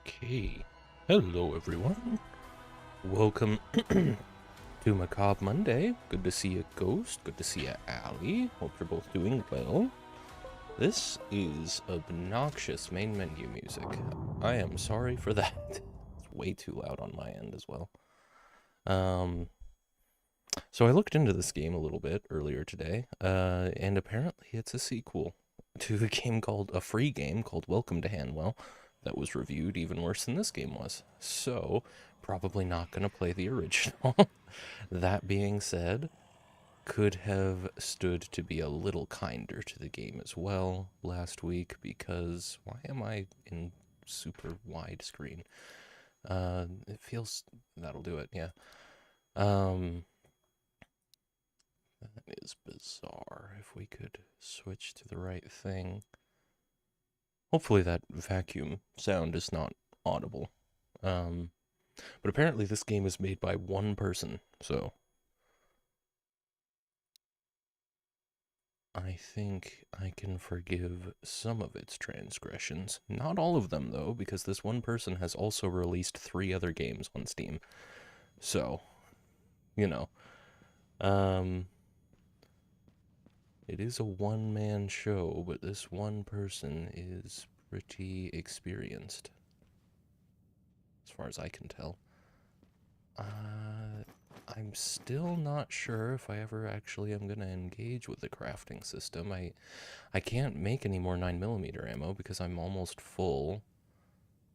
Okay. Hello, everyone. Welcome to Macabre Monday. Good to see you, Ghost. Good to see you, Allie. Hope you're both doing well. This is obnoxious main menu music. I am sorry for that. It's way too loud on my end as well. So I looked into this game a little bit earlier today, and apparently it's a sequel to a free game called Welcome to Hanwell that was reviewed even worse than this game was. So, probably not going to play the original. That being said, could have stood to be a little kinder to the game as well last week because why am I in super wide screen? It feels that'll do it, yeah. That is bizarre. If we could switch to the right thing. Hopefully that vacuum sound is not audible. But apparently this game is made by one person, so I think I can forgive some of its transgressions. Not all of them, though, because this one person has also released 3 other games on Steam. So, you know. It is a one-man show, but this one person is pretty experienced, as far as I can tell. I'm still not sure if I ever actually am going to engage with the crafting system. I can't make any more 9mm ammo because I'm almost full.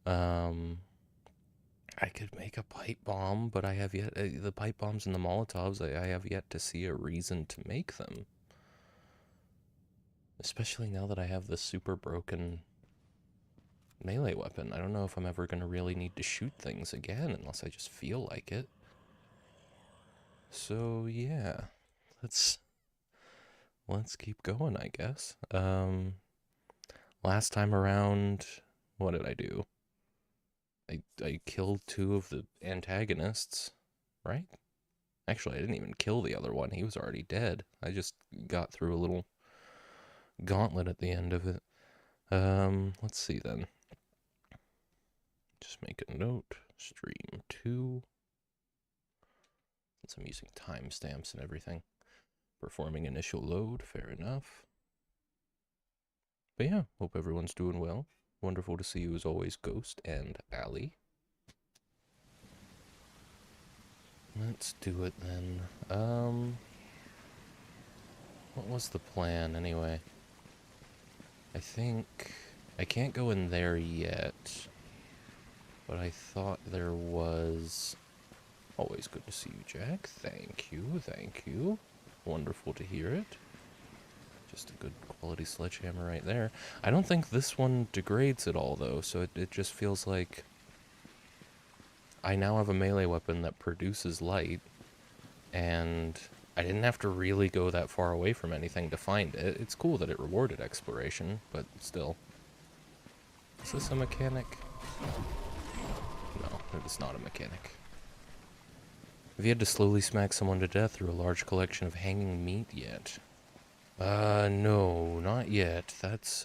I could make a pipe bomb, but I have yet... the pipe bombs and the Molotovs, I have yet to see a reason to make them. Especially now that I have this super broken melee weapon. I don't know if I'm ever going to really need to shoot things again unless I just feel like it. So, yeah. Let's keep going, I guess. Last time around, what did I do? I killed 2 of the antagonists, right? Actually, I didn't even kill the other one. He was already dead. I just got through a little gauntlet at the end of it. Let's see then. Just make a note. Stream 2. Since I'm using timestamps and everything. Performing initial load, fair enough. But yeah, hope everyone's doing well. Wonderful to see you as always, Ghost and Allie. Let's do it then. What was the plan anyway? I think I can't go in there yet, but I thought there was... Always good to see you, Jack. Thank you, thank you. Wonderful to hear it. Just a good quality sledgehammer right there. I don't think this one degrades at all, though, so it just feels like I now have a melee weapon that produces light, and I didn't have to really go that far away from anything to find it. It's cool that it rewarded exploration, but still. Is this a mechanic? No, it is not a mechanic. Have you had to slowly smack someone to death through a large collection of hanging meat yet? No, not yet. That's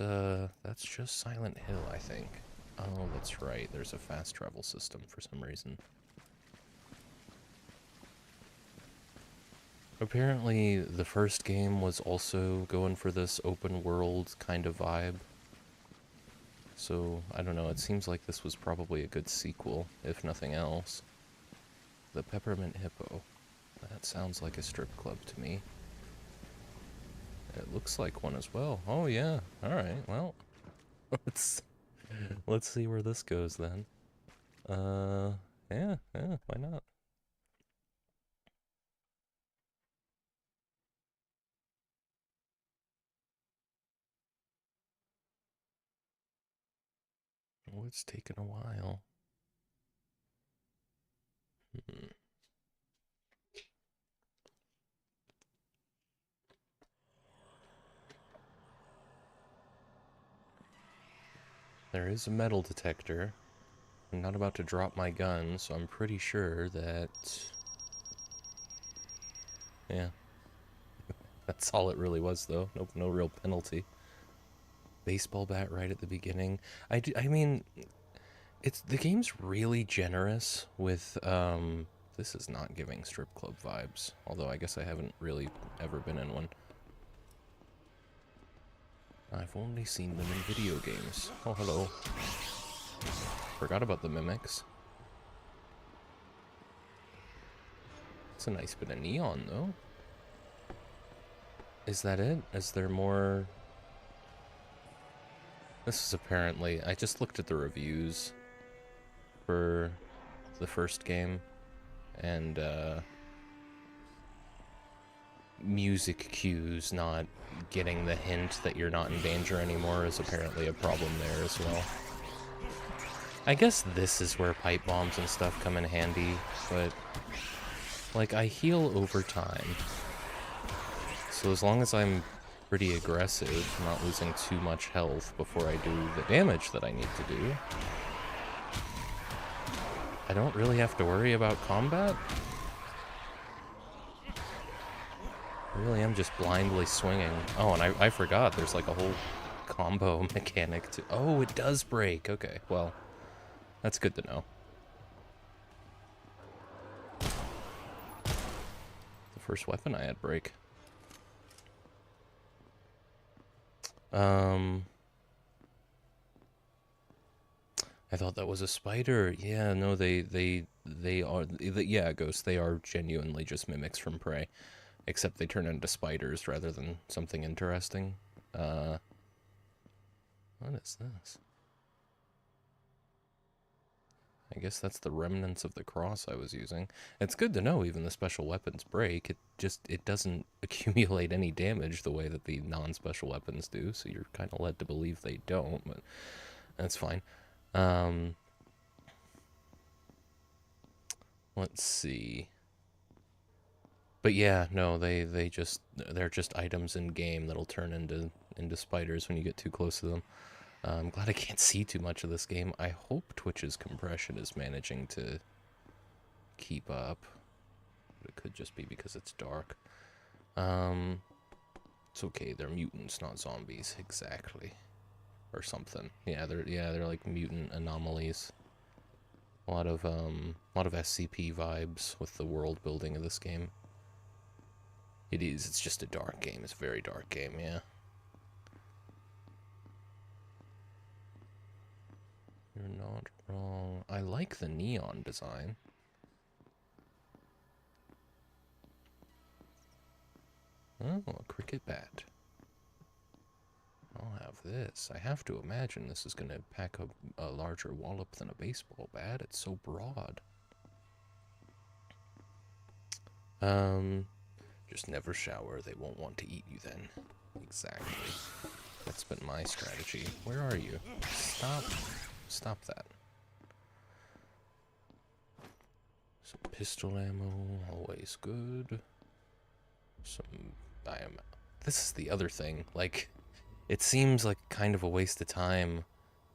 just Silent Hill, I think. Oh, that's right. There's a fast travel system for some reason. Apparently, the first game was also going for this open world kind of vibe. So, I don't know, it seems like this was probably a good sequel, if nothing else. The Peppermint Hippo. That sounds like a strip club to me. It looks like one as well. Oh yeah, alright, well. Let's see where this goes then. Yeah, why not? Oh, it's taken a while. There is a metal detector. I'm not about to drop my gun, so I'm pretty sure that... Yeah. That's all it really was, though. Nope, no real penalty. Baseball bat right at the beginning. I mean, the game's really generous with this is not giving strip club vibes, although I guess I haven't really ever been in one. I've only seen them in video games. Oh, hello. Forgot about the mimics. It's a nice bit of neon, though. Is that it? Is there more? This is apparently... I just looked at the reviews for the first game, and music cues not getting the hint that you're not in danger anymore is apparently a problem there as well. I guess this is where pipe bombs and stuff come in handy, but like I heal over time, so as long as I'm pretty aggressive, not losing too much health before I do the damage that I need to do, I don't really have to worry about combat. I really am just blindly swinging. Oh, and I forgot, there's like a whole combo mechanic to... Oh, it does break. Okay, well, that's good to know. The first weapon I had break. I thought that was a spider. Yeah, no, they are... Yeah, Ghost, they are genuinely just mimics from Prey. Except they turn into spiders rather than something interesting. What is this? I guess that's the remnants of the cross I was using. It's good to know even the special weapons break. It doesn't accumulate any damage the way that the non-special weapons do, so you're kind of led to believe they don't, but that's fine. Let's see. But yeah, no, they're just items in game that'll turn into spiders when you get too close to them. I'm glad I can't see too much of this game. I hope Twitch's compression is managing to keep up. But it could just be because it's dark. It's okay, they're mutants, not zombies, exactly. Or something. Yeah, they're like mutant anomalies. A lot of SCP vibes with the world building of this game. It's just a dark game. It's a very dark game, yeah. You're not wrong. I like the neon design. Oh, a cricket bat. I'll have this. I have to imagine this is going to pack a larger wallop than a baseball bat. It's so broad. Just never shower. They won't want to eat you then. Exactly. That's been my strategy. Where are you? Stop that. Some pistol ammo, always good. This is the other thing. Like, it seems like kind of a waste of time.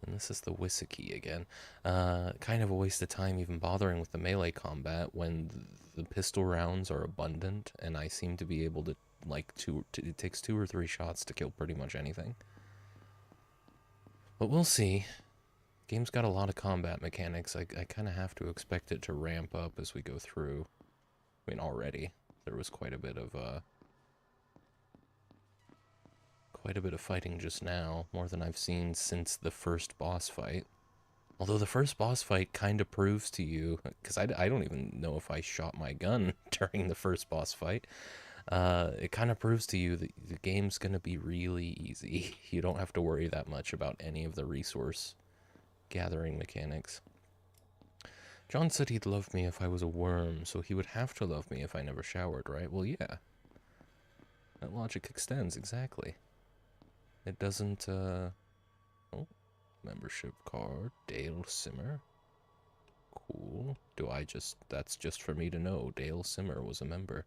And this is the Wisiki again. Kind of a waste of time even bothering with the melee combat when the pistol rounds are abundant, and I seem to be able to, like, it takes 2 or 3 shots to kill pretty much anything. But we'll see. Game's got a lot of combat mechanics. I kind of have to expect it to ramp up as we go through. I mean, already there was quite a bit of fighting just now, more than I've seen since the first boss fight. Although the first boss fight kind of proves to you, because I don't even know if I shot my gun during the first boss fight, it kind of proves to you that the game's going to be really easy. You don't have to worry that much about any of the resource gathering mechanics. John said he'd love me if I was a worm, so he would have to love me if I never showered, right? Well, yeah. That logic extends, exactly. It doesn't, oh, membership card, Dale Simmer. Cool. That's just for me to know, Dale Simmer was a member.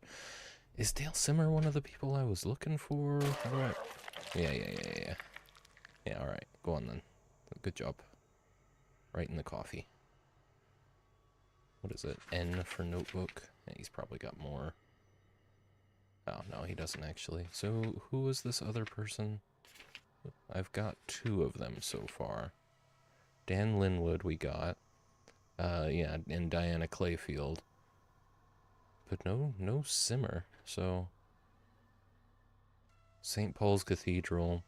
Is Dale Simmer one of the people I was looking for? Alright. Yeah. Yeah, alright. Go on then. Good job. Right in the coffee. What is it? N for notebook? Yeah, he's probably got more. Oh, no, he doesn't actually. So, who was this other person? I've got 2 of them so far. Dan Linwood we got. Yeah, and Diana Clayfield. But no Simmer, so... St. Paul's Cathedral,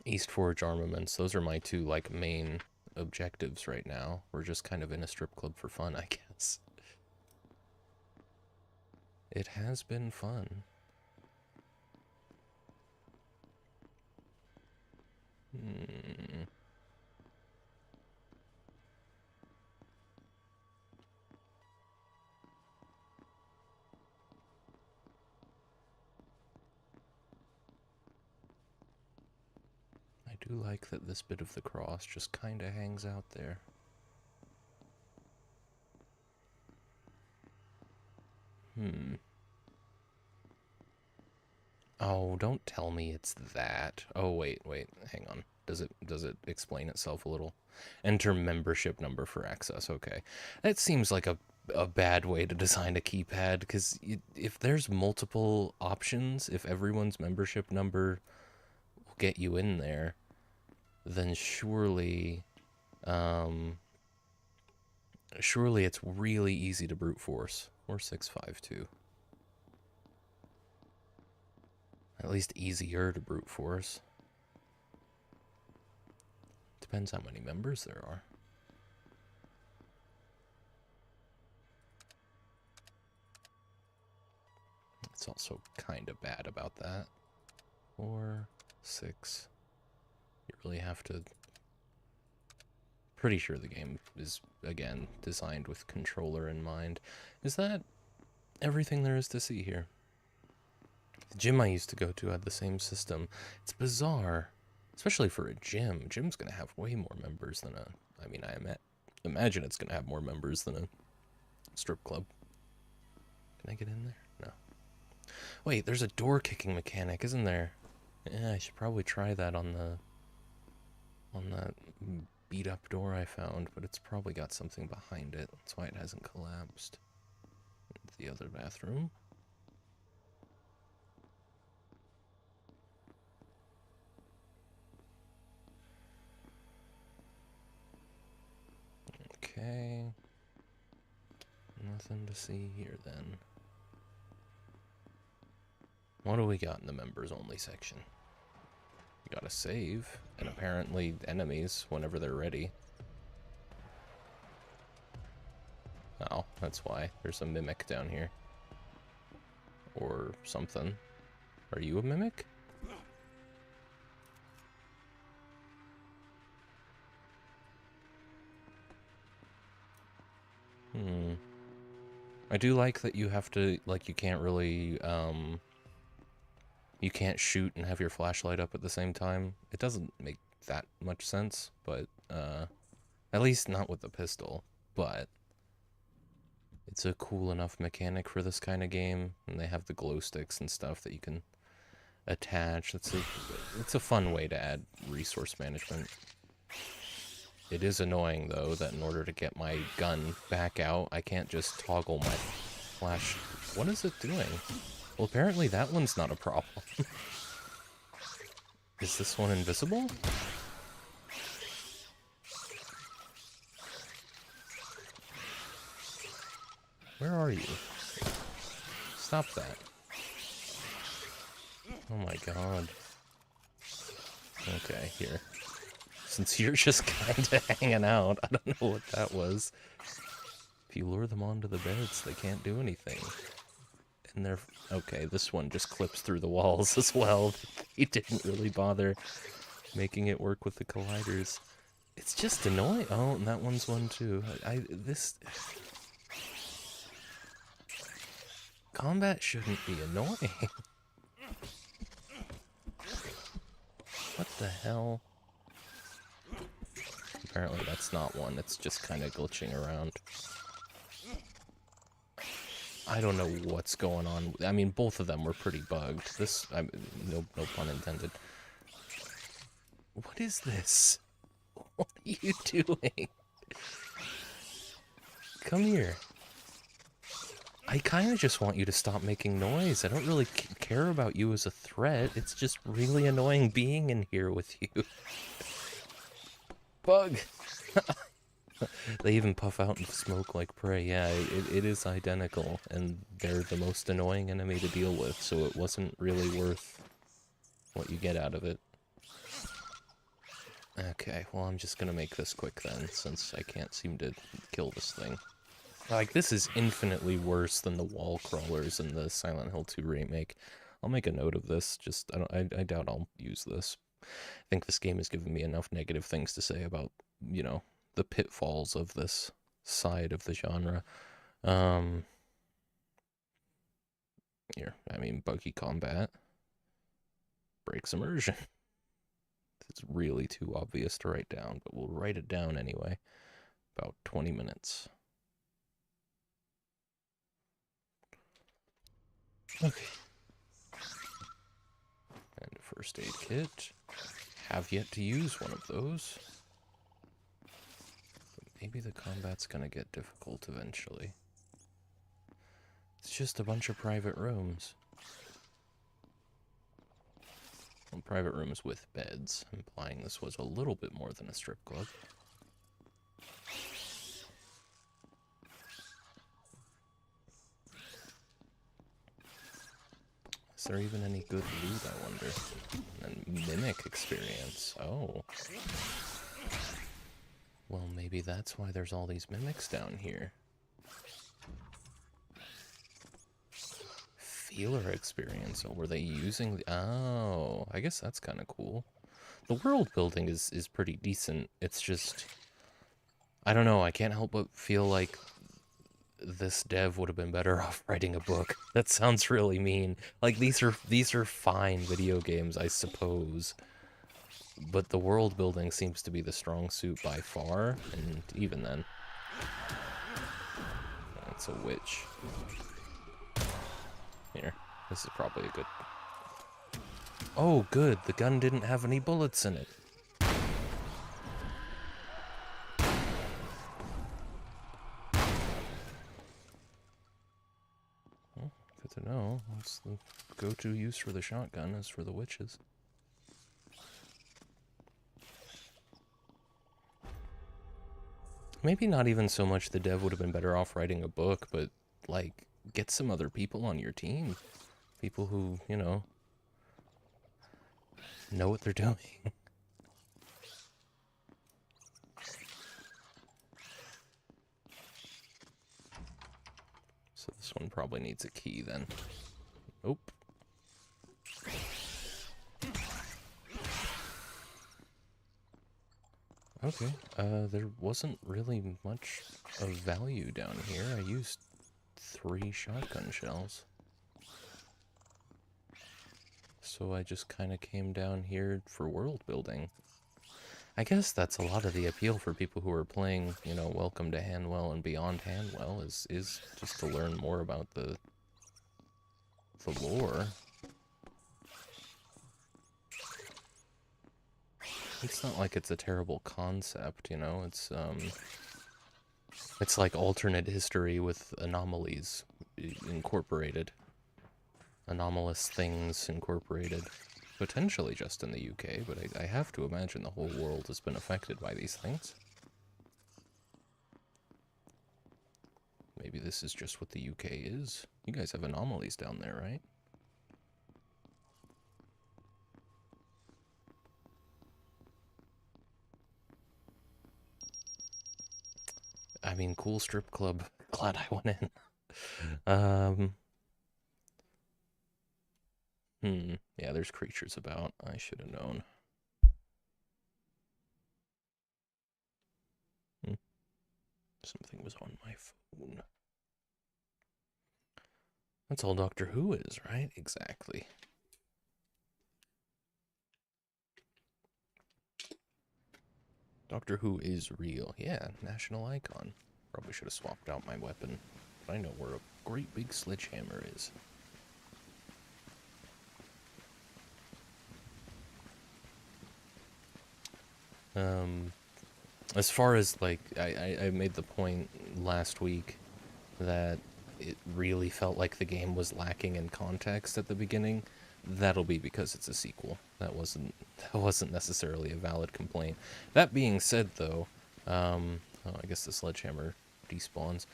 East Forge Armaments, those are my two, like, main objectives right now. We're just kind of in a strip club for fun, I guess. It has been fun. I do like that this bit of the cross just kind of hangs out there. Oh, don't tell me it's that. Oh, wait, hang on. Does it explain itself a little? Enter membership number for access. Okay. That seems like a bad way to design a keypad, because if there's multiple options, if everyone's membership number will get you in there, then surely it's really easy to brute force. 4652. At least easier to brute force. Depends how many members there are. It's also kind of bad about that. 4, 6. You really have to... Pretty sure the game is, again, designed with controller in mind. Is that everything there is to see here? The gym I used to go to had the same system. It's bizarre, especially for a gym. A gym's going to have way more members than a... I mean, I imagine it's going to have more members than a strip club. Can I get in there? No. Wait, there's a door kicking mechanic, isn't there? Yeah, I should probably try that on that beat up door I found, but it's probably got something behind it. That's why it hasn't collapsed. The other bathroom. Okay. Nothing to see here then. What do we got in the members only section? We got a save, and apparently enemies whenever they're ready. Oh, that's why. There's a mimic down here. Or something. Are you a mimic? I do like that you have to, like, you can't really, you can't shoot and have your flashlight up at the same time. It doesn't make that much sense, but, at least not with the pistol, but it's a cool enough mechanic for this kind of game, and they have the glow sticks and stuff that you can attach. It's a fun way to add resource management. It is annoying, though, that in order to get my gun back out, I can't just toggle my flash. What is it doing? Well, apparently that one's not a problem. Is this one invisible? Where are you? Stop that. Oh my god. Okay, here. Since you're just kinda hanging out, I don't know what that was. If you lure them onto the beds, they can't do anything. And they're... Okay, this one just clips through the walls as well. He didn't really bother making it work with the colliders. It's just annoying. Oh, and that one's one too. This... Combat shouldn't be annoying. What the hell? Apparently that's not one, it's just kind of glitching around. I don't know what's going on. I mean, both of them were pretty bugged. This, no pun intended. What is this? What are you doing? Come here. I kind of just want you to stop making noise. I don't really care about you as a threat. It's just really annoying being in here with you. Bug! They even puff out and smoke like prey. Yeah, it is identical, and they're the most annoying enemy to deal with, so it wasn't really worth what you get out of it. Okay, well, I'm just gonna make this quick then, since I can't seem to kill this thing. Like, this is infinitely worse than the wall crawlers in the Silent Hill 2 remake. I'll make a note of this, just, I doubt I'll use this. I think this game has given me enough negative things to say about, you know, the pitfalls of this side of the genre. Here, I mean, buggy combat breaks immersion. It's really too obvious to write down, but we'll write it down anyway. About 20 minutes. Okay. And a first aid kit. Have yet to use one of those. But maybe the combat's gonna get difficult eventually. It's just a bunch of private rooms. Well, private rooms with beds, implying this was a little bit more than a strip club. Is there even any good loot, I wonder? And mimic experience. Oh. Well, maybe that's why there's all these mimics down here. Feeler experience. Oh, were they using the... Oh, I guess that's kind of cool. The world building is pretty decent. It's just... I don't know, I can't help but feel like this dev would have been better off writing a book. That sounds really mean. Like, these are fine video games, I suppose. But the world building seems to be the strong suit by far, and even then. That's a witch. Here, this is probably a good... Oh, good, the gun didn't have any bullets in it. Well, good to know. That's the go-to use for the shotgun, is for the witches. Maybe not even so much the dev would have been better off writing a book, but, like, get some other people on your team. People who, you know what they're doing. So this one probably needs a key then. Nope. Okay, there wasn't really much of value down here. I used 3 shotgun shells. So I just kind of came down here for world building. I guess that's a lot of the appeal for people who are playing, you know, Welcome to Hanwell and Beyond Hanwell, is just to learn more about the lore. It's not like it's a terrible concept, you know, it's like alternate history with anomalies incorporated. Anomalous things incorporated. Potentially just in the UK, but I have to imagine the whole world has been affected by these things. Maybe this is just what the UK is. You guys have anomalies down there, right? I mean, cool strip club. Glad I went in. Yeah, there's creatures about. I should have known. Something was on my phone. That's all Doctor Who is, right? Exactly. Doctor Who is real. Yeah, national icon. Probably should have swapped out my weapon. But I know where a great big sledgehammer is. As far as, like, I made the point last week that it really felt like the game was lacking in context at the beginning. That'll be because it's a sequel. That wasn't necessarily a valid complaint. That being said, though, Oh, I guess the sledgehammer despawns.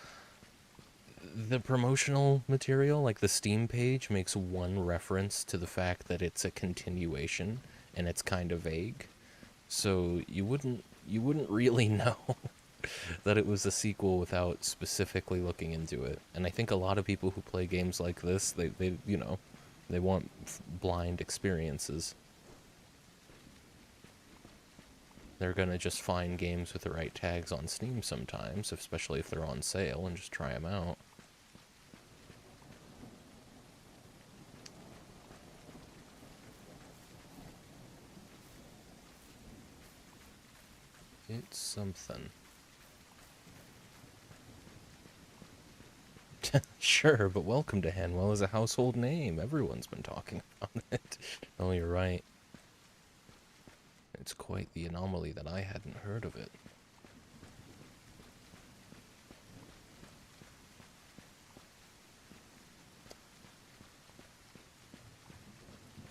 The promotional material, like the Steam page, makes one reference to the fact that it's a continuation, and it's kind of vague. So you wouldn't really know that it was a sequel without specifically looking into it. And I think a lot of people who play games like this, they want blind experiences. They're gonna just find games with the right tags on Steam sometimes, especially if they're on sale, and just try them out. It's something. Sure, but welcome to Hanwell is a household name. Everyone's been talking about it. Oh, you're right. It's quite the anomaly that I hadn't heard of it.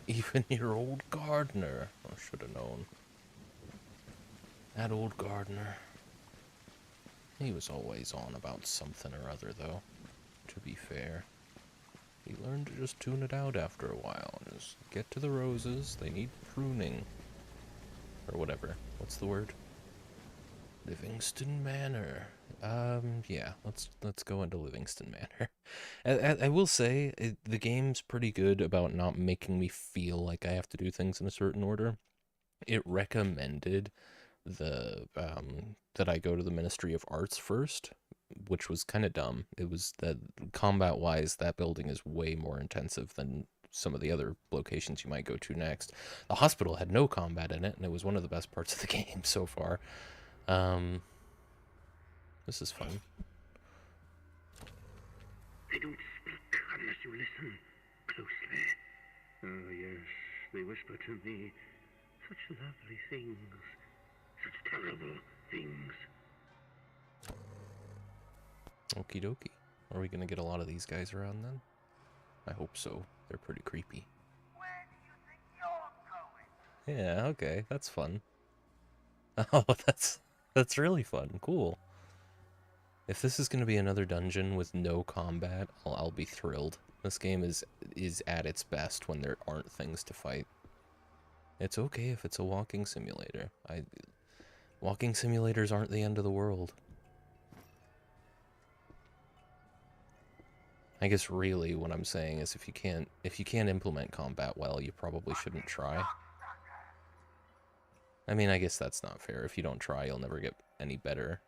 Even your old gardener. I should have known. That old gardener. He was always on about something or other, though, to be fair. He learned to just tune it out after a while. Just get to the roses. They need pruning. Or whatever. What's the word? Livingston Manor. Yeah, let's go into Livingston Manor. I will say, the game's pretty good about not making me feel like I have to do things in a certain order. It recommended that I go to the Ministry of Arts first, which was kind of dumb. It was that combat-wise, that building is way more intensive than some of the other locations you might go to next. The hospital had no combat in it, and it was one of the best parts of the game so far. Um, this is fun. They don't speak unless you listen closely. Oh, yes, they whisper to me such lovely things, such terrible things. Okie dokie. Are we gonna get a lot of these guys around then? I hope so. They're pretty creepy. Where do you think you're going? Yeah, okay, that's fun. Oh, that's really fun. Cool. If this is gonna be another dungeon with no combat, I'll be thrilled. This game is at its best when there aren't things to fight. It's okay if it's a walking simulator. Walking simulators aren't the end of the world. I guess really what I'm saying is if you can't implement combat well, you probably shouldn't try. I mean, I guess that's not fair. If you don't try, you'll never get any better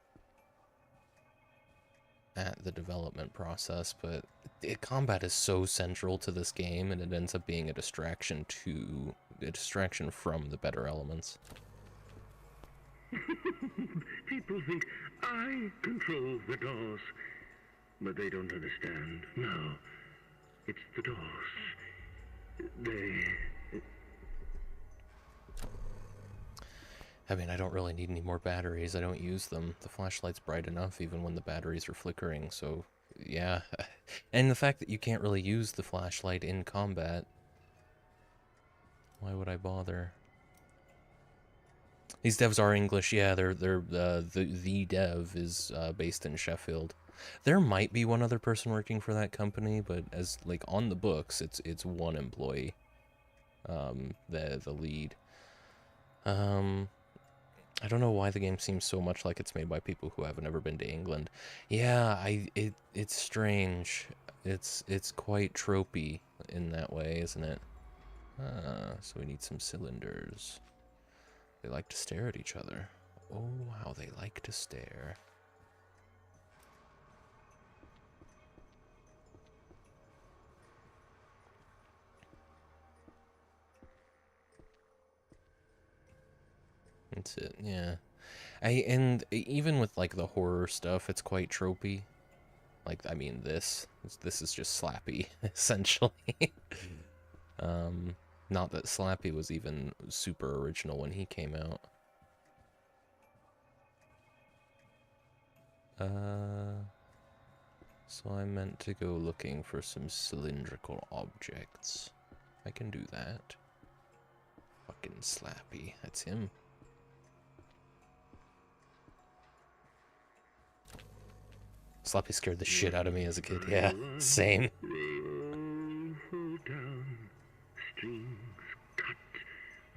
at the development process, but combat is so central to this game, and it ends up being a distraction from the better elements. People think I control the doors, but they don't understand. No, it's the doors. I mean, I don't really need any more batteries. I don't use them. The flashlight's bright enough even when the batteries are flickering, so yeah. And the fact that you can't really use the flashlight in combat. Why would I bother? These devs are English, yeah. The dev is based in Sheffield. There might be one other person working for that company, but as like on the books, it's one employee. The lead. I don't know why the game seems so much like it's made by people who have never been to England. Yeah, it's strange. It's quite tropey in that way, isn't it? So we need some cylinders. They like to stare at each other. Oh, how they like to stare. That's it, yeah. And even with like the horror stuff, it's quite tropey. Like, I mean, this is just Slappy, essentially. Not that Slappy was even super original when he came out. So I meant to go looking for some cylindrical objects. I can do that. Fucking Slappy, that's him. Sloppy scared the shit out of me as a kid. Yeah, same. They all fall down, strings cut,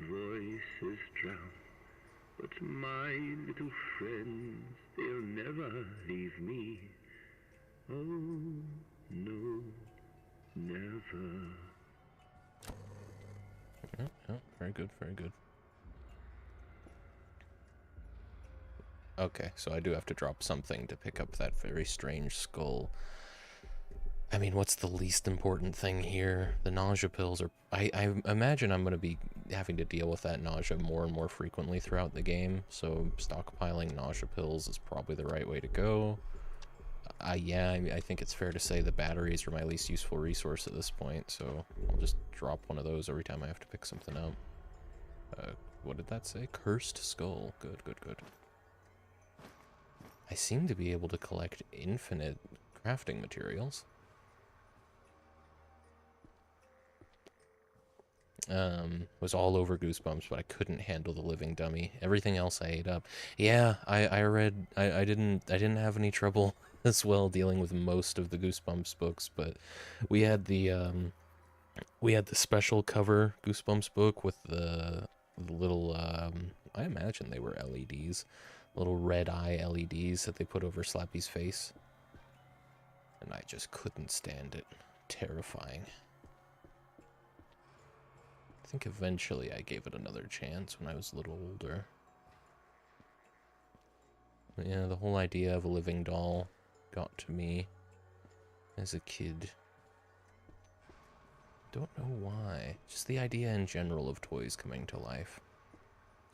voices drown. But my little friends, they'll never leave me. Oh, no, never. Oh, very good, very good. Okay, so I do have to drop something to pick up that very strange skull. I mean, what's the least important thing here? The nausea pills are... I imagine I'm going to be having to deal with that nausea more and more frequently throughout the game, so stockpiling nausea pills is probably the right way to go. Yeah, I think it's fair to say the batteries are my least useful resource at this point, so I'll just drop one of those every time I have to pick something up. What did that say? Cursed skull. Good, good, good. I seem to be able to collect infinite crafting materials. Was all over Goosebumps, but I couldn't handle the living dummy. Everything else I ate up. Yeah, I read, I didn't have any trouble as well dealing with most of the Goosebumps books, but we had the special cover Goosebumps book with the little, I imagine they were LEDs, little red eye LEDs that they put over Slappy's face. And I just couldn't stand it. Terrifying. I think eventually I gave it another chance when I was a little older. But yeah, the whole idea of a living doll got to me as a kid. Don't know why. Just the idea in general of toys coming to life.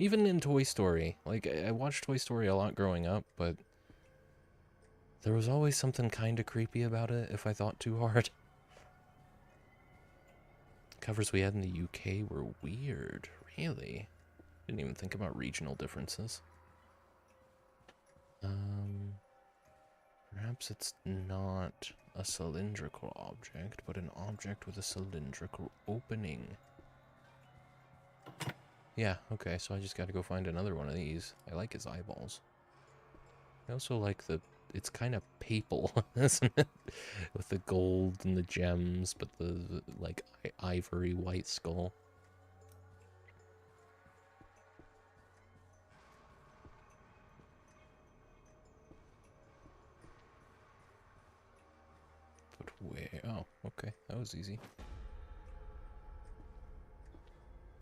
Even in Toy Story. Like, I watched Toy Story a lot growing up, but there was always something kind of creepy about it if I thought too hard. Covers we had in the UK were weird, really. Didn't even think about regional differences. Perhaps it's not a cylindrical object, but an object with a cylindrical opening. Yeah, okay, so I just gotta go find another one of these. I like his eyeballs. I also like it's kind of papal, isn't it? With the gold and the gems, but the like, ivory white skull. But where? Oh, okay, that was easy.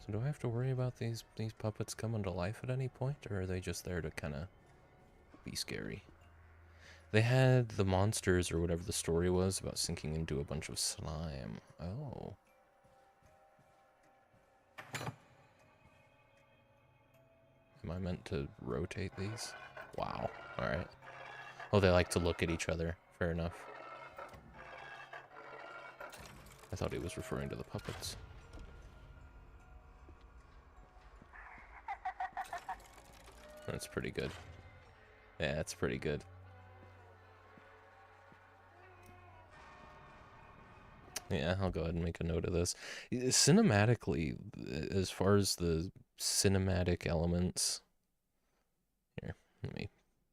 So do I have to worry about these puppets coming to life at any point, or are they just there to kind of be scary? They had the monsters, or whatever the story was, about sinking into a bunch of slime. Oh. Am I meant to rotate these? Wow. Alright. Oh, they like to look at each other. Fair enough. I thought he was referring to the puppets. That's pretty good. Yeah, that's pretty good. Yeah, I'll go ahead and make a note of this. Cinematically, as far as the cinematic elements... Here, let me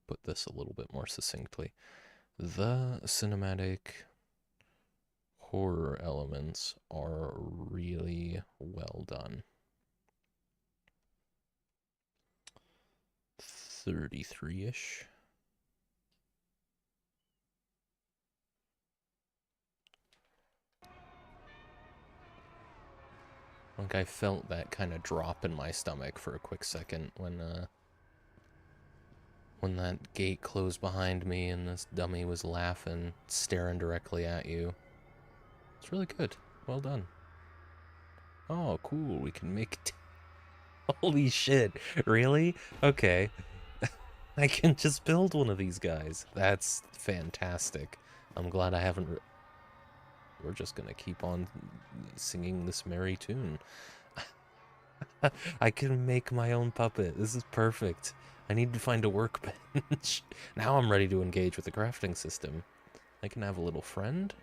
put this a little bit more succinctly. The cinematic horror elements are really well done. 33-ish. Like, I felt that kind of drop in my stomach for a quick second when that gate closed behind me and this dummy was laughing, staring directly at you. It's really good. Well done. Oh, cool. We can make... Holy shit. Really? Okay. I can just build one of these guys. That's fantastic. I'm glad I haven't... We're just gonna keep on singing this merry tune. I can make my own puppet. This is perfect. I need to find a workbench. Now I'm ready to engage with the crafting system. I can have a little friend.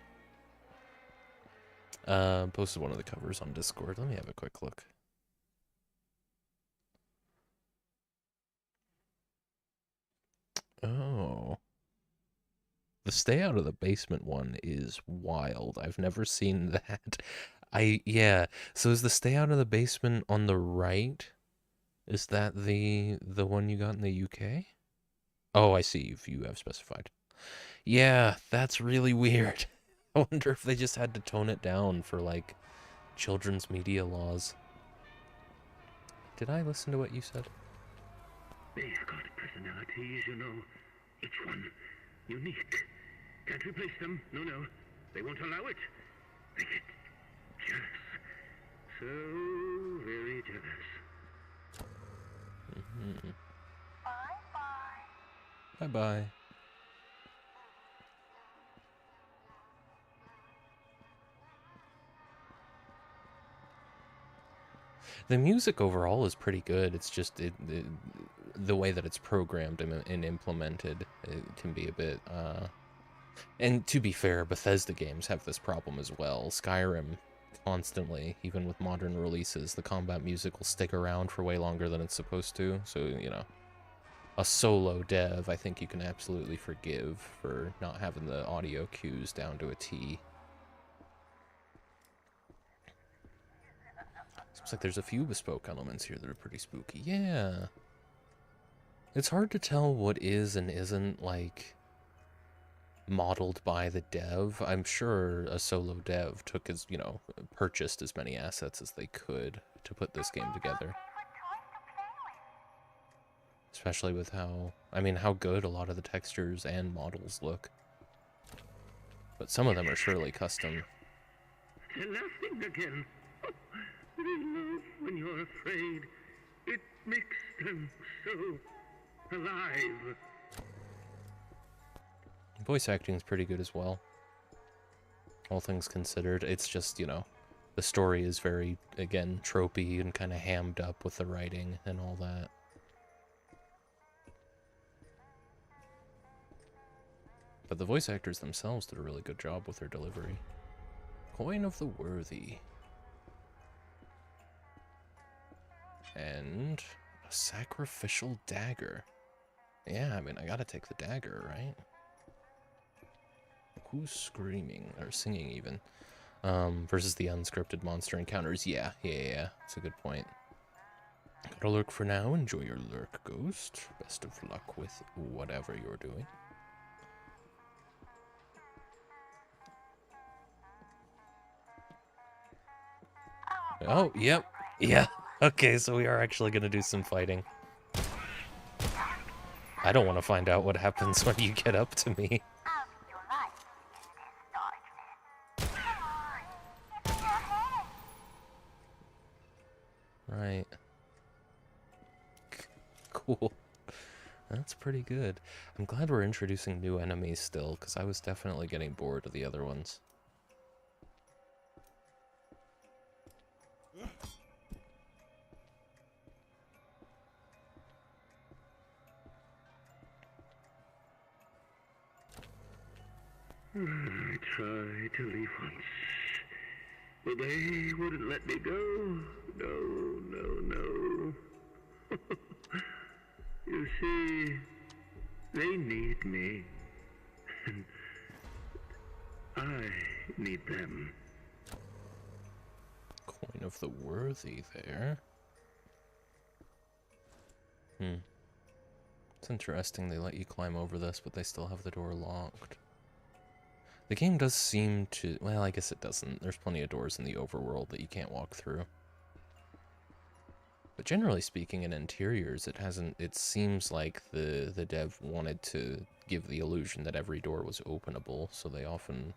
Posted one of the covers on Discord. Let me have a quick look. Oh. The stay out of the basement one is wild. I've never seen that. Yeah. So is the stay out of the basement on the right? Is that the one you got in the UK? Oh, I see. If you have specified. Yeah, that's really weird. I wonder if they just had to tone it down for like children's media laws. Did I listen to what you said? They've got personalities, you know. Each one unique. Can't replace them. No, no. They won't allow it. They get jealous. So very jealous. Mm-hmm. Bye-bye. Bye-bye. The music overall is pretty good. It's just the way that it's programmed and implemented, it can be a bit and to be fair, Bethesda games have this problem as well. Skyrim constantly, even with modern releases, the combat music will stick around for way longer than it's supposed to. So, you know, a solo dev, I think you can absolutely forgive for not having the audio cues down to a T. Seems like there's a few bespoke elements here that are pretty spooky. Yeah. It's hard to tell what is and isn't, like, modeled by the dev. I'm sure a solo dev took as, you know, purchased as many assets as they could to put this game together. Especially with how, I mean, how good a lot of the textures and models look. But some of them are surely custom. They're laughing again. Oh, they laugh when you're afraid. It makes them so alive. Voice acting's pretty good as well. All things considered. It's just, you know, the story is very, again, tropey and kind of hammed up with the writing and all that. But the voice actors themselves did a really good job with their delivery. Coin of the Worthy. And a sacrificial dagger. Yeah, I mean, I gotta take the dagger, right? Who's screaming, or singing even? Versus the unscripted monster encounters. Yeah, it's a good point. Gotta lurk for now. Enjoy your lurk, Ghost. Best of luck with whatever you're doing. Oh, yep. Yeah. Okay, so we are actually gonna do some fighting. I don't want to find out what happens when you get up to me. Right. Cool. That's pretty good. I'm glad we're introducing new enemies still, because I was definitely getting bored of the other ones. I tried to leave once, but they wouldn't let me go. No. You see, they need me, and I need them. Coin of the Worthy there. It's interesting they let you climb over this, but they still have the door locked. The game does seem to... Well, I guess it doesn't. There's plenty of doors in the overworld that you can't walk through. But generally speaking, in interiors, it hasn't... It seems like the dev wanted to give the illusion that every door was openable, so they often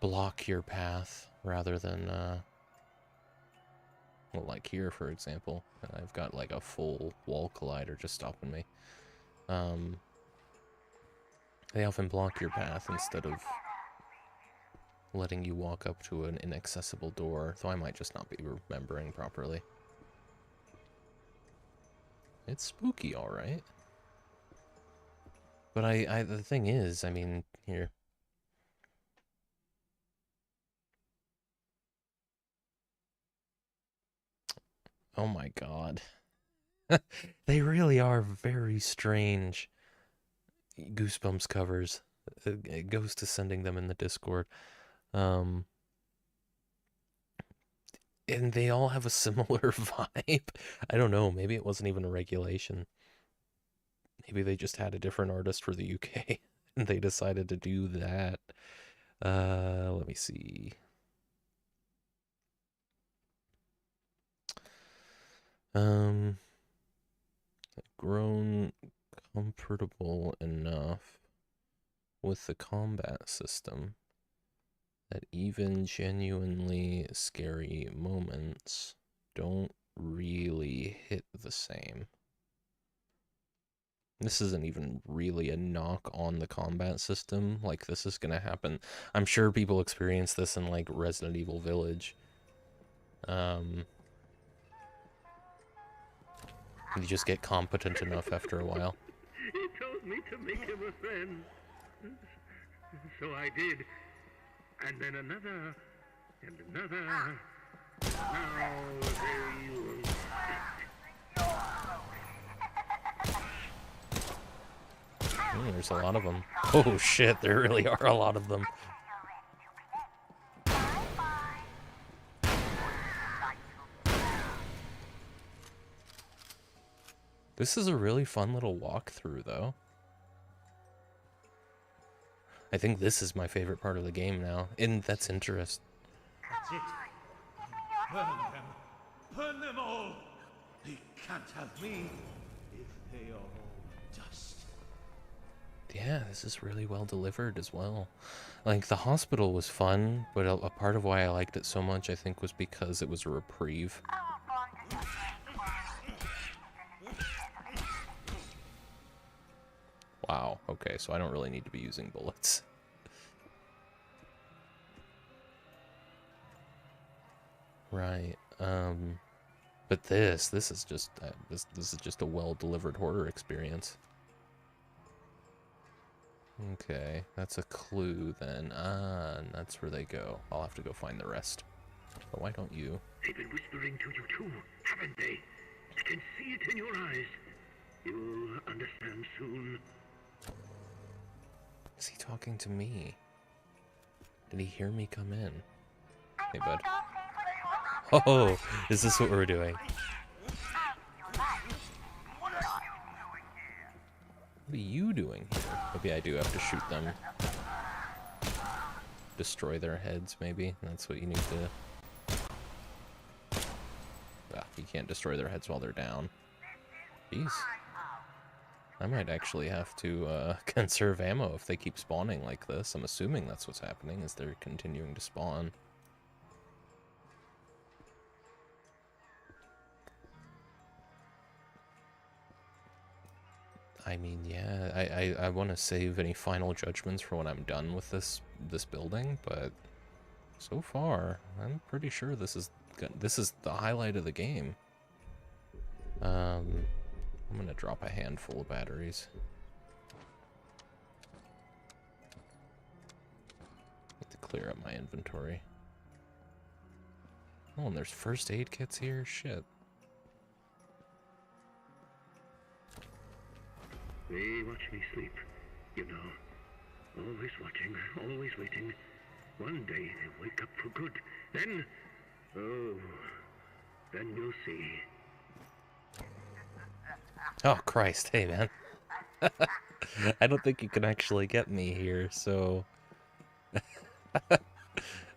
block your path rather than... Well, like here, for example. I've got like a full wall collider just stopping me. They often block your path instead of letting you walk up to an inaccessible door, though I might just not be remembering properly. It's spooky, alright. But the thing is, I mean, here. Oh my god. They really are very strange Goosebumps covers. It goes to sending them in the Discord. Um, and they all have a similar vibe. I don't know. Maybe it wasn't even a regulation. Maybe they just had a different artist for the UK and they decided to do that. Let me see. Grown comfortable enough with the combat system that even genuinely scary moments don't really hit the same. This isn't even really a knock on the combat system. Like, this is gonna happen. I'm sure people experience this in, like, Resident Evil Village. You just get competent enough after a while. He told me to make him a friend. So I did. And then another, and another. Now there you There's a lot of them. Oh shit, there really are a lot of them. This is a really fun little walkthrough, though. I think this is my favorite part of the game now, and that's interesting. That's it. Burn them. Burn them all. They can't have me if they are all dust. Yeah, this is really well delivered as well. Like, the hospital was fun, but a part of why I liked it so much, I think, was because it was a reprieve. Wow, okay, so I don't really need to be using bullets. Right, but this is just, this is just a well-delivered horror experience. Okay, that's a clue then. Ah, and that's where they go. I'll have to go find the rest. But why don't you? They've been whispering to you too, haven't they? I can see it in your eyes. You'll understand soon. Is he talking to me? Did he hear me come in? Hey, bud. Oh, is this what we're doing? What are you doing here? Maybe I do have to shoot them. Destroy their heads, maybe? That's what you need to... Ah, you can't destroy their heads while they're down. Jeez. I might actually have to conserve ammo if they keep spawning like this. I'm assuming that's what's happening, is they're continuing to spawn. I mean, yeah, I want to save any final judgments for when I'm done with this building, but so far, I'm pretty sure this is the highlight of the game. I'm gonna drop a handful of batteries. Need to clear up my inventory. Oh, and there's first aid kits here? Shit. They watch me sleep, you know. Always watching, always waiting. One day they'll wake up for good. Then, oh, then you'll see. Oh, Christ. Hey, man. I don't think you can actually get me here, so...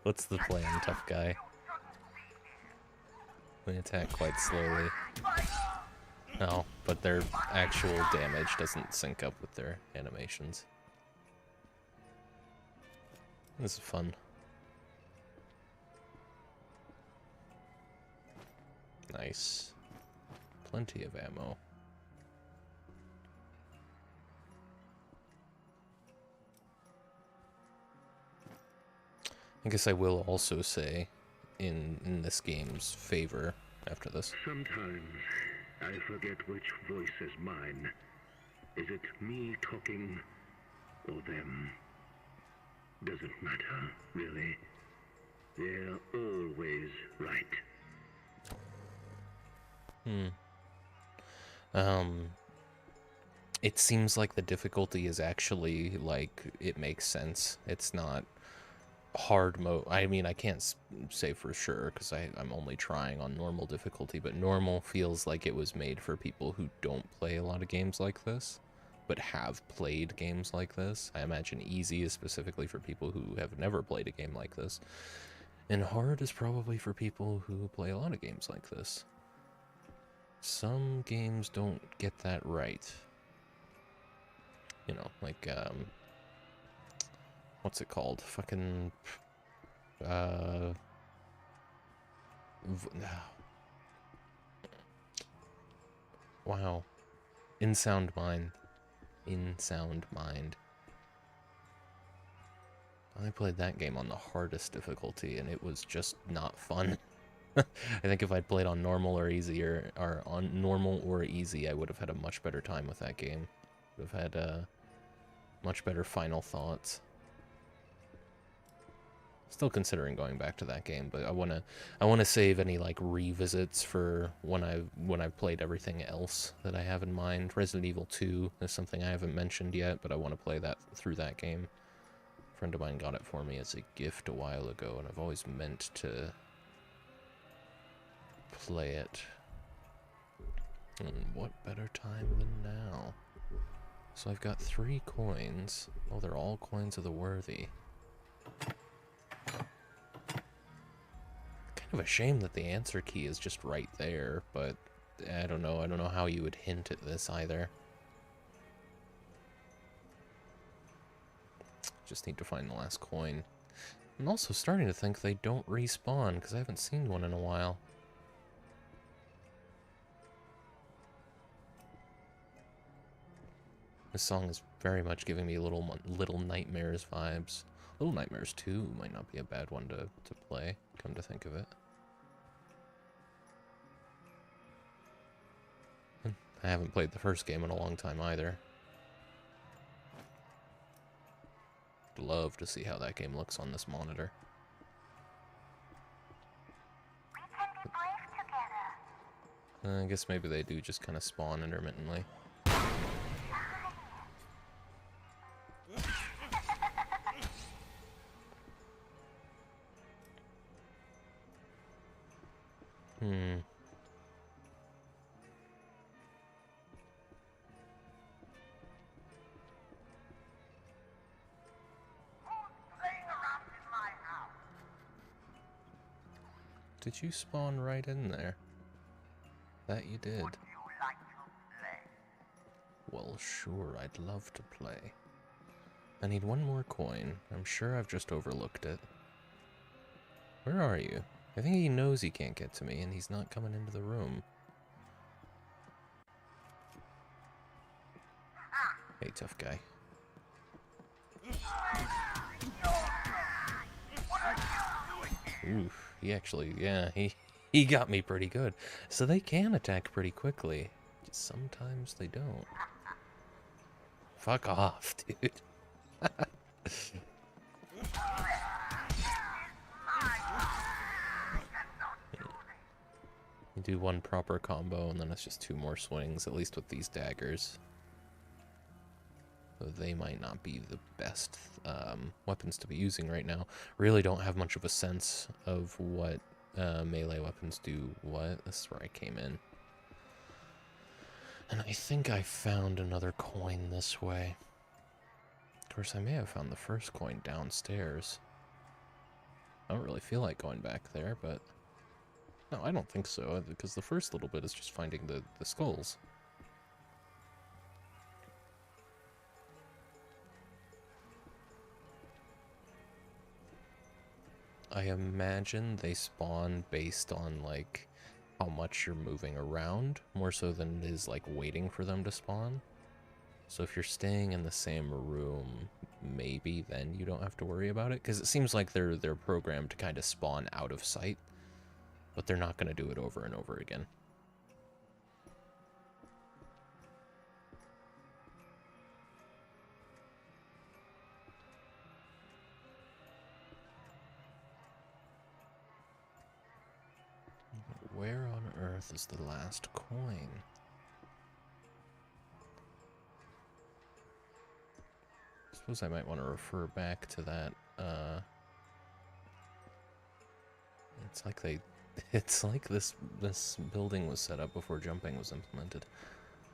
What's the plan, tough guy? We attack quite slowly. No, but their actual damage doesn't sync up with their animations. This is fun. Nice. Plenty of ammo. I guess I will also say, in this game's favor, after this. Sometimes I forget which voice is mine. Is it me talking or them? Doesn't matter, really. They're always right. it seems like the difficulty is actually, like, it makes sense. It's not hard mode. I mean, I can't say for sure because I'm only trying on normal difficulty, but normal feels like it was made for people who don't play a lot of games like this, but have played games like this. I imagine easy is specifically for people who have never played a game like this, and hard is probably for people who play a lot of games like this. Some games don't get that right. You know, like, what's it called? Fucking, wow. In Sound Mind. In Sound Mind. I played that game on the hardest difficulty, and it was just not fun. I think if I'd played on normal or easy, or on normal or easy, I would have had a much better time with that game. Would have had much better final thoughts. Still considering going back to that game, but I wanna save any like revisits for when I've played everything else that I have in mind. Resident Evil 2 is something I haven't mentioned yet, but I want to play that through that game. A friend of mine got it for me as a gift a while ago, and I've always meant to play it. And what better time than now? So I've got 3 coins. Oh, they're all coins of the worthy. Kind of a shame that the answer key is just right there, but I don't know. I don't know how you would hint at this either. Just need to find the last coin. I'm also starting to think they don't respawn, because I haven't seen one in a while. This song is very much giving me Little Nightmares vibes. Little Nightmares 2 might not be a bad one to play, come to think of it. I haven't played the first game in a long time either. Love to see how that game looks on this monitor. We can be brave together. I guess maybe they do just kind of spawn intermittently. Did you spawn right in there? That you did. Would you like to play? Well, sure, I'd love to play. I need one more coin. I'm sure I've just overlooked it. Where are you? I think he knows he can't get to me, and he's not coming into the room. Hey, tough guy. Oof, he actually, yeah, he got me pretty good. So they can attack pretty quickly. Just sometimes they don't. Fuck off, dude. You do one proper combo, and then it's just 2 more swings, at least with these daggers. Though they might not be the best weapons to be using right now. Really don't have much of a sense of what melee weapons do what. This is where I came in. And I think I found another coin this way. Of course, I may have found the first coin downstairs. I don't really feel like going back there, but... No, I don't think so, because the first little bit is just finding the skulls. I imagine they spawn based on, like, how much you're moving around, more so than it is, like, waiting for them to spawn. So if you're staying in the same room, maybe then you don't have to worry about it, because it seems like they're programmed to kind of spawn out of sight, but they're not going to do it over and over again. Where on earth is the last coin? suppose I might want to refer back to that, it's like it's like this building was set up before jumping was implemented.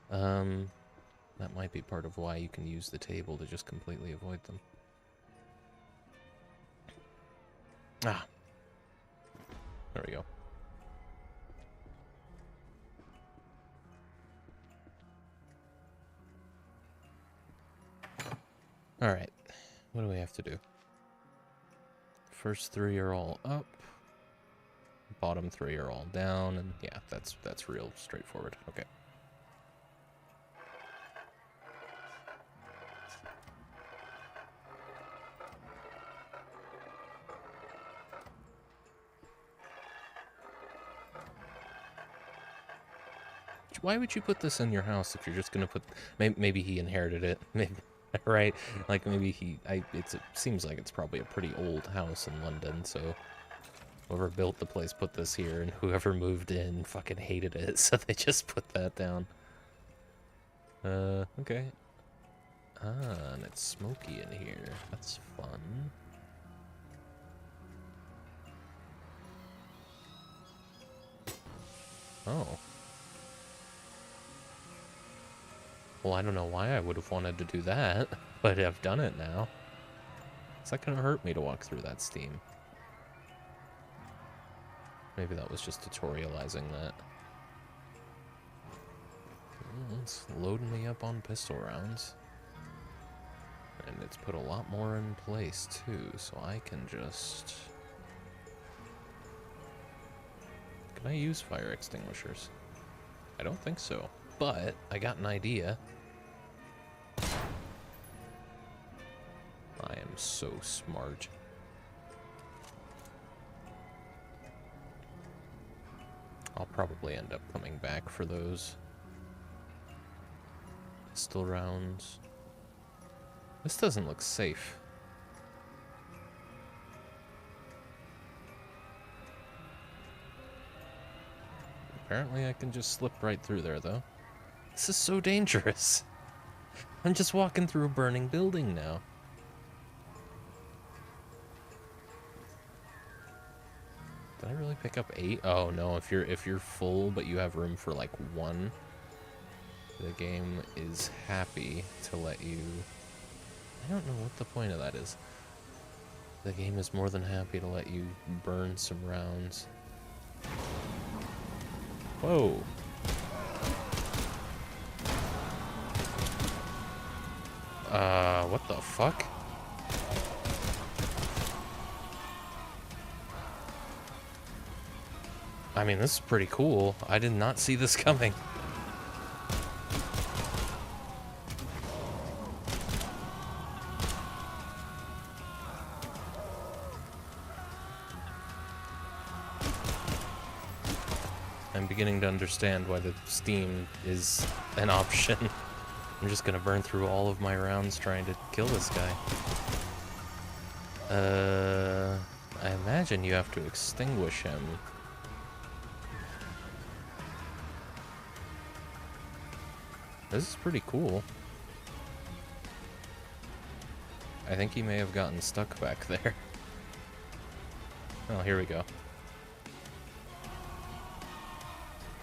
That might be part of why you can use the table to just completely avoid them. Ah. There we go. Alright. What do we have to do? First 3 are all up. Bottom 3 are all down, and yeah, that's real straightforward. Okay. Why would you put this in your house if you're just gonna put... Maybe he inherited it, maybe, right? Like, maybe it seems like it's probably a pretty old house in London, so... Whoever built the place put this here, and whoever moved in fucking hated it, so they just put that down. Okay. Ah, and it's smoky in here. That's fun. Oh. Well, I don't know why I would have wanted to do that, but I've done it now. It's not gonna hurt me to walk through that steam. Maybe that was just tutorializing that. It's loading me up on pistol rounds. And it's put a lot more in place, too, so I can just... Can I use fire extinguishers? I don't think so, but I got an idea. I am so smart. I'll probably end up coming back for those pistol rounds. This doesn't look safe. Apparently I can just slip right through there, though. This is so dangerous. I'm just walking through a burning building now. Did I really pick up 8? Oh no, if you're full but you have room for like 1, the game is happy to let you... I don't know what the point of that is. The game is more than happy to let you burn some rounds. Whoa. What the fuck? I mean, this is pretty cool. I did not see this coming. I'm beginning to understand why the steam is an option. I'm just gonna burn through all of my rounds trying to kill this guy. I imagine you have to extinguish him. This is pretty cool. I think he may have gotten stuck back there. Oh, here we go.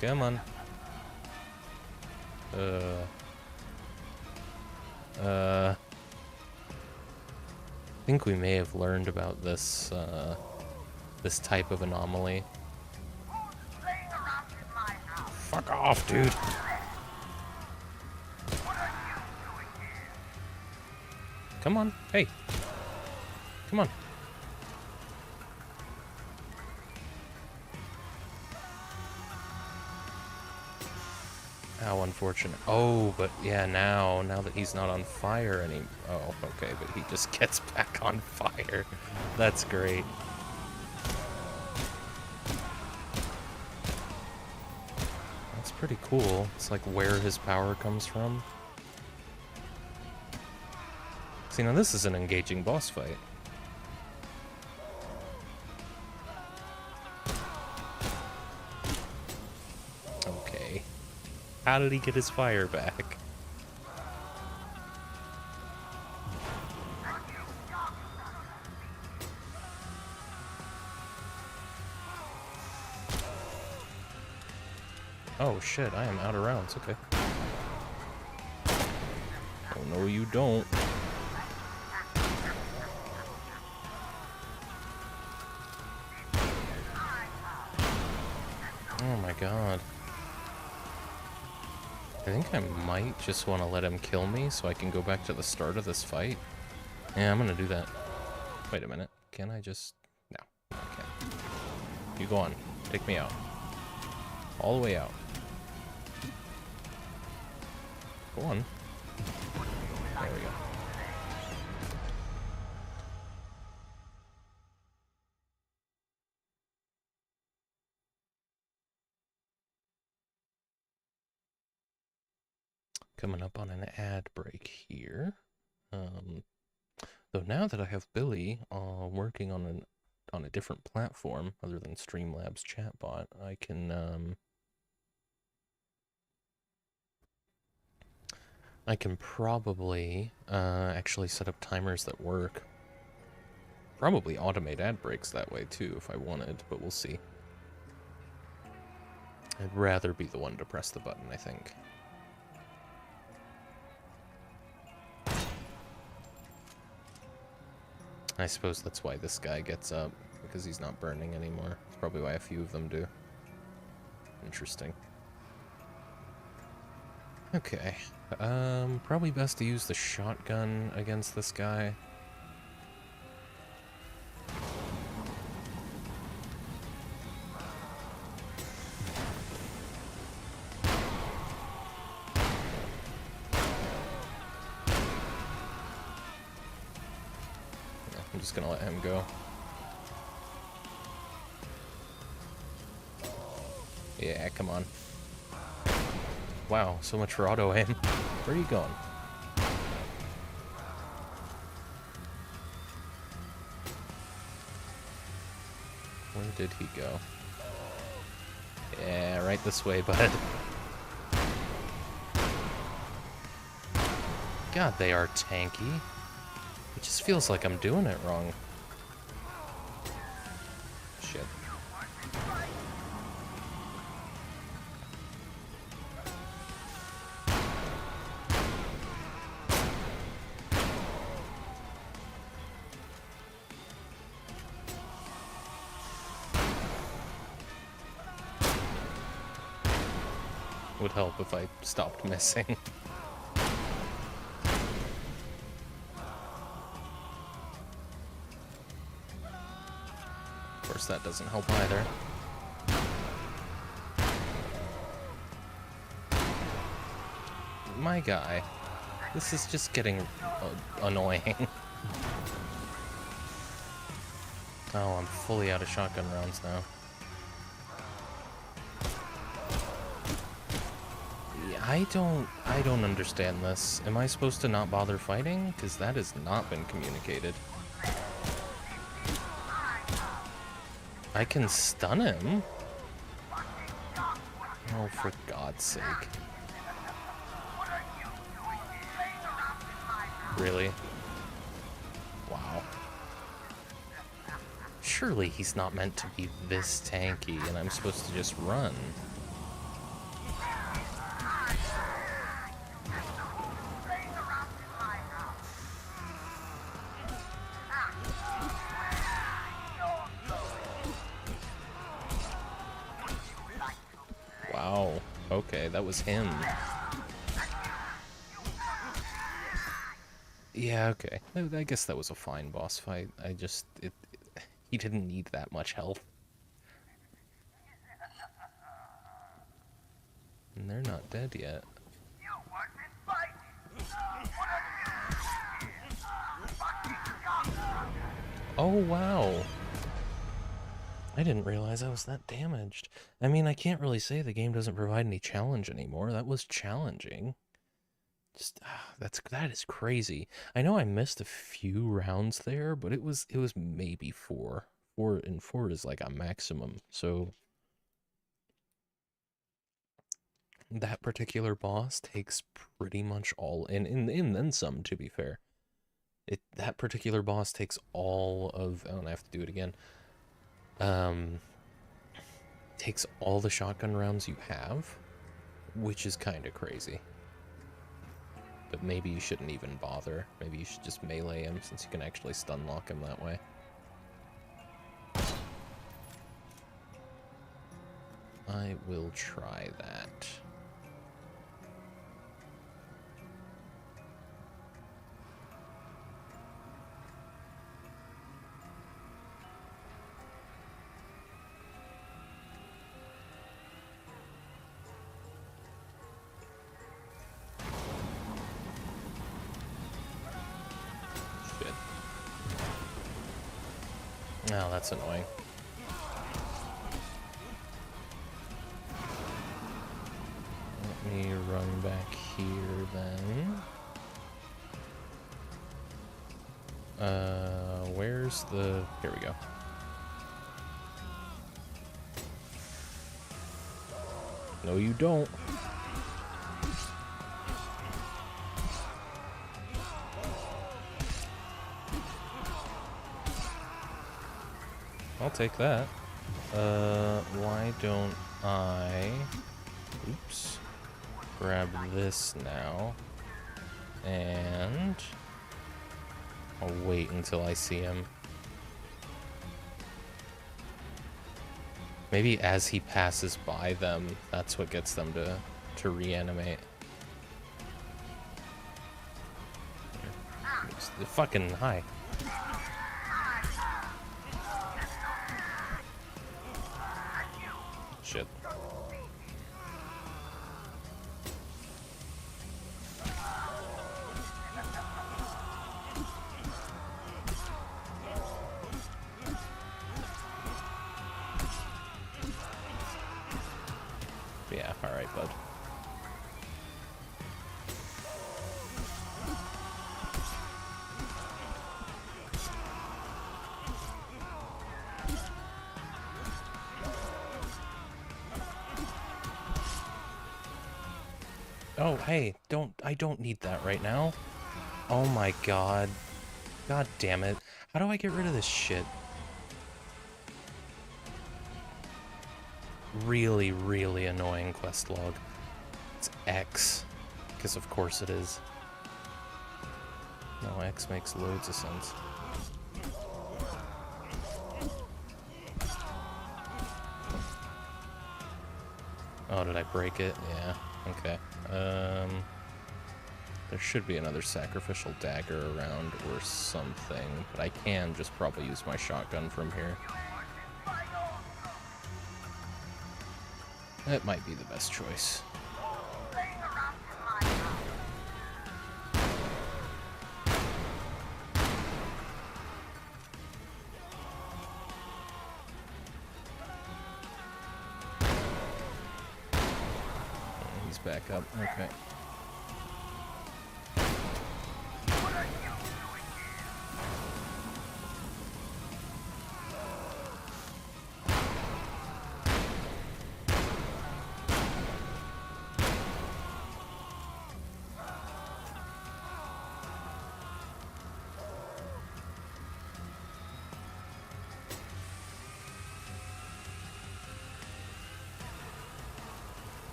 Come on. I think we may have learned about this, this type of anomaly. Fuck off, dude. Come on, hey. Come on. How unfortunate. Oh, but yeah, now that he's not on fire anymore. Oh, okay, but he just gets back on fire. That's great. That's pretty cool. It's like where his power comes from. See, now this is an engaging boss fight. Okay. How did he get his fire back? Oh shit, I am out of rounds, okay. Oh no you don't. Oh my god. I think I might just want to let him kill me so I can go back to the start of this fight. Yeah, I'm gonna do that. Wait a minute. Can I just... No, I can't. You go on. Take me out. All the way out. Go on. There we go. Coming up on an ad break here. Though now that I have Billy working on a different platform other than Streamlabs chatbot, I can probably actually set up timers that work. Probably automate ad breaks that way too if I wanted, but we'll see. I'd rather be the one to press the button, I think. I suppose that's why this guy gets up, because he's not burning anymore. That's probably why a few of them do. Interesting. Okay. Probably best to use the shotgun against this guy. I'm just gonna let him go. Yeah, come on. Wow, so much for auto aim. Where are you going? Where did he go? Yeah, right this way, bud. God, they are tanky. It just feels like I'm doing it wrong. Shit. Would help if I stopped missing. Of course, that doesn't help either. My guy. This is just getting annoying. Oh, I'm fully out of shotgun rounds now. Yeah, I don't understand this. Am I supposed to not bother fighting? Because that has not been communicated. I can stun him? Oh, for God's sake. Really? Wow. Surely he's not meant to be this tanky, and I'm supposed to just run. Wow. Okay, that was him. Yeah, okay. I guess that was a fine boss fight. He didn't need that much health. And they're not dead yet. Oh, wow. I didn't realize I was that damaged. I mean, I can't really say the game doesn't provide any challenge anymore. That was challenging. Just that is crazy. I know I missed a few rounds there, but it was maybe 4. 4 is like a maximum. So that particular boss takes pretty much all and then some, to be fair. That particular boss takes all of, oh, and I have to do it again. Takes all the shotgun rounds you have, which is kind of crazy. But maybe you shouldn't even bother. Maybe you should just melee him, since you can actually stun lock him that way. I will try that. Shit. Oh, that's annoying. Let me run back here then. Where's the... Here we go. No, you don't. I'll take that. Why don't I... Oops. Grab this now. And... I'll wait until I see him. Maybe as he passes by them, that's what gets them to reanimate. It's the fucking hi. Shit. Yeah, alright, bud. Oh, hey, I don't need that right now. Oh my god. God damn it. How do I get rid of this shit? Really, really annoying quest log. It's X. Because of course it is. No, X makes loads of sense. Oh, did I break it? Yeah, okay. There should be another sacrificial dagger around or something, but I can just probably use my shotgun from here. That might be the best choice. He's back up, okay.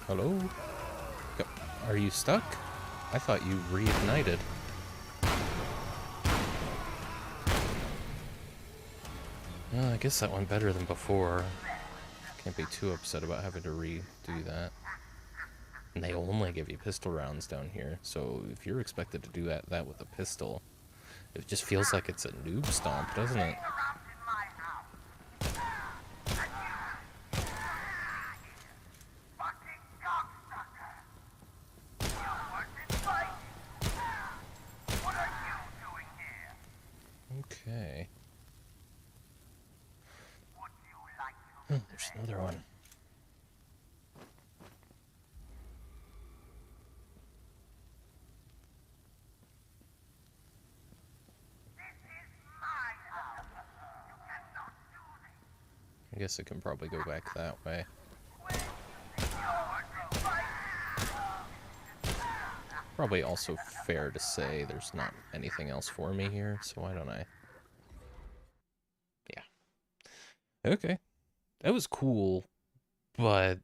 Hello? Are you stuck? I thought you reignited. Well, I guess that went better than before. Can't be too upset about having to redo that. And they only give you pistol rounds down here, so if you're expected to do that with a pistol, it just feels like it's a noob stomp, doesn't it? Okay. There's another one. I guess it can probably go back that way. Probably also fair to say there's not anything else for me here, so why don't I? Yeah. Okay. That was cool, but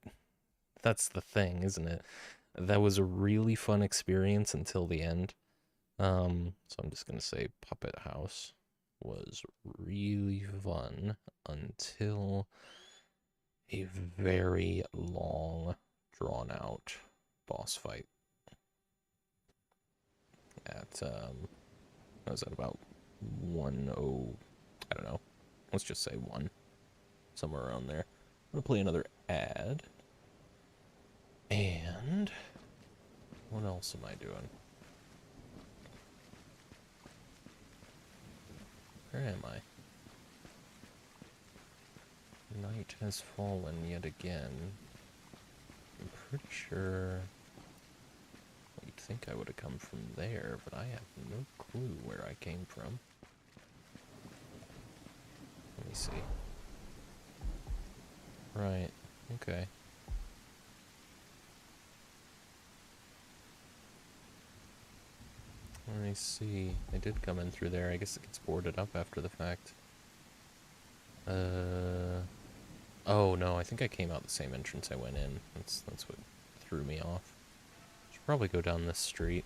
That's the thing, isn't it? That was a really fun experience until the end. So I'm just gonna say Puppet House was really fun until a very long, drawn out boss fight at what was that, about 1:0, I don't know. Let's just say 1, somewhere around there. I'm gonna play another ad. And what else am I doing? Where am I? Night has fallen yet again. I'm pretty sure you'd think I would have come from there, but I have no clue where I came from. Let me see. Right, okay. Let me see. I did come in through there. I guess it gets boarded up after the fact. Oh no, I think I came out the same entrance I went in. That's what threw me off. Should probably go down this street.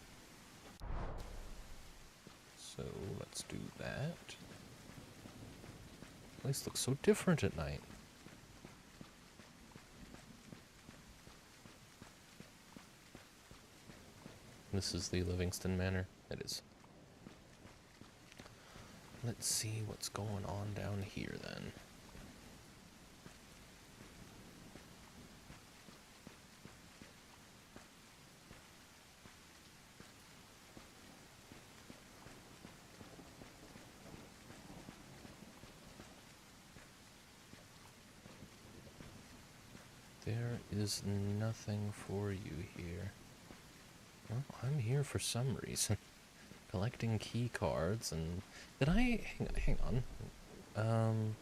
So let's do that. The place looks so different at night. This is the Livingston Manor. It is. Let's see what's going on down here then. There is nothing for you here. Well, I'm here for some reason. Collecting key cards and... Did I... Hang on.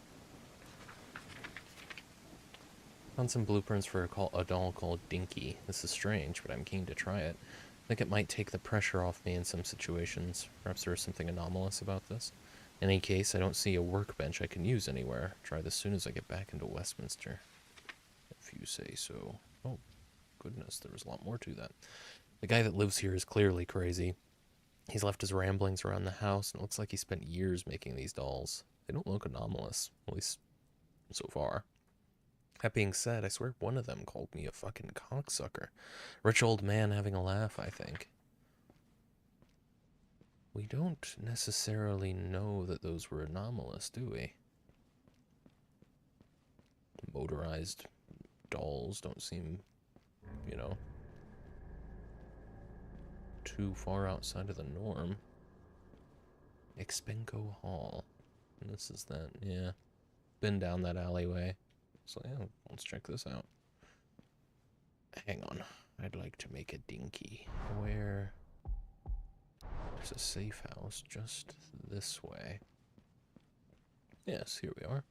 Found some blueprints for a doll called Dinky. This is strange, but I'm keen to try it. I think it might take the pressure off me in some situations. Perhaps there is something anomalous about this. In any case, I don't see a workbench I can use anywhere. Try this soon as I get back into Westminster. If you say so. Oh, goodness, there was a lot more to that. The guy that lives here is clearly crazy. He's left his ramblings around the house, and it looks like he spent years making these dolls. They don't look anomalous, at least so far. That being said, I swear one of them called me a fucking cocksucker. Rich old man having a laugh, I think. We don't necessarily know that those were anomalous, do we? Motorized dolls don't seem, you know, too far outside of the norm. Expenco Hall. And this is that, yeah. Been down that alleyway. So yeah, let's check this out. Hang on. I'd like to make a dinky. Where... There's a safe house just this way. Yes, here we are.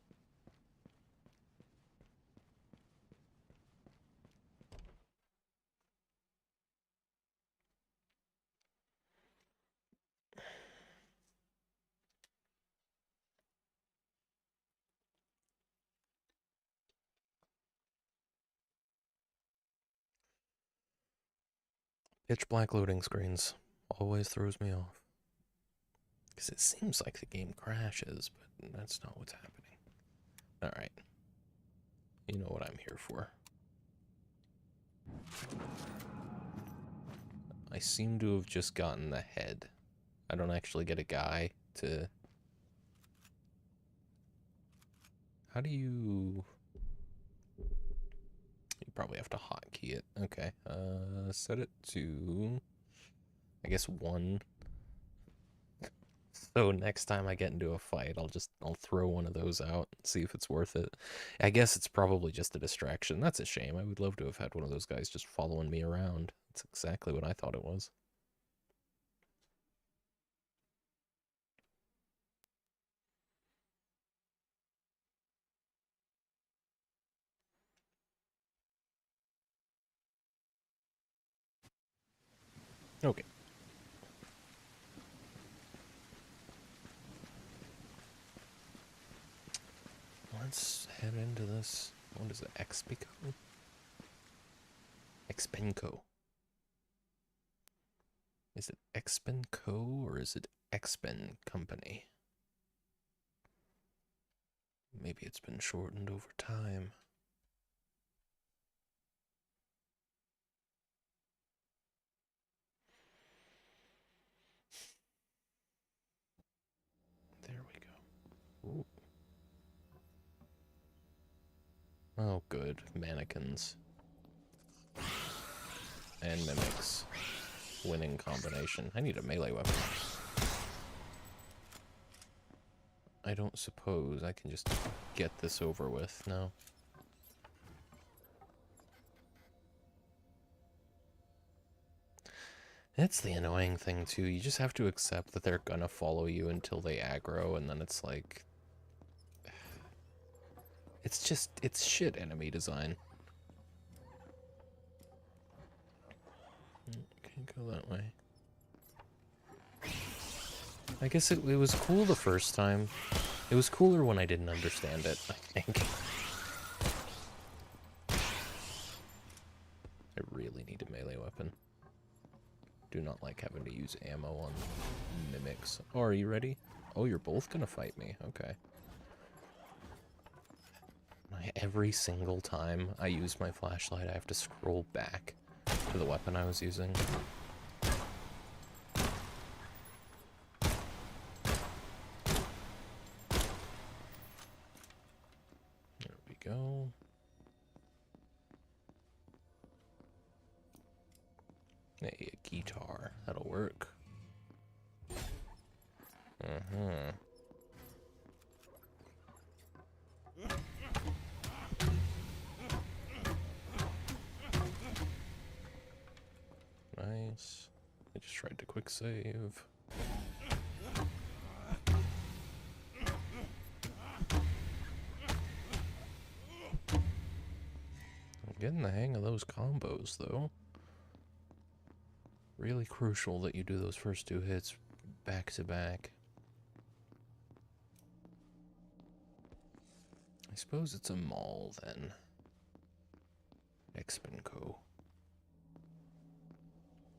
Pitch black loading screens always throws me off. Because it seems like the game crashes, but that's not what's happening. Alright. You know what I'm here for. I seem to have just gotten the head. I don't actually get a guy to... How do you... You probably have to hotkey it. Okay. Set it to... I guess 1. So next time I get into a fight, I'll throw one of those out and see if it's worth it. I guess it's probably just a distraction. That's a shame. I would love to have had one of those guys just following me around. That's exactly what I thought it was. Okay. Let's head into this. What is it? Expico? Expenco. Is it Expenco or is it Expen Company? Maybe it's been shortened over time. There we go. Ooh. Oh, good. Mannequins. And mimics. Winning combination. I need a melee weapon. I don't suppose I can just get this over with, no. It's the annoying thing, too. You just have to accept that they're gonna follow you until they aggro, and then it's like... It's shit enemy design. Can't go that way. I guess it was cool the first time. It was cooler when I didn't understand it, I think. I really need a melee weapon. Do not like having to use ammo on mimics. Oh, are you ready? Oh, you're both gonna fight me. Okay. Every single time I use my flashlight, I have to scroll back to the weapon I was using. There we go. Hey, a guitar. That'll work. Uh-huh. Nice. I just tried to quick save. I'm getting the hang of those combos, though. Really crucial that you do those first two hits back to back. I suppose it's a mall, then. Expenco.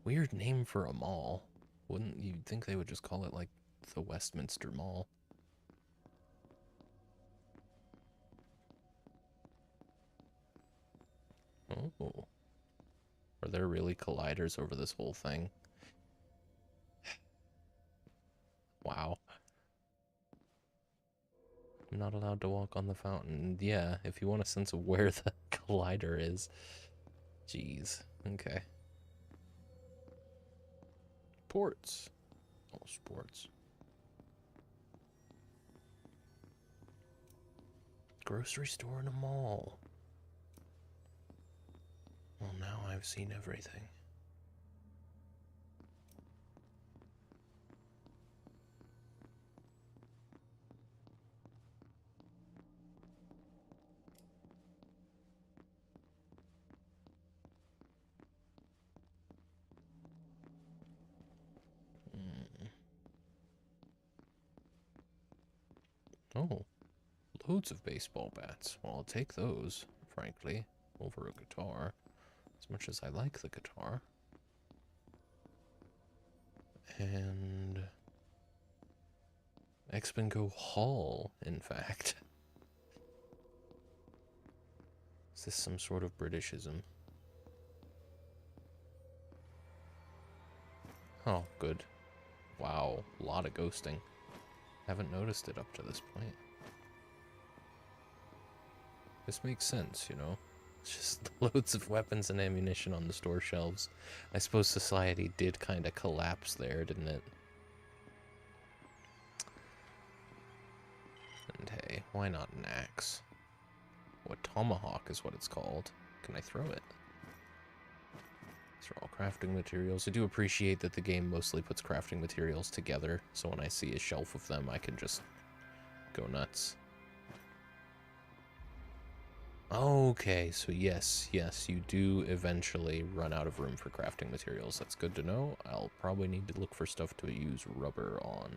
Weird name for a mall. Wouldn't you think they would just call it, like, the Westminster Mall? Oh. Are there really colliders over this whole thing? Wow. I'm not allowed to walk on the fountain. Yeah, if you want a sense of where the collider is. Jeez. Okay. Ports. Oh, sports. Grocery store and a mall. Well, now I've seen everything. Oh, loads of baseball bats. Well, I'll take those, frankly, over a guitar. As much as I like the guitar. And Expenco Hall, in fact. Is this some sort of Britishism? Oh, good. Wow, a lot of ghosting. Haven't noticed it up to this point. This makes sense, you know? It's just loads of weapons and ammunition on the store shelves. I suppose society did kind of collapse there, didn't it? And hey, why not an axe? What tomahawk is what it's called. Can I throw it? These are all crafting materials. I do appreciate that the game mostly puts crafting materials together, so when I see a shelf of them, I can just go nuts. Okay, so yes, you do eventually run out of room for crafting materials. That's good to know. I'll probably need to look for stuff to use rubber on.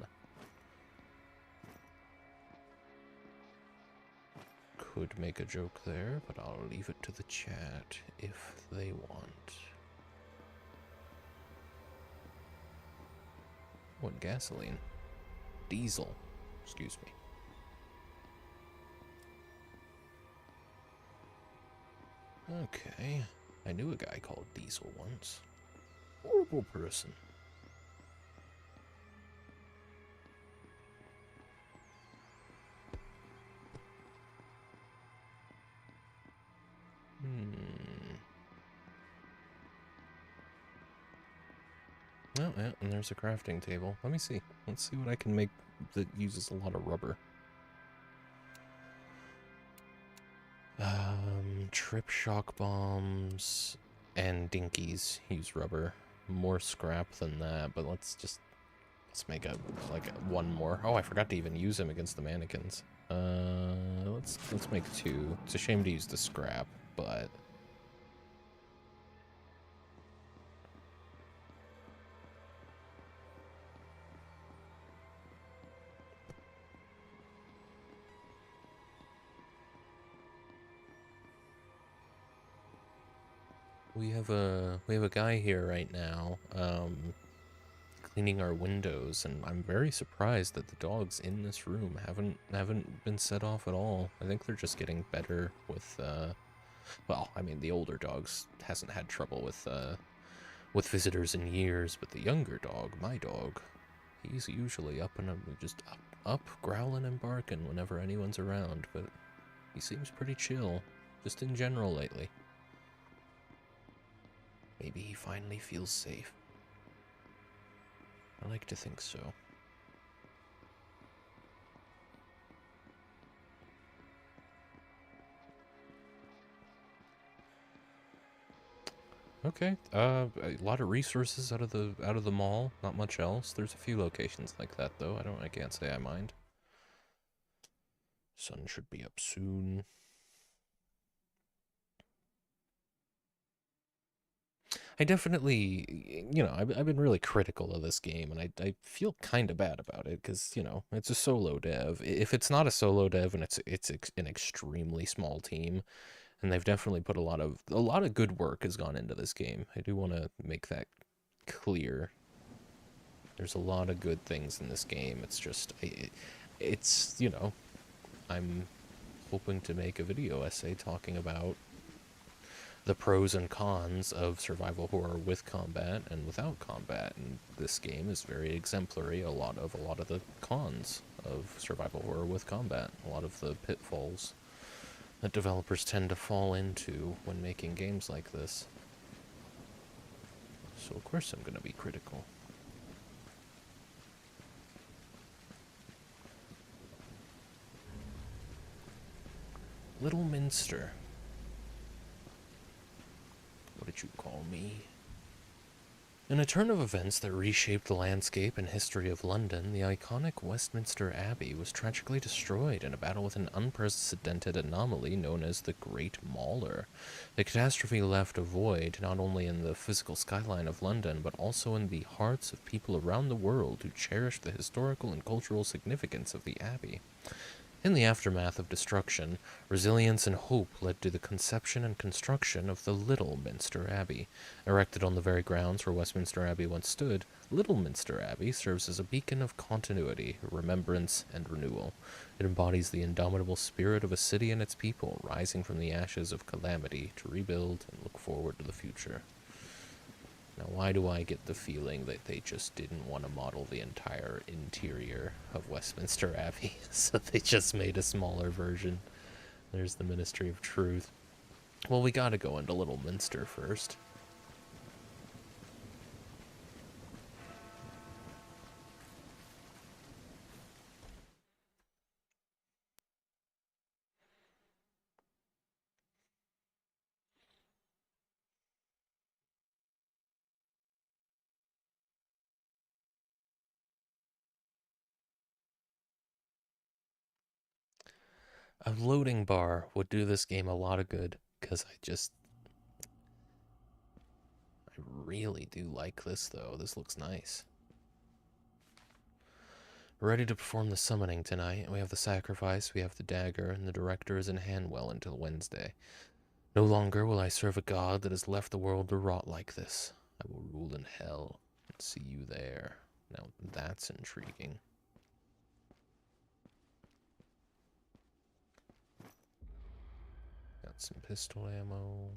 could make a joke there, but I'll leave it to the chat if they want. What gasoline? Diesel. Excuse me. Okay. I knew a guy called Diesel once. Horrible person. Oh, yeah, and there's a crafting table. Let me see. Let's see what I can make that uses a lot of rubber. Trip shock bombs and dinkies use rubber. More scrap than that, but let's make one more. Oh, I forgot to even use them against the mannequins. Let's make 2. It's a shame to use the scrap, but we have a guy here right now, cleaning our windows, and I'm very surprised that the dogs in this room haven't been set off at all. I think they're just getting better with well, I mean, the older dogs hasn't had trouble with visitors in years, but the younger dog, my dog, he's usually up and just up growling and barking whenever anyone's around, but he seems pretty chill just in general lately. Maybe he finally feels safe. I like to think so. Okay, a lot of resources out of the mall, not much else. There's a few locations like that though. I can't say I mind. Sun should be up soon. I definitely, I've been really critical of this game, and I feel kind of bad about it because it's a solo dev. If it's not a solo dev and it's an extremely small team, and they've definitely put a lot of good work has gone into this game. I do want to make that clear. There's a lot of good things in this game. It's just, I'm hoping to make a video essay talking about the pros and cons of survival horror with combat and without combat, and this game is very exemplary. A lot of the cons of survival horror with combat, a lot of the pitfalls that developers tend to fall into when making games like this. So of course I'm going to be critical. Little Minster. What did you call me? In a turn of events that reshaped the landscape and history of London, the iconic Westminster Abbey was tragically destroyed in a battle with an unprecedented anomaly known as the Great Mauler. The catastrophe left a void not only in the physical skyline of London, but also in the hearts of people around the world who cherished the historical and cultural significance of the Abbey. In the aftermath of destruction, resilience and hope led to the conception and construction of the Little Minster Abbey. Erected on the very grounds where Westminster Abbey once stood, Little Minster Abbey serves as a beacon of continuity, remembrance, and renewal. It embodies the indomitable spirit of a city and its people, rising from the ashes of calamity to rebuild and look forward to the future. Now, why do I get the feeling that they just didn't want to model the entire interior of Westminster Abbey, so they just made a smaller version? There's the Ministry of Truth. Well, we gotta go into Little Minster first. A loading bar would do this game a lot of good, because I really do like this, though. This looks nice. We're ready to perform the summoning tonight. We have the sacrifice, we have the dagger, and the director is in Hanwell until Wednesday. No longer will I serve a god that has left the world to rot like this. I will rule in hell and see you there. Now that's intriguing. Got some pistol ammo.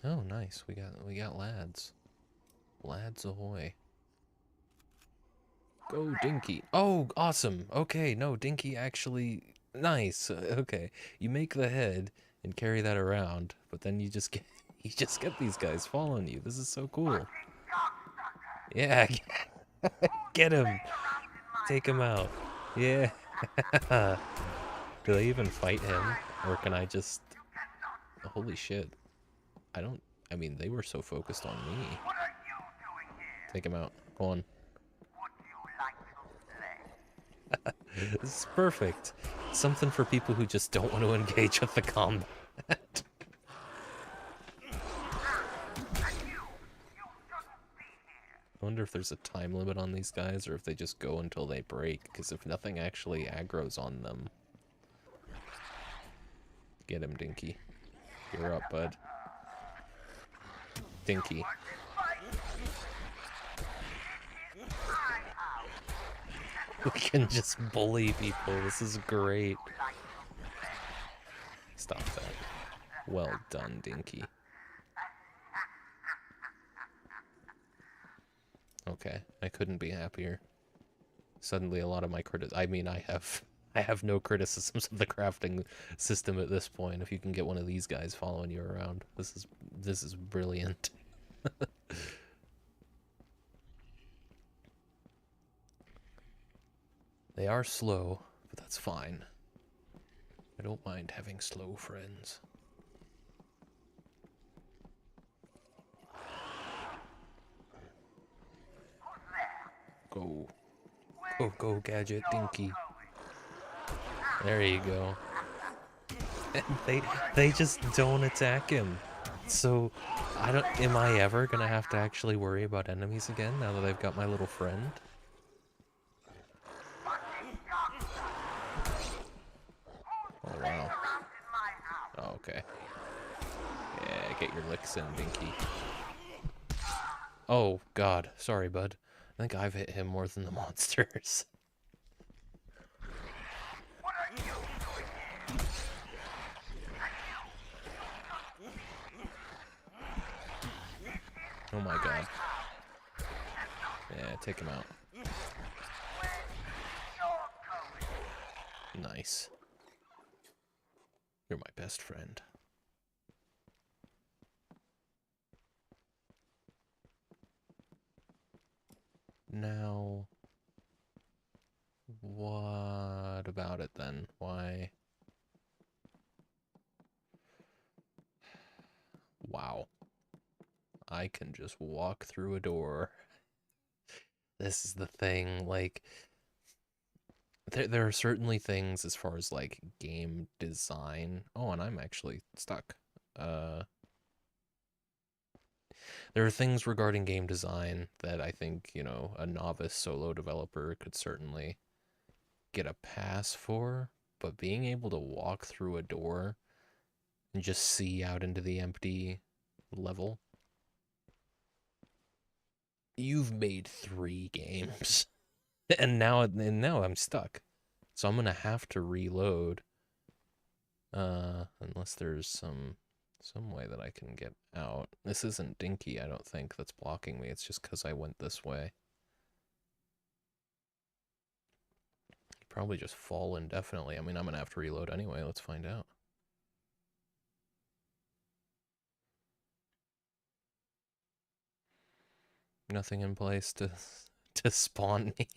Oh, nice. We got lads. Lads ahoy. Go Dinky. Oh, awesome. Okay, no, Dinky actually nice. Okay. You make the head and carry that around, but then you just get these guys following you. This is so cool. Yeah. Get him. Take him out. Yeah. Do they even fight him? Or can I just... Holy shit. I mean, they were so focused on me. Take him out. Go on. This is perfect. Something for people who just don't want to engage with the combat. I wonder if there's a time limit on these guys, or if they just go until they break, because if nothing actually aggro's on them... Get him, Dinky. You're up, bud. Dinky. We can just bully people. This is great. Stop that. Well done, Dinky. Okay, I couldn't be happier. Suddenly a lot of my I have no criticisms of the crafting system at this point. If you can get one of these guys following you around, this is brilliant. They are slow, but that's fine. I don't mind having slow friends. Go. Go, Gadget, Dinky. There you go. They just don't attack him. So, am I ever gonna have to actually worry about enemies again now that I've got my little friend? Oh, wow. Oh, okay. Yeah, get your licks in, Dinky. Oh, God. Sorry, bud. I think I've hit him more than the monsters. Oh my god. Yeah, take him out. Nice. You're my best friend. Now, what about it then? Why? Wow. I can just walk through a door. This is the thing, like, there are certainly things as far as, like, game design. Oh, and I'm actually stuck. There are things regarding game design that I think, you know, a novice solo developer could certainly get a pass for, but being able to walk through a door and just see out into the empty level. You've made 3 games. and now I'm stuck. So I'm gonna have to reload. Unless there's some way that I can get out. This isn't Dinky, I don't think, that's blocking me. It's just because I went this way. Probably just fall indefinitely. I mean, I'm gonna have to reload anyway. Let's find out. Nothing in place to spawn me.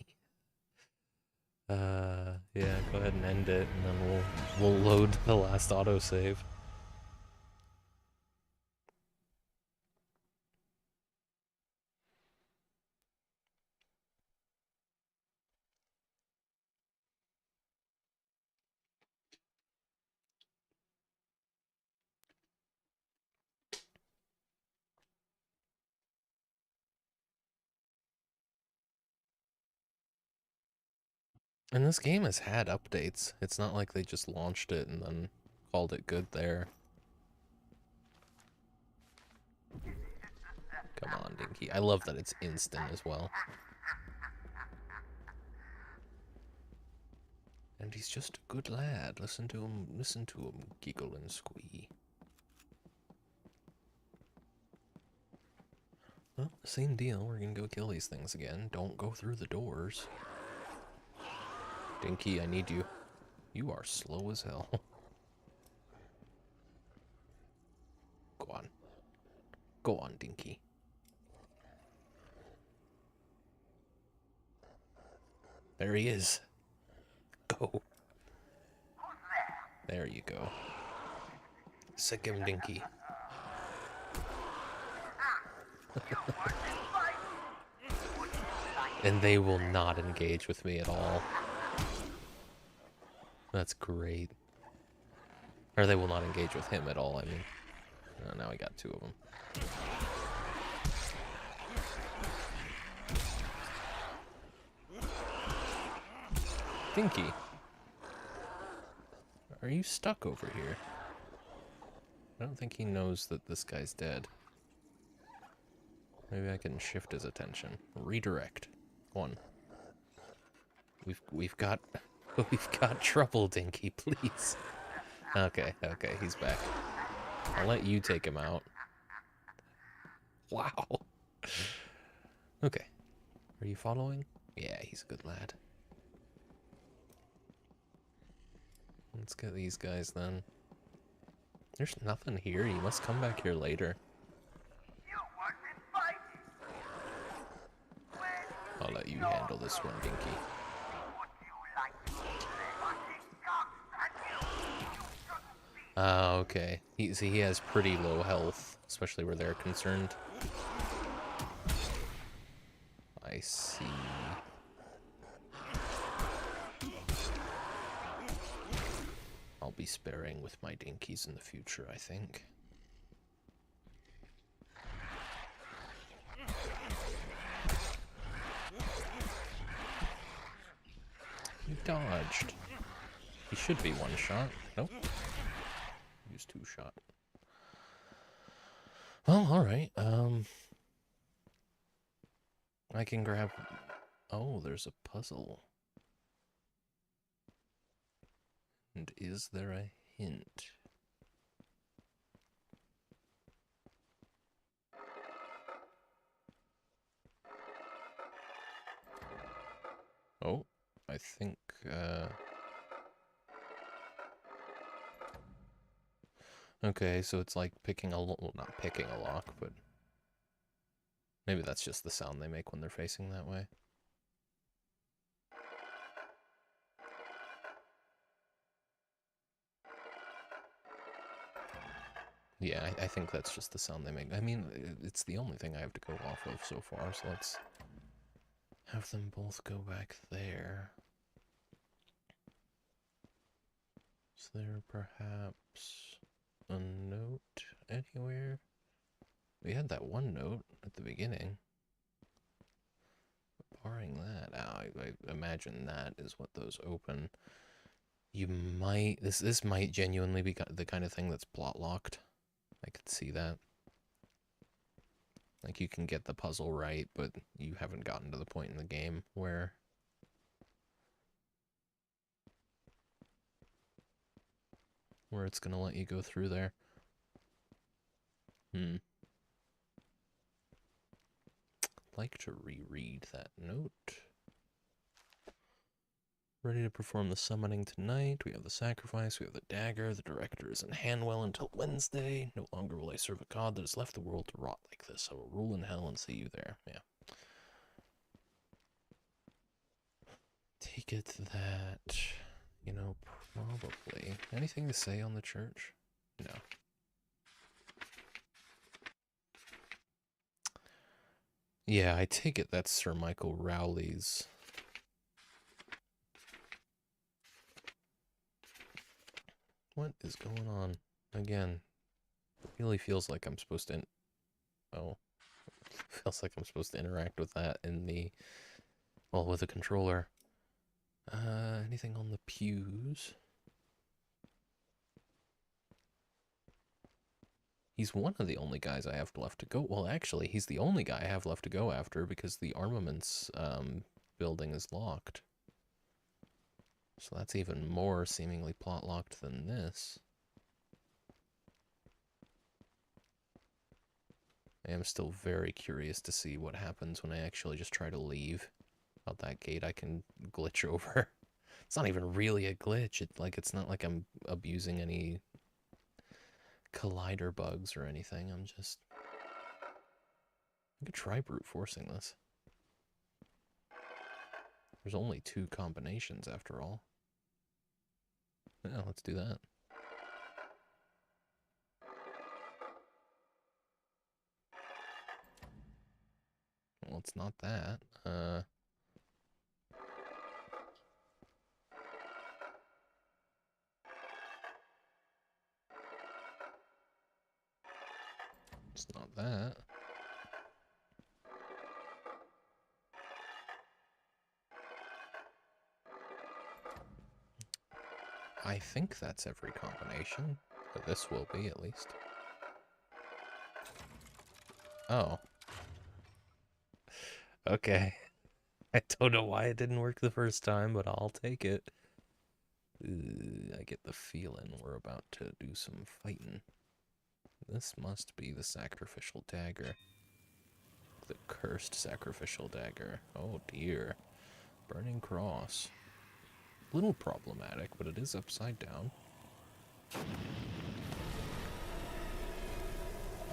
Yeah, go ahead and end it, and then we'll load the last autosave. And this game has had updates. It's not like they just launched it and then called it good there. Come on, Dinky. I love that it's instant as well. And he's just a good lad. Listen to him giggle and squee. Well, same deal. We're gonna go kill these things again. Don't go through the doors. Dinky, I need you. You are slow as hell. Go on. Go on, Dinky. There he is. Go. There you go. Sick him, Dinky. And they will not engage with me at all. That's great. Or they will not engage with him at all, I mean. Oh, now I got two of them. Dinky. Are you stuck over here? I don't think he knows that this guy's dead. Maybe I can shift his attention. Redirect. One. We've got trouble, Dinky, please. Okay, he's back. I'll let you take him out. Wow. Okay. Are you following? Yeah, he's a good lad. Let's get these guys then. There's nothing here. You must come back here later. I'll let you handle this one, Dinky. Okay. He has pretty low health, especially where they're concerned. I see. I'll be sparing with my Dinkies in the future, I think. He dodged. He should be one shot. Nope. He was two shot. Well, alright. I can grab... Oh, there's a puzzle. And is there a hint? Oh, I think, okay, so it's like picking a... Well, not picking a lock, but... Maybe that's just the sound they make when they're facing that way. Yeah, I think that's just the sound they make. I mean, it's the only thing I have to go off of so far, so let's have them both go back there. Is there perhaps a note anywhere? We had that one note at the beginning. Barring that, I imagine that is what those open. You might... This might genuinely be the kind of thing that's plot locked. I could see that. Like, you can get the puzzle right, but you haven't gotten to the point in the game where... it's gonna let you go through there. I'd like to reread that note. Ready to perform the summoning tonight. We have the sacrifice, we have the dagger. The director is in Hanwell until Wednesday. No longer will I serve a god that has left the world to rot like this. I will rule in hell and see you there. Yeah. Take it that, you know, probably. Anything to say on the church? No. Yeah, I take it that's Sir Michael Rowley's. What is going on? Again, it really feels like I'm supposed to... feels like I'm supposed to interact with that in the... Well, with a controller. Anything on the pews? He's one of the only guys I have left to go. Well, actually, he's the only guy I have left to go after because the armaments building is locked. So that's even more seemingly plot locked than this. I am still very curious to see what happens when I actually just try to leave out that gate I can glitch over. It's not even really a glitch. It's not like I'm abusing any collider bugs or anything. I could try brute forcing this. There's only 2 combinations after all. Yeah, let's do that. Well, it's not that. It's not that. I think that's every combination. Or this will be, at least. Oh. Okay. I don't know why it didn't work the first time, but I'll take it. I get the feeling we're about to do some fighting. This must be the sacrificial dagger. The cursed sacrificial dagger. Oh dear. Burning cross. A little problematic, but it is upside down.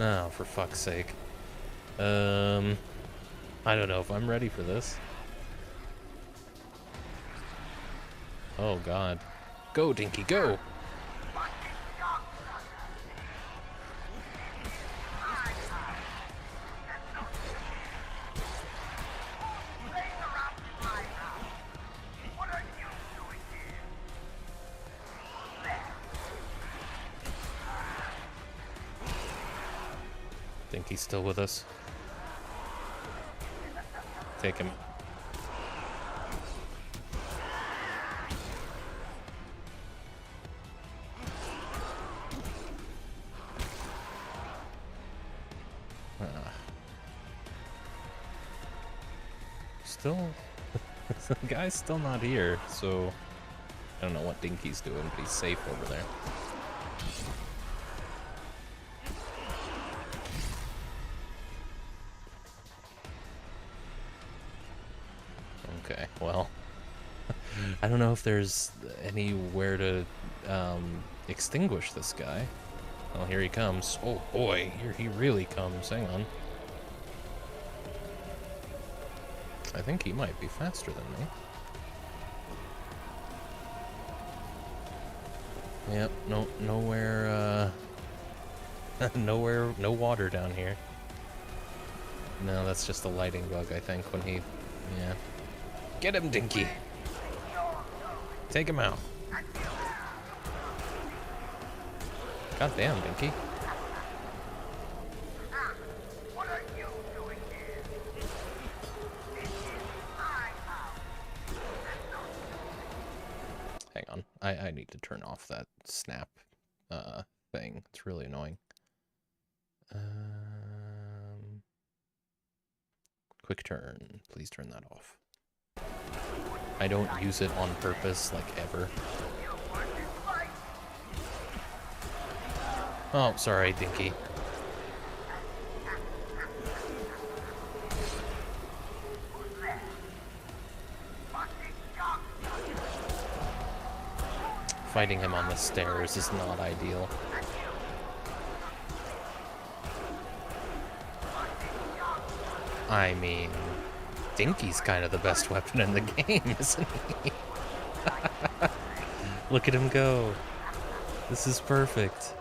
Oh, for fuck's sake. I don't know if I'm ready for this. Oh god. Go, Dinky, go! Dinky's still with us. Take him. Still, the guy's still not here, so I don't know what Dinky's doing, but he's safe over there. Okay, well, I don't know if there's anywhere to extinguish this guy. Oh, here he comes. Oh boy, here he really comes. Hang on. I think he might be faster than me. Yep, nowhere, no water down here. No, that's just a lighting bug, I think, when he, yeah. Get him, Dinky! Take him out. God damn, Dinky. Hang on, I need to turn off that snap thing. It's really annoying. Quick turn. Please turn that off. I don't use it on purpose, like, ever. Oh, sorry, Dinky. Fighting him on the stairs is not ideal. I mean, Dinky's kind of the best weapon in the game, isn't he? Look at him go. This is perfect.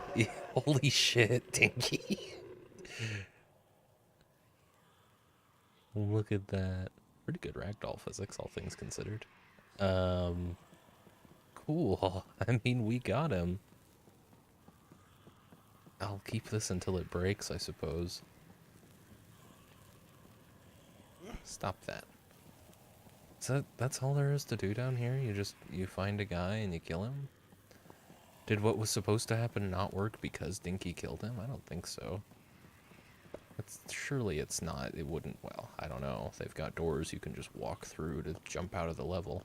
Holy shit, Dinky. Look at that. Pretty good ragdoll physics, all things considered. Cool. I mean, we got him. I'll keep this until it breaks, I suppose. Stop that. That's all there is to do down here? You find a guy and you kill him? Did what was supposed to happen not work because Dinky killed him? I don't think so. Surely it's not. It wouldn't. Well, I don't know. They've got doors you can just walk through to jump out of the level.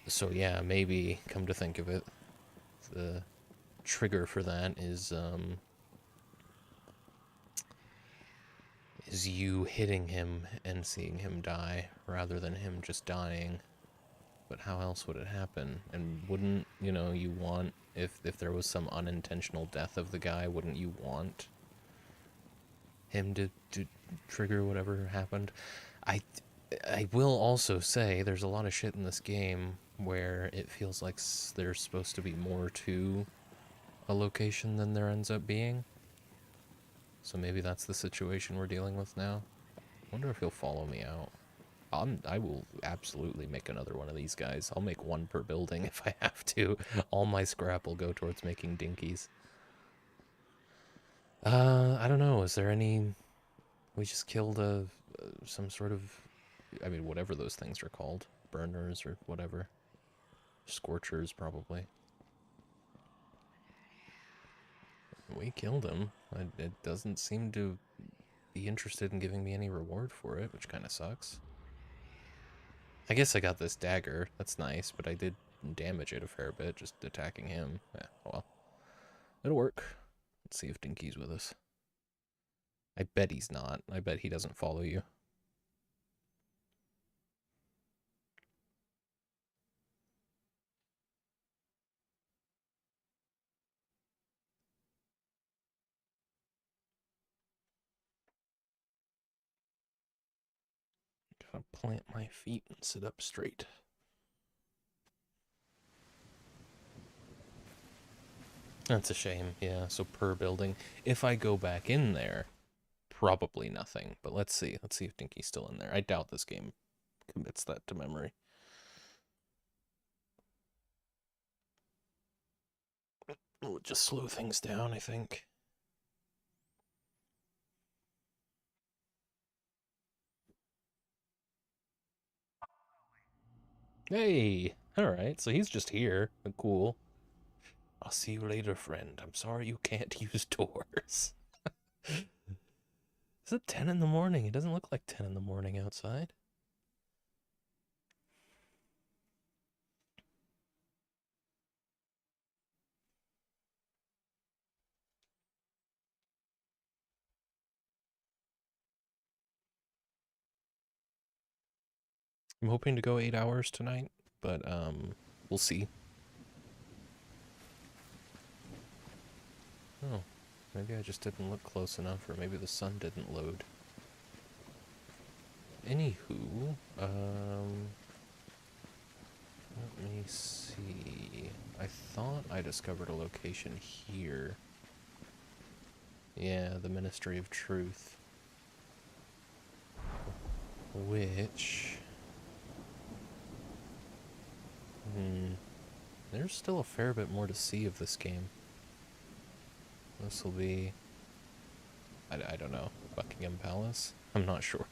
So yeah, maybe, come to think of it, the trigger for that is you hitting him and seeing him die rather than him just dying. But how else would it happen? And wouldn't, you want, if there was some unintentional death of the guy, wouldn't you want him to trigger whatever happened? I will also say there's a lot of shit in this game where it feels like there's supposed to be more to a location than there ends up being. So maybe that's the situation we're dealing with now. Wonder if he'll follow me out. I will absolutely make another one of these guys. I'll make one per building if I have to. All my scrap will go towards making dinkies. I don't know. Is there any... We just killed some sort of... I mean, whatever those things are called. Burners or whatever. Scorchers, probably. We killed him. It doesn't seem to be interested in giving me any reward for it, which kind of sucks. I guess I got this dagger. That's nice, but I did damage it a fair bit just attacking him. Yeah, well. It'll work. Let's see if Dinky's with us. I bet he's not. I bet he doesn't follow you. Gotta plant my feet and sit up straight. That's a shame, yeah, so per building. If I go back in there, probably nothing. But let's see. Let's see if Dinky's still in there. I doubt this game commits that to memory. It'll just slow things down, I think. Hey! Alright, so he's just here. Cool. I'll see you later, friend. I'm sorry you can't use doors. Is it 10 in the morning? It doesn't look like 10 in the morning outside. I'm hoping to go 8 hours tonight, but we'll see. Oh, maybe I just didn't look close enough, or maybe the sun didn't load. Anywho, let me see. I thought I discovered a location here. Yeah, the Ministry of Truth. Which... There's still a fair bit more to see of this game. This will be... I don't know. Buckingham Palace? I'm not sure.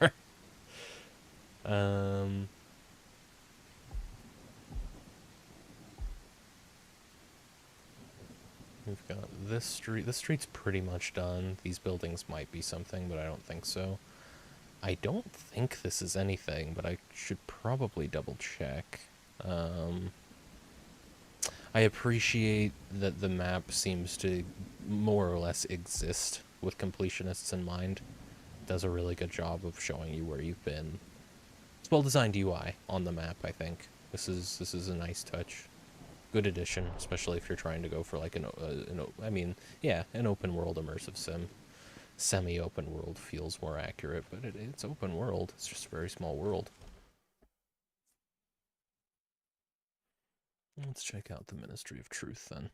We've got this street. This street's pretty much done. These buildings might be something, but I don't think so. I don't think this is anything, but I should probably double check. I appreciate that the map seems to more or less exist with completionists in mind. It does a really good job of showing you where you've been. It's well-designed UI on the map, I think. This is a nice touch. Good addition, especially if you're trying to go for like an open world immersive sim. Semi-open world feels more accurate, but it's open world. It's just a very small world. Let's check out the Ministry of Truth then.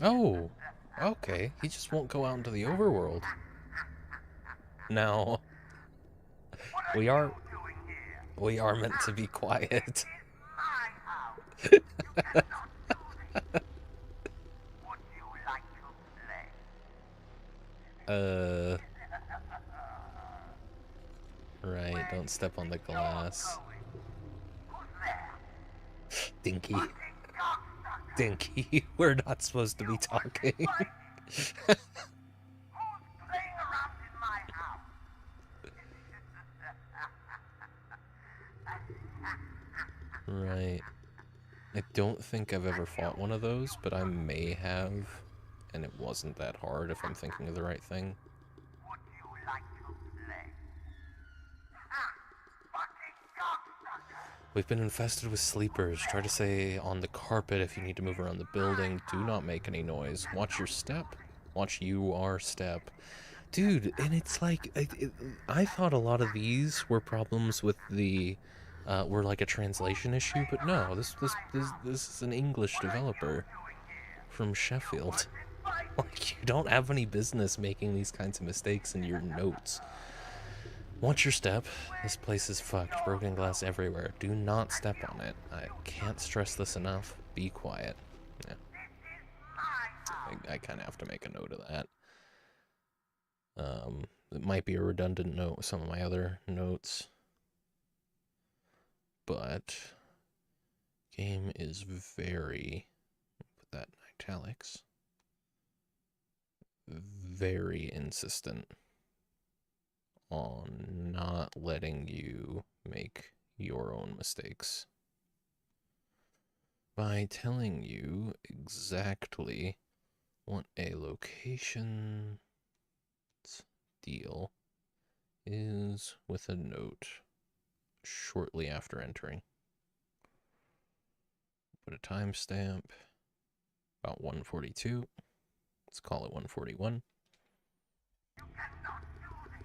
Oh, okay. He just won't go out into the overworld. Now, we are We are meant to be quiet. My house. You cannot do this. Would you like to play? Right, don't step on the glass. Who's there? Dinky. Fucking cocksucker. Dinky, we're not supposed to be talking. Who's playing around in my house? Right. I don't think I've ever fought one of those, but I may have, and it wasn't that hard if I'm thinking of the right thing. Would you like to play? Ha! Fucking cocksucker. We've been infested with sleepers. Try to stay on the carpet if you need to move around the building. Do not make any noise. Watch your step. Watch your step. Dude, and it's like, I thought a lot of these were problems with the, were like a translation issue, but no, this is an English developer from Sheffield. Like, you don't have any business making these kinds of mistakes in your notes. Watch your step. This place is fucked. Broken glass everywhere. Do not step on it. I can't stress this enough. Be quiet. Yeah. I kind of have to make a note of that. It might be a redundant note with some of my other notes. But game is very, put that in italics, very insistent on not letting you make your own mistakes by telling you exactly what a location deal is with a note shortly after entering. Put a timestamp, about 142. Let's call it 141. You cannot do this.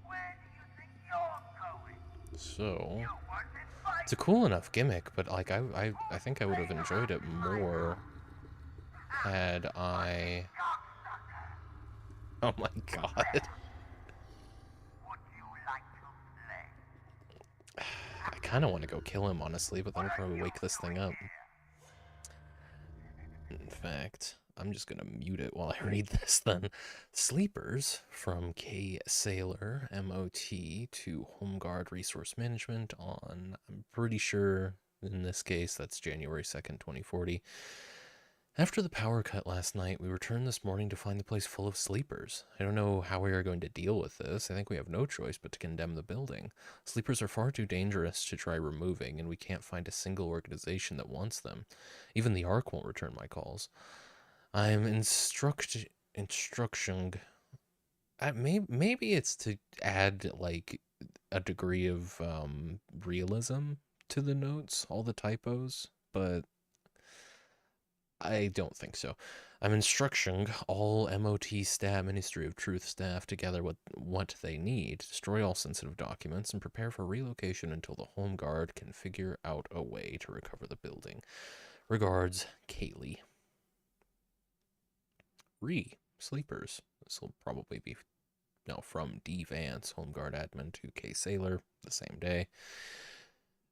Where do you think you're going? So, You weren't invited. it's a cool enough gimmick, but like I think I would have enjoyed it more had I... Oh my god. Would you like to play? I kind of want to go kill him, honestly, but that'll probably wake this thing up. In fact, I'm just gonna mute it while I read this then. Sleepers from K Sailor MOT to Home Guard Resource Management on, I'm pretty sure in this case that's January 2nd, 2040. After the power cut last night, we returned this morning to find the place full of sleepers. I don't know how we are going to deal with this. I think we have no choice but to condemn the building. Sleepers are far too dangerous to try removing, and we can't find a single organization that wants them. Even the Ark won't return my calls. I'm instructing... maybe it's to add, like, a degree of realism to the notes, all the typos, but I don't think so. I'm instructing all MOT staff, Ministry of Truth staff, to gather what they need, destroy all sensitive documents, and prepare for relocation until the Home Guard can figure out a way to recover the building. Regards, Kaylee. Sleepers. This will probably be from D. Vance, Home Guard admin, to K. Sailor, the same day.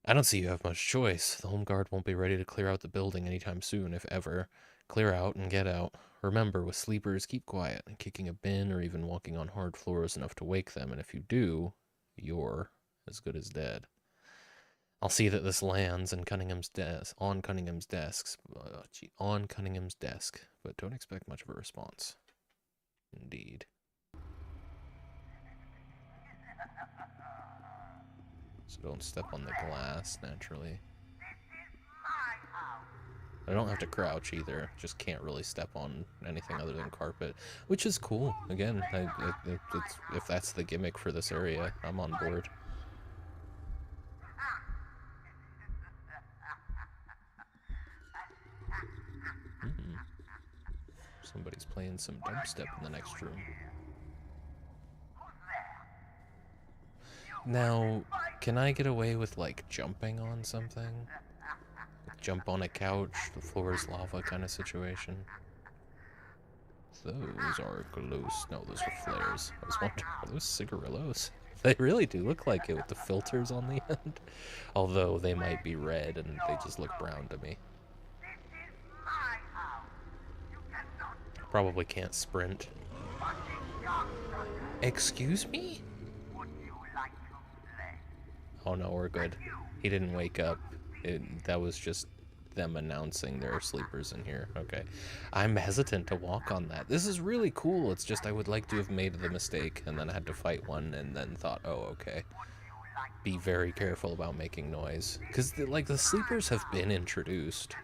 I don't see you have much choice. The Home Guard won't be ready to clear out the building anytime soon, if ever. Clear out and get out. Remember, with sleepers, keep quiet. Kicking a bin or even walking on hard floors enough to wake them, and if you do, you're as good as dead. I'll see that this lands on Cunningham's desk, but don't expect much of a response. Indeed. So don't step on the glass, naturally. I don't have to crouch either, just can't really step on anything other than carpet, which is cool. Again, if that's the gimmick for this area, I'm on board. Somebody's playing some dubstep in the next room. Now, can I get away with, like, jumping on something? Jump on a couch, the floor is lava kind of situation? Those are glows. No, those are flares. I was wondering, are those cigarillos? They really do look like it with the filters on the end. Although they might be red and they just look brown to me. This is my house. You cannot do Probably can't sprint. fucking cocksucker. Excuse me? Would you like to play? Oh no, we're good. He didn't wake up. That was just them announcing there are sleepers in here. Okay. I'm hesitant to walk on that. This is really cool. It's just I would like to have made the mistake and then I had to fight one and then thought, oh, okay. Be very careful about making noise. Because, like, the sleepers have been introduced.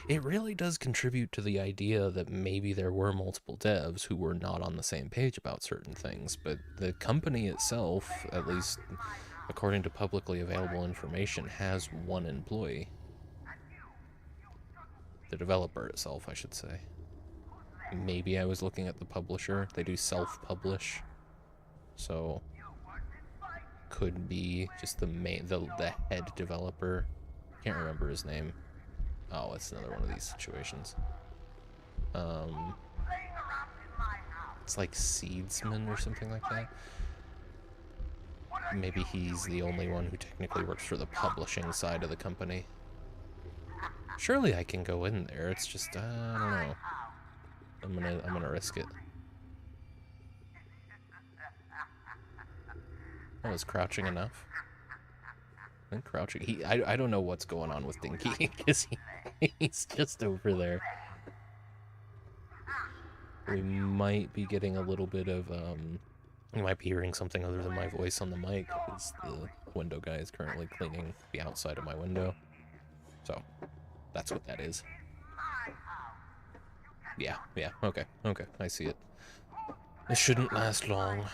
It really does contribute to the idea that maybe there were multiple devs who were not on the same page about certain things, but the company itself, at least according to publicly available information, has one employee. The developer itself, I should say. Maybe I was looking at the publisher. They do self-publish. So, could be just the head developer. Can't remember his name. Oh, it's another one of these situations. It's like Seedsman or something like that. Maybe he's the only one who technically works for the publishing side of the company. Surely I can go in there. It's just I don't know. I'm gonna risk it. Oh, is crouching enough? I think crouching. I don't know what's going on with Dinky because he's just over there. We might be getting a little bit of we might be hearing something other than my voice on the mic because the window guy is currently cleaning the outside of my window. So that's what that is. Yeah, okay, I see it. It shouldn't last long.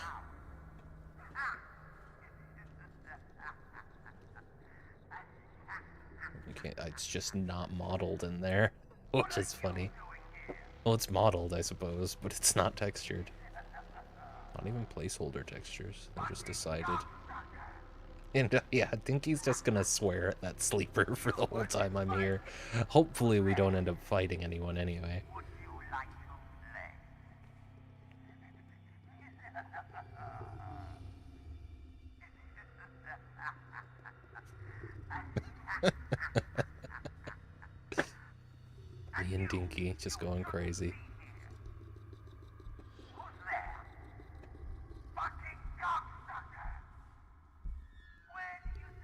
You can't, it's just not modeled in there, which is funny. Well, it's modeled, I suppose, but it's not textured. Not even placeholder textures. They just decided. And yeah, Dinky's just gonna swear at that sleeper for the whole time I'm here. Hopefully we don't end up fighting anyone anyway. Me and Dinky just going crazy.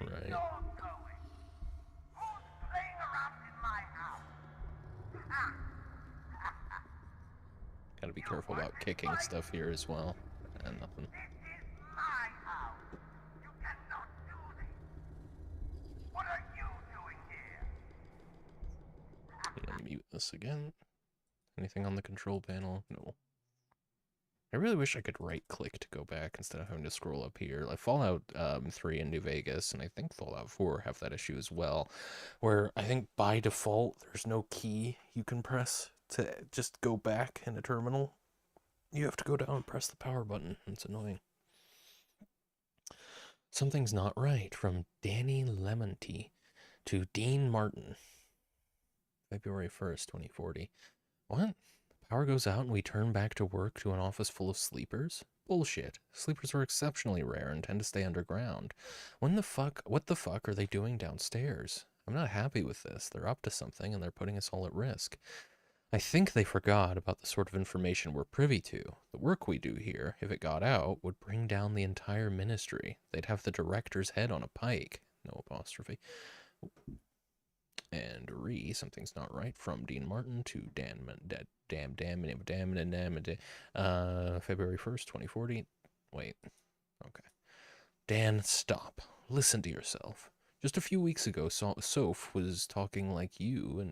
Right. Gotta be careful about kicking stuff here as well. And nothing. I'm gonna mute this again. Anything on the control panel? No. I really wish I could right-click to go back instead of having to scroll up here. Like Fallout 3 in New Vegas, and I think Fallout 4 have that issue as well, where I think by default there's no key you can press to just go back in a terminal. You have to go down and press the power button. It's annoying. Something's not right from Danny Lemonty to Dean Martin. February 1st, 2040. What? Power goes out and we turn back to work to an office full of sleepers? Bullshit. Sleepers are exceptionally rare and tend to stay underground. What the fuck are they doing downstairs? I'm not happy with this. They're up to something and they're putting us all at risk. I think they forgot about the sort of information we're privy to. The work we do here, if it got out, would bring down the entire ministry. They'd have the director's head on a pike. No apostrophe. And something's not right from Dean Martin to February 1st, 2040. Wait. Okay. Dan, stop. Listen to yourself. Just a few weeks ago, Soph was talking like you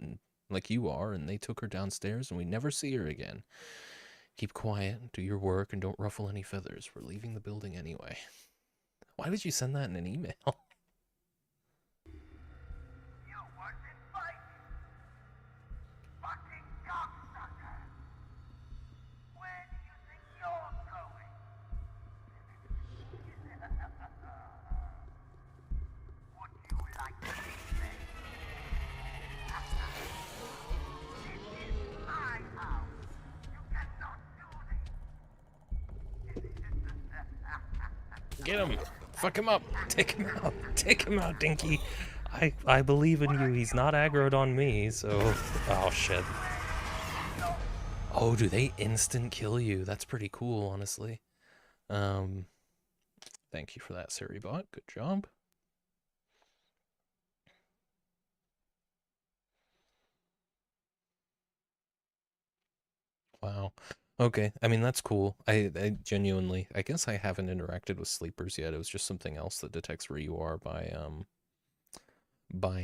are, and they took her downstairs, and we never see her again. Keep quiet, do your work, and don't ruffle any feathers. We're leaving the building anyway. Why did you send that in an email? Get him! Fuck him up! Take him out! Take him out, Dinky! I believe in you. He's not aggroed on me, so... Oh, shit. Oh, do they instant kill you? That's pretty cool, honestly. Thank you for that, Siribot. Good job. Wow. Okay, I mean, that's cool. I genuinely, I guess I haven't interacted with sleepers yet. It was just something else that detects where you are by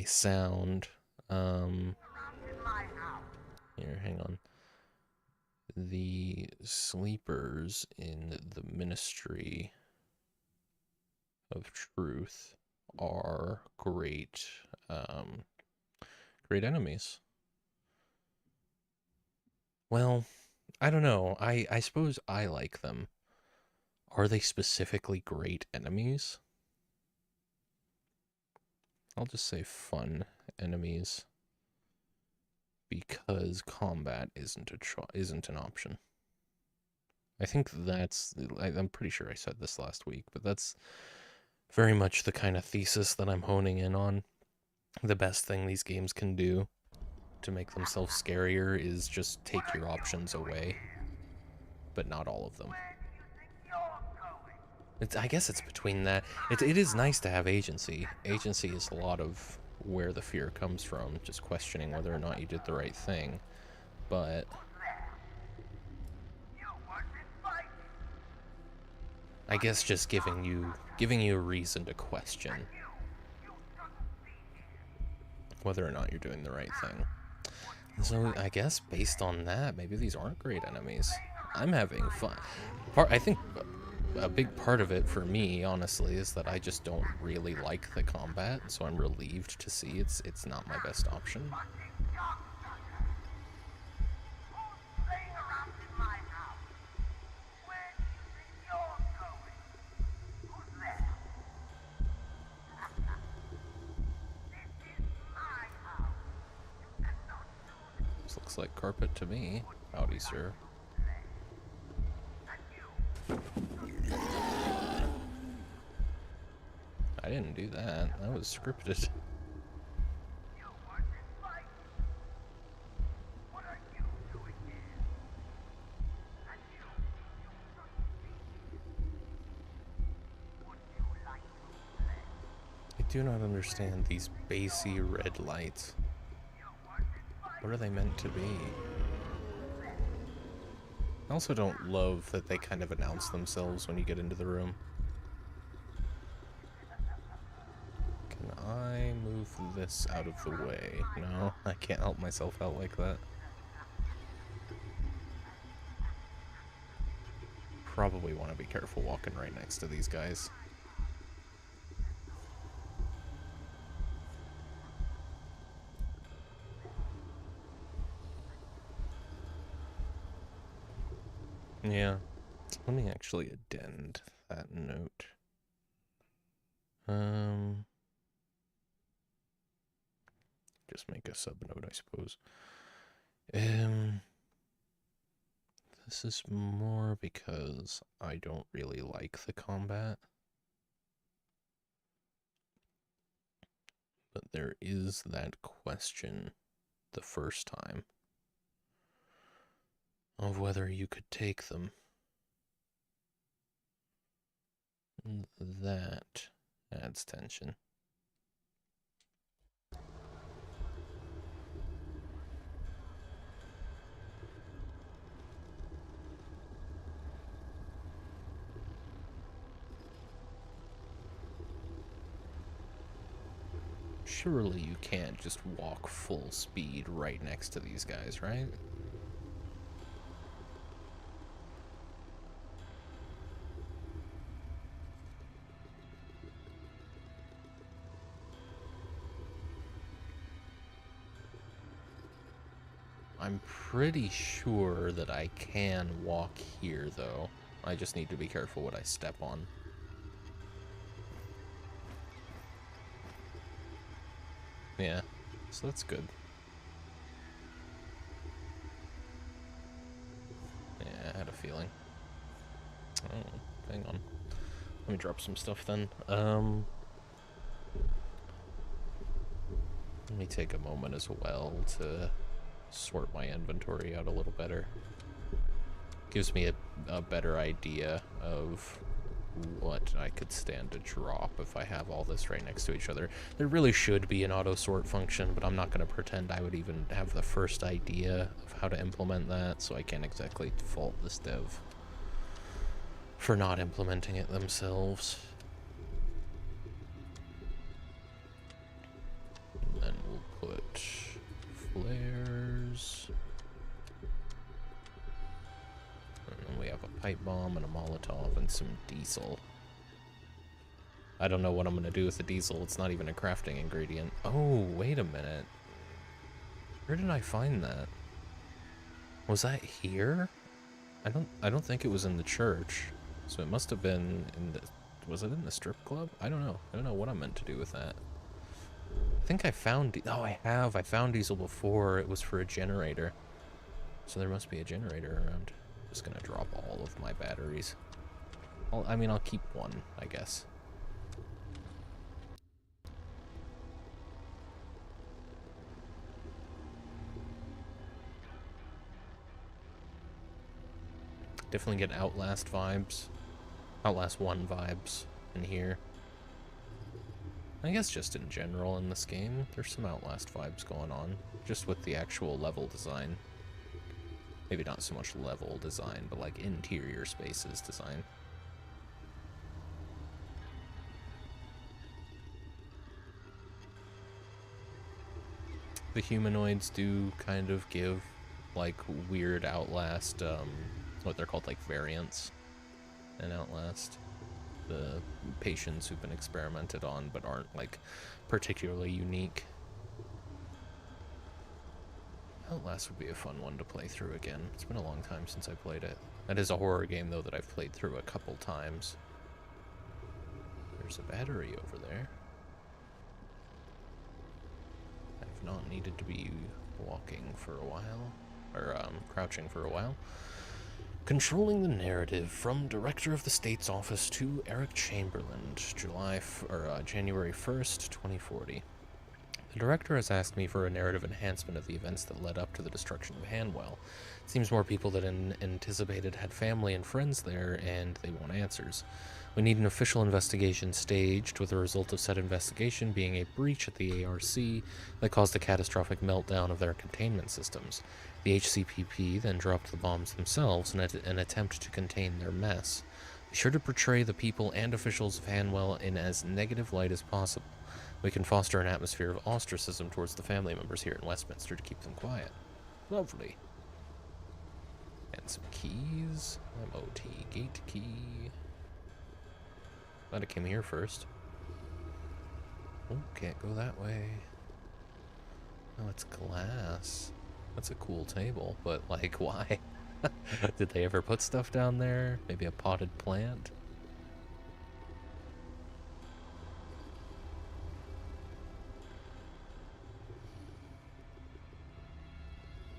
sound. Here, hang on. The sleepers in the Ministry of Truth are great, great enemies. Well, I don't know. I suppose I like them. Are they specifically great enemies? I'll just say fun enemies because combat isn't an option. I think I'm pretty sure I said this last week, but that's very much the kind of thesis that I'm honing in on. The best thing these games can do to make themselves scarier is just take your options away, but not all of them. I guess it's between that. It is nice to have agency. Agency is a lot of where the fear comes from, just questioning whether or not you did the right thing. But I guess just giving you a reason to question whether or not you're doing the right thing. So I guess based on that, maybe these aren't great enemies. I'm having fun. I think a big part of it for me, honestly, is that I just don't really like the combat, so I'm relieved to see it's not my best option. This looks like carpet to me. Howdy, sir. I didn't do that. That was scripted. I do not understand these bassy red lights. What are they meant to be? I also don't love that they kind of announce themselves when you get into the room. Can I move this out of the way? No, I can't help myself out like that. Probably want to be careful walking right next to these guys. Yeah. Let me actually addend that note. Just make a subnote, I suppose. This is more because I don't really like the combat. But there is that question the first time of whether you could take them. And that adds tension. Surely you can't just walk full speed right next to these guys, right? I'm pretty sure that I can walk here, though. I just need to be careful what I step on. Yeah, so that's good. Yeah, I had a feeling. Oh, hang on. Let me drop some stuff then. Let me take a moment as well to sort my inventory out a little better. Gives me a better idea of what I could stand to drop if I have all this right next to each other. There really should be an auto sort function, but I'm not going to pretend I would even have the first idea of how to implement that, so I can't exactly fault this dev for not implementing it themselves. And then we'll put flares. And then we have a pipe bomb and a Molotov and some diesel. I don't know what I'm going to do with the diesel. It's not even a crafting ingredient. Oh, wait a minute. Where did I find that? Was that here? I don't think it was in the church. So it must have been in the... Was it in the strip club? I don't know. I don't know what I meant to do with that. I think I found... Oh, I have. I found diesel before. It was for a generator. So there must be a generator around. I'm just gonna drop all of my batteries. I mean, I'll keep one, I guess. Definitely get Outlast vibes. Outlast 1 vibes in here. I guess just in general in this game, there's some Outlast vibes going on. Just with the actual level design. Maybe not so much level design, but like interior spaces design. The humanoids do kind of give like weird Outlast, what they're called, like variants in Outlast. The patients who've been experimented on but aren't like particularly unique. Outlast would be a fun one to play through again. It's been a long time since I played it. That is a horror game though that I've played through a couple times. There's a battery over there. I've not needed to be walking for a while, or crouching for a while. Controlling the narrative from Director of the State's Office to Eric Chamberlain, January 1st, 2040. The director has asked me for a narrative enhancement of the events that led up to the destruction of Hanwell. It seems more people than anticipated had family and friends there, and they want answers. We need an official investigation staged, with the result of said investigation being a breach at the ARC that caused a catastrophic meltdown of their containment systems. The HCPP then dropped the bombs themselves in an attempt to contain their mess. Be sure to portray the people and officials of Hanwell in as negative light as possible. We can foster an atmosphere of ostracism towards the family members here in Westminster to keep them quiet. Lovely. And some keys. MOT gate key. Glad it came here first. Oh, can't go that way. Oh, it's glass. That's a cool table, but like, why? Did they ever put stuff down there? Maybe a potted plant?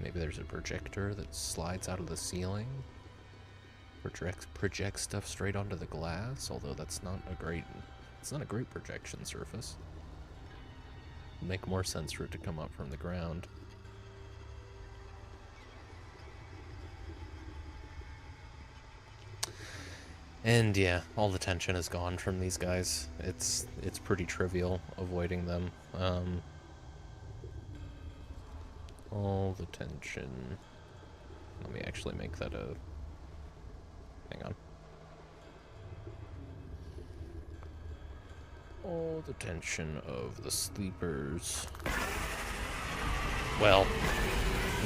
Maybe there's a projector that slides out of the ceiling. Projects stuff straight onto the glass, although it's not a great projection surface. It'd make more sense for it to come up from the ground. And yeah, all the tension is gone from these guys. It's pretty trivial avoiding them. All the tension. Let me actually make that a... Hang on. All the tension of the sleepers. Well,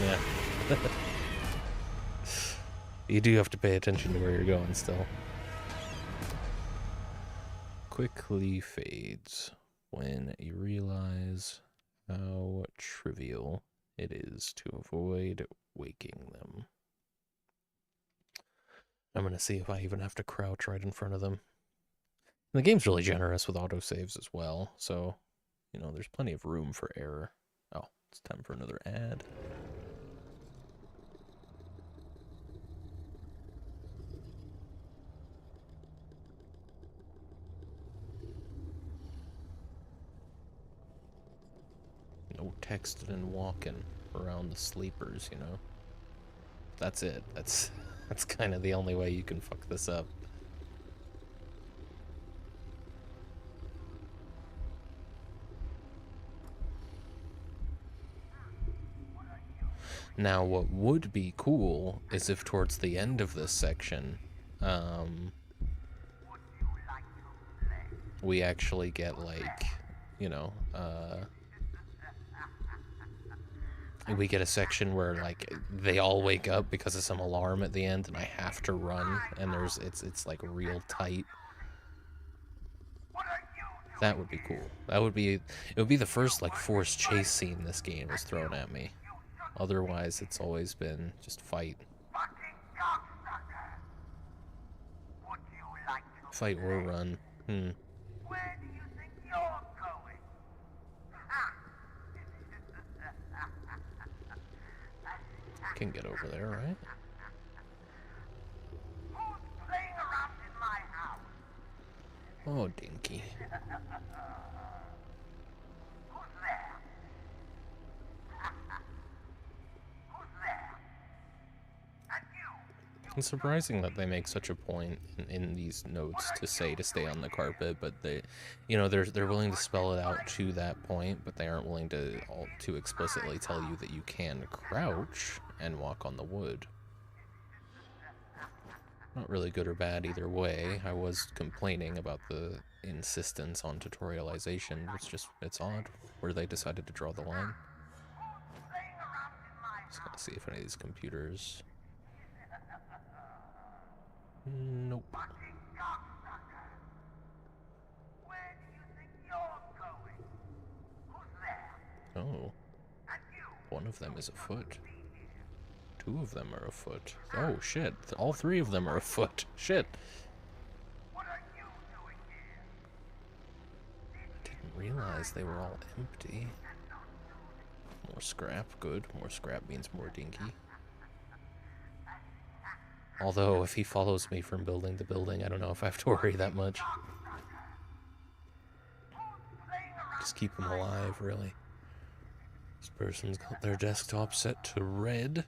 yeah. You do have to pay attention to where you're going still. Quickly fades when you realize how trivial it is to avoid waking them. I'm gonna see if I even have to crouch right in front of them. And the game's really generous with autosaves as well, so, you know, there's plenty of room for error. Oh, it's time for another ad. texting and walking around the sleepers, you know? That's it. That's kind of the only way you can fuck this up. Now, what would be cool is if towards the end of this section, we actually get, like, you know, we get a section where, like, they all wake up because of some alarm at the end and I have to run, and it's like real tight. That would be cool. It would be the first, like, forced chase scene this game has thrown at me. Otherwise, it's always been just fight. Fight or run. Where do you think you're going? Can get over there, right? Who's playing around in my house? Oh, Dinky. Who's there? Who's there? And you? It's surprising that they make such a point in these notes to say to stay on the carpet, but they, you know, they're willing to spell it out to that point, but they aren't willing to explicitly tell you that you can crouch and walk on the wood. Not really good or bad either way. I was complaining about the insistence on tutorialization. It's odd where they decided to draw the line. Just gotta see if any of these computers. Nope. Where do you think you're going? Who's there? Oh, And you? one of them is afoot. Two of them are afoot. Oh shit! All three of them are afoot. Shit! What are you doing here? Didn't realize they were all empty. More scrap, good. More scrap means more Dinky. Although, if he follows me from building to building, I don't know if I have to worry that much. Just keep him alive, really. This person's got their desktop set to red.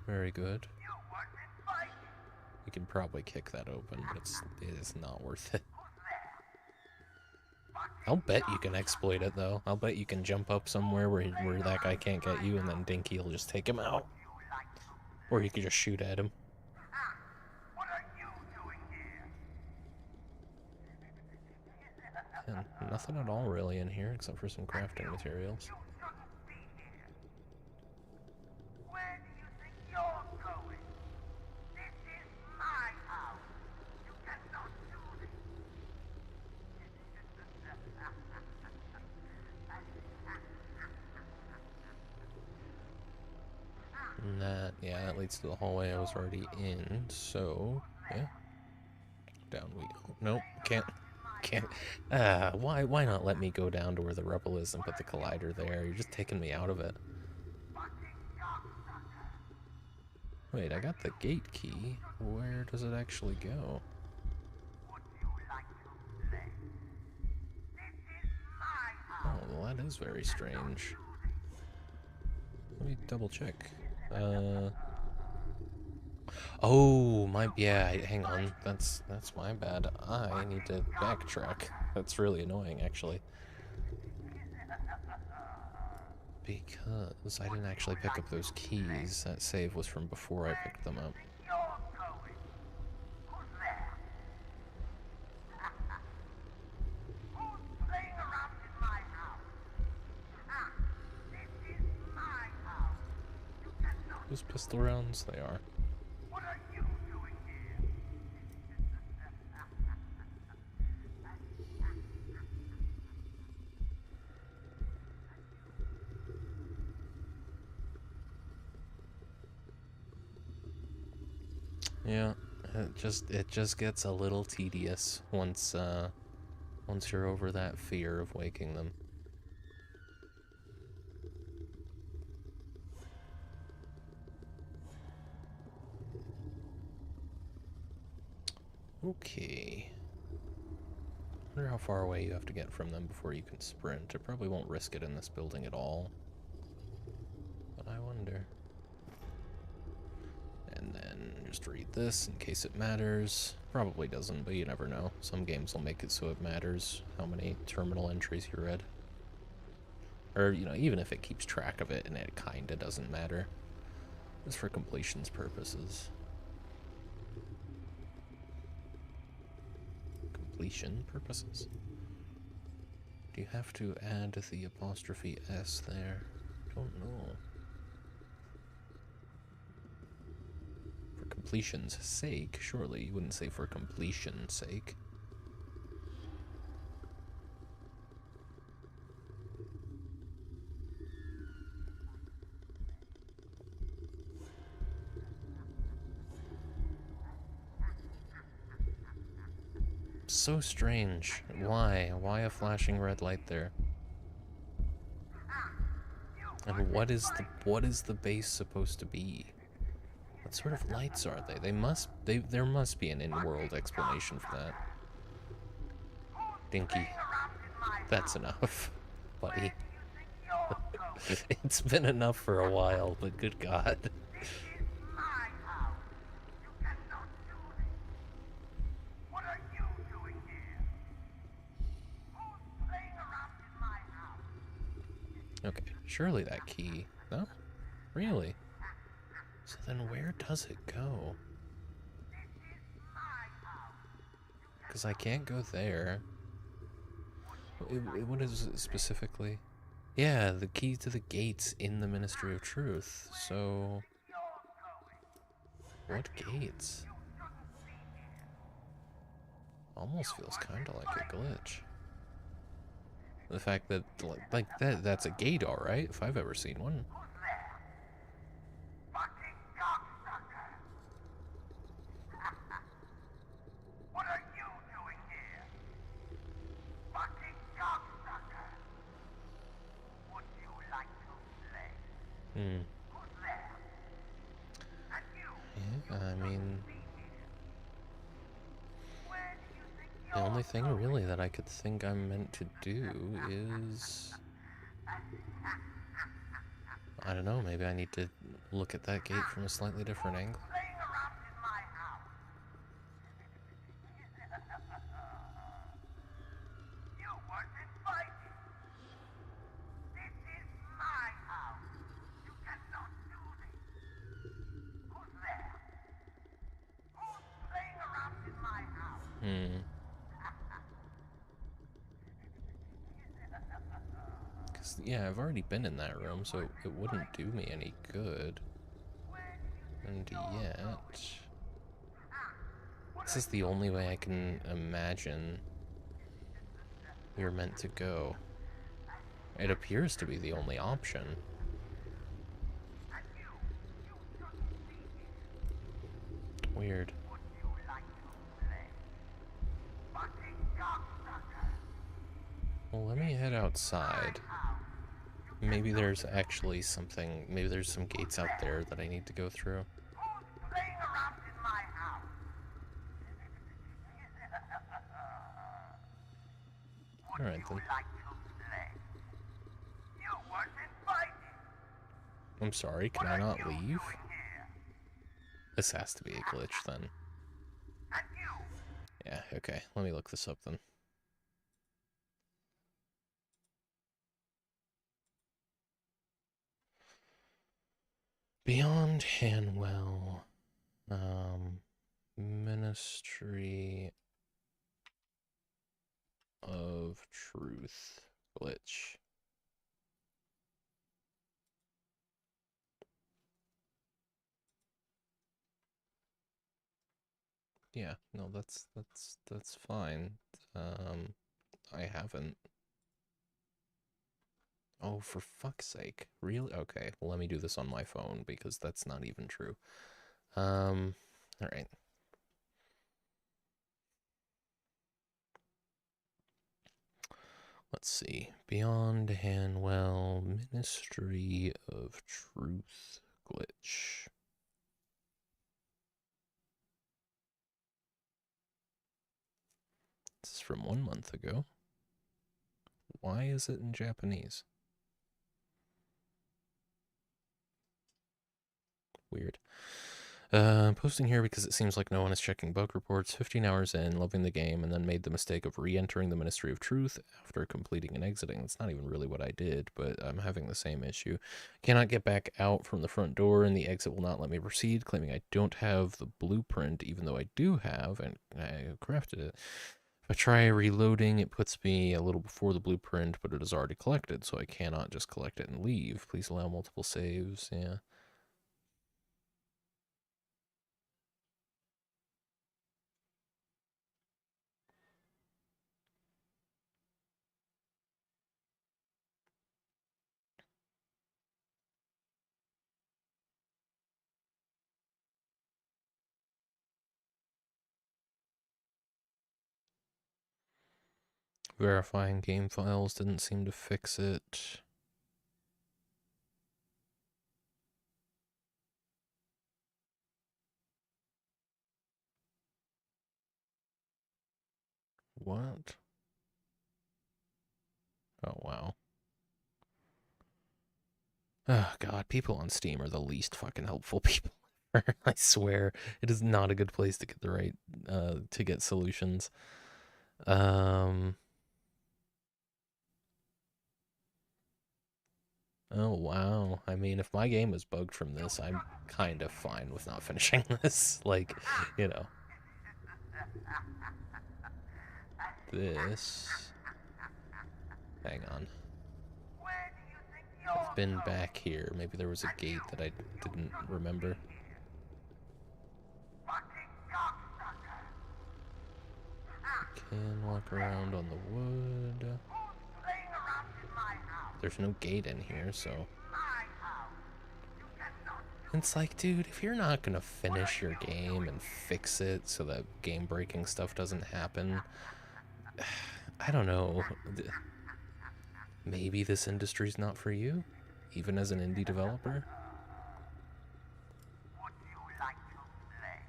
Very good. You can probably kick that open, but it is not worth it. I'll bet you can exploit it, though. I'll bet you can jump up somewhere where that guy can't get you, and then Dinky will just take him out. Or you could just shoot at him. What are you doing here? And nothing at all really in here, except for some crafting materials. You shouldn't be here. Where do you think you're going? This is my house. You cannot do this. And that leads to the hallway I was already in, so, yeah. Down we go. Nope, can't. Why not let me go down to where the rebel is and put the collider there? You're just taking me out of it. Wait, I got the gate key. Where does it actually go? Oh, well, that is very strange. Let me double check. Oh, hang on. That's my bad. I need to backtrack. That's really annoying, actually. Because I didn't actually pick up those keys. That save was from before I picked them up. You're going. Who's there? Who's playing around in my house? This is my house. You cannot. Those pistol rounds, they are. What are you doing here? Yeah, it just gets a little tedious once you're over that fear of waking them. Okay. I wonder how far away you have to get from them before you can sprint. It probably won't risk it in this building at all. But I wonder. And then just read this in case it matters. Probably doesn't, but you never know. Some games will make it so it matters how many terminal entries you read. Or, you know, even if it keeps track of it and it kinda doesn't matter. Just for completion's purposes. Completion purposes? Do you have to add the apostrophe S there? Don't know. For completion's sake, surely you wouldn't say for completion's sake. So strange. Why? Why a flashing red light there? And what is the base supposed to be? What sort of lights are they? There must be an in-world explanation for that. Dinky. That's enough, buddy. It's been enough for a while, but good God. This is my house. You cannot do this. What are you doing here? Who's playing around in my house? Okay, surely that key. No? Really? So then where does it go? This is my house. Because I can't go there. What is it specifically? Yeah, the key to the gates in the Ministry of Truth. So, what gates? Almost feels kind of like a glitch. The fact that, like that's a gate, all right, if I've ever seen one. Fucking cocksucker! What are you doing here? Fucking cocksucker! Would you like to play? Hmm. Who's there? And you? Yeah, I mean, Where do you think the you're only thing going? really that I could think I'm meant to do is... I don't know, maybe I need to look at that gate from a slightly different angle. Playing around in my house. You weren't invited. This is my house. You cannot do this. Who's there? Who's playing around in my house? Hmm. Because, yeah, I've already been in that room, so it wouldn't do me any good. And yet... This is the only way I can imagine we're meant to go. It appears to be the only option. Weird. Would you like to play? Fucking cocksucker! Well, let me head outside. Maybe there's actually something, maybe there's some gates out there that I need to go through. Who's playing around in my house? Alright then. Like to play? You weren't invited. I'm sorry, can I not leave? Here. This has to be a glitch then. And you? Yeah, okay, let me look this up then. Beyond Hanwell, Ministry of Truth glitch. Yeah, no, that's fine. I haven't. Oh, for fuck's sake. Really? Okay, well, let me do this on my phone because that's not even true. Alright. Let's see. Beyond Hanwell, Ministry of Truth glitch. This is from 1 month ago. Why is it in Japanese? Weird. Posting here because it seems like no one is checking bug reports. 15 hours in, loving the game, and then made the mistake of re-entering the Ministry of Truth after completing and exiting. That's not even really what I did, but I'm having the same issue. Cannot get back out from the front door, and the exit will not let me proceed, claiming I don't have the blueprint, even though I do have, and I crafted it. If I try reloading, it puts me a little before the blueprint, but it is already collected, so I cannot just collect it and leave. Please allow multiple saves. Yeah. Verifying game files didn't seem to fix it. What? Oh, wow. Oh, God, people on Steam are the least fucking helpful people. I swear, it is not a good place to get the right, to get solutions. Oh, wow. I mean, if my game was bugged from this, I'm kind of fine with not finishing this. Like, you know. This... Hang on. I've been back here. Maybe there was a gate that I didn't remember. Can walk around on the wood. There's no gate in here, so... It's like, dude, if you're not gonna finish your game and fix it so that game-breaking stuff doesn't happen... I don't know. Maybe this industry's not for you? Even as an indie developer? Would you like to play?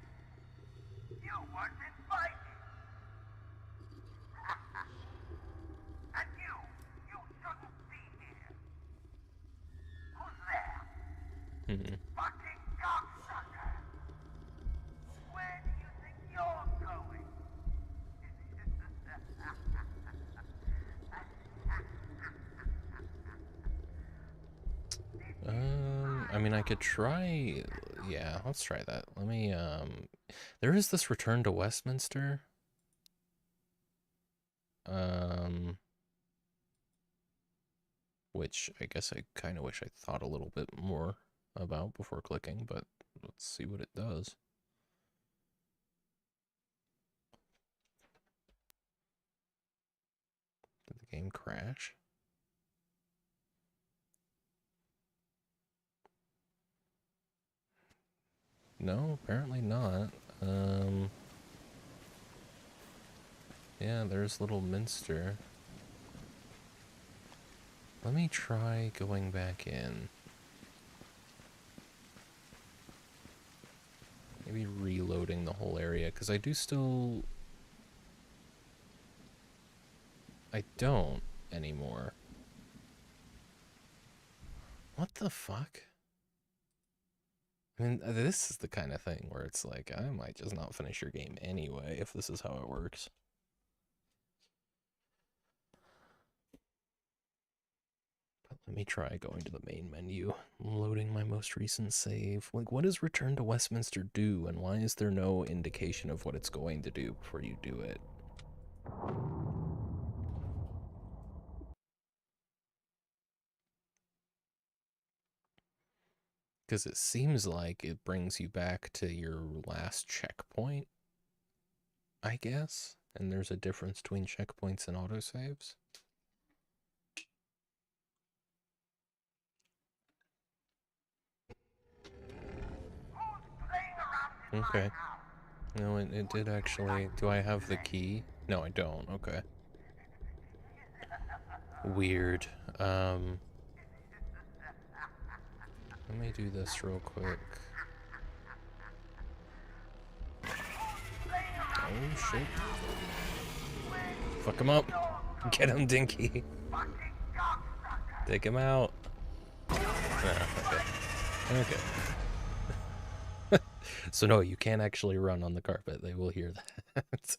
You weren't invited. And you shouldn't be here. Who's there? Fucking cocksucker. Where do you think you're going? I mean, I could try... Yeah, let's try that. Let me, There is this Return to Westminster. Which I guess I kind of wish I thought a little bit more about before clicking, but let's see what it does. Did the game crash? No, apparently not. Yeah, there's Little Minster. Let me try going back in. Maybe reloading the whole area, because I do still... I don't anymore. What the fuck? I mean, this is the kind of thing where it's like, I might just not finish your game anyway if this is how it works. But let me try going to the main menu, loading my most recent save. Like, what does Return to Westminster do, and why is there no indication of what it's going to do before you do it? Because it seems like it brings you back to your last checkpoint, I guess. And there's a difference between checkpoints and autosaves. Okay. No, it did actually... Do I have the key? No, I don't. Okay. Weird. Let me do this real quick. Oh, shit. Fuck him up. Get him, Dinky. Take him out. Okay. Okay. So no, you can't actually run on the carpet. They will hear that.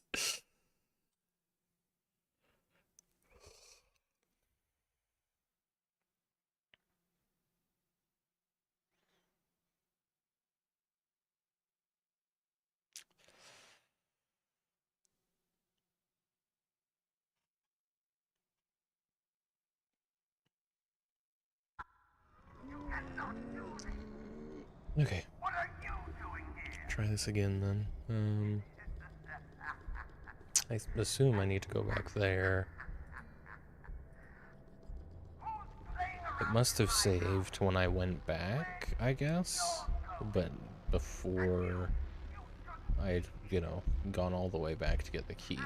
Okay. What are you doing here? Try this again then. I assume I need to go back there. It must have saved when I went back, I guess. But before I'd, you know, gone all the way back to get the key.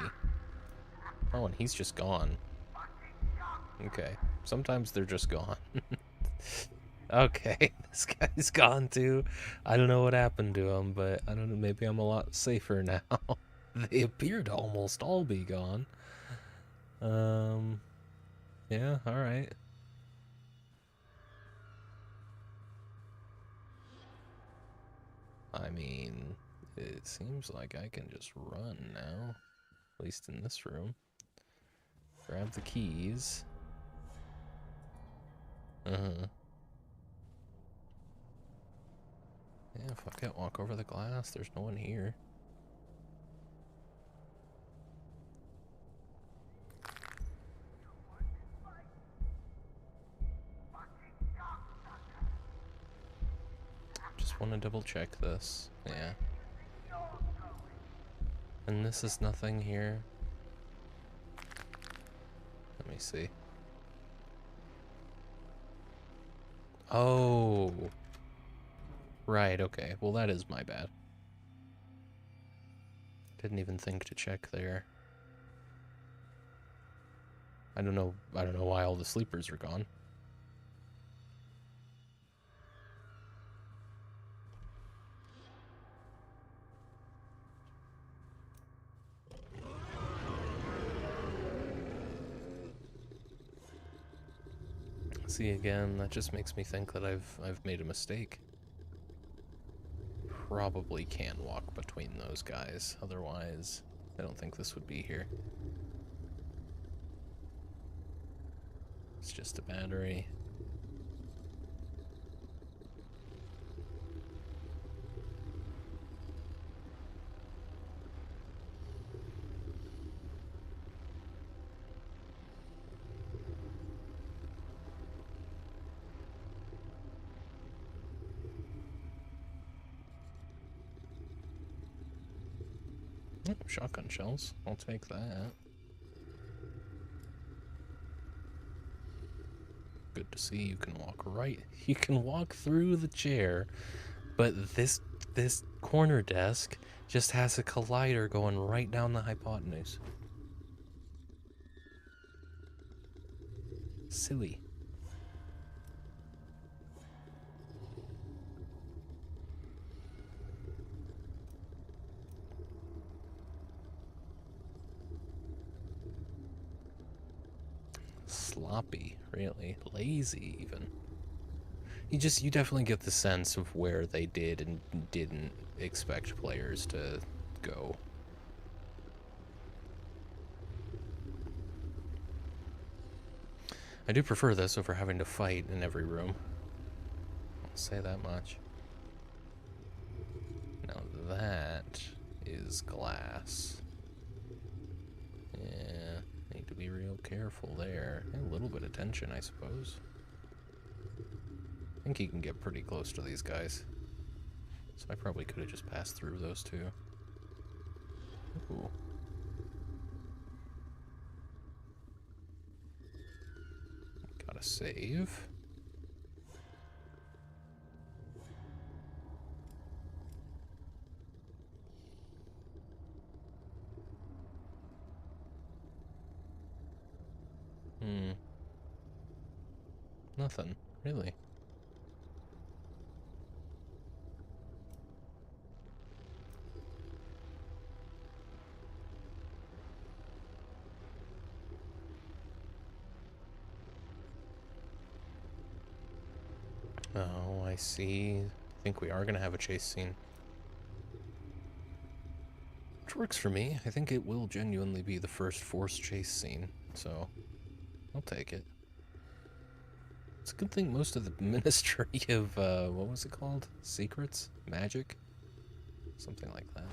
Oh, and he's just gone. Okay. Sometimes they're just gone. Okay, this guy's gone too. I don't know what happened to him, but I don't know, maybe I'm a lot safer now. They appear to almost all be gone. Yeah, alright. I mean, it seems like I can just run now. At least in this room. Grab the keys. Uh-huh. Yeah, fuck it, walk over the glass. There's no one here. Just want to double check this. Yeah. And this is nothing here. Let me see. Oh. Right, okay. Well, that is my bad. Didn't even think to check there. I don't know why all the sleepers are gone. See, again, that just makes me think that I've made a mistake. Probably can walk between those guys, otherwise I don't think this would be here. It's just a battery. Oh, shotgun shells. I'll take that. Good to see you can walk right. You can walk through the chair, but this corner desk just has a collider going right down the hypotenuse. Silly. Sloppy, really. Lazy, even. You definitely get the sense of where they did and didn't expect players to go. I do prefer this over having to fight in every room. I'll say that much. Now that is glass. Yeah, need to be real careful there. A little bit of tension, I suppose. I think he can get pretty close to these guys. So I probably could have just passed through those two. Ooh. Gotta save. Nothing, really. Oh, I see. I think we are going to have a chase scene. Which works for me. I think it will genuinely be the first forced chase scene, so I'll take it. It's a good thing most of the Ministry of, what was it called? Secrets? Magic? Something like that.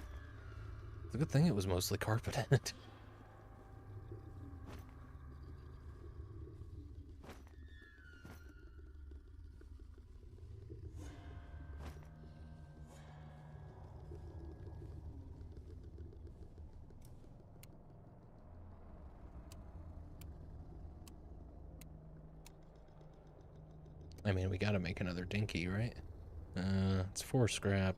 It's a good thing it was mostly carpeted. I mean, we gotta make another dinky, right? It's 4 scrap.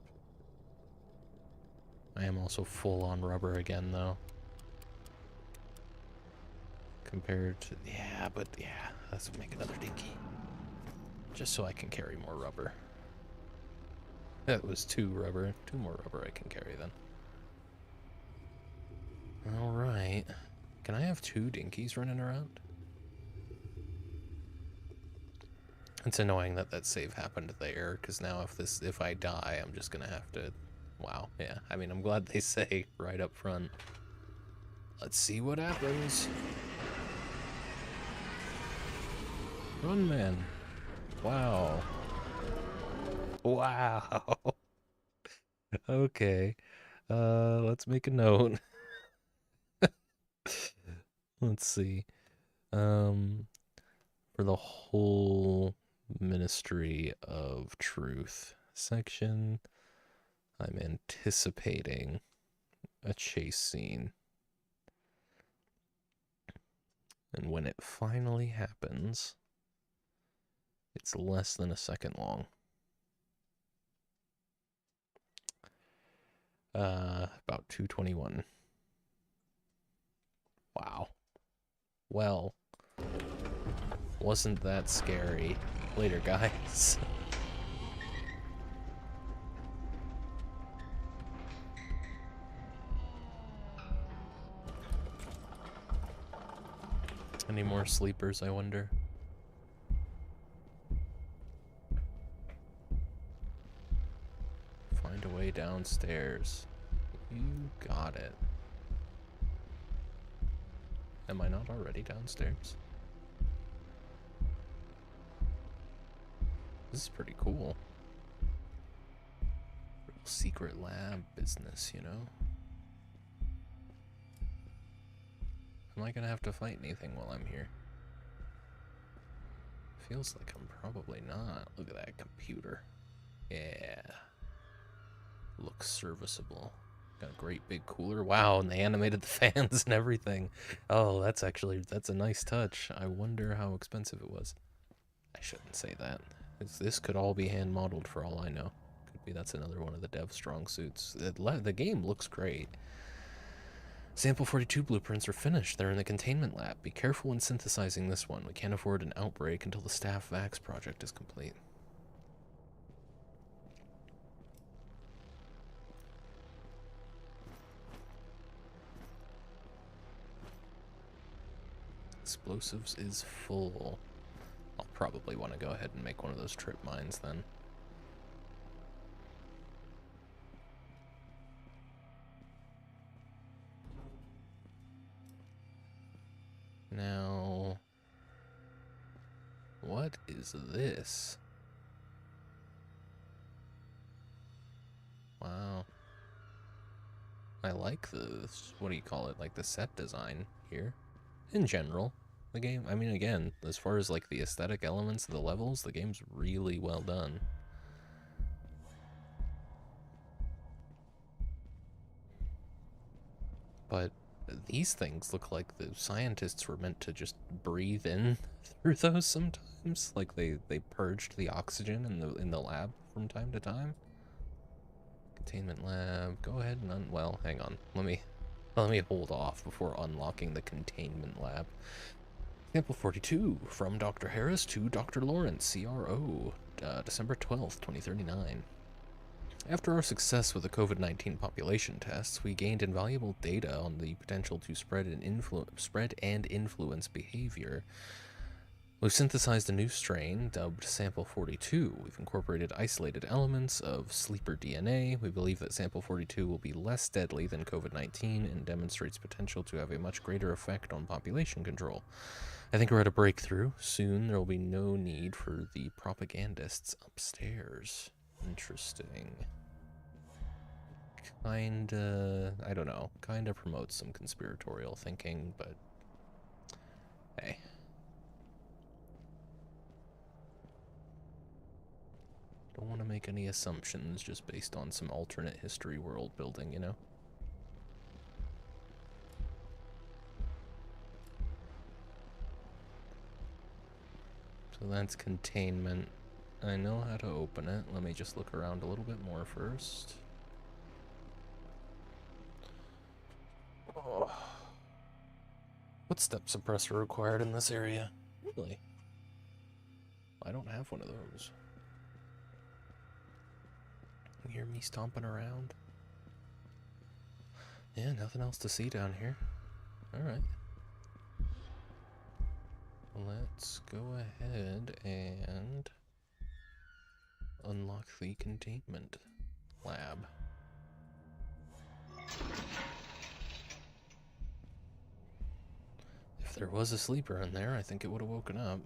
I am also full on rubber again, though. Compared to... Yeah, but yeah, let's make another dinky. Just so I can carry more rubber. That was 2 rubber. 2 more rubber I can carry, then. Alright. Can I have 2 dinkies running around? It's annoying that that save happened there, because now if I die, I'm just gonna have to... Wow, yeah. I mean, I'm glad they say right up front. Let's see what happens. Run, man. Wow. Wow. Okay. Let's make a note. Let's see. For the whole Ministry of Truth section, I'm anticipating a chase scene. And when it finally happens, it's less than a second long. About 2:21. Wow. Well, wasn't that scary. Later, guys. Any more sleepers, I wonder? Find a way downstairs. You got it. Am I not already downstairs? This is pretty cool. Real secret lab business, you know? Am I gonna have to fight anything while I'm here? Feels like I'm probably not. Look at that computer. Yeah. Looks serviceable. Got a great big cooler. Wow, and they animated the fans and everything. Oh, that's a nice touch. I wonder how expensive it was. I shouldn't say that. This could all be hand modeled for all I know. Could be that's another one of the dev strong suits. The game looks great. Sample 42 blueprints are finished. They're in the containment lab. Be careful when synthesizing this one. We can't afford an outbreak until the staff vax project is complete. Explosives is full. I'll probably want to go ahead and make one of those trip mines then. Now, what is this? Wow. I like the, what do you call it, like the set design here. In general, the game, I mean, again, as far as like the aesthetic elements of the levels, the game's really well done. But these things look like the scientists were meant to just breathe in through those sometimes. Like they purged the oxygen in the lab from time to time. Containment lab. Go ahead and well, hang on. Let me hold off before unlocking the containment lab. Sample 42 from Dr. Harris to Dr. Lawrence, CRO, December 12th, 2039. After our success with the COVID-19 population tests, we gained invaluable data on the potential to spread and influence behavior We've synthesized a new strain dubbed Sample 42. We've incorporated isolated elements of sleeper DNA. We believe that Sample 42 will be less deadly than COVID-19 and demonstrates potential to have a much greater effect on population control. I think we're at a breakthrough. Soon there will be no need for the propagandists upstairs. Interesting. Kinda, I don't know, kinda promotes some conspiratorial thinking, but hey. Don't want to make any assumptions just based on some alternate history world building, you know? So that's containment. I know how to open it. Let me just look around a little bit more first. Oh. Footstep suppressor required in this area. Really? I don't have one of those. You hear me stomping around? Yeah, nothing else to see down here. Alright. Let's go ahead and unlock the containment lab. If there was a sleeper in there, I think it would have woken up.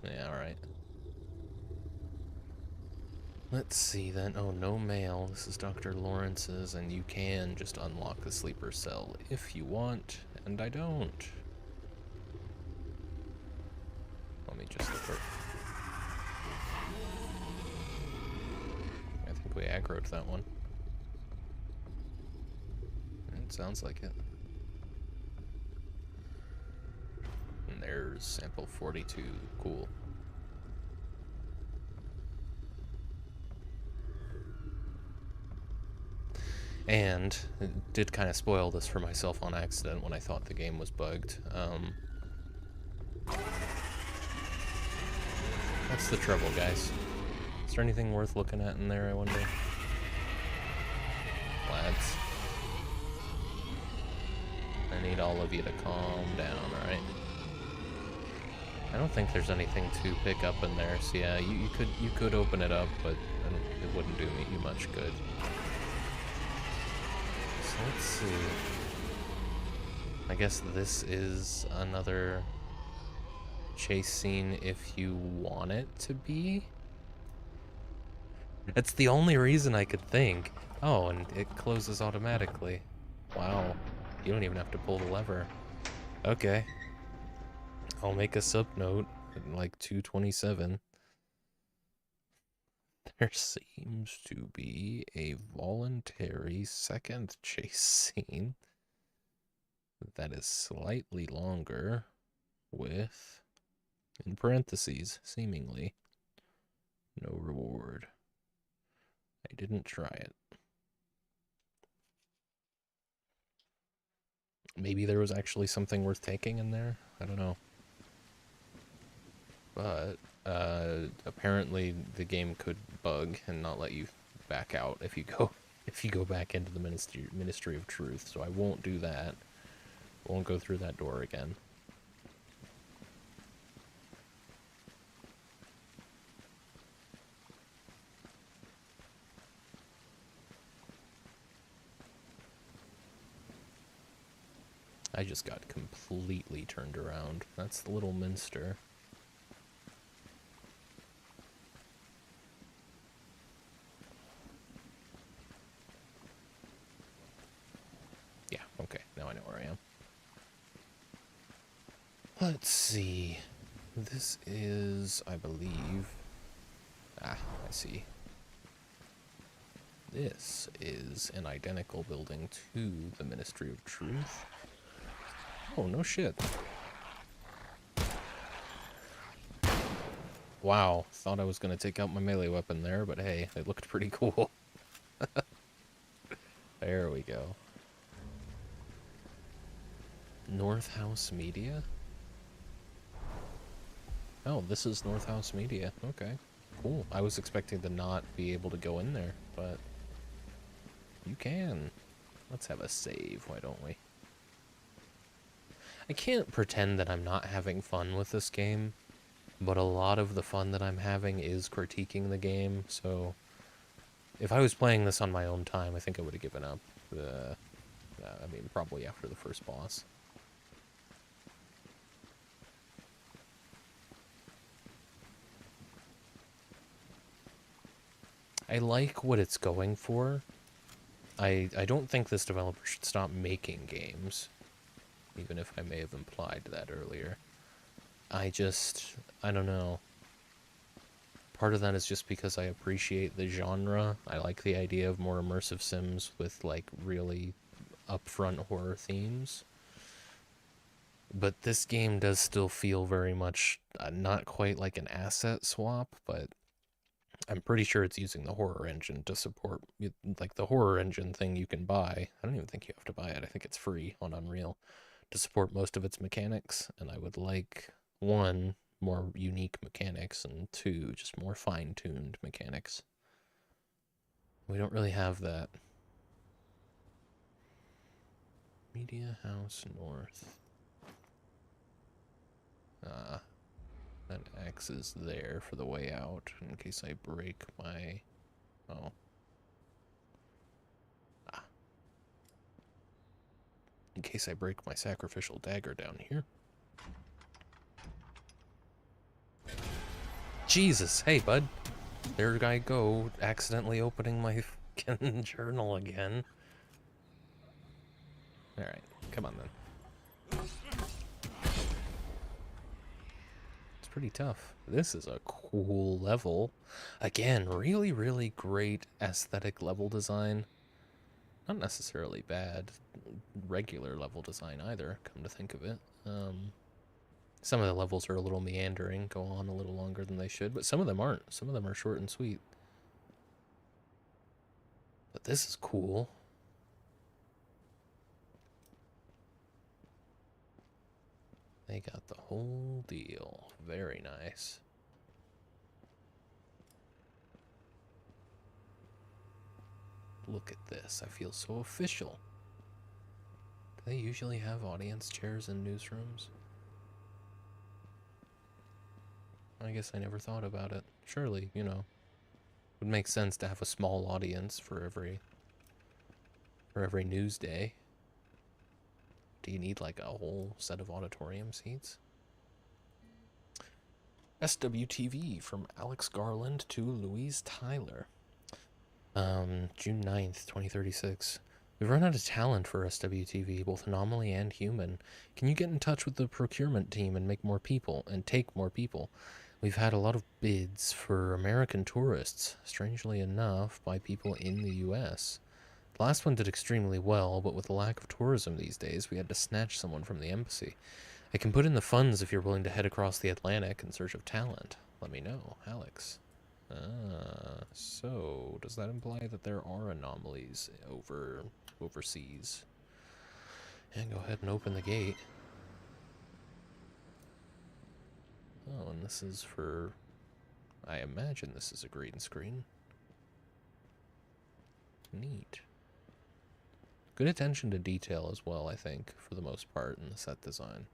Yeah, alright. Let's see then. Oh, no mail. This is Dr. Lawrence's, and you can just unlock the sleeper cell if you want, and I don't. Let me just look for... I think we aggroed that one. It sounds like it. And there's sample 42. Cool. And it did kind of spoil this for myself on accident when I thought the game was bugged. That's the trouble, guys. Is there anything worth looking at in there, I wonder? Lads. I need all of you to calm down, alright? I don't think there's anything to pick up in there, so yeah, you could open it up, but it wouldn't do me much good. So let's see. I guess this is another chase scene if you want it to be. That's the only reason I could think. Oh, and it closes automatically. Wow. You don't even have to pull the lever. Okay. I'll make a subnote at like 227. There seems to be a voluntary second chase scene that is slightly longer with, in parentheses, seemingly, no reward. I didn't try it. Maybe there was actually something worth taking in there? I don't know. But apparently the game could bug and not let you back out if you go back into the Ministry of Truth. So I won't do that. Won't go through that door again. I just got completely turned around. That's the little minster. Yeah, okay, now I know where I am. Let's see. This is, I believe... Ah, I see. This is an identical building to the Ministry of Truth. Oh, no shit. Wow, thought I was gonna take out my melee weapon there, but hey, it looked pretty cool. There we go. North House Media? Oh, this is North House Media. Okay, cool. I was expecting to not be able to go in there, but you can. Let's have a save, why don't we? I can't pretend that I'm not having fun with this game, but a lot of the fun that I'm having is critiquing the game, so if I was playing this on my own time, I think I would have given up. I mean, probably after the first boss. I like what it's going for. I don't think this developer should stop making games, even if I may have implied that earlier. I don't know. Part of that is just because I appreciate the genre. I like the idea of more immersive sims with, like, really upfront horror themes. But this game does still feel very much, not quite like an asset swap, but I'm pretty sure it's using the horror engine to support, like, the horror engine thing you can buy. I don't even think you have to buy it. I think it's free on Unreal to support most of its mechanics, and I would like, one, more unique mechanics, and two, just more fine-tuned mechanics. We don't really have that. Media House North. That X is there for the way out, in case I break my... Oh. In case I break my sacrificial dagger down here. Jesus, hey, bud. There I go, accidentally opening my fucking journal again. Alright, come on then. It's pretty tough. This is a cool level. Again, really, really great aesthetic level design. Not necessarily bad regular level design either, come to think of it. Some of the levels are a little meandering, go on a little longer than they should, but some of them aren't. Some of them are short and sweet. But this is cool. They got the whole deal. Very nice. Look at this. I feel so official. Do they usually have audience chairs in newsrooms? I guess I never thought about it. Surely, you know, it would make sense to have a small audience for every news day. Do you need like a whole set of auditorium seats? SWTV from Alex Garland to Louise Tyler. June 9th, 2036. We've run out of talent for SWTV, both anomaly and human. Can you get in touch with the procurement team and make more people, and take more people? We've had a lot of bids for American tourists, strangely enough, by people in the US. The last one did extremely well, but with the lack of tourism these days, we had to snatch someone from the embassy. I can put in the funds if you're willing to head across the Atlantic in search of talent. Let me know, Alex. So does that imply that there are anomalies overseas? And go ahead and open the gate. Oh, and this is for... I imagine this is a green screen. Neat. Good attention to detail as well, I think, for the most part, in the set design.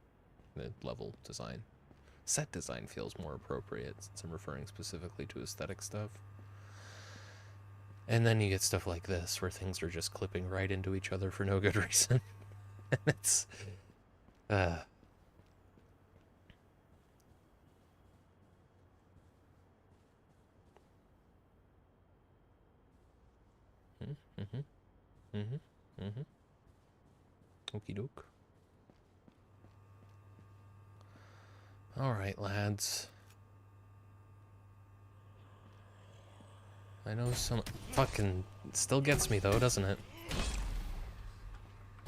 The level design. Set design feels more appropriate, since I'm referring specifically to aesthetic stuff. And then you get stuff like this, where things are just clipping right into each other for no good reason. And it's... Okie doke. Alright, lads. I know some... Fucking... It still gets me, though, doesn't it?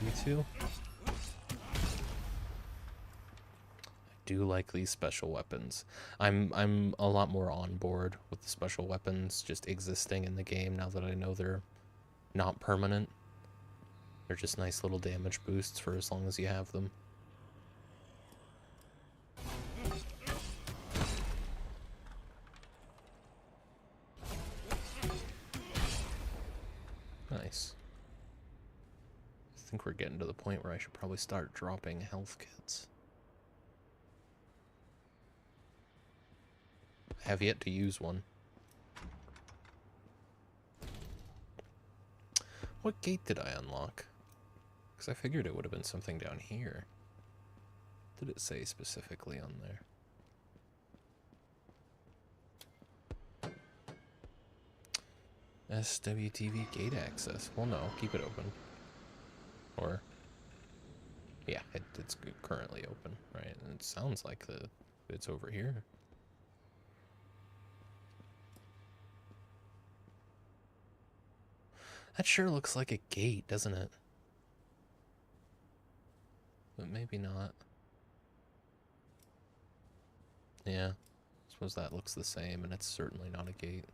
Me too? I do like these special weapons. I'm a lot more on board with the special weapons just existing in the game now that I know they're not permanent. They're just nice little damage boosts for as long as you have them. Nice. think we're getting to the point where I should probably start dropping health kits. I have yet to use one. What gate did I unlock? Because I figured it would have been something down here. Did it say specifically on there? SWTV gate access. Well, no, keep it open. Or, yeah, it's currently open, right? And it sounds like it's over here. That sure looks like a gate, doesn't it? But maybe not. Yeah, I suppose that looks the same, and it's certainly not a gate.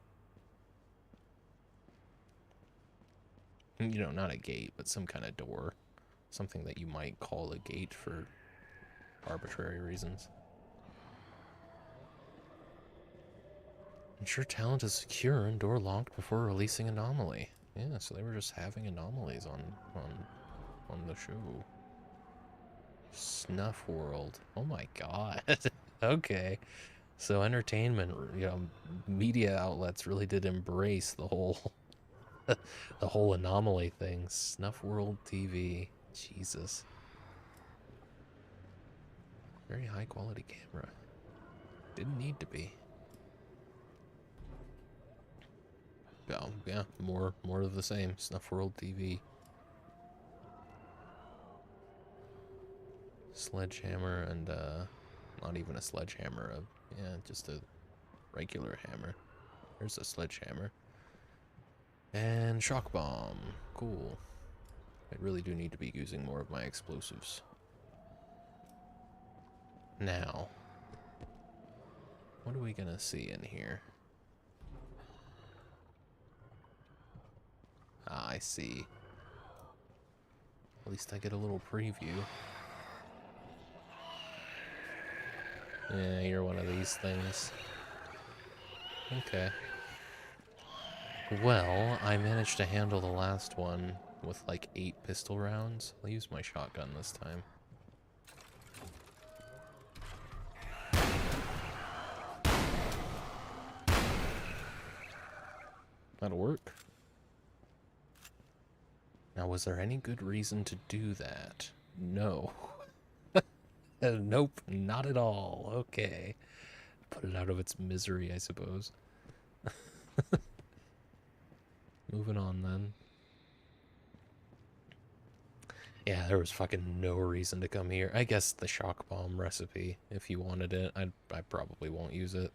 You know, not a gate, but some kind of door. Something that you might call a gate for arbitrary reasons. Ensure talent is secure and door locked before releasing anomaly. Yeah, so they were just having anomalies on the show. Snuff World. Oh my god. Okay. So entertainment, you know, media outlets really did embrace the whole the whole anomaly thing. Snuff World TV. Jesus. Very high quality camera. Didn't need to be. Oh, yeah, more of the same. Snuff World TV. Sledgehammer and not even a sledgehammer, yeah, just a regular hammer. There's a sledgehammer. And shock bomb. Cool. I really do need to be using more of my explosives. Now, what are we gonna see in here? Ah, I see. At least I get a little preview. Yeah, you're one of these things. Okay. Well, I managed to handle the last one with like 8 pistol rounds. I'll use my shotgun this time. That'll work. Now, was there any good reason to do that? No. Nope, not at all. Okay. Put it out of its misery, I suppose. Moving on, then. Yeah, there was fucking no reason to come here. I guess the shock bomb recipe, if you wanted it. I probably won't use it.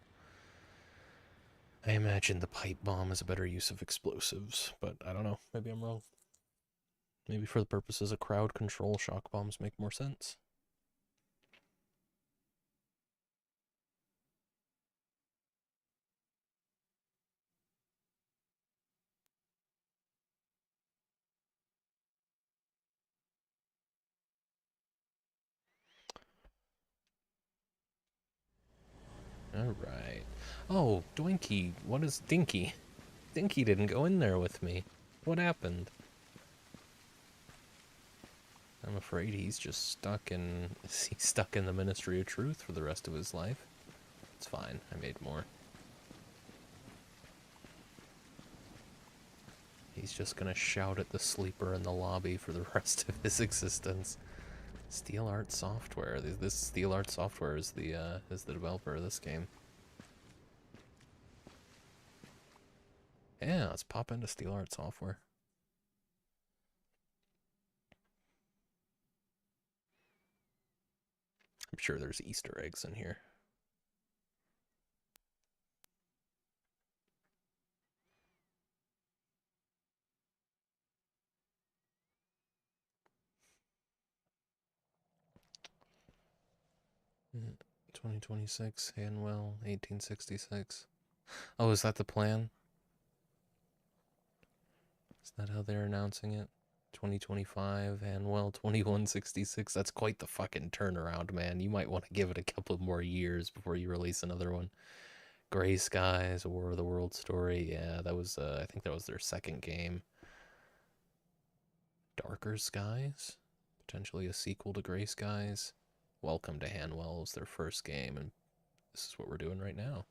I imagine the pipe bomb is a better use of explosives, but I don't know. Maybe I'm wrong. Maybe for the purposes of crowd control, shock bombs make more sense. Alright. Oh, Doinky. What is Dinky? Dinky didn't go in there with me. What happened? I'm afraid he's just stuck in the Ministry of Truth for the rest of his life. It's fine. I made more. He's just gonna shout at the sleeper in the lobby for the rest of his existence. Steel Art Software. This Steel Art Software is the developer of this game. Yeah, let's pop into Steel Art Software. I'm sure there's Easter eggs in here. Yeah, 2026, Hanwell, 1866. Oh, is that the plan? Is that how they're announcing it? 2025, Hanwell, 2166. That's quite the fucking turnaround, man. You might want to give it a couple more years before you release another one. Gray Skies, War of the World Story. Yeah, that was, I think that was their second game. Darker Skies? Potentially a sequel to Gray Skies? Welcome to Hanwell is their first game, and this is what we're doing right now.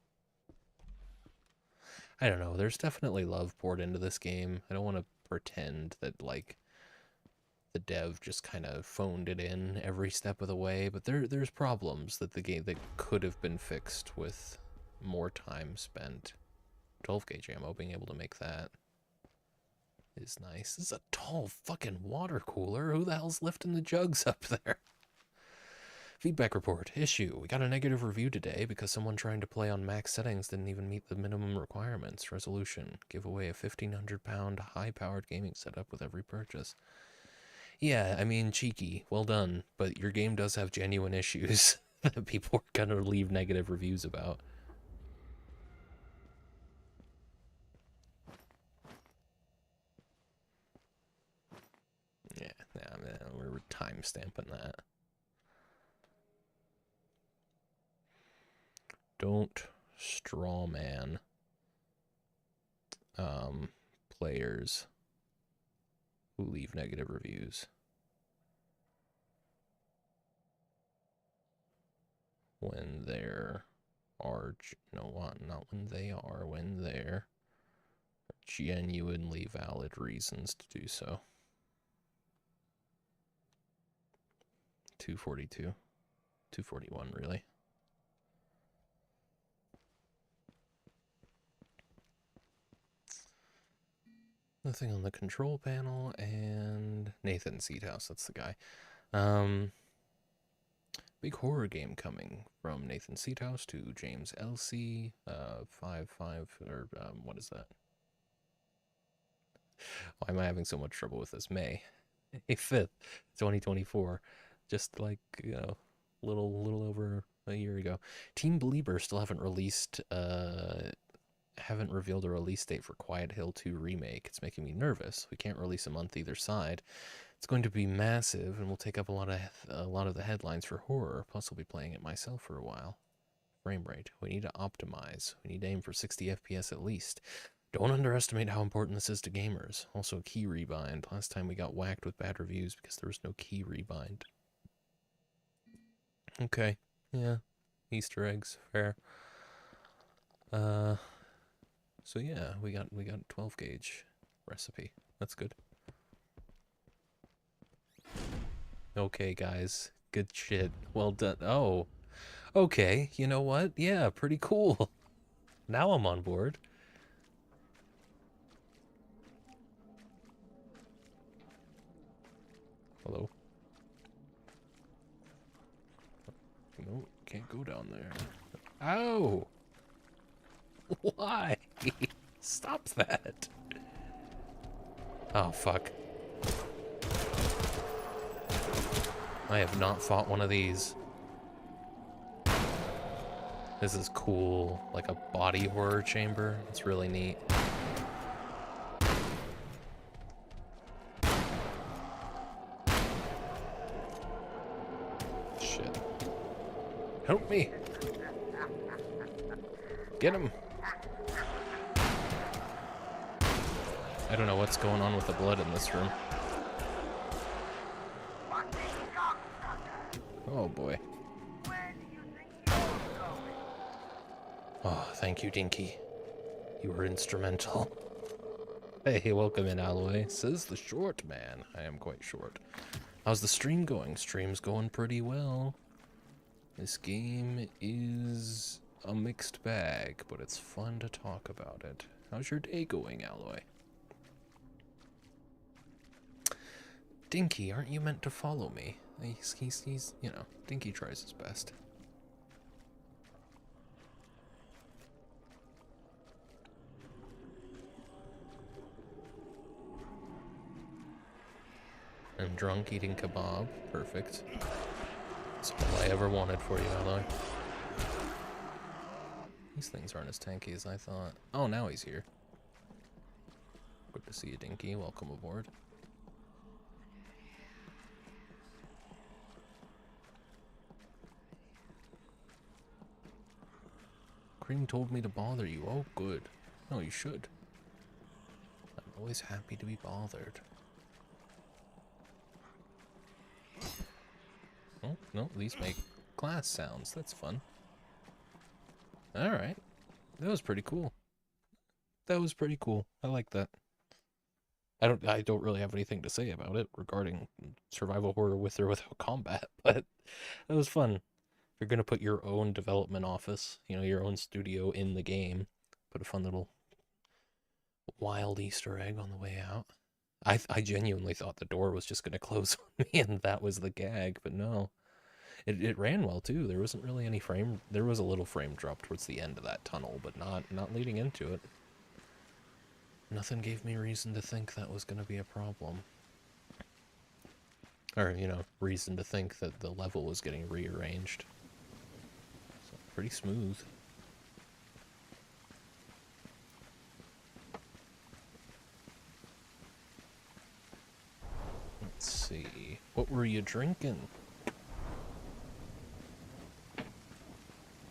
I don't know, there's definitely love poured into this game. I don't want to pretend that, like, the dev just kind of phoned it in every step of the way, but there's problems that the game that could have been fixed with more time spent. 12 gauge ammo, being able to make that is nice. This is a tall fucking water cooler. Who the hell's lifting the jugs up there? Feedback report. Issue. We got a negative review today because someone trying to play on max settings didn't even meet the minimum requirements. Resolution. Give away a 1,500-pound high-powered gaming setup with every purchase. Yeah, I mean, cheeky. Well done. But your game does have genuine issues that people are going to leave negative reviews about. Yeah, we're time stamping that. Don't strawman players who leave negative reviews. When there are, not when they are, when there are genuinely valid reasons to do so. 242. 241, really. Nothing on the control panel, and Nathan Seedhouse, that's the guy. Big horror game coming from Nathan Seedhouse to James LC, 55, or what is that? Why am I having so much trouble with this? May 5th, 2024. Just like, little over a year ago. Team Belieber still haven't revealed a release date for Quiet Hill 2 Remake. It's making me nervous. We can't release a month either side. It's going to be massive and will take up a lot of the headlines for horror. Plus, I'll be playing it myself for a while. Frame rate. We need to optimize. We need to aim for 60 FPS at least. Don't underestimate how important this is to gamers. Also, key rebind. Last time we got whacked with bad reviews because there was no key rebind. Okay. Yeah. Easter eggs. Fair. So yeah, we got 12 gauge recipe. That's good. Okay, guys. Good shit. Well done. Oh. Okay, you know what? Yeah, pretty cool. Now I'm on board. Hello? No, can't go down there. Ow! Why? Stop that. Oh, fuck. I have not fought one of these. This is cool. Like a body horror chamber. It's really neat. Shit. Help me. Get him. I don't know what's going on with the blood in this room. Oh boy. Oh, thank you, Dinky. You were instrumental. Hey, welcome in, Alloy. Says the short man. I am quite short. How's the stream going? Stream's going pretty well. This game is a mixed bag, but it's fun to talk about it. How's your day going, Alloy? Dinky, aren't you meant to follow me? He's you know, Dinky tries his best. I'm drunk eating kebab. Perfect. That's all I ever wanted for you, Alloy. These things aren't as tanky as I thought. Oh, now he's here. Good to see you, Dinky. Welcome aboard. Cream told me to bother you. Oh, good. No, you should. I'm always happy to be bothered. Oh, no, these make glass sounds. That's fun. Alright. That was pretty cool. That was pretty cool. I like that. I don't really have anything to say about it regarding survival horror with or without combat, but that was fun. If you're gonna put your own development office, you know, your own studio in the game, put a fun little wild Easter egg on the way out. I genuinely thought the door was just gonna close on me and that was the gag, but no. It ran well too. There wasn't really any frame. There was a little frame drop towards the end of that tunnel, but not leading into it. Nothing gave me reason to think that was going to be a problem. Or, you know, reason to think that the level was getting rearranged. So, pretty smooth. Let's see. What were you drinking?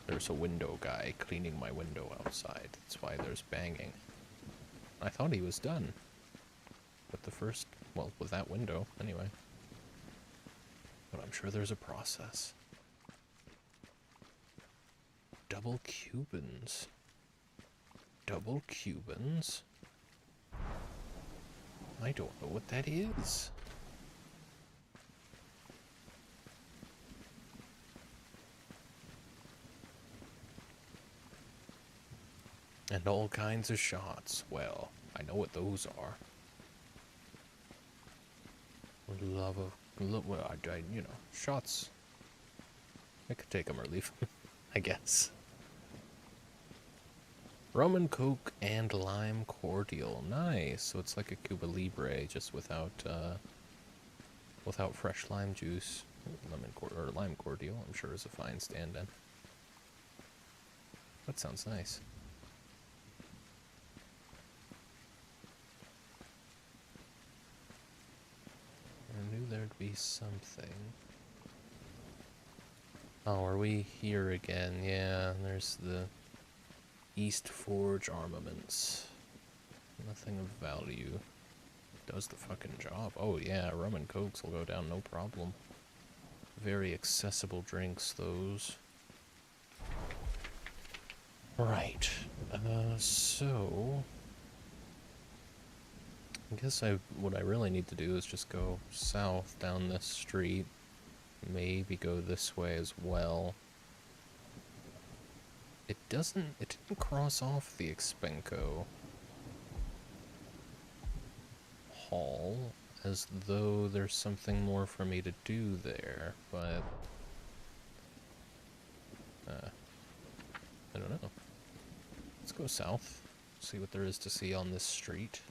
There's a window guy cleaning my window outside. That's why there's banging. I thought he was done. With the first, well, with that window, anyway. But I'm sure there's a process. Double Cubans. Double Cubans? I don't know what that is. And all kinds of shots. Well, I know what those are. Love of, well, you know, shots. I could take them or leave them, I guess. Rum and Coke and lime cordial. Nice. So it's like a Cuba Libre, just without fresh lime juice. Lime cordial, I'm sure is a fine stand-in. That sounds nice. I knew there'd be something. Oh, are we here again? Yeah, there's the East Forge armaments. Nothing of value. Does the fucking job. Oh yeah, rum and cokes will go down no problem. Very accessible drinks, those. Right. So... I guess what I really need to do is just go south down this street. Maybe go this way as well. It didn't cross off the Expenco Hall as though there's something more for me to do there, but I don't know. Let's go south, see what there is to see on this street.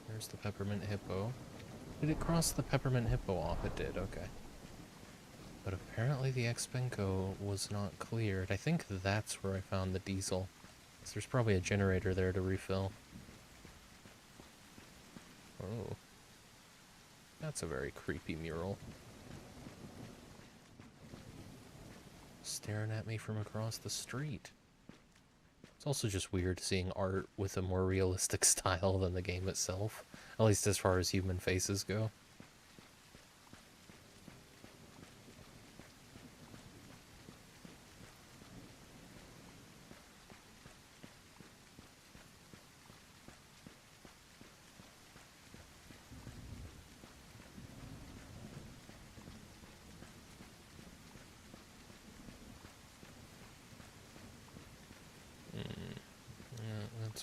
There's the Peppermint Hippo. Did it cross the Peppermint Hippo off? It did, okay. But apparently the Expenco was not cleared. I think that's where I found the diesel. So there's probably a generator there to refill. Oh. That's a very creepy mural. Staring at me from across the street. It's also just weird seeing art with a more realistic style than the game itself. At least as far as human faces go.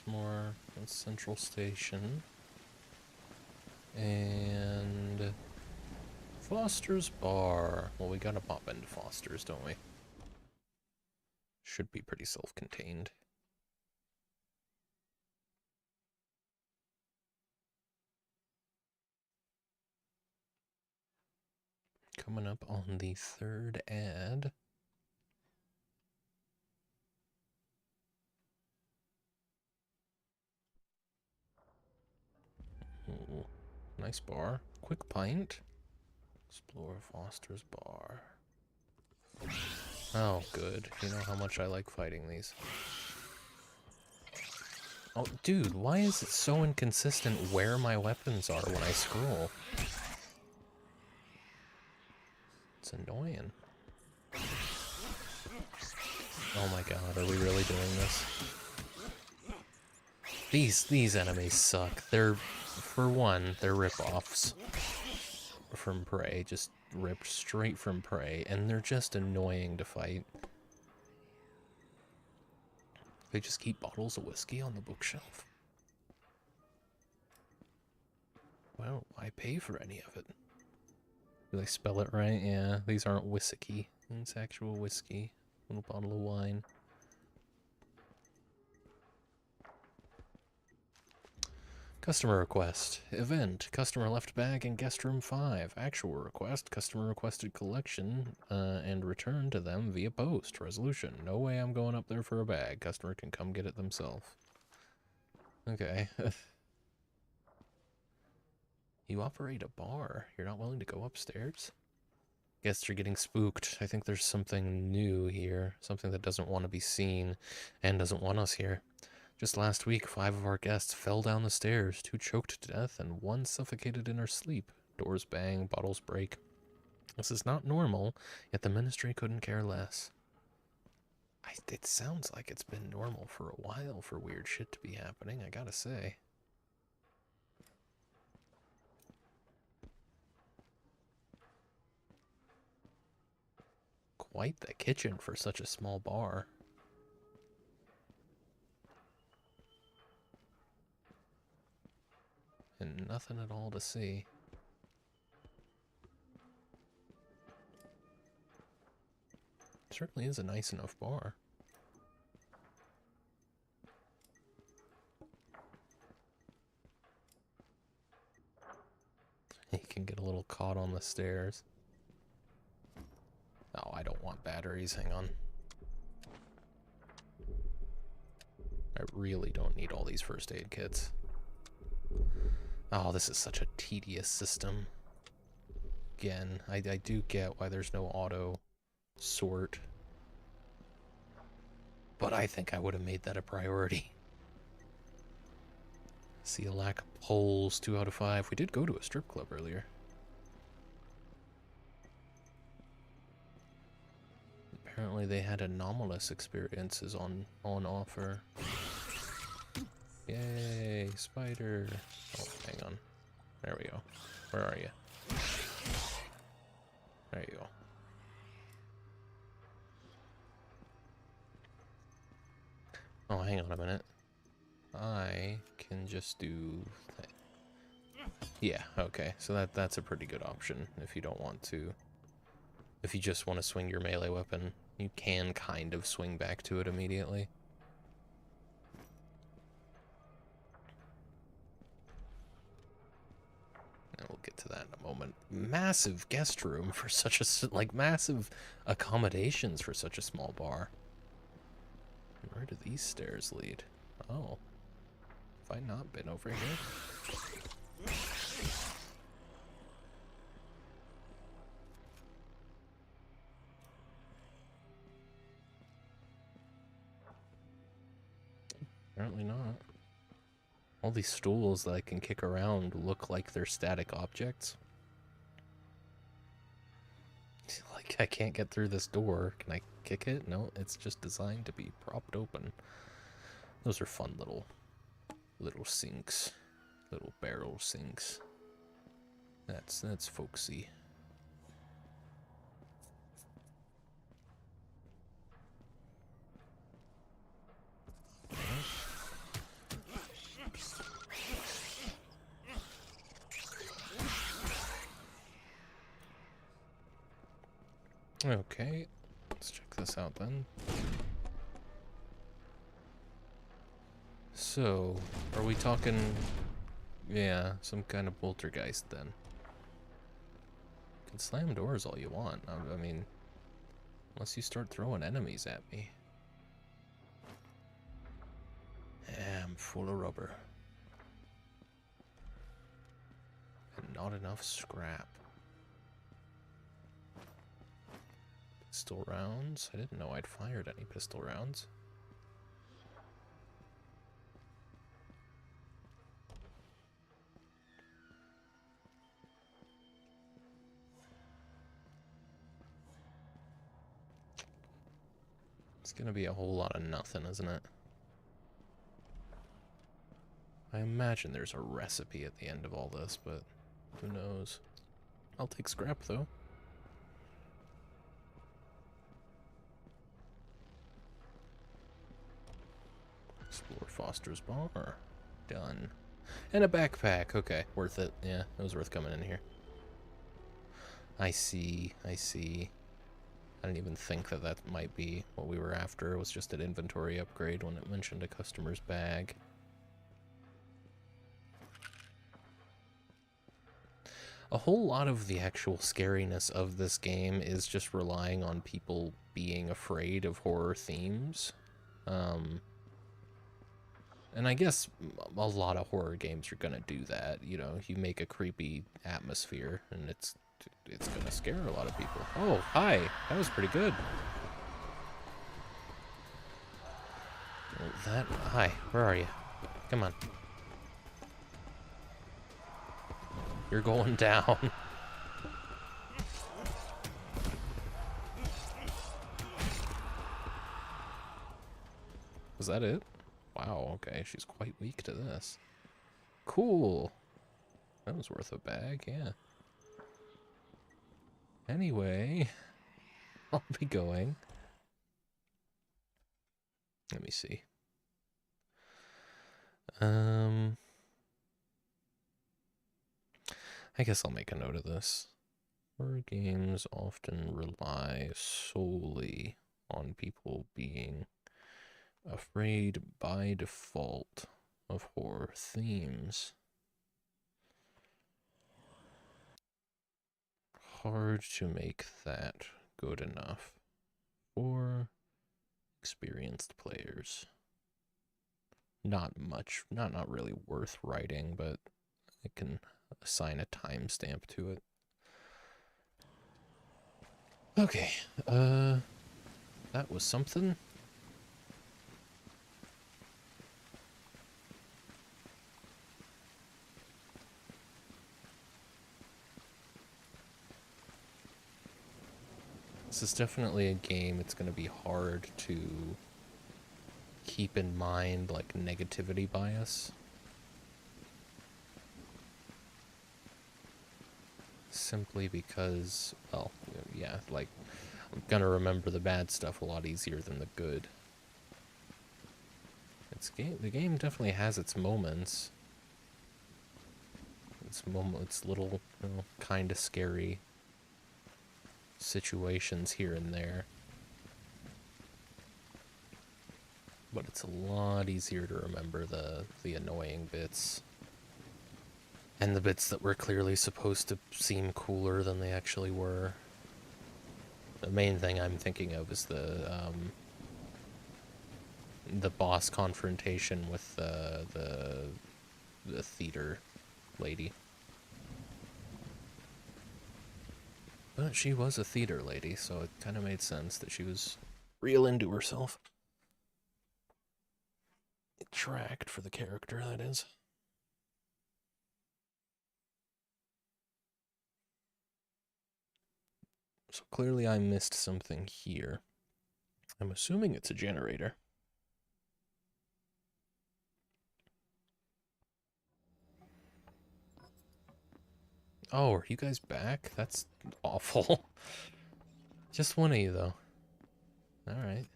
More on Central Station. And Foster's Bar. Well, we gotta pop into Foster's, don't we? Should be pretty self-contained. Coming up on the third ad. Ooh, nice bar. Quick pint. Explore Foster's Bar. Oh, good. You know how much I like fighting these. Oh, dude, why is it so inconsistent where my weapons are when I scroll? It's annoying. Oh my god, are we really doing this? These enemies suck. They're, for one, they're rip-offs from Prey, just ripped straight from Prey, and they're just annoying to fight. They just keep bottles of whiskey on the bookshelf. Well, why pay for any of it? Do they spell it right? Yeah, these aren't whiskey. It's actual whiskey. Little bottle of wine. Customer request. Event. Customer left bag in guest room 5. Actual request. Customer requested collection and return to them via post. Resolution. No way I'm going up there for a bag. Customer can come get it themselves. Okay. You operate a bar. You're not willing to go upstairs? Guests are getting spooked. I think there's something new here. Something that doesn't want to be seen and doesn't want us here. Just last week, 5 of our guests fell down the stairs, 2 choked to death, and 1 suffocated in her sleep. Doors bang, bottles break. This is not normal, yet the ministry couldn't care less. It sounds like it's been normal for a while for weird shit to be happening, I gotta say. Quite the kitchen for such a small bar. And nothing at all to see. Certainly is a nice enough bar. You can get a little caught on the stairs. Oh, I don't want batteries. Hang on. I really don't need all these first aid kits. Oh, this is such a tedious system. Again, I do get why there's no auto sort. But I think I would have made that a priority. See a lack of poles, 2 out of 5. We did go to a strip club earlier. Apparently they had anomalous experiences on offer. Yay, spider. Oh, hang on. There we go. Where are you? There you go. Oh, hang on a minute. I can just do that. Yeah, okay. So that's a pretty good option if you don't want to. If you just want to swing your melee weapon, you can kind of swing back to it immediately. And we'll get to that in a moment. Massive guest room for such a, like, massive accommodations for such a small bar. Where do these stairs lead? Oh. Have I not been over here? Apparently not. All these stools that I can kick around look like they're static objects. Like, I can't get through this door. Can I kick it? No, it's just designed to be propped open. Those are fun little sinks. Little barrel sinks. That's folksy. Okay, let's check this out then. So, are we talking, yeah, some kind of poltergeist then? You can slam doors all you want, I mean, unless you start throwing enemies at me. Yeah, I'm full of rubber. And not enough scrap. Pistol rounds? I didn't know I'd fired any pistol rounds. It's gonna be a whole lot of nothing, isn't it? I imagine there's a recipe at the end of all this, but who knows? I'll take scrap, though. Explore Foster's Bar. Done. And a backpack. Okay, worth it. Yeah, it was worth coming in here. I see. I see. I didn't even think that that might be what we were after. It was just an inventory upgrade when it mentioned a customer's bag. A whole lot of the actual scariness of this game is just relying on people being afraid of horror themes. And I guess a lot of horror games are gonna do that. You know, you make a creepy atmosphere, and it's gonna scare a lot of people. Oh, hi! That was pretty good. Well, hi, where are you? Come on. You're going down. Was that it? Wow, okay, she's quite weak to this. Cool. That was worth a bag, yeah. Anyway, I'll be going. Let me see. I guess I'll make a note of this. Horror games often rely solely on people being afraid by default of horror themes. Hard to make that good enough for experienced players. Not really worth writing, but I can assign a timestamp to it. Okay, that was something. This is definitely a game it's going to be hard to keep in mind, like, negativity bias. Simply because, well, yeah, like, I'm gonna remember the bad stuff a lot easier than the good. The game definitely has its moments. Its little, you know, kind of scary situations here and there. But it's a lot easier to remember the annoying bits. And the bits that were clearly supposed to seem cooler than they actually were. The main thing I'm thinking of is the boss confrontation with the theater lady. But she was a theater lady, so it kind of made sense that she was real into herself. It tracked for the character, that is. So clearly I missed something here. I'm assuming it's a generator. Oh, are you guys back? That's awful. Just one of you, though. Alright.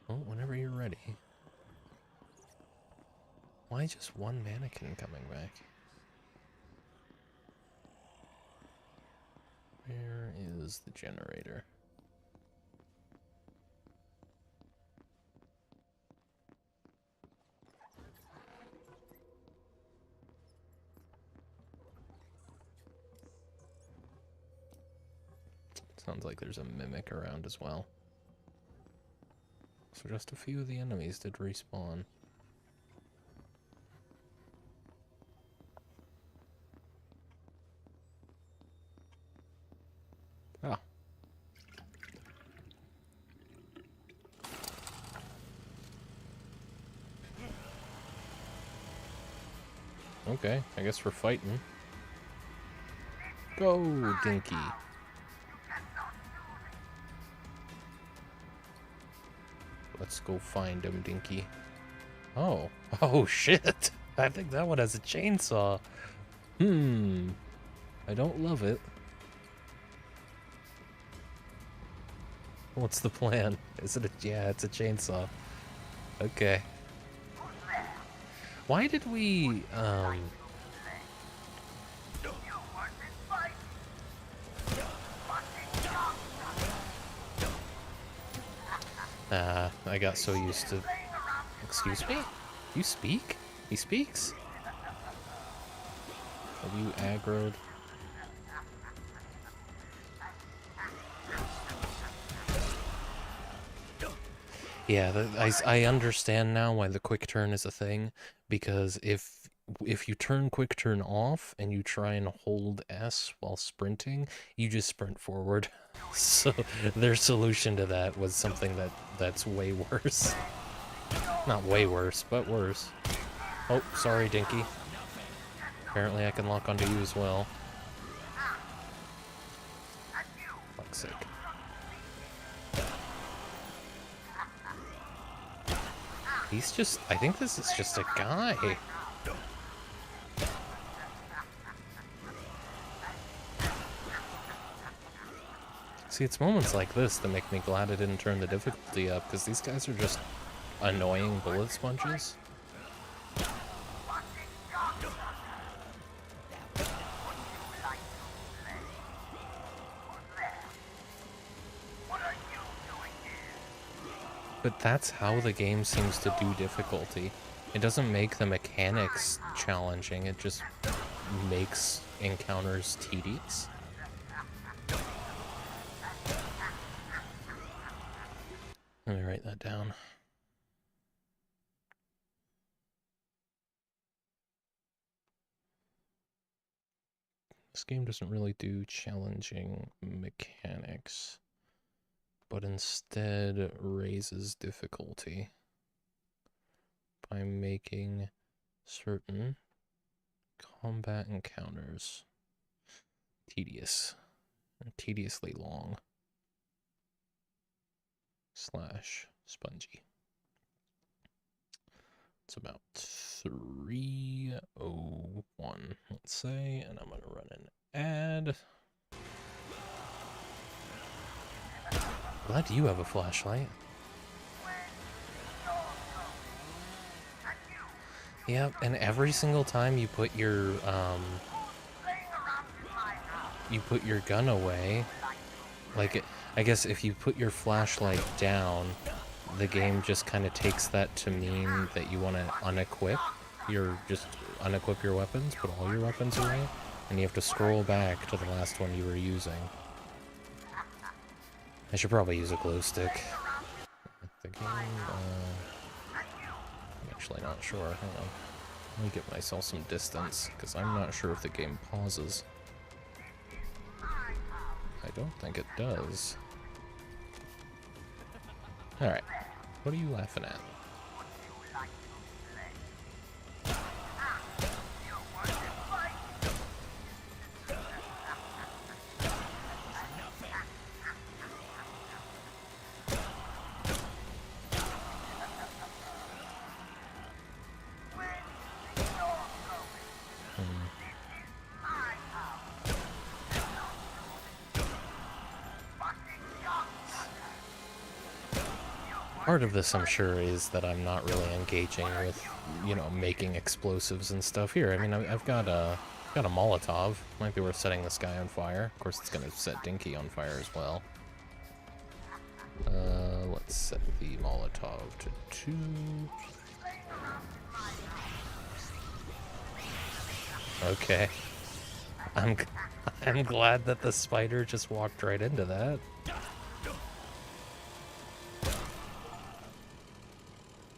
Well, whenever you're ready. Why just one mannequin coming back? Where is the generator? Sounds like there's a mimic around as well. So just a few of the enemies did respawn. Ah. Okay, I guess we're fighting. Go, Dinky. Let's go find him, Dinky. Oh. Oh, shit. I think that one has a chainsaw. I don't love it. What's the plan? Is it a... Yeah, it's a chainsaw. Okay. Why did we, I got so used to... Excuse me? You speak? He speaks? Have you aggroed? Yeah, I understand now why the quick turn is a thing, because if you turn quick turn off and you try and hold S while sprinting, you just sprint forward. So their solution to that was something that's way worse. Not way worse, but worse. Oh, sorry, Dinky. Apparently I can lock onto you as well. Fuck's sake. He's just... I think this is just a guy. See, it's moments like this that make me glad I didn't turn the difficulty up, because these guys are just annoying bullet sponges. But that's how the game seems to do difficulty. It doesn't make the mechanics challenging, it just makes encounters tedious. Let me write that down. This game doesn't really do challenging mechanics, but instead raises difficulty by making certain combat encounters tedious, or tediously long, / spongy. It's about 3:01, let's say, and I'm gonna run an ad. Glad you have a flashlight. Yep, and every single time you put your gun away, like, I guess if you put your flashlight down, the game just kind of takes that to mean that you want to unequip your weapons, put all your weapons away, and you have to scroll back to the last one you were using. I should probably use a glow stick. The game, I'm actually not sure. Hang on. Let me give myself some distance, because I'm not sure if the game pauses. I don't think it does. Alright. What are you laughing at? Part of this, I'm sure, is that I'm not really engaging with, you know, making explosives and stuff. Here, I mean, I've got a Molotov. Might be worth setting this guy on fire. Of course, it's gonna set Dinky on fire as well. Let's set the Molotov to 2. Okay. I'm glad that the spider just walked right into that.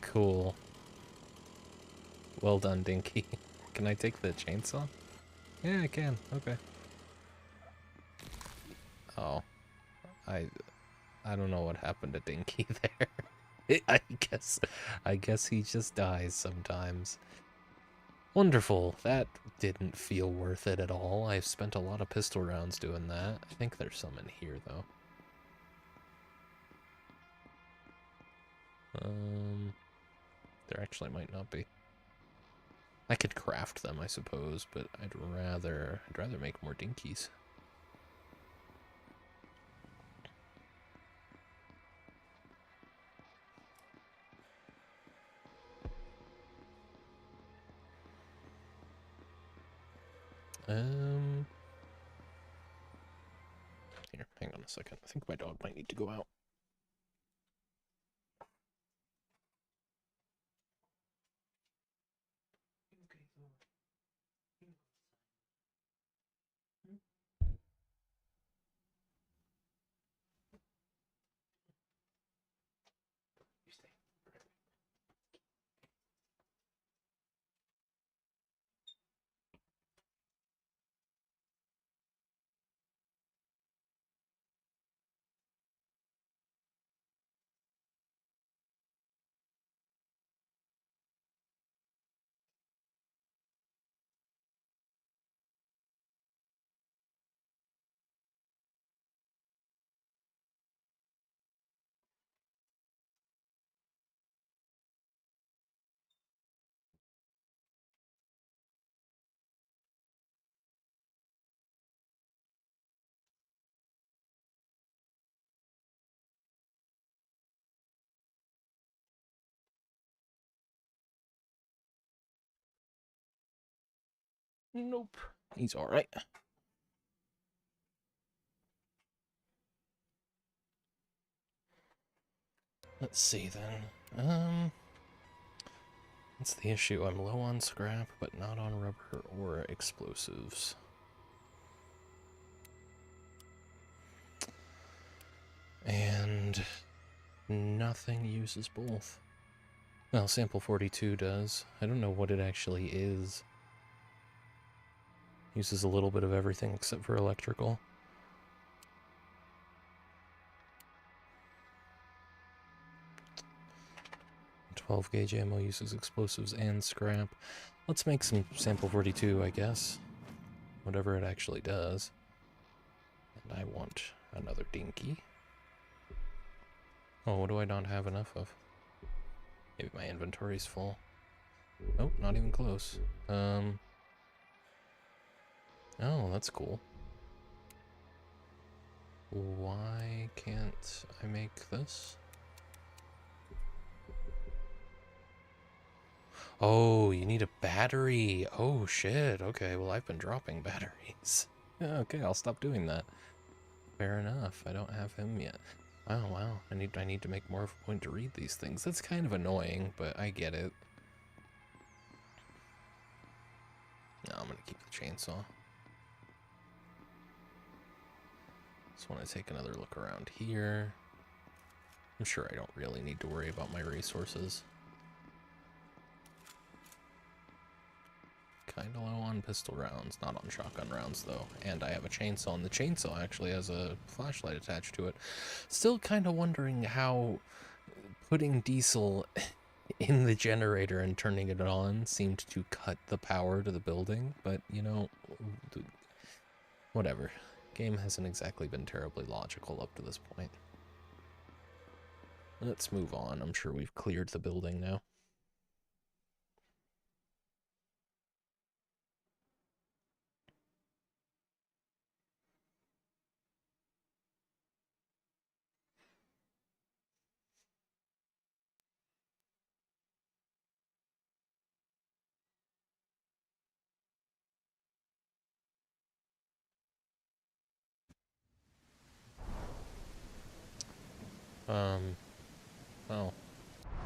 Cool. Well done, Dinky. Can I take the chainsaw? Yeah, I can. Okay. Oh. I don't know what happened to Dinky there. I guess he just dies sometimes. Wonderful. That didn't feel worth it at all. I've spent a lot of pistol rounds doing that. I think there's some in here, though. There actually might not be. I could craft them, I suppose, but I'd rather make more dinkies. Here, hang on a second. I think my dog might need to go out. Nope. He's alright. Let's see then. What's the issue? I'm low on scrap, but not on rubber or explosives. And nothing uses both. Well, sample 42 does. I don't know what it actually is. Uses a little bit of everything except for electrical. .12 gauge ammo uses explosives and scrap. Let's make some sample 42, I guess. Whatever it actually does. And I want another dinky. Oh, what do I not have enough of? Maybe my inventory's full. Nope, not even close. Oh, that's cool. Why can't I make this? Oh, you need a battery. Oh, shit. Okay, well, I've been dropping batteries. Okay, I'll stop doing that. Fair enough. I don't have him yet. Wow. I need to make more of a point to read these things. That's kind of annoying, but I get it. No, I'm gonna keep the chainsaw. Just want to take another look around here. I'm sure I don't really need to worry about my resources. Kinda low on pistol rounds, not on shotgun rounds though. And I have a chainsaw, and the chainsaw actually has a flashlight attached to it. Still kinda wondering how putting diesel in the generator and turning it on seemed to cut the power to the building, but you know, whatever. Game hasn't exactly been terribly logical up to this point. Let's move on. I'm sure we've cleared the building now. Oh,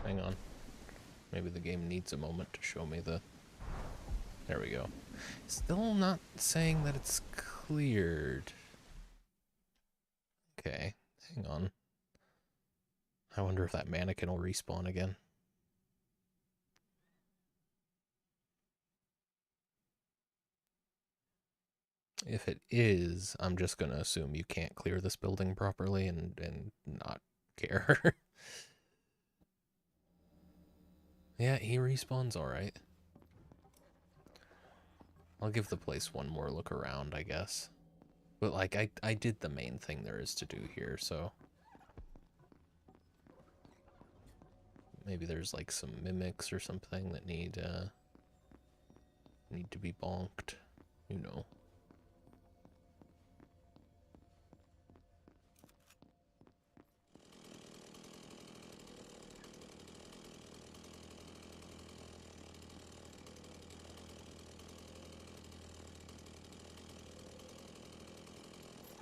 hang on. Maybe the game needs a moment to show me the... There we go. Still not saying that it's cleared. Okay, hang on. I wonder if that mannequin will respawn again. If it is, I'm just gonna assume you can't clear this building properly and not care. Yeah, he respawns alright. I'll give the place one more look around, I guess. But, like, I did the main thing there is to do here, so... Maybe there's like some mimics or something that need to be bonked. You know.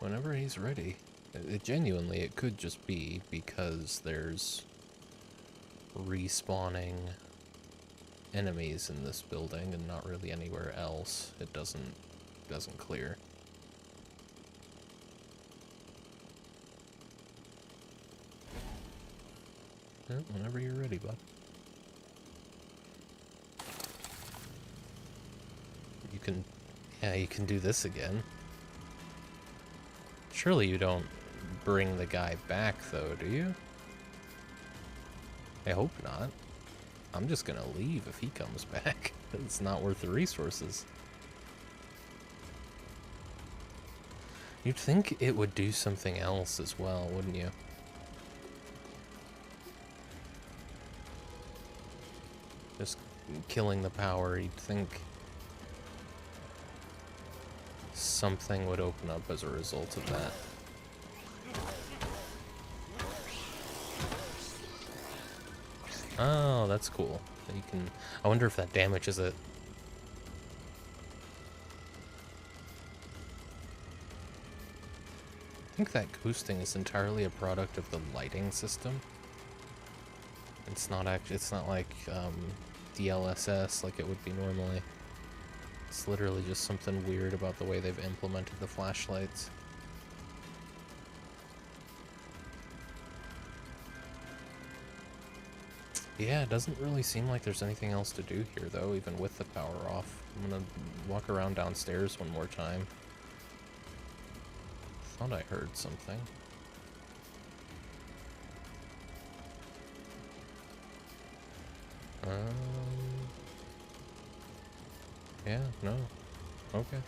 Whenever he's ready. Genuinely, it could just be because there's respawning enemies in this building and not really anywhere else. It doesn't clear. Yeah, whenever you're ready, bud. You can, yeah, you can do this again. Surely you don't bring the guy back, though, do you? I hope not. I'm just gonna leave if he comes back. It's not worth the resources. You'd think it would do something else as well, wouldn't you? Just killing the power, you'd think something would open up as a result of that. Oh, that's cool. You can. I wonder if that damages it. I think that ghosting is entirely a product of the lighting system. It's not actually. It's not like DLSS like it would be normally. It's literally just something weird about the way they've implemented the flashlights. Yeah, it doesn't really seem like there's anything else to do here, though, even with the power off. I'm gonna walk around downstairs one more time. Thought I heard something. Yeah, no. Okay.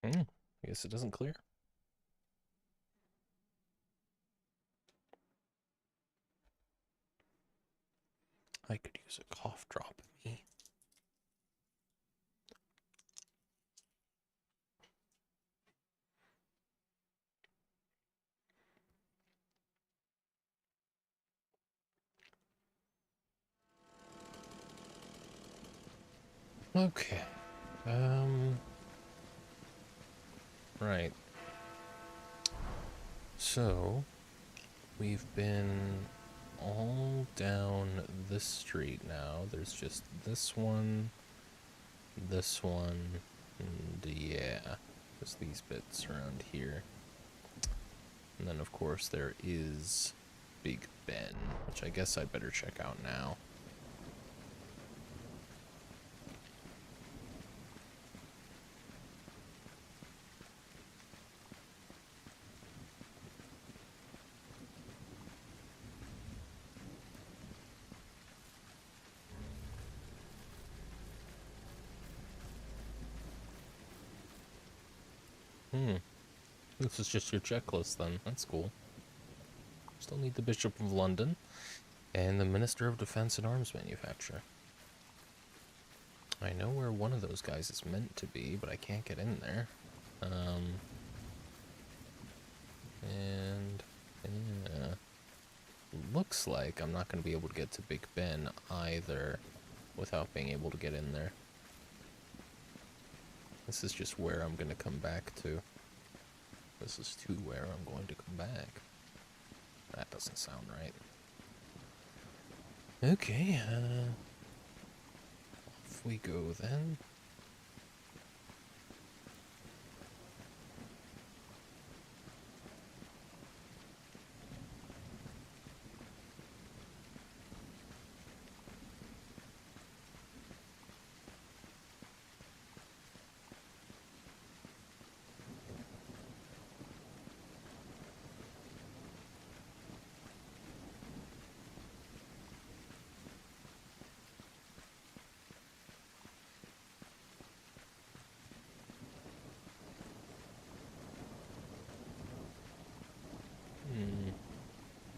I guess it doesn't clear. I could use a cough drop in me. Okay. Right. So, we've been all down this street now. There's just this one, and yeah, just these bits around here. And then, of course, there is Big Ben, which I guess I'd better check out now. This is just your checklist then. That's cool. Still need the Bishop of London and the Minister of Defense and Arms Manufacturer. I know where one of those guys is meant to be, but I can't get in there. And yeah, looks like I'm not going to be able to get to Big Ben either without being able to get in there. This is just where I'm going to come back to. This is to where I'm going to come back. That doesn't sound right. Okay, off we go then.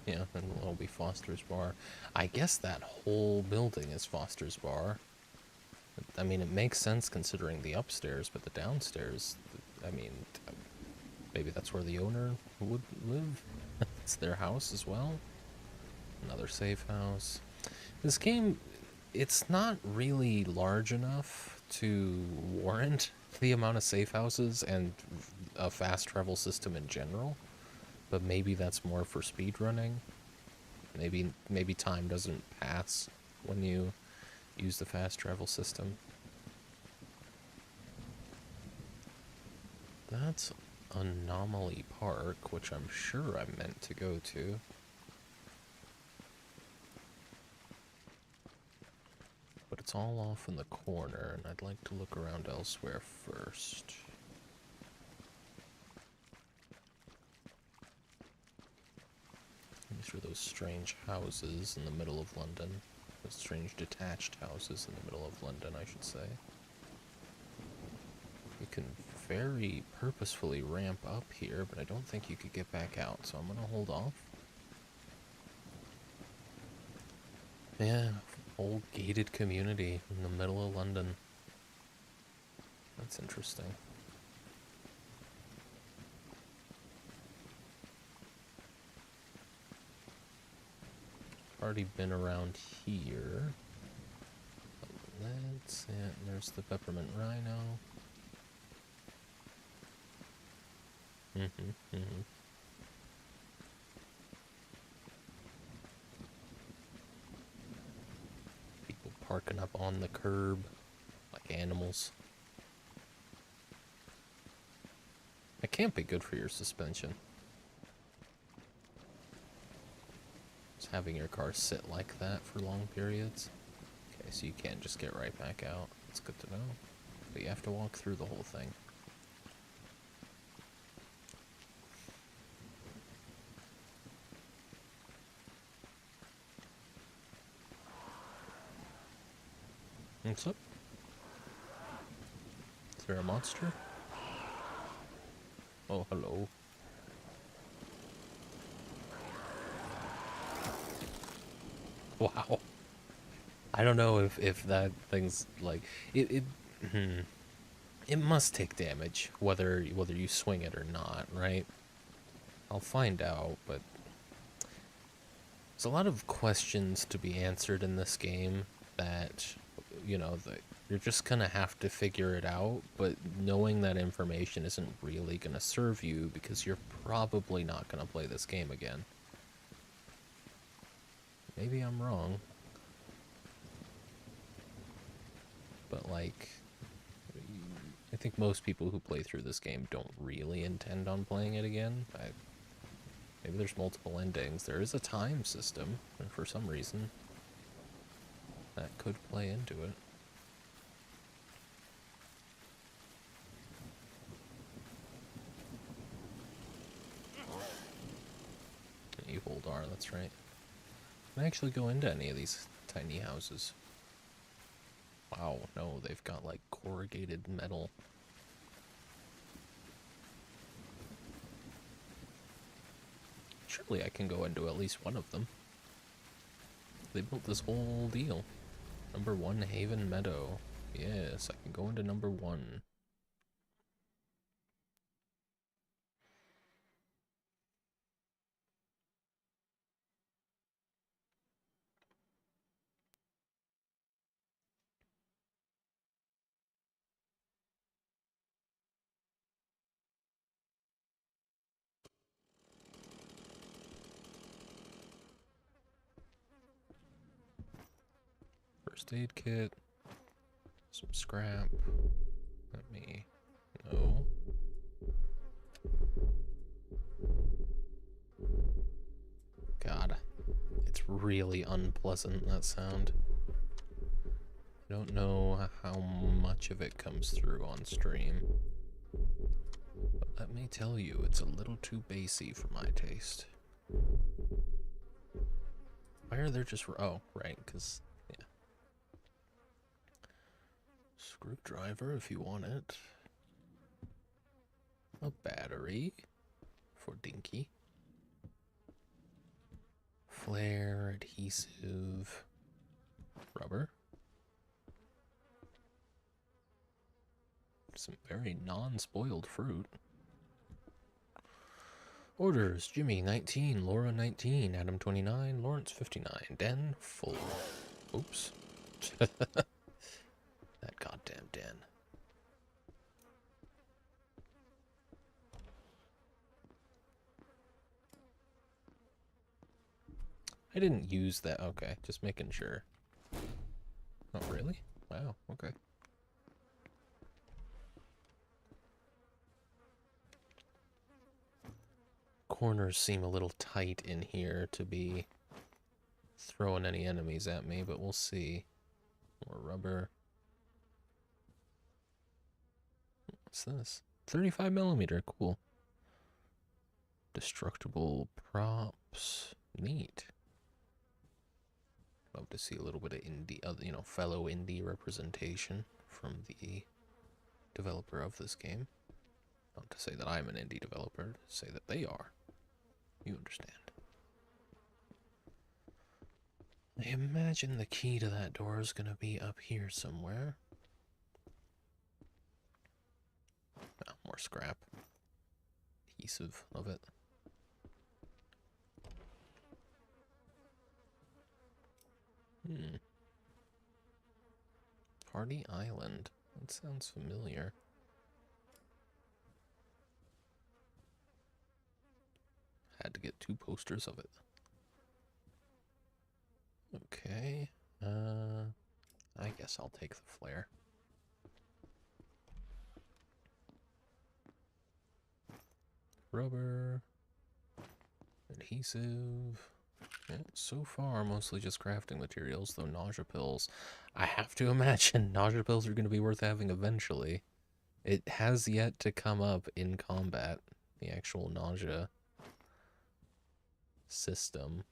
Yeah, and it'll be Foster's Bar. I guess that whole building is Foster's Bar. I mean, it makes sense considering the upstairs, but the downstairs, I mean, maybe that's where the owner would live. It's their house as well. Another safe house. This game, it's not really large enough to warrant the amount of safe houses and a fast travel system in general, but maybe that's more for speedrunning. Maybe time doesn't pass when you use the fast travel system. That's Anomaly Park, which I'm sure I'm meant to go to. But it's all off in the corner, and I'd like to look around elsewhere first. These are those strange houses in the middle of London. Those strange detached houses in the middle of London, I should say. You can very purposefully ramp up here, but I don't think you could get back out, so I'm gonna hold off. Yeah, old gated community in the middle of London. That's interesting. Already been around here. Let's see. There's the Peppermint Rhino. People parking up on the curb like animals. It can't be good for your suspension. Just having your car sit like that for long periods. Okay, so you can't just get right back out. That's good to know. But you have to walk through the whole thing. What's up? Is there a monster? Oh, hello. Wow. I don't know if that thing's like it must take damage whether you swing it or not, right? I'll find out, but there's a lot of questions to be answered in this game that you're just gonna have to figure it out, but knowing that information isn't really gonna serve you because you're probably not gonna play this game again. Maybe I'm wrong. But like, I think most people who play through this game don't really intend on playing it again. Maybe there's multiple endings. There is a time system, and for some reason, that could play into it. You hold R, that's right. Can I actually go into any of these tiny houses? Wow, no, they've got like corrugated metal. Surely I can go into at least one of them. They built this whole deal. Number 1 Haven Meadow. Yes, I can go into number 1. First aid kit. Some scrap. Let me know. God, it's really unpleasant, that sound. I don't know how much of it comes through on stream. But let me tell you, it's a little too bassy for my taste. Why are there just... Oh, right, because... yeah. Screwdriver if you want it. A battery for Dinky. Flare, adhesive, rubber. Some very non-spoiled fruit. Orders, Jimmy 19, Laura 19, Adam 29, Lawrence 59, Den full. Oops. That goddamn Den. I didn't use that. Okay, just making sure. Oh, really? Wow, okay. Corners seem a little tight in here to be throwing any enemies at me, but we'll see. More rubber. What's this? 35 millimeter, cool. Destructible props. Neat. Love to see a little bit of indie, fellow indie representation from the developer of this game. Not to say that I'm an indie developer, to say that they are. You understand. I imagine the key to that door is going to be up here somewhere. Oh, more scrap. Adhesive of it. Party Island. That sounds familiar. Had to get 2 posters of it. Okay. I guess I'll take the flare. Rubber. Adhesive. Yeah, so far, mostly just crafting materials, though nausea pills. I have to imagine nausea pills are going to be worth having eventually. It has yet to come up in combat, the actual nausea system.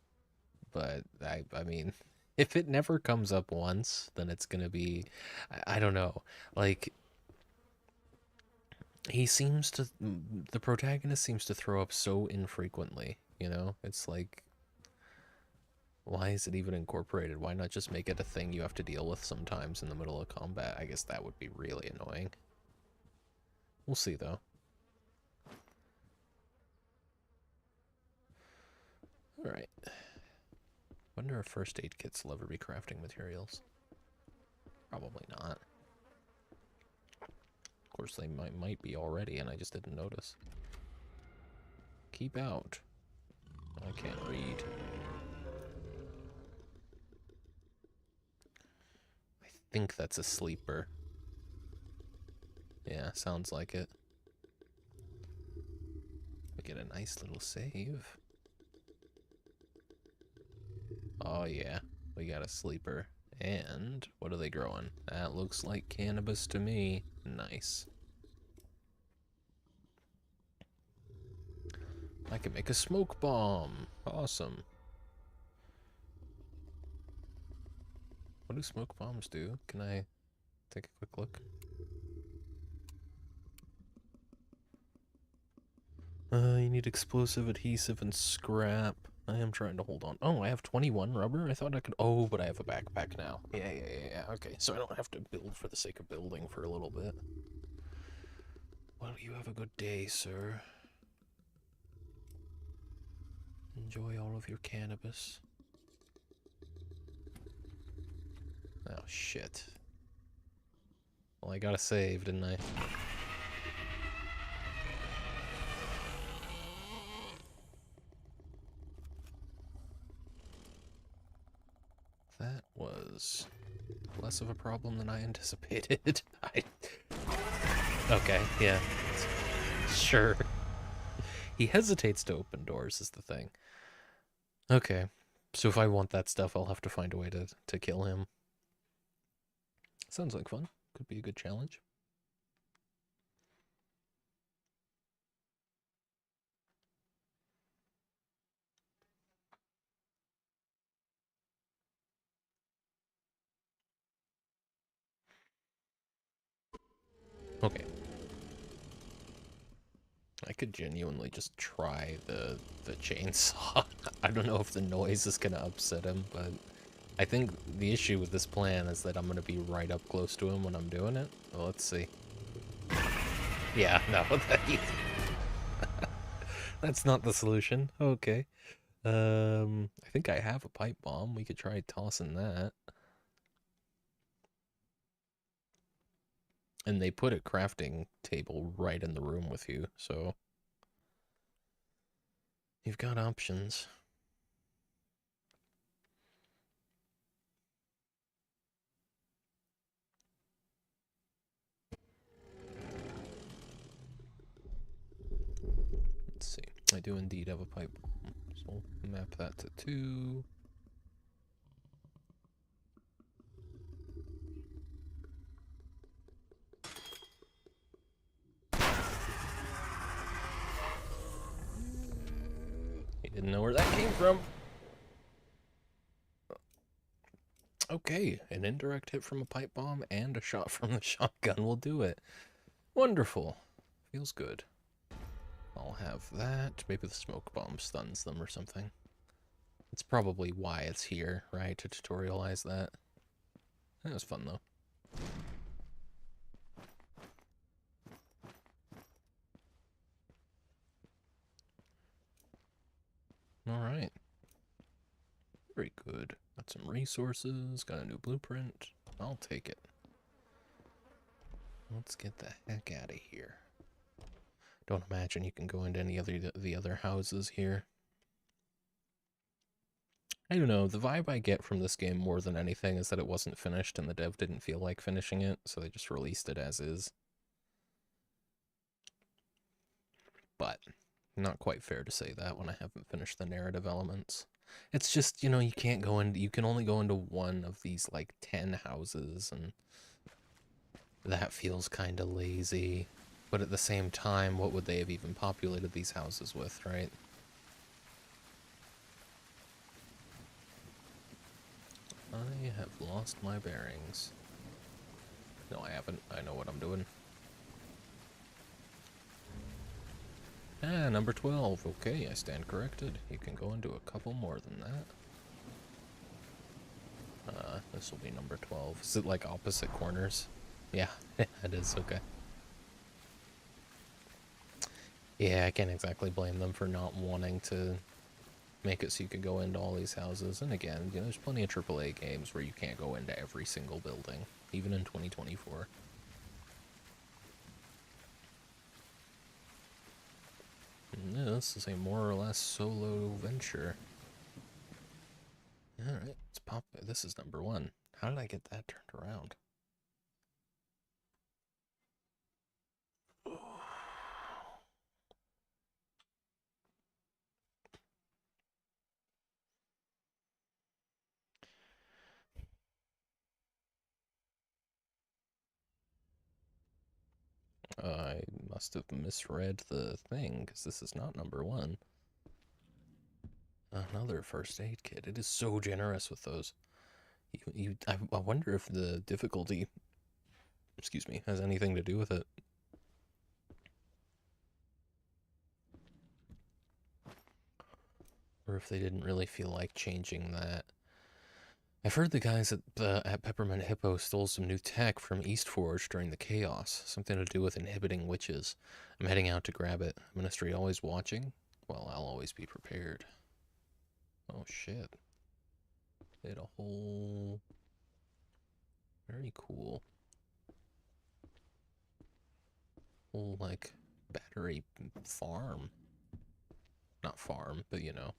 But, I mean, if it never comes up once, then it's going to be... I don't know. Like, the protagonist seems to throw up so infrequently, you know? It's like... Why is it even incorporated? Why not just make it a thing you have to deal with sometimes in the middle of combat? I guess that would be really annoying. We'll see, though. Alright. Wonder if first aid kits will ever be crafting materials. Probably not. Of course, they might be already, and I just didn't notice. Keep out. I can't read. I think that's a sleeper. Yeah, sounds like it. We get a nice little save. Oh yeah, we got a sleeper. And what are they growing? That looks like cannabis to me. Nice. I can make a smoke bomb. Awesome. What do smoke bombs do? Can I take a quick look? You need explosive, adhesive, and scrap. I am trying to hold on. Oh, I have 21 rubber? I thought I could... Oh, but I have a backpack now. Yeah. Okay, so I don't have to build for the sake of building for a little bit. Well, you have a good day, sir. Enjoy all of your cannabis. Oh, shit. Well, I got a save, didn't I? That was less of a problem than I anticipated. Okay, yeah. Sure. He hesitates to open doors is the thing. Okay. So if I want that stuff, I'll have to find a way to kill him. Sounds like fun. Could be a good challenge. Okay. I could genuinely just try the chainsaw. I don't know if the noise is gonna upset him, but I think the issue with this plan is that I'm gonna be right up close to him when I'm doing it. Well, let's see. Yeah, no, that's not the solution. Okay. I think I have a pipe bomb. We could try tossing that. And they put a crafting table right in the room with you, so you've got options. Let's see. I do indeed have a pipe bomb, so we'll map that to 2. He didn't know where that came from. Okay, an indirect hit from a pipe bomb and a shot from the shotgun will do it. Wonderful. Feels good. I'll have that. Maybe the smoke bomb stuns them or something. It's probably why it's here, right? To tutorialize that. That was fun, though. Alright. Very good. Got some resources, got a new blueprint. I'll take it. Let's get the heck out of here. Don't imagine you can go into any of the other houses here. I don't know, the vibe I get from this game more than anything is that it wasn't finished and the dev didn't feel like finishing it, so they just released it as is. But not quite fair to say that when I haven't finished the narrative elements. It's just, you know, you can't go into, you can only go into one of these like 10 houses, and that feels kind of lazy. But at the same time, what would they have even populated these houses with, right? I have lost my bearings. No, I haven't. I know what I'm doing. Ah, number 12. Okay, I stand corrected. You can go into a couple more than that. This will be number 12. Is it like opposite corners? Yeah, it is. Okay. Yeah, I can't exactly blame them for not wanting to make it so you could go into all these houses. And again, you know, there's plenty of AAA games where you can't go into every single building, even in 2024. Yeah, this is a more or less solo venture. Alright, let's pop it. This is number 1. How did I get that turned around? I must have misread the thing, because this is not number 1. Another first aid kit. It is so generous with those. I wonder if the difficulty, excuse me, has anything to do with it. Or if they didn't really feel like changing that. I've heard the guys at Peppermint Hippo stole some new tech from Eastforge during the chaos. Something to do with inhibiting witches. I'm heading out to grab it. Ministry always watching? Well, I'll always be prepared. Oh shit. They had a whole... Very cool. Whole, like, battery farm. Not farm, but you know.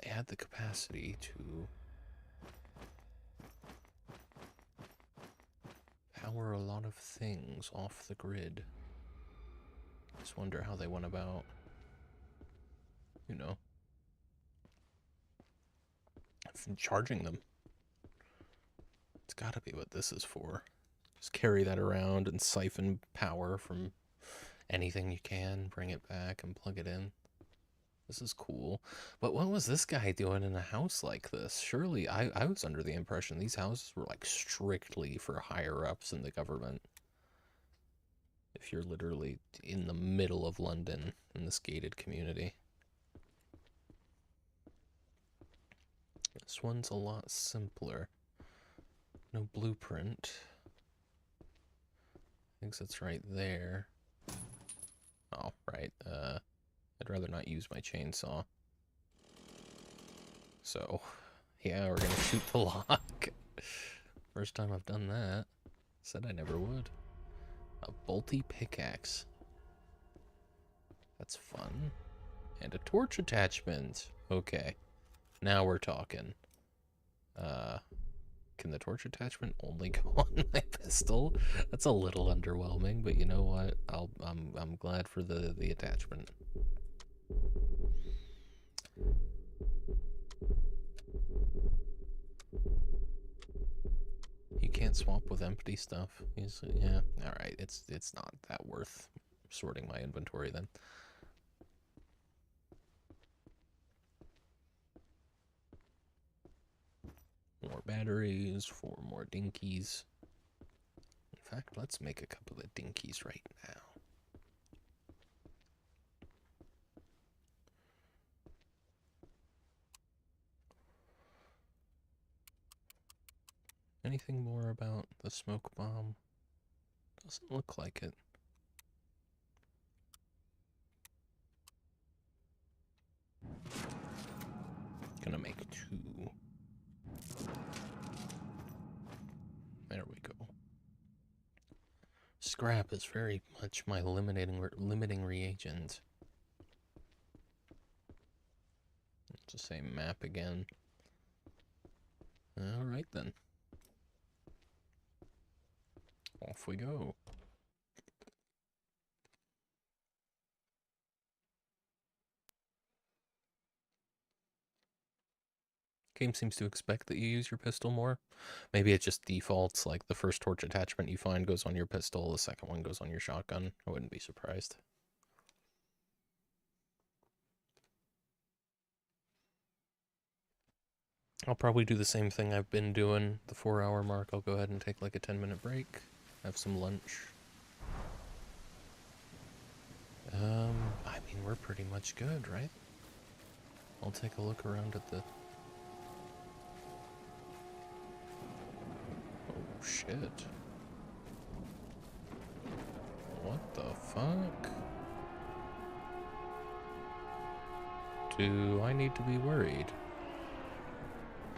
They had the capacity to power a lot of things off the grid. Just wonder how they went about, you know, charging them. It's gotta be what this is for. Just carry that around and siphon power from anything you can, bring it back and plug it in. This is cool. But what was this guy doing in a house like this? Surely, I was under the impression these houses were like strictly for higher ups in the government. if you're literally in the middle of London in this gated community. This one's a lot simpler. No blueprint. Exit's right there. Oh, right. I'd rather not use my chainsaw. So, yeah, we're gonna shoot the lock. First time I've done that. Said I never would. A bolty pickaxe. That's fun. And a torch attachment. Okay. Now we're talking. Can the torch attachment only go on my pistol? That's a little underwhelming, but you know what? I'm glad for the attachment. You can't swap with empty stuff. Yeah, all right. It's not that worth sorting my inventory then. More batteries, 4 more dinkies. In fact, let's make a couple of dinkies right now. Anything more about the smoke bomb? Doesn't look like it. Gonna make 2. There we go. Scrap is very much my limiting reagent. It's the same map again. Alright then. Off we go. Game seems to expect that you use your pistol more. Maybe it just defaults, like the first torch attachment you find goes on your pistol, the second one goes on your shotgun. I wouldn't be surprised. I'll probably do the same thing I've been doing. The 4-hour mark, I'll go ahead and take like a 10-minute break. Have some lunch. I mean, we're pretty much good, right? I'll take a look around at the... Oh, shit. What the fuck? Do I need to be worried?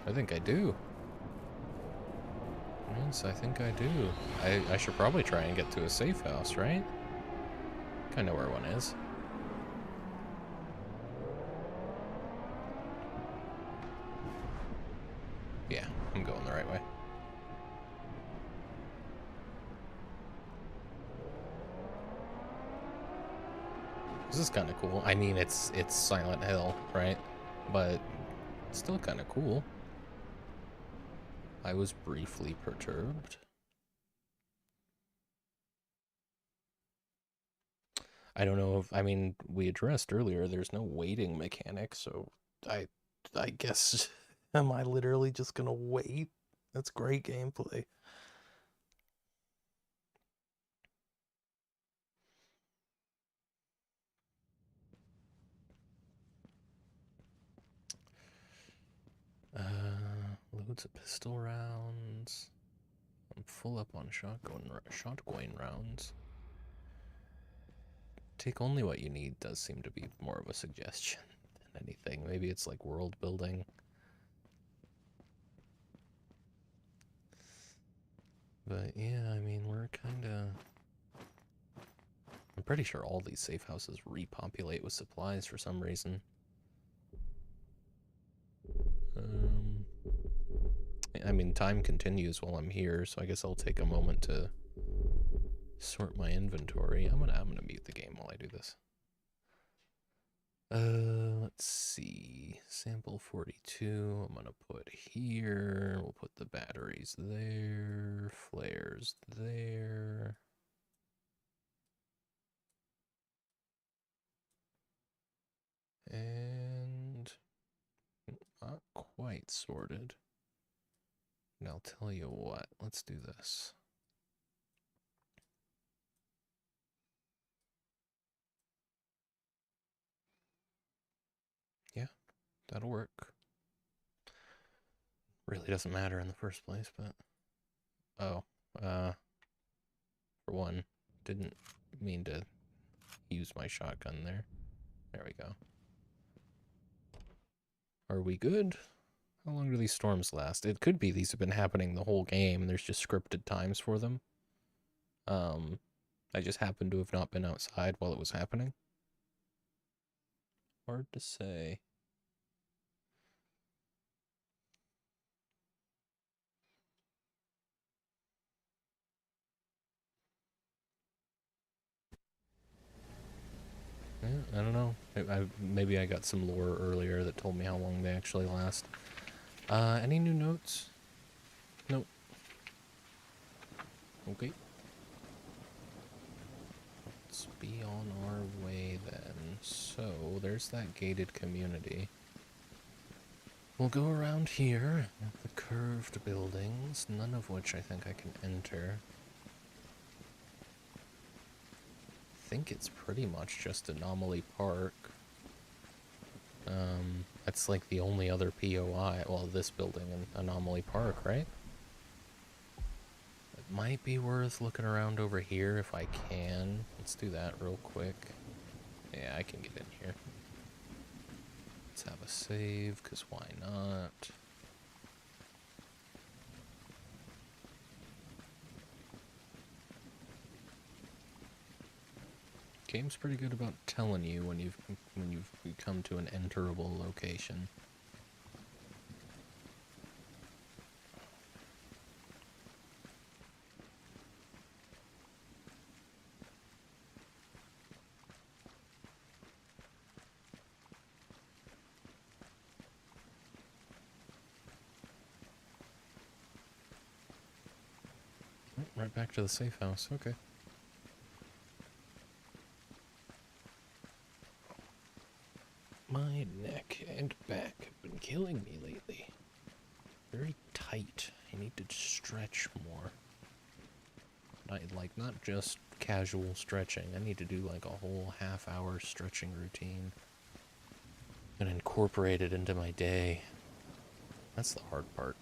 I think I do. Yes, I think I do. I should probably try and get to a safe house, right? I know where one is. Yeah, I'm going the right way. This is kind of cool. I mean, it's Silent Hill, right? But it's still kind of cool. I was briefly perturbed. I don't know if, I mean, we addressed earlier, there's no waiting mechanic, so I guess, am I literally just gonna wait? That's great gameplay. Loads of pistol rounds. I'm full up on shotgun rounds. Take only what you need does seem to be more of a suggestion than anything. Maybe it's like world building. But yeah, I mean, we're kinda... I'm pretty sure all these safe houses repopulate with supplies for some reason. I mean, time continues while I'm here, so I guess I'll take a moment to sort my inventory. I'm gonna mute the game while I do this. Let's see. Sample 42. I'm gonna put here. We'll put the batteries there. Flares there. And not quite sorted. And I'll tell you what. Let's do this. That'll work. Really doesn't matter in the first place, but... Oh, for one, didn't mean to use my shotgun there. There we go. Are we good? How long do these storms last? It could be these have been happening the whole game, and there's just scripted times for them. I just happened to have not been outside while it was happening. Hard to say. Yeah, I don't know. Maybe I got some lore earlier that told me how long they actually last. Any new notes? Nope. Okay. Let's be on our way then. So, there's that gated community. We'll go around here at the curved buildings, none of which I think I can enter. I think it's pretty much just Anomaly Park. That's like the only other POI, well, this building in Anomaly Park, right? It might be worth looking around over here if I can. Let's do that real quick. Yeah, I can get in here. Let's have a save, because why not? Game's pretty good about telling you when you've come to an enterable location. Right back to the safe house, okay. My neck and back have been killing me lately. Very tight. I need to stretch more. Not just casual stretching. I need to do like a whole half-hour stretching routine and incorporate it into my day. That's the hard part.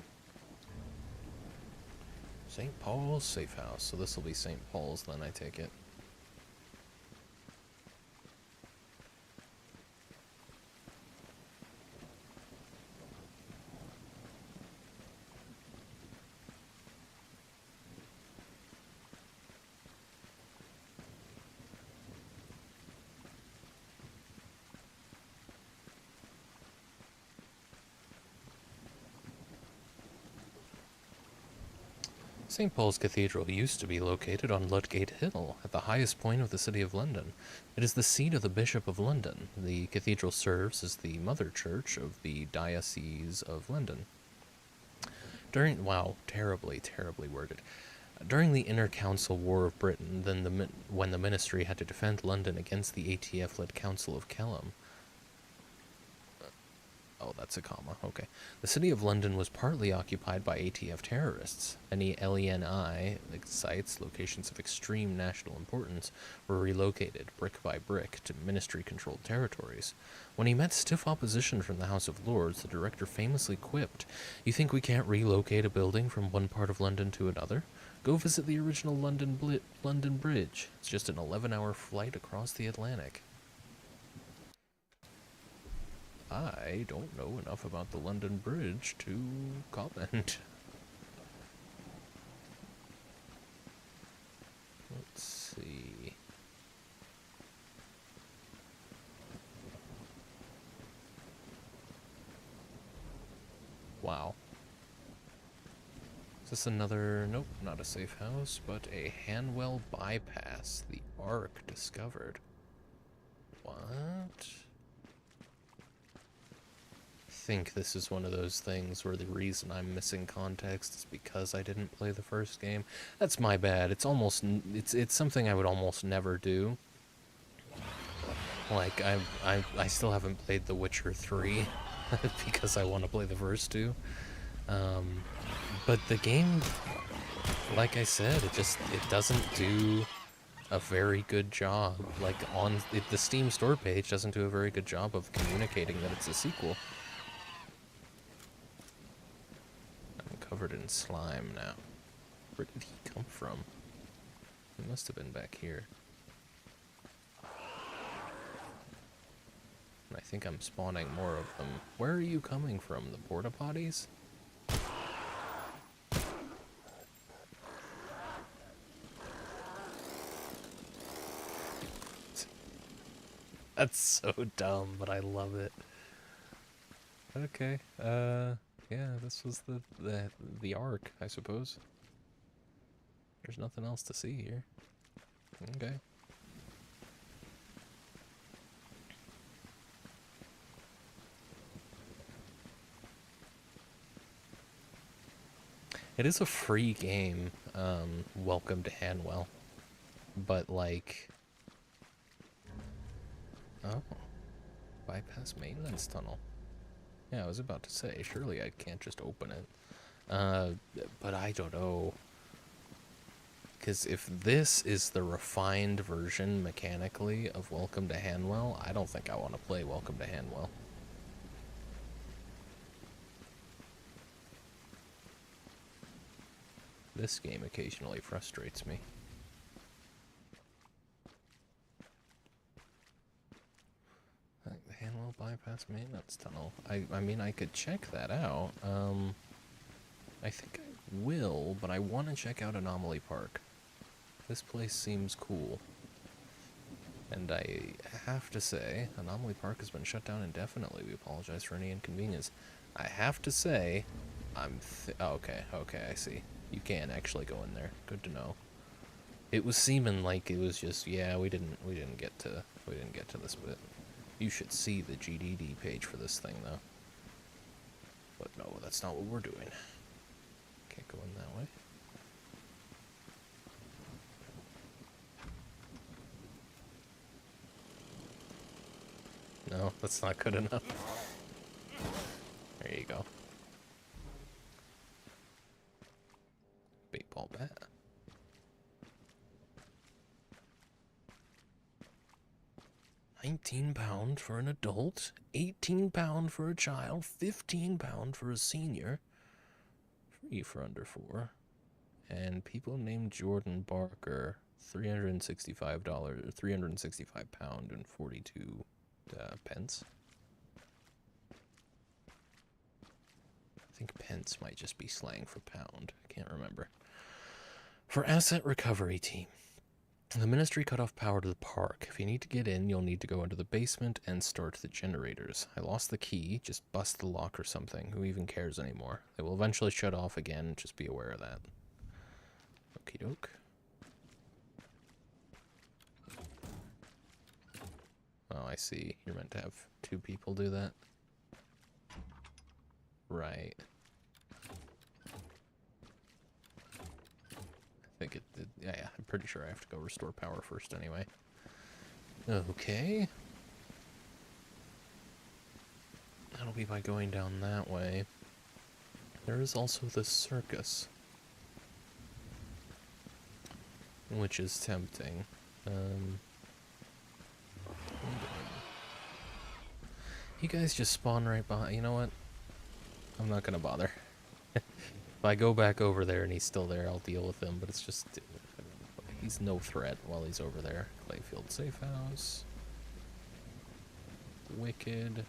St. Paul's safe house. So this will be St. Paul's then, I take it. St. Paul's Cathedral used to be located on Ludgate Hill, at the highest point of the city of London. It is the seat of the Bishop of London. The cathedral serves as the mother church of the Diocese of London. Wow, terribly worded. During the Inter-Council War of Britain, when the ministry had to defend London against the ATF-led Council of Kelham, oh, that's a comma, okay. The city of London was partly occupied by ATF terrorists. Any LENI sites, locations of extreme national importance, were relocated, brick by brick, to ministry-controlled territories. When he met stiff opposition from the House of Lords, the director famously quipped, "You think we can't relocate a building from one part of London to another? Go visit the original London Bridge. It's just an 11-hour flight across the Atlantic." I don't know enough about the London Bridge to comment. Let's see. Wow. Is this another... Nope, not a safe house, but a Hanwell bypass. The Ark discovered. What? I think this is one of those things where the reason I'm missing context is because I didn't play the first game. That's my bad. It's something I would almost never do. Like I still haven't played The Witcher 3 because I want to play the first two. But the game, like I said, it doesn't do a very good job. Like the Steam store page doesn't do a very good job of communicating that it's a sequel. covered in slime now. Where did he come from? He must have been back here. And I think I'm spawning more of them. Where are you coming from? The porta potties? That's so dumb, but I love it. Okay, yeah, this was the arc, I suppose. There's nothing else to see here. Okay. It is a free game, welcome to Hanwell. But, like... Oh. Bypass maintenance tunnel. Yeah, I was about to say, surely I can't just open it. But I don't know. Because if this is the refined version, mechanically, of Welcome to Hanwell, I don't think I want to play Welcome to Hanwell. This game occasionally frustrates me. Like the Hanwell Bypass Maintenance Tunnel. I mean, I could check that out. I think I will, but I want to check out Anomaly Park. This place seems cool. And I have to say, Anomaly Park has been shut down indefinitely. We apologize for any inconvenience. I have to say, okay, I see. You can actually go in there. Good to know. It was seeming like it was just, yeah, we didn't get to this bit. You should see the GDD page for this thing though. But no, that's not what we're doing. Can't go in that way. No, that's not good enough. There you go. Baseball bat. £19 for an adult, £18 for a child, £15 for a senior, free for under 4, and people named Jordan Barker, $365, £365 and 42 pence. I think pence might just be slang for pound. I can't remember. For asset recovery team. The ministry cut off power to the park. If you need to get in, you'll need to go into the basement and start the generators. I lost the key. Just bust the lock or something. Who even cares anymore? They will eventually shut off again. Just be aware of that. Okie doke. Oh, I see. You're meant to have 2 people do that. Right. I think yeah, I'm pretty sure I have to go restore power first anyway. Okay. That'll be by going down that way. There is also the circus, which is tempting. You guys just spawn right behind. You know what? I'm not gonna bother. If I go back over there and he's still there, I'll deal with him, but it's just... he's no threat while he's over there. Clayfield Safe House. Wicked.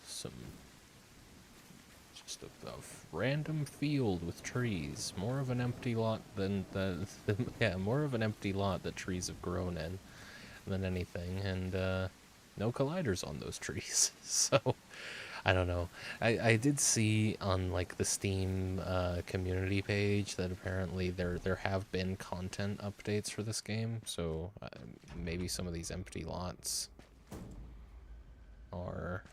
Some... just a random field with trees. More of an empty lot than yeah, more of an empty lot that trees have grown in than anything, and no colliders on those trees. So I don't know. I did see on like the Steam community page that apparently there have been content updates for this game, so maybe some of these empty lots are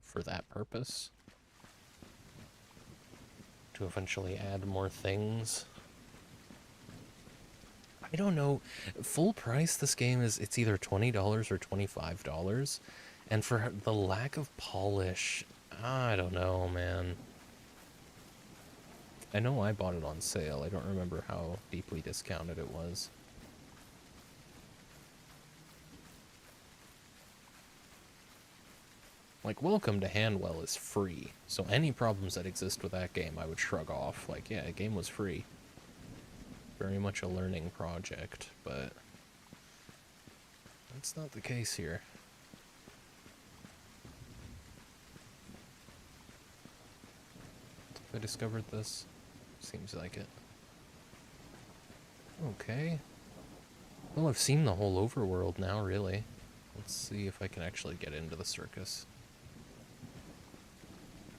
for that purpose, to eventually add more things. I don't know. Full price, this game it's either $20 or $25, and for the lack of polish, I don't know, man. I know I bought it on sale. I don't remember how deeply discounted it was. Like, Welcome to Hanwell is free, so any problems that exist with that game I would shrug off. Like, yeah, the game was free. Very much a learning project, but that's not the case here. Have I discovered this? Seems like it. Okay. Well, I've seen the whole overworld now, really. Let's see if I can actually get into the circus.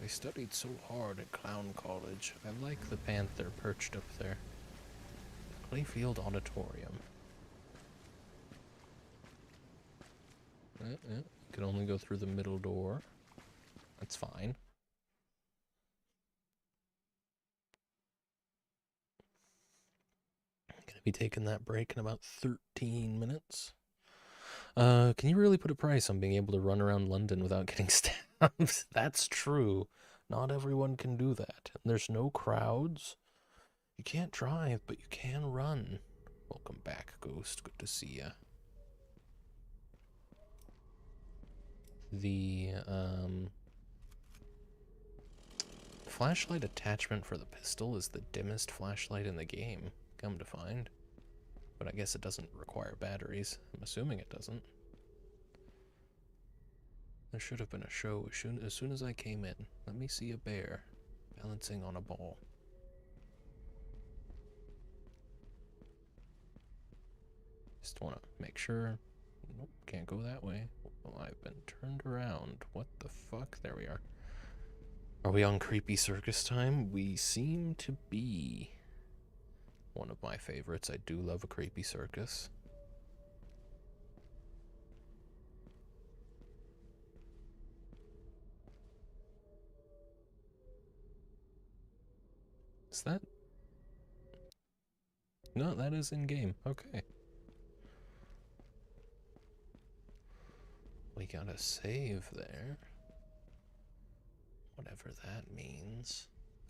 I studied so hard at Clown College. I like the panther perched up there. Clayfield Auditorium. You can only go through the middle door. That's fine. Gonna be taking that break in about 13 minutes. Can you really put a price on being able to run around London without getting stabbed? That's true. Not everyone can do that. And there's no crowds. You can't drive, but you can run. Welcome back, Ghost. Good to see ya. The, flashlight attachment for the pistol is the dimmest flashlight in the game, come to find. But I guess it doesn't require batteries. I'm assuming it doesn't. There should have been a show as soon as I came in. Let me see a bear balancing on a ball. Just want to make sure. Nope, can't go that way. Well, I've been turned around. What the fuck? There we are. Are we on creepy circus time? We seem to be. One of my favorites. I do love a creepy circus. Is that? No, that is in game. Okay. We gotta save there. Whatever that means.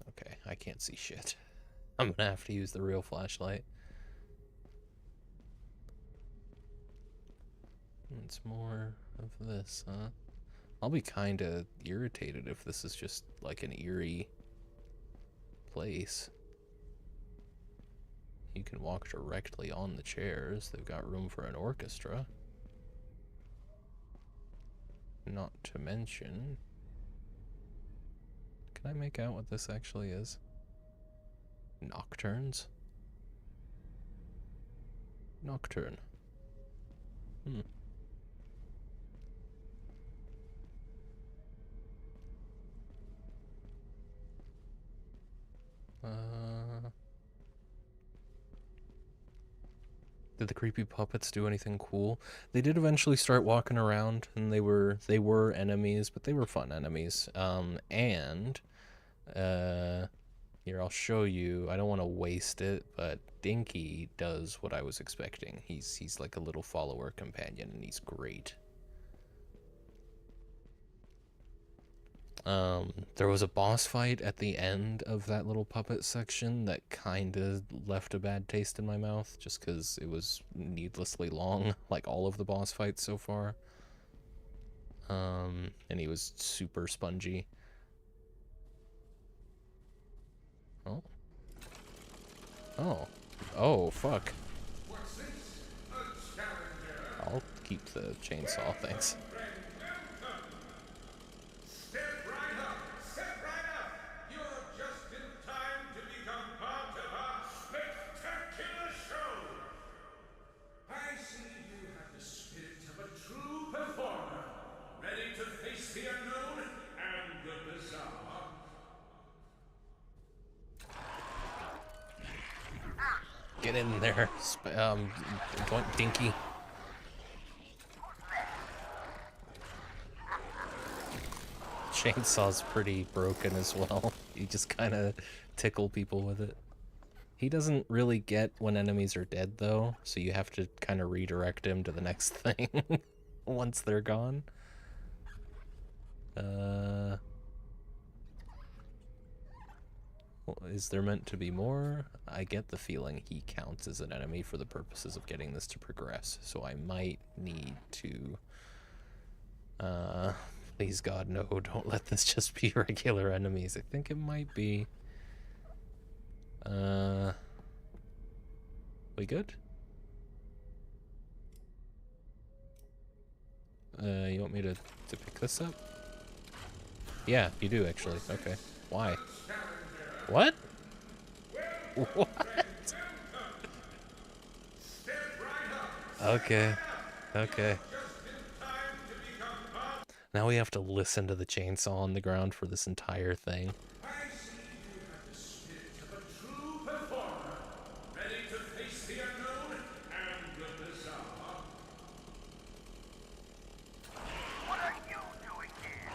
Okay, I can't see shit. I'm gonna have to use the real flashlight. It's more of this, huh? I'll be kinda irritated if this is just like an eerie place. You can walk directly on the chairs. They've got room for an orchestra. Not to mention... Can I make out what this actually is? Nocturnes? Nocturne. Did the creepy puppets do anything cool? They did eventually start walking around, and they were enemies, but they were fun enemies. Here, I'll show you. I don't want to waste it, but Dinky does what I was expecting. He's like a little follower companion, and he's great. There was a boss fight at the end of that little puppet section that kind of left a bad taste in my mouth, just because it was needlessly long, like all of the boss fights so far. And he was super spongy. Oh. Oh. Oh, fuck. What's this? A challenger? I'll keep the chainsaw, thanks. Step right up! Step right up! You're just in time to become part of our spectacular show! I see you have the spirit of a true performer, ready to face the unknown and the bizarre. Get in there, Dinky. Chainsaw's pretty broken as well. You just kind of tickle people with it. He doesn't really get when enemies are dead, though, so you have to kind of redirect him to the next thing once they're gone. Is there meant to be more? I get the feeling he counts as an enemy for the purposes of getting this to progress, so I might need to Please God, no, don't let this just be regular enemies. I think it might be. We good? You want me to pick this up? Yeah, you do actually. Okay. Why? What? What? Okay. Okay. Now we have to listen to the chainsaw on the ground for this entire thing. I see you have the spirit of a true performer, ready to face the unknown and the bizarre. What are you doing here?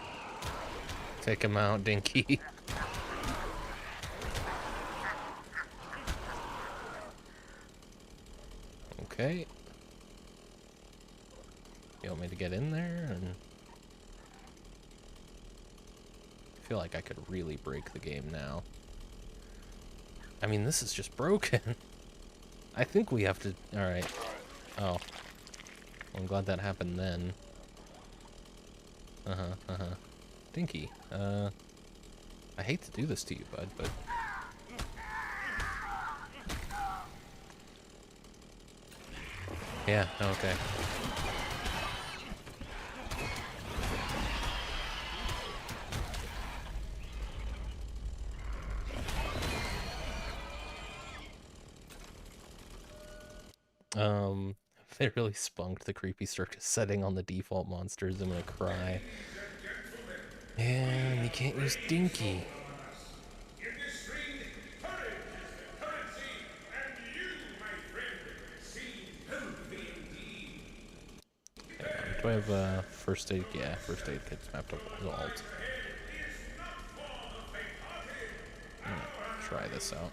Take him out, Dinky. Okay. You want me to get in there? And I feel like I could really break the game now. I mean, this is just broken. I think we have to... Alright. Oh. Well, I'm glad that happened then. Dinky. I hate to do this to you, bud, but... Yeah, okay. They really spunked the creepy circus setting on the default monsters. I'm gonna cry. And you can't use Dinky. In this ring, courage is the currency, and you, my friend, seem healthy indeed. Hang on. Do I have first aid? Yeah, first aid kit's mapped up as alt. I'm gonna try this out.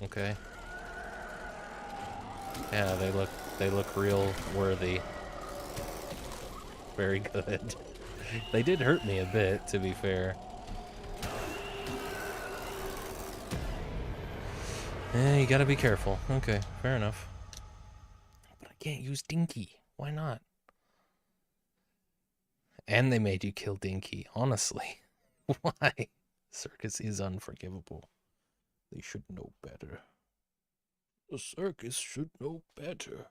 Okay. Yeah, they look real worthy. Very good. They did hurt me a bit, to be fair. You gotta be careful. Okay, fair enough. But I can't use Dinky. Why not? And they made you kill Dinky, honestly. Why? Circus is unforgivable. They should know better. The circus should know better.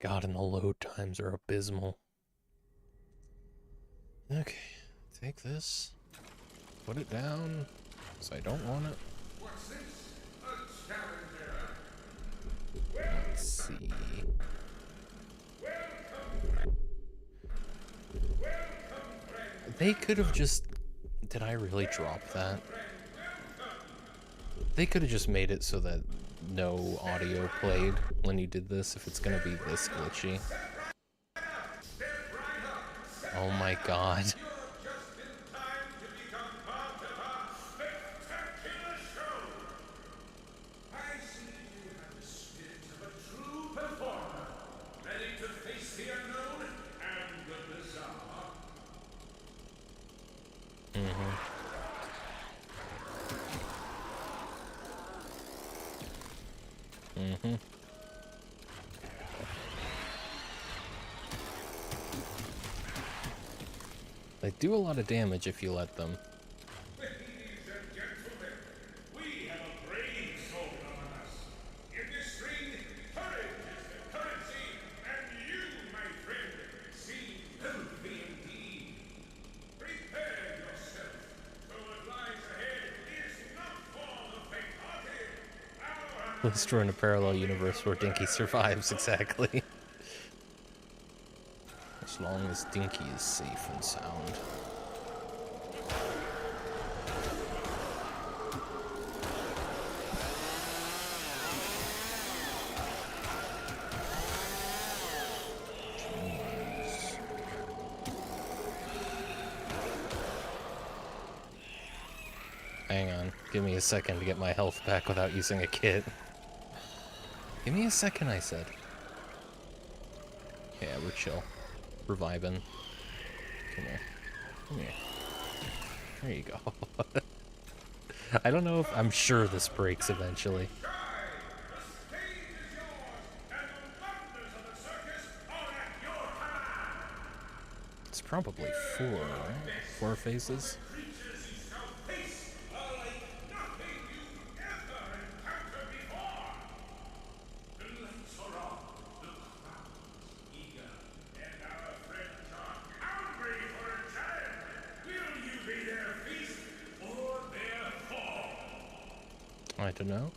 God, and the load times are abysmal. Okay, take this. Put it down, because I don't want it. What's this? A challenger. Let's see. They could have just... Did I really drop that? They could have just made it so that no audio played when you did this, if it's gonna be this glitchy. Oh my god. They do a lot of damage if you let them. Ladies and gentlemen, we have a brave soul among us. In this ring, courage is the currency, and you, my friend, seem healthy indeed. Prepare yourself, for what lies ahead is not for the faint-hearted. Let's draw in a parallel universe where Dinky survives, exactly. As long as Dinky is safe and sound. Jeez. Hang on. Give me a second to get my health back without using a kit. Give me a second, I said. Yeah, we're chill. We're vibing. Come here. Come here. There you go. I don't know if I'm sure this breaks eventually. The stage is yours, and the wonders of the circus are at your command. It's probably four, right? Four phases? Creatures you shall face are like nothing you've ever encountered before. The lights are on, the crowd is eager, and our friends are hungry for a challenge. Will you be their feast or their fall? I don't know.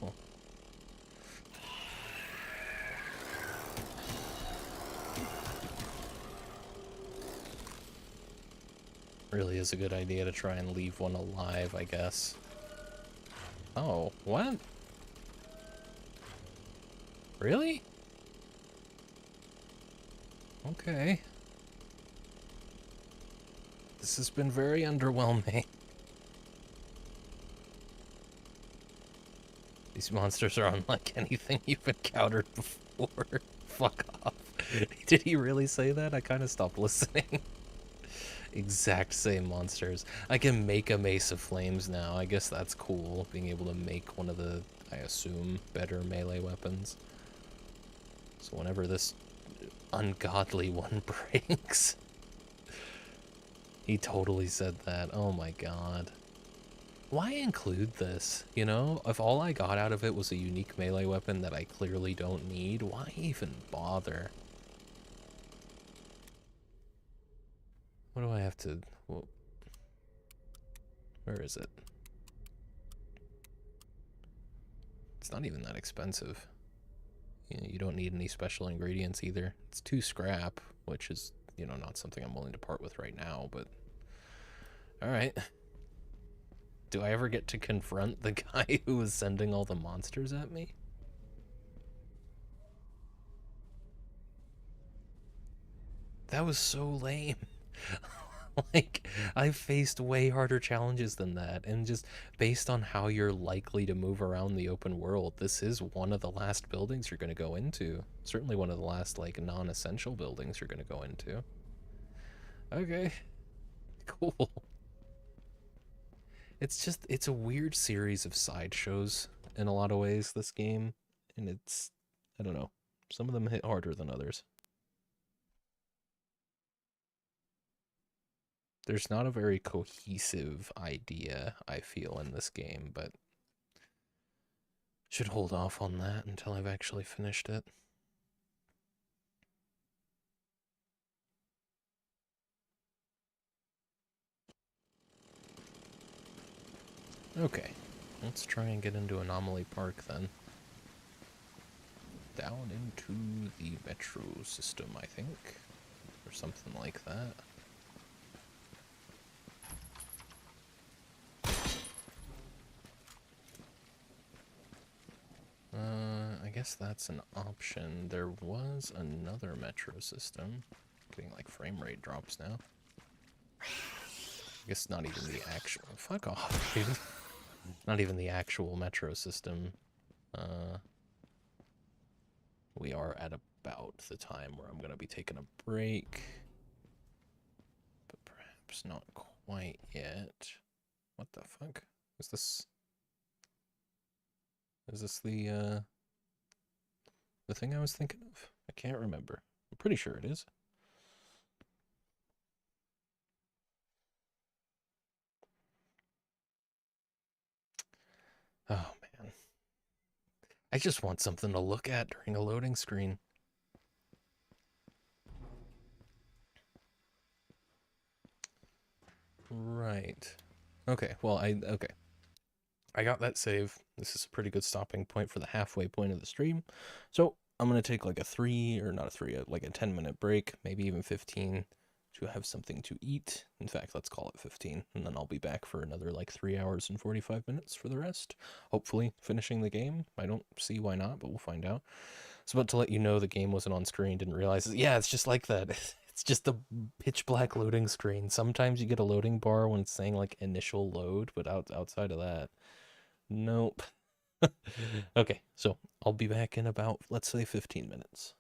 Really is a good idea to try and leave one alive, I guess. Oh, what? Really? Okay. This has been very underwhelming. These monsters are unlike anything you've encountered before. Fuck off. Did he really say that? I kind of stopped listening. Exact same monsters. I can make a Mace of Flames now. I guess that's cool, being able to make one of the, I assume, better melee weapons. So whenever this ungodly one breaks... He totally said that. Oh my god. Why include this? You know, if all I got out of it was a unique melee weapon that I clearly don't need, why even bother? What do I have to... Well, where is it? It's not even that expensive. You know, you don't need any special ingredients either. It's 2 scrap, which is, you know, not something I'm willing to part with right now, but... Alright. Do I ever get to confront the guy who was sending all the monsters at me? That was so lame. Like, I've faced way harder challenges than that, and just based on how you're likely to move around the open world, this is one of the last buildings you're going to go into. Certainly one of the last, like, non-essential buildings you're going to go into. Okay. Cool. It's a weird series of sideshows in a lot of ways, this game, and it's, I don't know, some of them hit harder than others. There's not a very cohesive idea, I feel, in this game, but should hold off on that until I've actually finished it. Okay, let's try and get into Anomaly Park then. Down into the metro system, I think, or something like that. I guess that's an option. There was another metro system. Getting like frame rate drops now. I guess not even the actual. Fuck off, dude. Not even the actual metro system. We are at about the time where I'm gonna be taking a break, but perhaps not quite yet. What the fuck? Is this? Is this the thing I was thinking of? I can't remember. I'm pretty sure it is. Oh man. I just want something to look at during a loading screen. Right. Okay, well, okay. I got that save. This is a pretty good stopping point for the halfway point of the stream. So I'm going to take like a 3, or not a 3, like a 10-minute break, maybe even 15, to have something to eat. In fact, let's call it 15, and then I'll be back for another like 3 hours and 45 minutes for the rest. Hopefully finishing the game. I don't see why not, but we'll find out. So about to let you know the game wasn't on screen, didn't realize it. Yeah, it's just like that. It's just a pitch black loading screen. Sometimes you get a loading bar when it's saying like initial load, but outside of that, nope. Okay, so I'll be back in about, let's say, 15 minutes.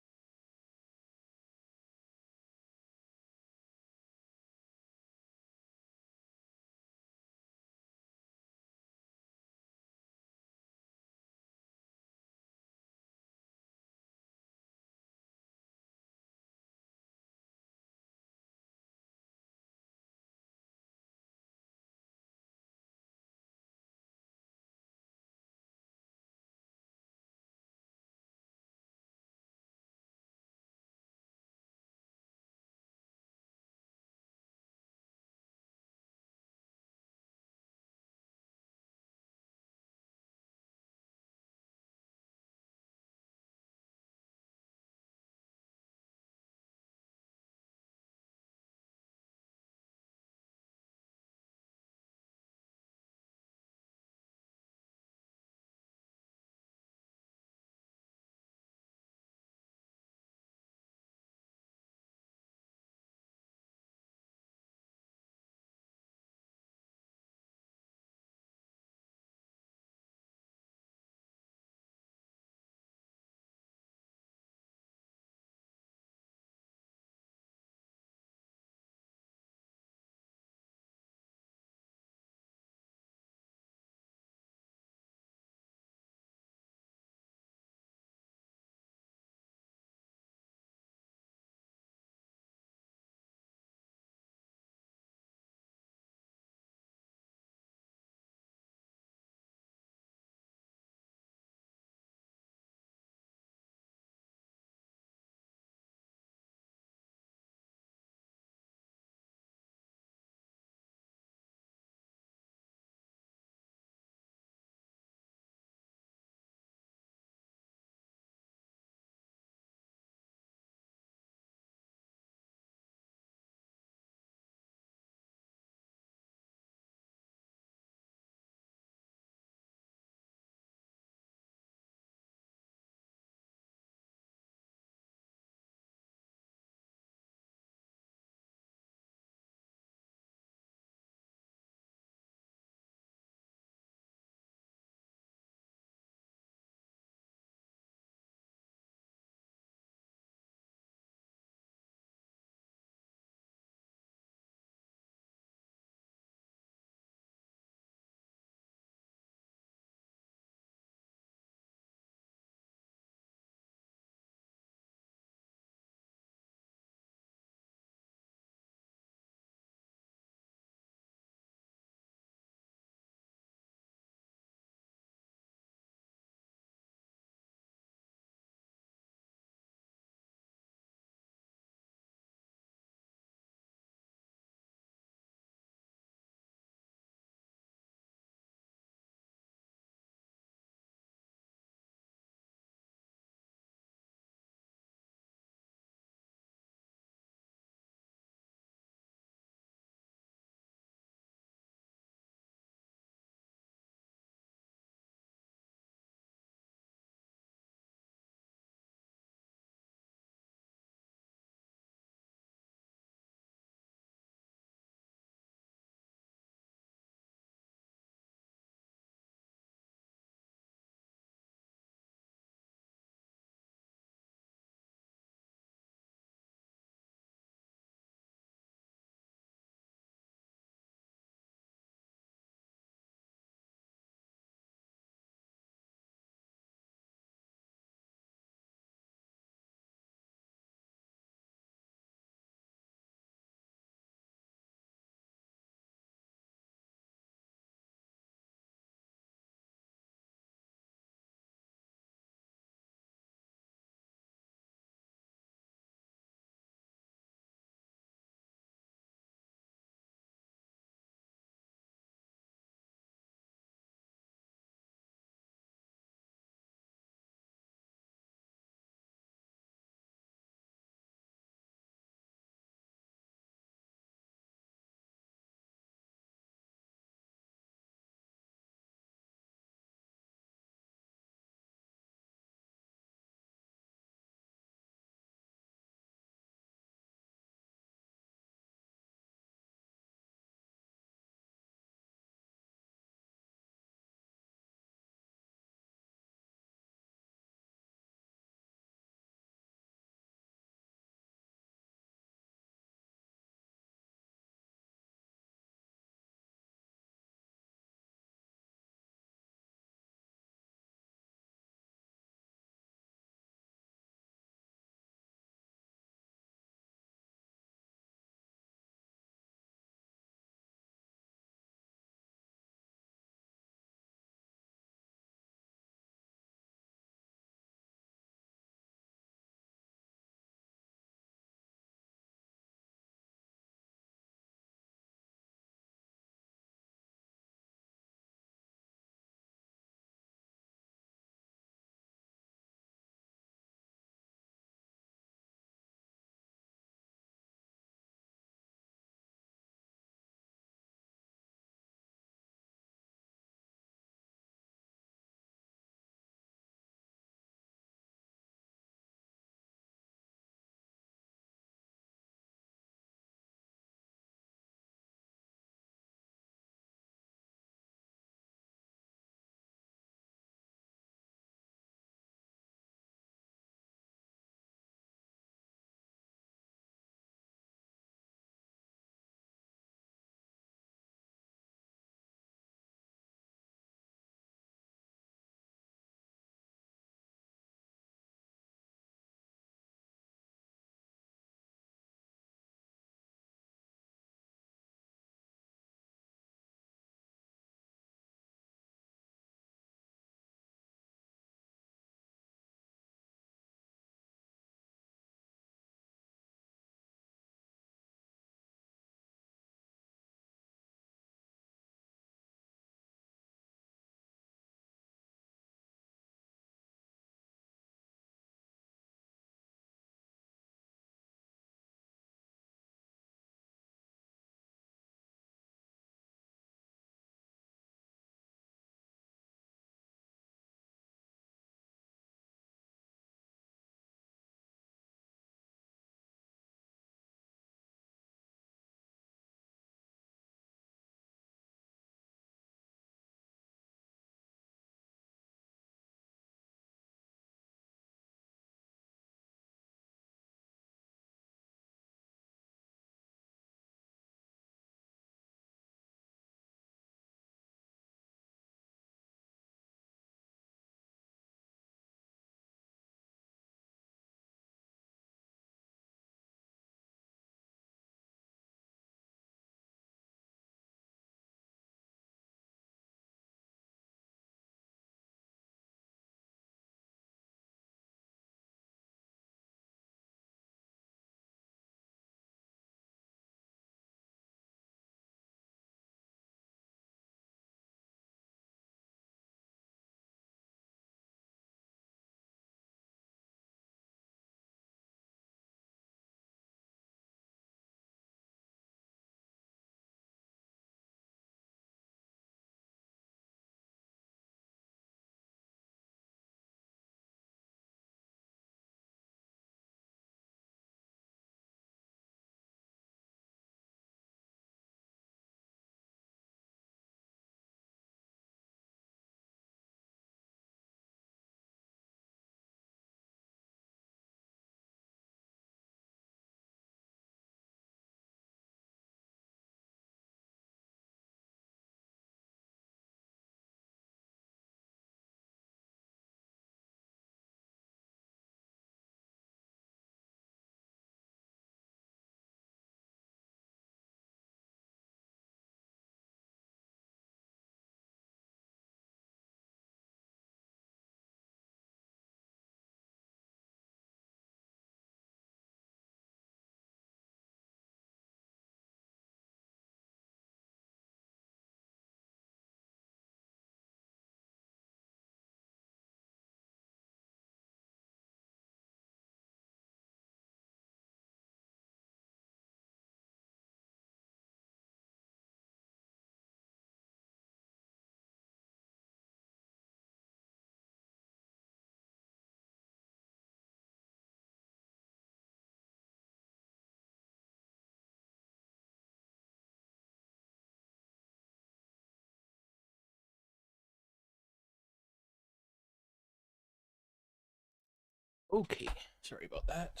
Okay, sorry about that.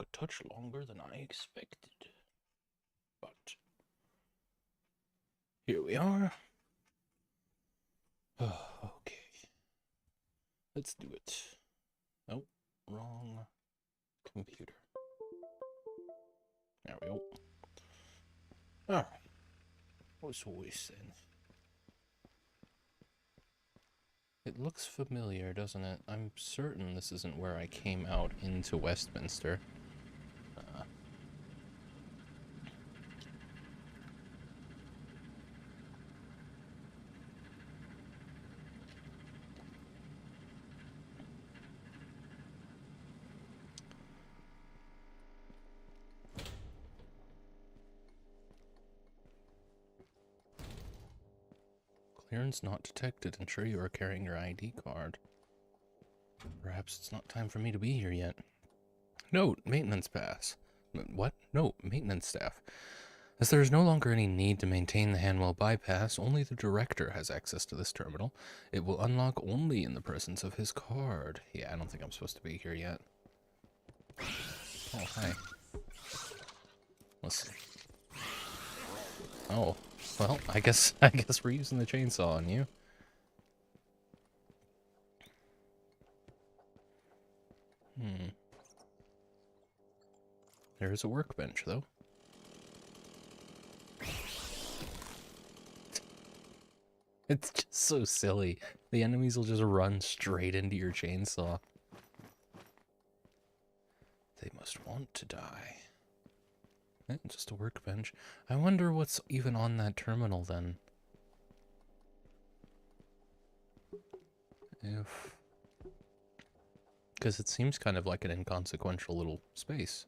A touch longer than I expected. But here we are. Okay. Let's do it. Oh, wrong computer. There we go. Alright. What's we saying? It looks familiar, doesn't it? I'm certain this isn't where I came out into Westminster. Clearance not detected. Ensure you are carrying your ID card. Perhaps it's not time for me to be here yet. Note, maintenance pass. What? No, maintenance staff. As there is no longer any need to maintain the Hanwell bypass, only the director has access to this terminal. It will unlock only in the presence of his card. Yeah, I don't think I'm supposed to be here yet. Oh, hi. Listen. Oh, well, I guess we're using the chainsaw on you. There's a workbench, though. It's just so silly. The enemies will just run straight into your chainsaw. They must want to die. Just a workbench. I wonder what's even on that terminal, then. Because it seems kind of like an inconsequential little space.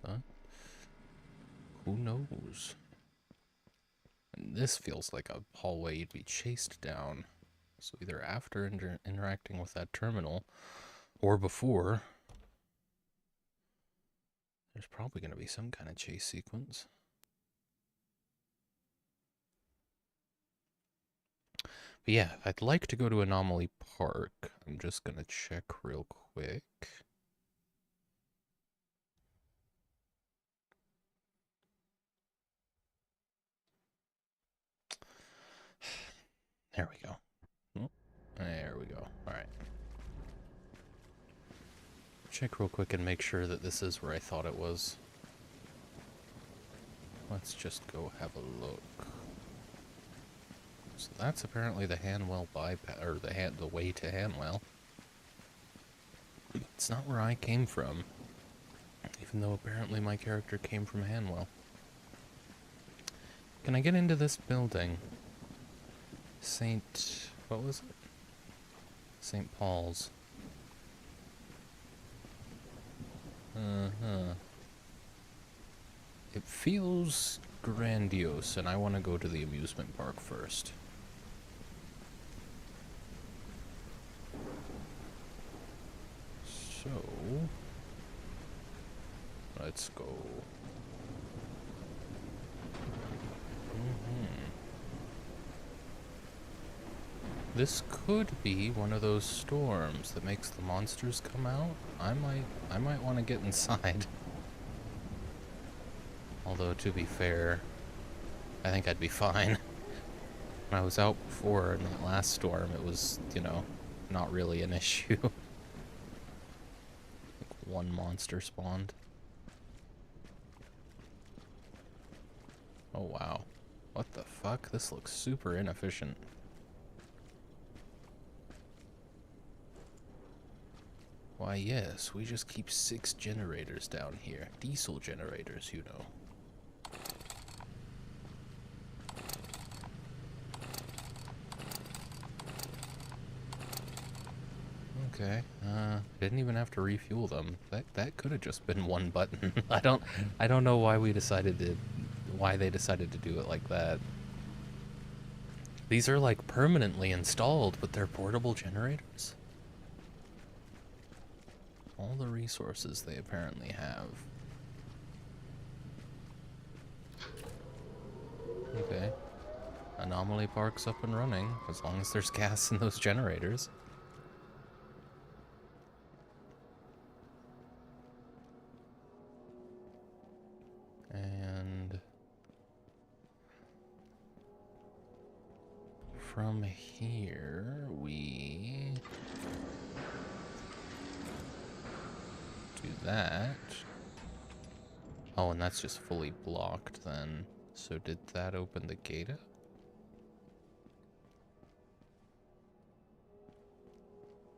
Huh? Who knows? And this feels like a hallway you'd be chased down. So either after interacting with that terminal, or before, there's probably going to be some kind of chase sequence. But yeah, I'd like to go to Anomaly Park. I'm just going to check real quick. There we go. Oh, there we go. Alright. Check real quick and make sure that this is where I thought it was. Let's just go have a look. So that's apparently the Hanwell bypass, or the way to Hanwell. It's not where I came from, even though apparently my character came from Hanwell. Can I get into this building? What was it? St. Paul's. It feels grandiose, and I want to go to the amusement park first. So, let's go. This could be one of those storms that makes the monsters come out. I might want to get inside. Although, to be fair, I think I'd be fine. When I was out before in that last storm, it was, you know, not really an issue. Like one monster spawned. Oh wow. What the fuck? This looks super inefficient. Why yes, we just keep 6 generators down here. Diesel generators, you know. Okay, didn't even have to refuel them. That could have just been one button. I don't know why they decided to do it like that. These are like permanently installed, but they're portable generators. All the resources they apparently have. Okay. Anomaly Park's up and running, as long as there's gas in those generators. from here, we do that. Oh, and that's just fully blocked then. So did that open the gate up?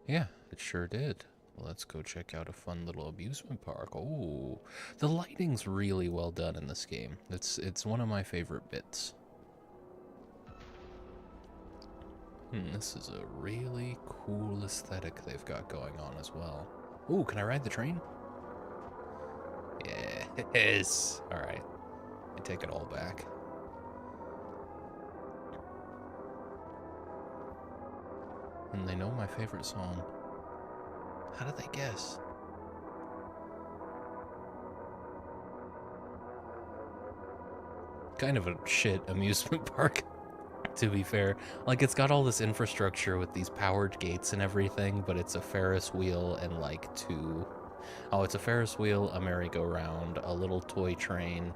Yeah, it sure did. Let's go check out a fun little amusement park. Oh, the lighting's really well done in this game. It's one of my favorite bits. This is a really cool aesthetic they've got going on as well. Ooh, can I ride the train? Yes. All right. I take it all back. And they know my favorite song. How did they guess? Kind of a shit amusement park, to be fair. Like, it's got all this infrastructure with these powered gates and everything, but it's a Ferris wheel and like two... Oh, it's a Ferris wheel, a merry-go-round, a little toy train,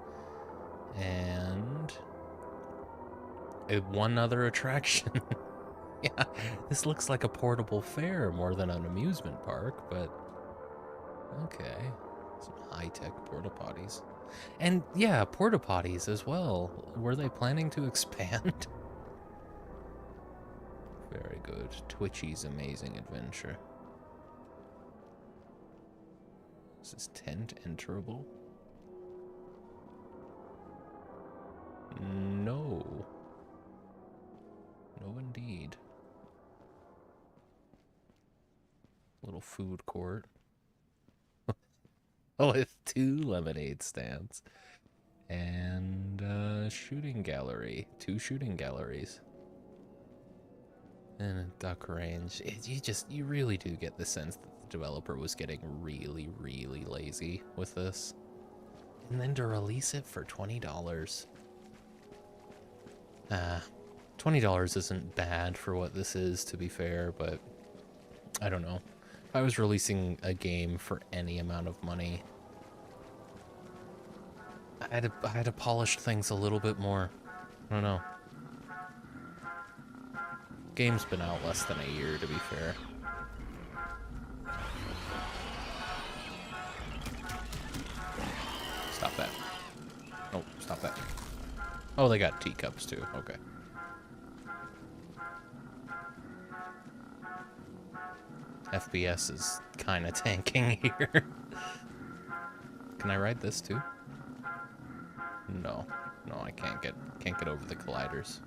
and one other attraction. Yeah, this looks like a portable fair more than an amusement park, but okay. Some high-tech porta potties. And yeah, porta potties as well. Were they planning to expand? Very good. Twitchy's Amazing Adventure. Is this tent enterable? No. No, indeed. Little food court. Oh, with 2 lemonade stands. And a shooting gallery. 2 shooting galleries. And a duck range. You really do get the sense that the developer was getting really, really lazy with this. And then to release it for $20. $20 isn't bad for what this is, to be fair, but I don't know. If I was releasing a game for any amount of money, I'd have polished things a little bit more. I don't know. Game's been out less than a year, to be fair. Stop that. Oh, stop that. Oh, they got teacups too. Okay. FPS is kind of tanking here. Can I ride this too? No. No, I can't get over the colliders.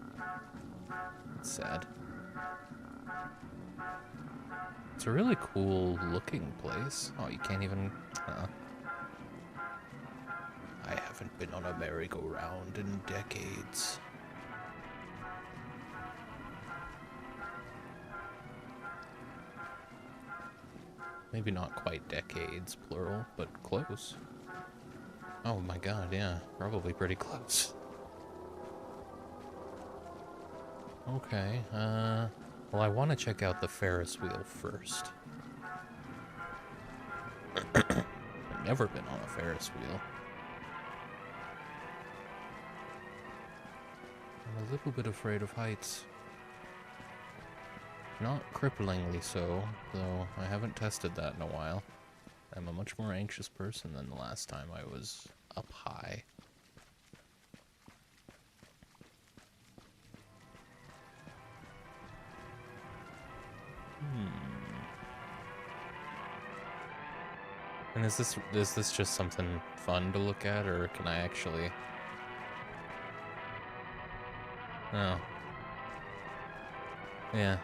It's sad. It's a really cool looking place. Oh, you can't even... I haven't been on a merry-go-round in decades. Maybe not quite decades, plural, but close. Oh my god, yeah. Probably pretty close. Okay, well, I want to check out the Ferris wheel first. I've never been on a Ferris wheel. I'm a little bit afraid of heights. Not cripplingly so, though I haven't tested that in a while. I'm a much more anxious person than the last time I was up high. And is this just something fun to look at, or can I actually... Oh. Yeah,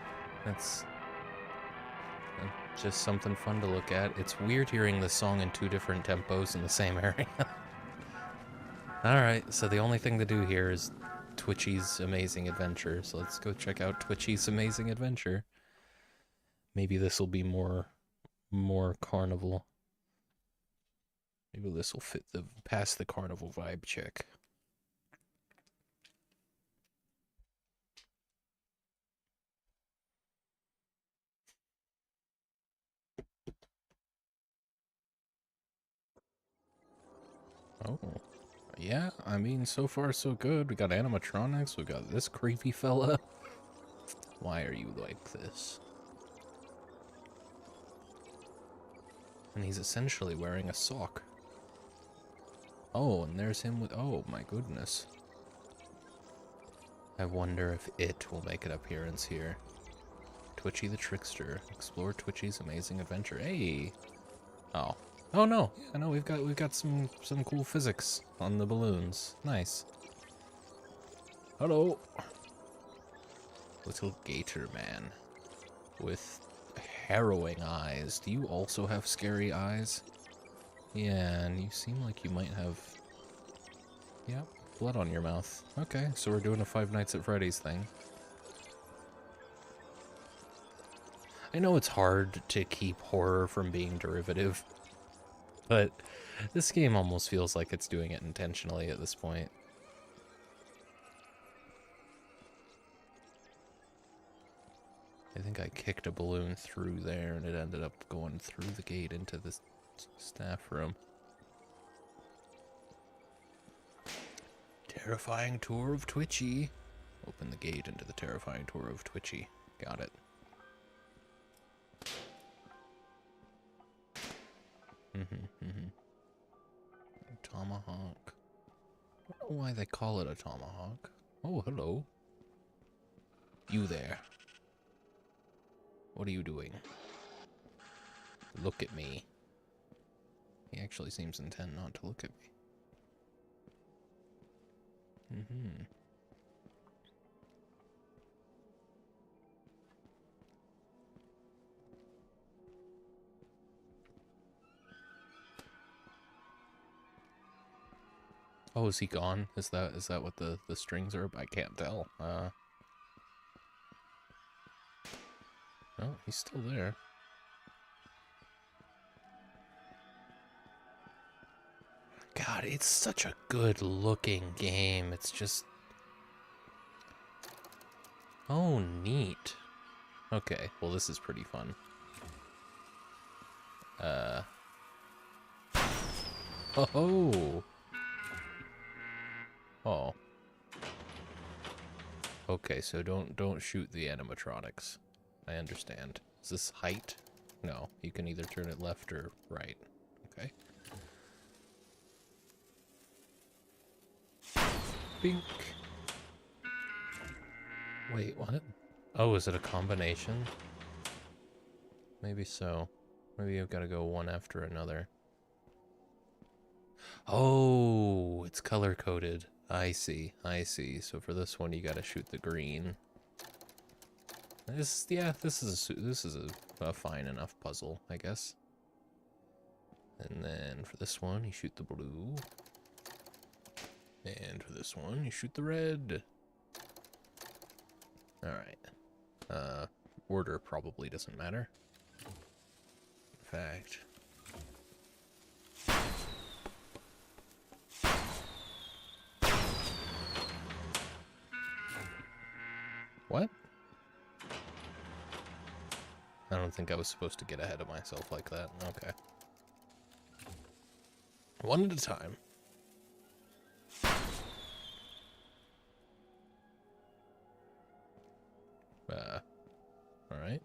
that's just something fun to look at. It's weird hearing this song in 2 different tempos in the same area. Alright, so the only thing to do here is Twitchy's Amazing Adventure. So let's go check out Twitchy's Amazing Adventure. Maybe this will be more carnival. Maybe this will fit past the carnival vibe check. Oh, yeah, I mean, so far so good. We got animatronics, we got this creepy fella. Why are you like this? And he's essentially wearing a sock. Oh, and there's him with... Oh, my goodness. I wonder if it will make an appearance here. Twitchy the Trickster. Explore Twitchy's amazing adventure. Hey! Oh. Oh no! I know we've got some cool physics on the balloons. Nice. Hello! Little gator man. With harrowing eyes. Do you also have scary eyes? Yeah, and you seem like you might have... Yep, blood on your mouth. Okay, so we're doing a Five Nights at Freddy's thing. I know it's hard to keep horror from being derivative, but this game almost feels like it's doing it intentionally at this point. I think I kicked a balloon through there and it ended up going through the gate into the staff room. Terrifying tour of Twitchy. Open the gate into the terrifying tour of Twitchy. Got it. Tomahawk. I don't know why they call it a tomahawk. Oh, hello. You there. What are you doing? Look at me. He actually seems intent not to look at me. Oh, is he gone? Is that what the strings are? I can't tell. Oh, he's still there. God, it's such a good looking game. It's just... Oh, neat. Okay, well this is pretty fun. Oh. Oh. Okay, so don't shoot the animatronics. I understand. Is this height? No, you can either turn it left or right. Okay. Bink. Wait, what? Oh, is it a combination? Maybe so. Maybe I've got to go one after another. Oh, it's color-coded. I see, I see. So for this one, you got to shoot the green. This is a fine enough puzzle, I guess. And then for this one, you shoot the blue. And for this one, you shoot the red. Alright. Order probably doesn't matter. In fact... What? I don't think I was supposed to get ahead of myself like that. Okay. One at a time. Alright.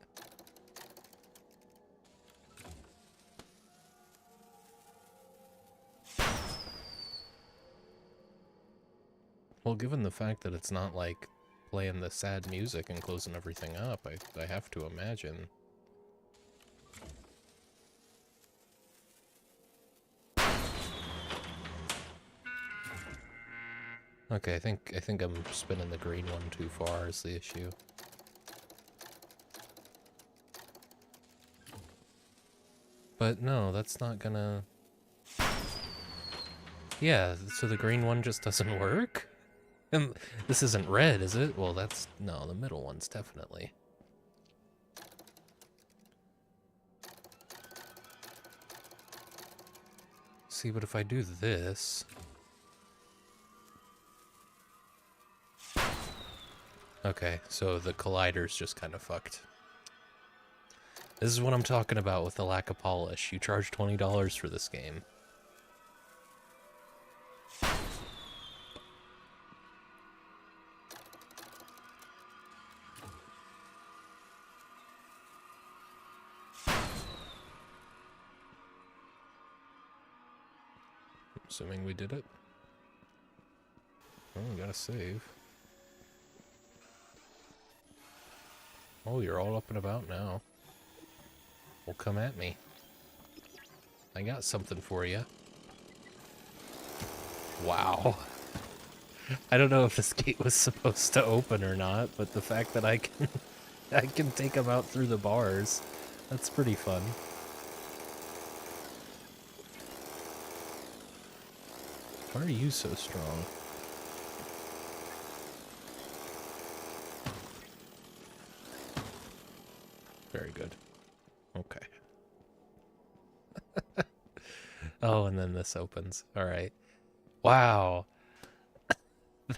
Well, given the fact that it's not like playing the sad music and closing everything up, I have to imagine. Okay, I think I'm spinning the green one too far is the issue. But no, that's not gonna... Yeah, so the green one just doesn't work? And this isn't red, is it? Well, that's... No, the middle one's definitely. See, but if I do this... Okay, so the collider's just kind of fucked. This is what I'm talking about with the lack of polish. You charge $20 for this game. Assuming we did it. Oh, we gotta save. Oh, you're all up and about now. Well, come at me. I got something for you. Wow. I don't know if this gate was supposed to open or not, but the fact that I can I can take him out through the bars, that's pretty fun. Why are you so strong? Very good. Okay. Oh, and then this opens. Alright. Wow.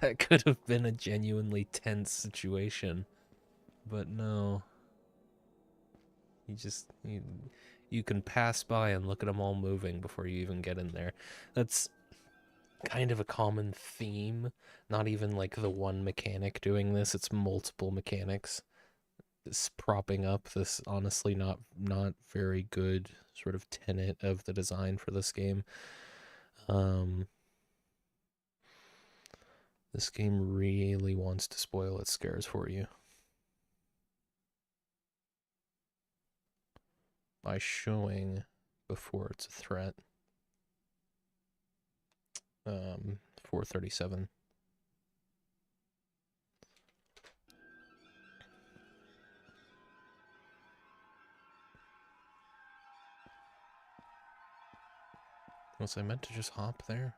That could have been a genuinely tense situation. But no. You can pass by and look at them all moving before you even get in there. That's kind of a common theme. Not even like the one mechanic doing this, it's multiple mechanics. This propping up this honestly not very good sort of tenet of the design for this game. This game really wants to spoil its scares for you by showing before it's a threat. 437. Was I meant to just hop there?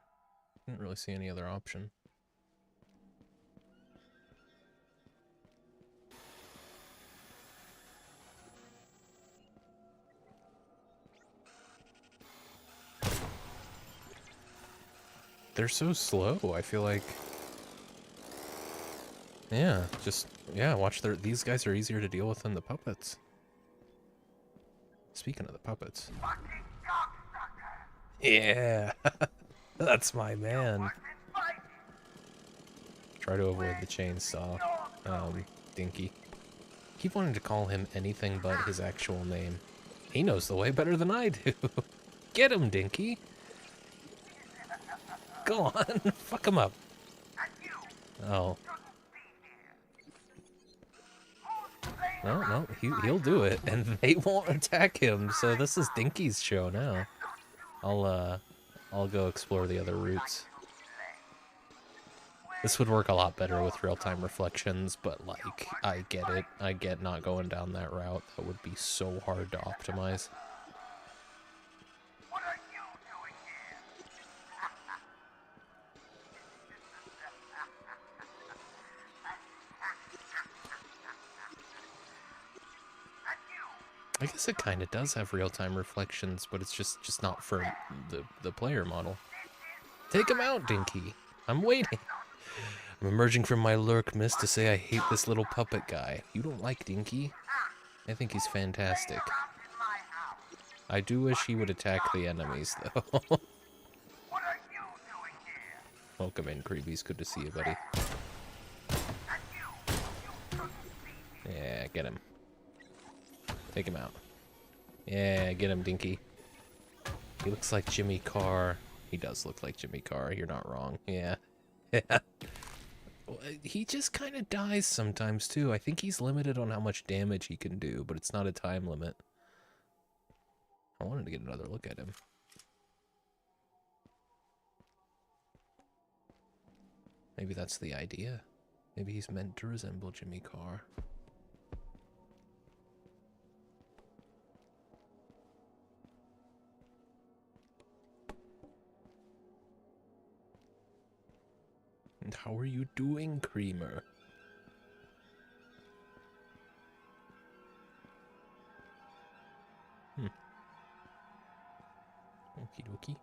Didn't really see any other option. They're so slow, I feel like... Yeah, watch these guys are easier to deal with than the puppets. Speaking of the puppets. Fucking cocksucker! Yeah! That's my man. Wasn't fighting! Try to avoid the chainsaw. Dinky. Keep wanting to call him anything but his actual name. He knows the way better than I do. Get him, Dinky! Go on, fuck him up. And you Oh. shouldn't be here. No, he'll do it, and they won't attack him, so this is Dinky's show now. I'll go explore the other routes. This would work a lot better with real-time reflections, but like, I get it. I get not going down that route. That would be so hard to optimize. What are you doing here? And you I guess it kind of does have real-time reflections, but it's just not for the player model. Take him out, Dinky. I'm waiting. I'm emerging from my lurk mist to say I hate this little puppet guy. You don't like Dinky? I think he's fantastic. around in my house. I do wish he would attack the enemies, though. What are you doing here? Welcome in, Creebies. Good to see you, buddy. And you shouldn't be here. Yeah, get him. Take him out. Yeah, get him, Dinky. He looks like Jimmy Carr. He does look like Jimmy Carr. You're not wrong. Yeah. Yeah. He just kind of dies sometimes, too. I think he's limited on how much damage he can do, but it's not a time limit. I wanted to get another look at him. Maybe that's the idea. Maybe he's meant to resemble Jimmy Carr. And how are you doing, Creamer? Okie dokie.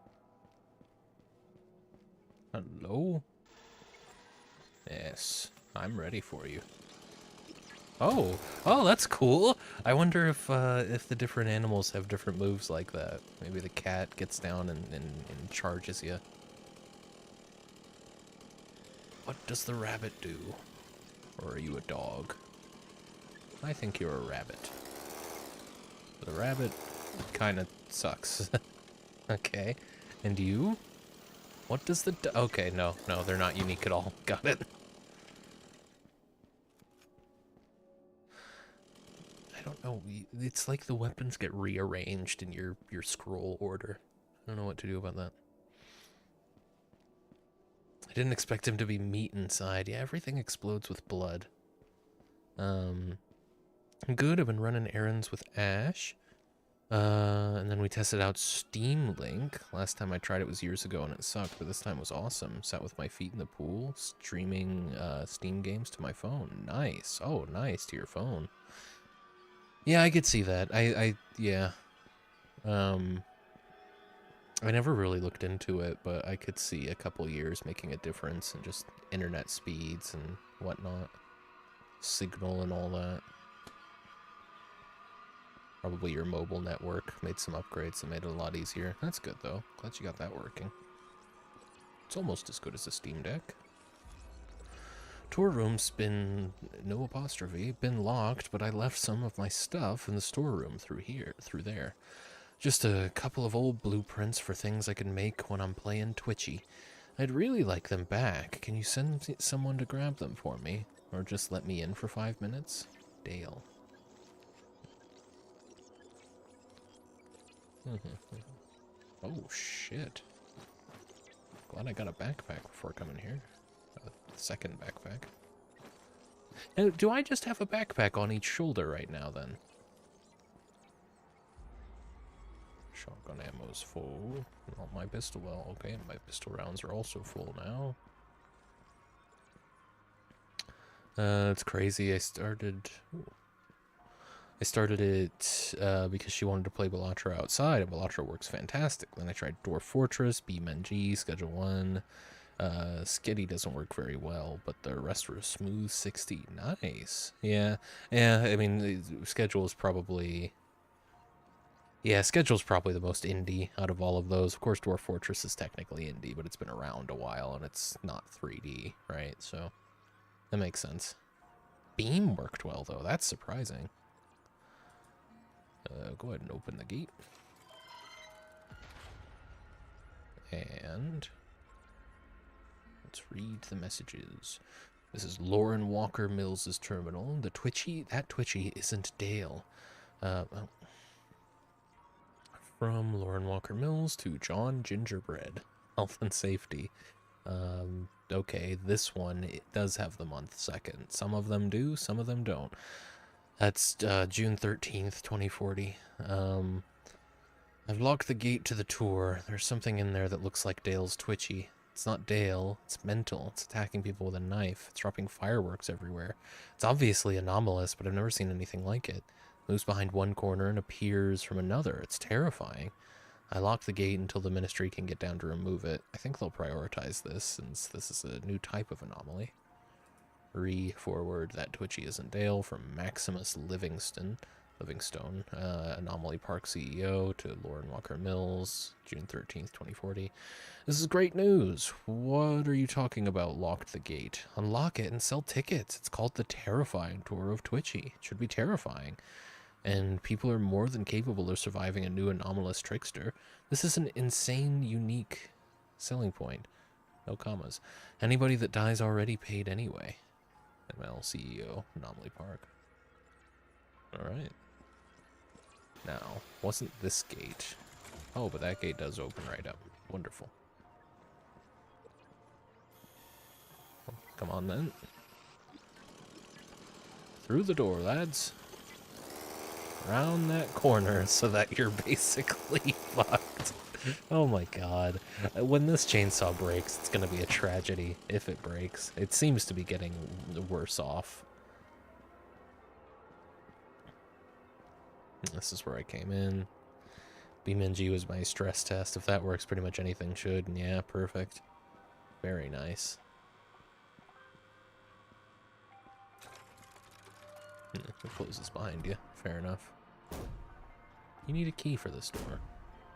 Hello? Yes, I'm ready for you. Oh, that's cool. I wonder if the different animals have different moves like that. Maybe the cat gets down and charges you. What does the rabbit do? Or are you a dog? I think you're a rabbit. The rabbit kind of sucks. Okay. And you? What does the... Okay, no, they're not unique at all. Got it. I don't know. It's like the weapons get rearranged in your scroll order. I don't know what to do about that. I didn't expect him to be meat inside. Yeah, everything explodes with blood. Good. I've been running errands with Ash. And then we tested out Steam Link. Last time I tried it was years ago and it sucked, but this time was awesome. Sat with my feet in the pool, streaming Steam games to my phone. Nice. Oh, nice, to your phone. Yeah, I could see that. Yeah. I never really looked into it, but I could see a couple years making a difference in just internet speeds and whatnot. Signal and all that. Probably your mobile network made some upgrades that made it a lot easier. That's good, though. Glad you got that working. It's almost as good as a Steam Deck. Tour room's been, no apostrophe, been locked, but I left some of my stuff in the storeroom through there. Just a couple of old blueprints for things I can make when I'm playing Twitchy. I'd really like them back. Can you send someone to grab them for me? Or just let me in for 5 minutes? Dale. Oh, shit. Glad I got a backpack before coming here. A second backpack. Now, do I just have a backpack on each shoulder right now, then? Shotgun ammo's full. Not my pistol. Well, okay, my pistol rounds are also full now. It's crazy. I started it because she wanted to play Bellatra outside, and Bellatra works fantastic. Then I tried Dwarf Fortress, BeamNG, Schedule 1. Skitty doesn't work very well, but the rest were smooth 60. Nice. Yeah, I mean, Schedule's probably the most indie out of all of those. Of course, Dwarf Fortress is technically indie, but it's been around a while, and it's not 3D, right? So, that makes sense. Beam worked well, though. That's surprising. Go ahead and open the gate. And let's read the messages. This is Lauren Walker Mills' terminal. That Twitchy isn't Dale. From Lauren Walker Mills to John Gingerbread. Health and safety. Okay, this one, it does have the month 2nd. Some of them do, some of them don't. That's June 13th, 2040. I've locked the gate to the tour. There's something in there that looks like Dale's Twitchy. It's not Dale, it's mental. It's attacking people with a knife. It's dropping fireworks everywhere. It's obviously anomalous, but I've never seen anything like it. Moves behind one corner and appears from another. It's terrifying. I locked the gate until the ministry can get down to remove it. I think they'll prioritize this, since this is a new type of anomaly. Forward that Twitchy isn't Dale from Maximus Livingstone, Anomaly Park CEO, to Lauren Walker Mills, June 13th, 2040. This is great news. What are you talking about, locked the gate? Unlock it and sell tickets. It's called the Terrifying Tour of Twitchy. It should be terrifying. And people are more than capable of surviving a new anomalous trickster. This is an insane, unique selling point. No commas. Anybody that dies already paid anyway. ML CEO, Anomaly Park. Alright. Now, wasn't this gate? Oh, but that gate does open right up. Wonderful. Come on then. Through the door, lads. Around that corner so that you're basically fucked. Oh my god. When this chainsaw breaks, it's gonna be a tragedy if it breaks. It seems to be getting worse off. This is where I came in. BeamNG was my stress test. If that works, pretty much anything should. And yeah, perfect. Very nice. It closes behind you. Fair enough. You need a key for this door.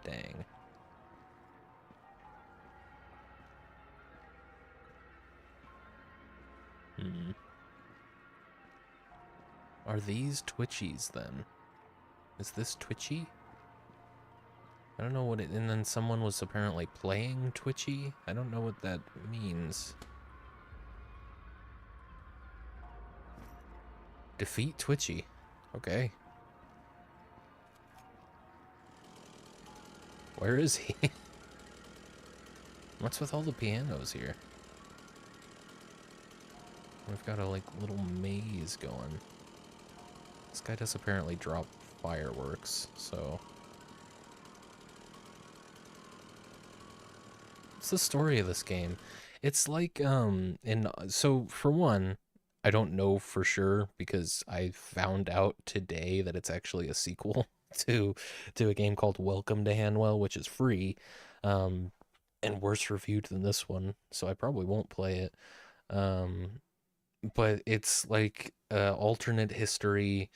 Dang. Are these Twitchies, then? Is this Twitchy? I I don't know what it... And then someone was apparently playing Twitchy. I don't know what that means. Defeat Twitchy. Okay. Where is he? What's with all the pianos here? We've got a, like, little maze going. This guy does apparently drop fireworks, so... What's the story of this game? It's like, so, for one, I don't know for sure, because I found out today that it's actually a sequel to a game called Welcome to Hanwell, which is free, and worse reviewed than this one, so I probably won't play it. But it's like alternate history.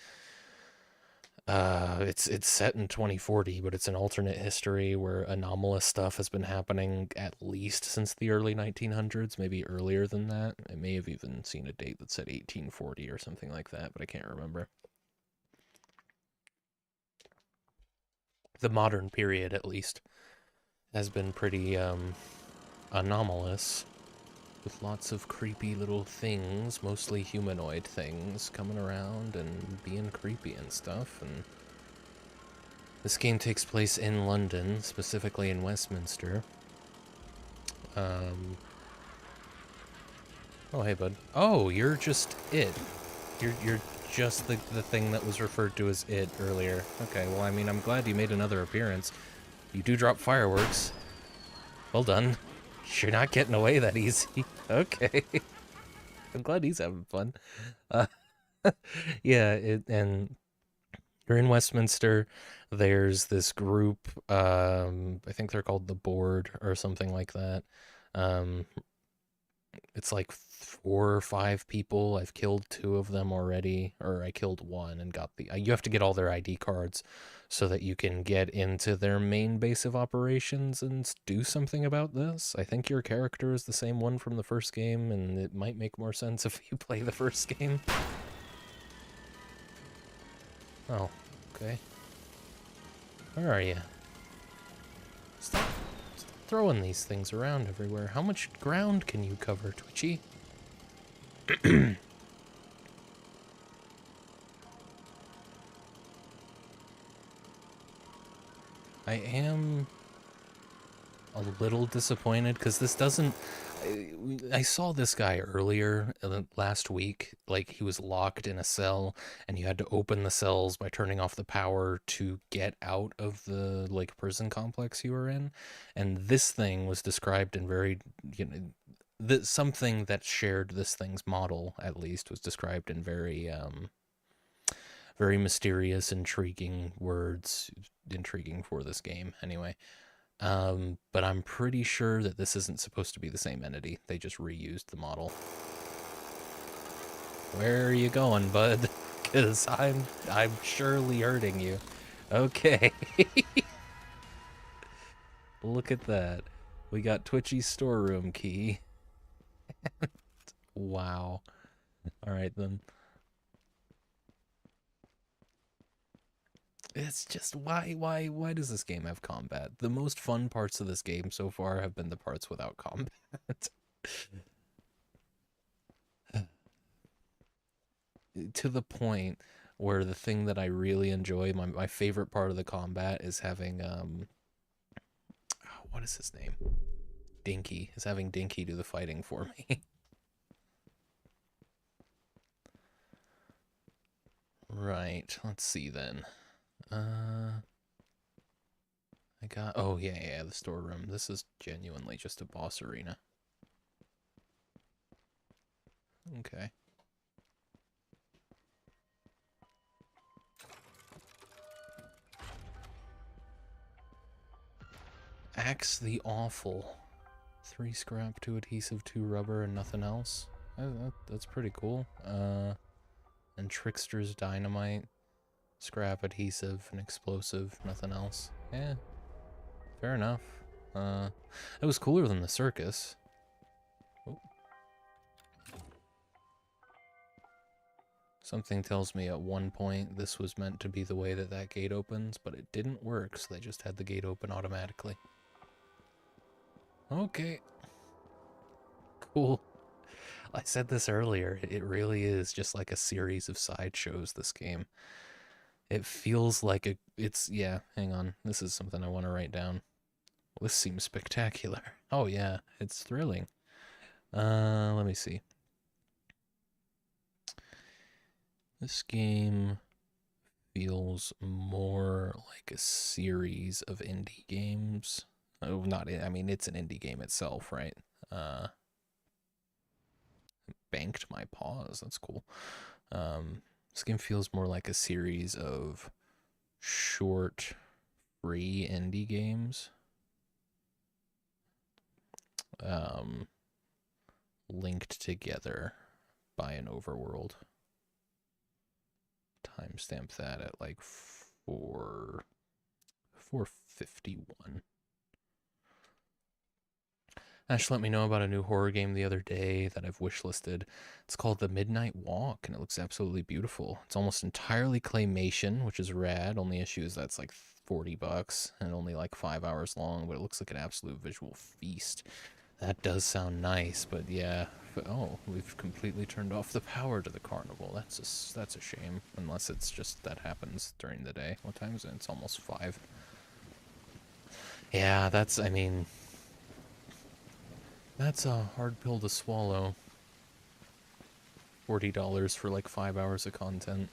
It's set in 2040, but it's an alternate history where anomalous stuff has been happening at least since the early 1900s, maybe earlier than that. I may have even seen a date that said 1840 or something like that, but I can't remember. The modern period, at least, has been pretty anomalous, with lots of creepy little things, mostly humanoid things, coming around and being creepy and stuff. And this game takes place in London, specifically in Westminster. Oh, hey, bud. Oh, you're just it. You're just the thing that was referred to as it earlier. Okay, well, I mean, I'm glad you made another appearance. You do drop fireworks. Well done. You're not getting away that easy. Okay. I'm glad he's having fun. Yeah, and you're in Westminster. There's this group, I think they're called the Board or something like that. It's like 4 or 5 people. I've killed 2 of them already, or I killed 1 and got the... You have to get all their ID cards so that you can get into their main base of operations and do something about this. I think your character is the same one from the first game, and it might make more sense if you play the first game. Oh, okay. Where are you? Stop throwing these things around everywhere. How much ground can you cover, Twitchy? I am a little disappointed because this doesn't... I saw this guy earlier last week, like he was locked in a cell and you had to open the cells by turning off the power to get out of the like prison complex you were in. And this thing was described in very, something that shared this thing's model, at least, was described in very, very mysterious, intriguing words. Intriguing for this game, anyway. But I'm pretty sure that this isn't supposed to be the same entity. They just reused the model. Where are you going, bud? Because I'm surely hurting you. Okay. Look at that. We got Twitchy's storeroom key. Wow. Alright then. It's just, why does this game have combat? The most fun parts of this game so far have been the parts without combat. To the point where the thing that I really enjoy, my favorite part of the combat is having, what is his name? Dinky. Is having Dinky do the fighting for me. Right, let's see then. I got... Oh, yeah, the storeroom. This is genuinely just a boss arena. Okay. Axe the Awful. 3 scrap, 2 adhesive, 2 rubber, and nothing else. That's pretty cool. And Trickster's Dynamite. Scrap, adhesive, and explosive, nothing else. Yeah, fair enough. It was cooler than the circus. Oh. Something tells me at one point this was meant to be the way that that gate opens, but it didn't work, so they just had the gate open automatically. Okay. Cool. I said this earlier, it really is just like a series of sideshows, this game. It feels like yeah, hang on. This is something I want to write down. Well, this seems spectacular. Oh yeah, it's thrilling. Let me see. This game feels more like a series of indie games. Oh, I mean, it's an indie game itself, right? Banked my pause. That's cool. This game feels more like a series of short, free indie games. Linked together by an overworld. Timestamp that at like 4:51. Ash let me know about a new horror game the other day that I've wishlisted. It's called The Midnight Walk, and it looks absolutely beautiful. It's almost entirely claymation, which is rad. Only issue is that's like $40 and only like 5 hours long, but it looks like an absolute visual feast. That does sound nice, but yeah. Oh, we've completely turned off the power to the carnival. That's a shame, unless it's just that happens during the day. What time is it? It's almost 5. Yeah, I mean, that's a hard pill to swallow. $40 for like 5 hours of content.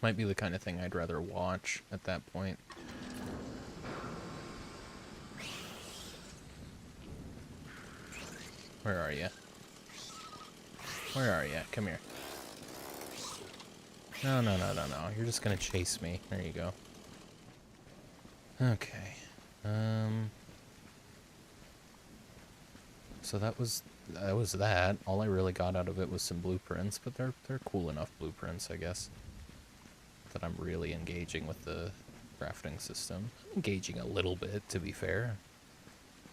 Might be the kind of thing I'd rather watch at that point. Where are you? Where are you? Come here. No. You're just gonna chase me. There you go. Okay. So that was that. All I really got out of it was some blueprints, but they're cool enough blueprints, I guess, that I'm really engaging with the crafting system. Engaging a little bit, to be fair.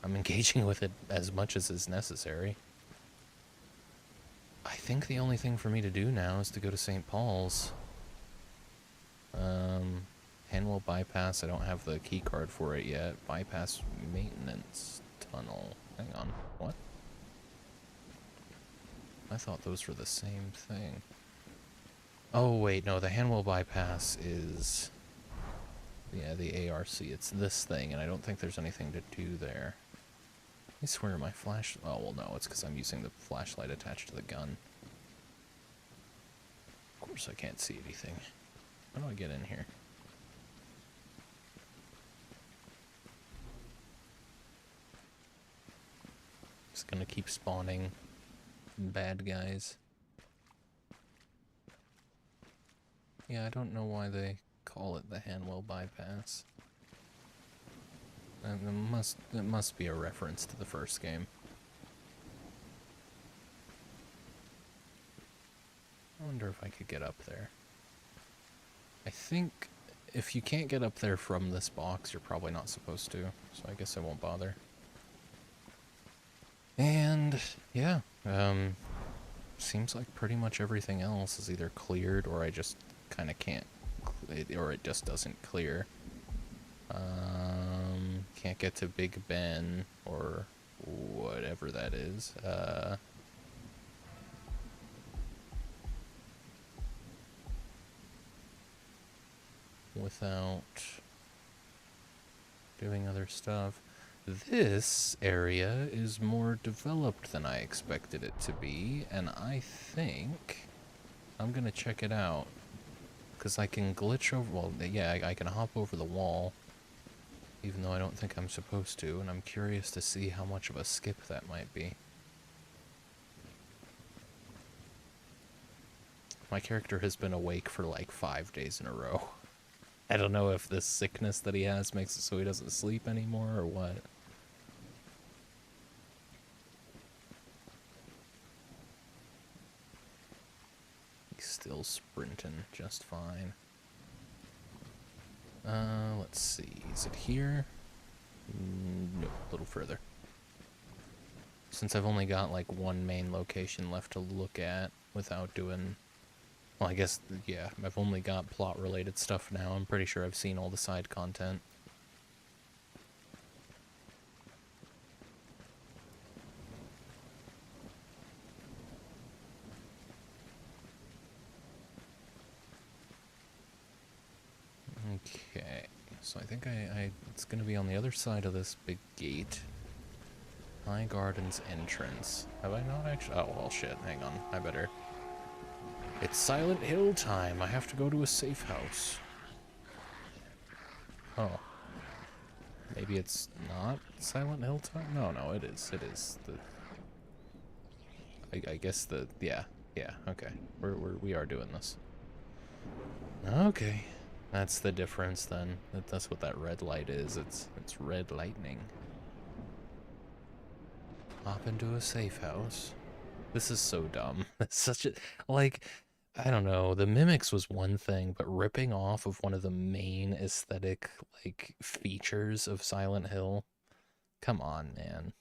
I'm engaging with it as much as is necessary. I think the only thing for me to do now is to go to St. Paul's. Hanwell bypass, I don't have the key card for it yet. Bypass maintenance tunnel. Hang on, what? I thought those were the same thing. Oh wait, no, the Hanwell bypass is... yeah, the ARC. It's this thing, and I don't think there's anything to do there. I swear my flash... oh, well, no, it's because I'm using the flashlight attached to the gun. Of course I can't see anything. How do I get in here? Just gonna keep spawning bad guys. Yeah, I don't know why they call it the Hanwell bypass. It must be a reference to the first game. I wonder if I could get up there. I think if you can't get up there from this box, you're probably not supposed to, so I guess I won't bother. And yeah, seems like pretty much everything else is either cleared or I just kind of can't, or it just doesn't clear. Can't get to Big Ben or whatever that is. Without doing other stuff. This area is more developed than I expected it to be, and I think I'm gonna check it out. Because I can glitch over, well, yeah, I can hop over the wall, even though I don't think I'm supposed to, and I'm curious to see how much of a skip that might be. My character has been awake for like 5 days in a row. I don't know if this sickness that he has makes it so he doesn't sleep anymore or what. He's still sprinting just fine. Let's see. Is it here? No, a little further. Since I've only got like one main location left to look at without doing Well, I guess, yeah, I've only got plot-related stuff now. I'm pretty sure I've seen all the side content. Okay, so I think it's gonna be on the other side of this big gate. High Gardens entrance. Have I not actually? Oh, well, shit, hang on. I better... It's Silent Hill time. I have to go to a safe house. Oh. Maybe it's not Silent Hill time? No, no, it is. It is. I guess yeah. Yeah, okay. We are doing this. Okay. That's the difference then. That's what that red light is. It's red lightning. Hop into a safe house. This is so dumb. It's such a... Like, I don't know. The Mimics was one thing, but ripping off of one of the main aesthetic, like, features of Silent Hill? Come on, man.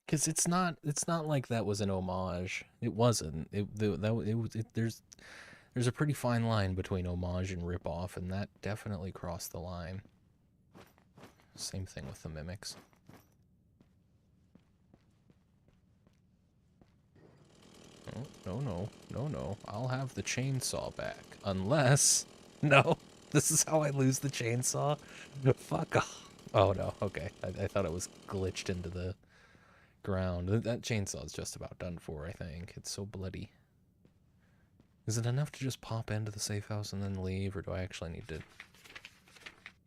Because it's not like that was an homage. It wasn't. There's a pretty fine line between homage and rip-off, and that definitely crossed the line. Same thing with the Mimics. Oh, no, no, no, no. I'll have the chainsaw back. Unless... No, this is how I lose the chainsaw? Fuck off. Oh, no, okay. I thought it was glitched into the ground. That chainsaw is just about done for, I think. It's so bloody. Is it enough to just pop into the safe house and then leave, or do I actually need to...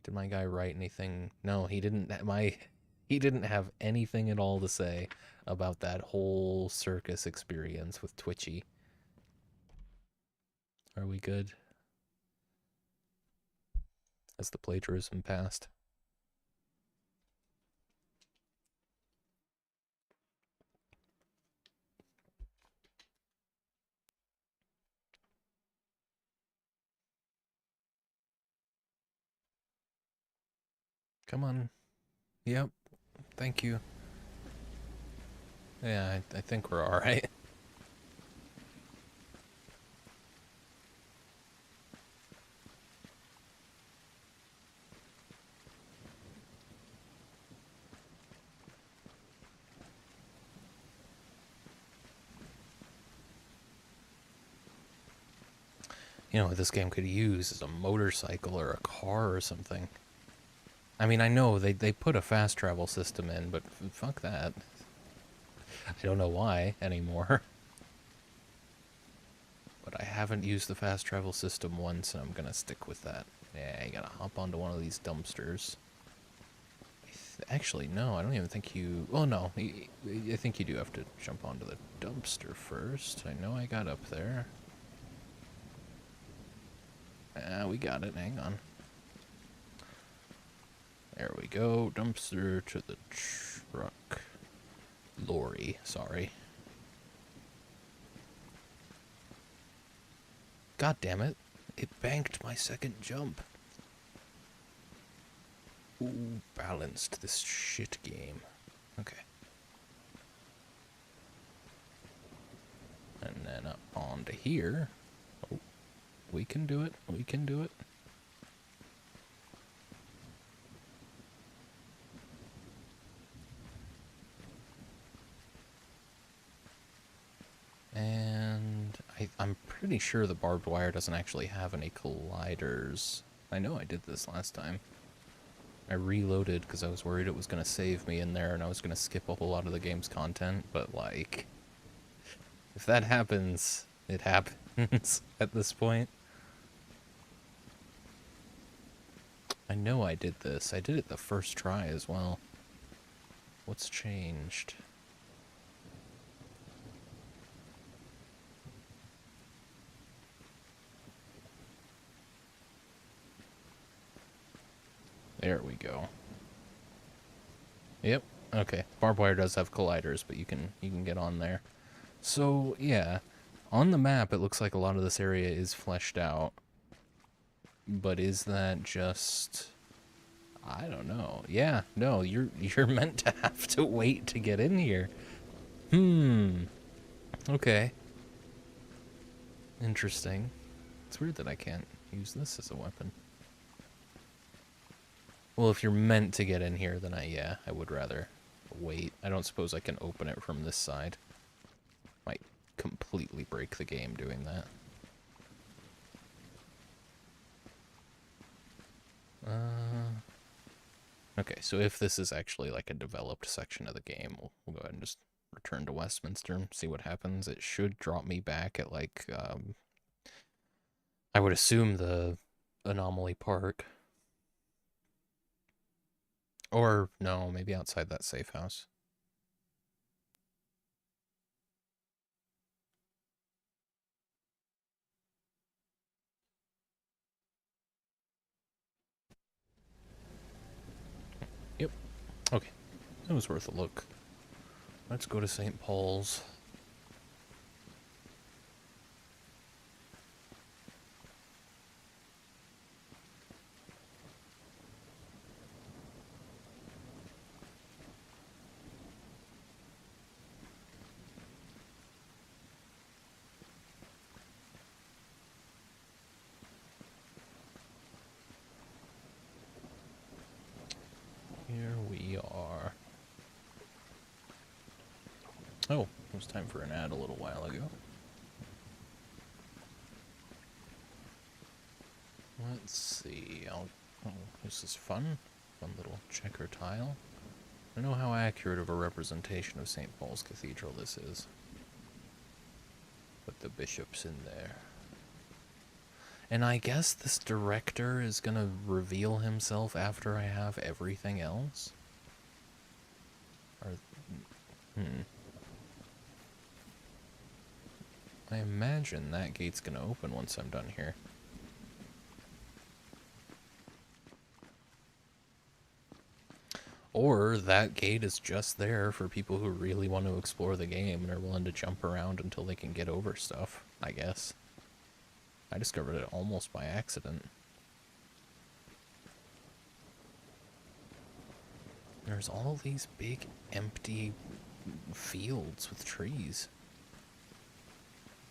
Did my guy write anything? No, he didn't. He didn't have anything at all to say about that whole circus experience with Twitchy. Are we good? Has the plagiarism passed? Come on. Yep. Thank you. Yeah, I think we're alright. You know what this game could use is a motorcycle or a car or something. I mean, I know they put a fast travel system in, but fuck that. I don't know why anymore. But I haven't used the fast travel system once, and I'm gonna stick with that. Yeah, you gotta hop onto one of these dumpsters. Actually, no, I don't even think you... Oh, no, I think you do have to jump onto the dumpster first. I know I got up there. We got it, hang on. There we go, dumpster to the truck. Lorry, sorry. God damn it, it banked my second jump. Ooh, balanced this shit game. Okay. And then up onto here. Oh, we can do it, we can do it. And I'm pretty sure the barbed wire doesn't actually have any colliders. I know I did this last time. I reloaded because I was worried it was going to save me in there and I was going to skip a whole lot of the game's content, but like, if that happens, it happens at this point. I know I did this. I did it the first try as well. What's changed? There we go. Yep. Okay. Barbed wire does have colliders, but you can get on there. So, yeah. On the map, it looks like a lot of this area is fleshed out. But is that just... I don't know. Yeah, no, you're meant to have to wait to get in here. Okay. Interesting. It's weird that I can't use this as a weapon. Well, if you're meant to get in here, then I would rather wait. I don't suppose I can open it from this side. Might completely break the game doing that. Okay, so if this is actually like a developed section of the game, we'll go ahead and just return to Westminster and see what happens. It should drop me back at like, I would assume the Anomaly Park. Or, no, maybe outside that safe house. Yep. Okay. That was worth a look. Let's go to St. Paul's. Here we are. Oh, it was time for an ad a little while ago. Let's see. Oh, this is fun. Fun little checker tile. I don't know how accurate of a representation of St. Paul's Cathedral this is. But the bishop's in there. And I guess this director is gonna reveal himself after I have everything else? Or, I imagine that gate's gonna open once I'm done here. Or that gate is just there for people who really want to explore the game and are willing to jump around until they can get over stuff, I guess. I discovered it almost by accident. There's all these big empty fields with trees.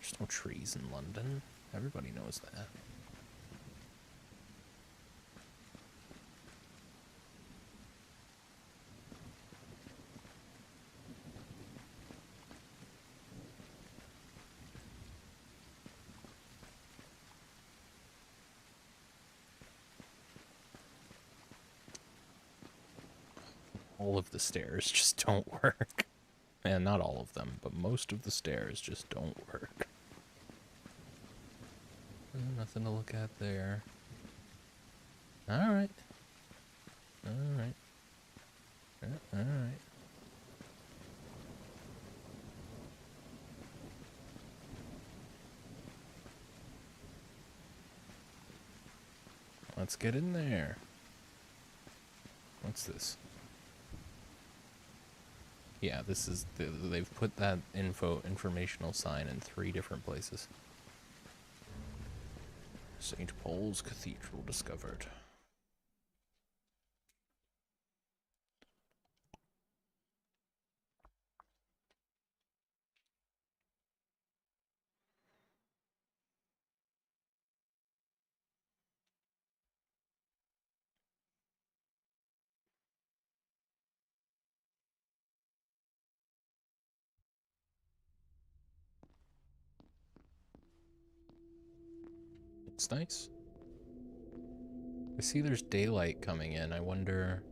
There's no trees in London. Everybody knows that. All of the stairs just don't work. And not all of them, but most of the stairs just don't work. Nothing to look at there. Alright. Alright. Alright. Let's get in there. What's this? Yeah, this is, they've put that informational sign in 3 different places. St. Paul's Cathedral discovered. It's nice. I see there's daylight coming in. I wonder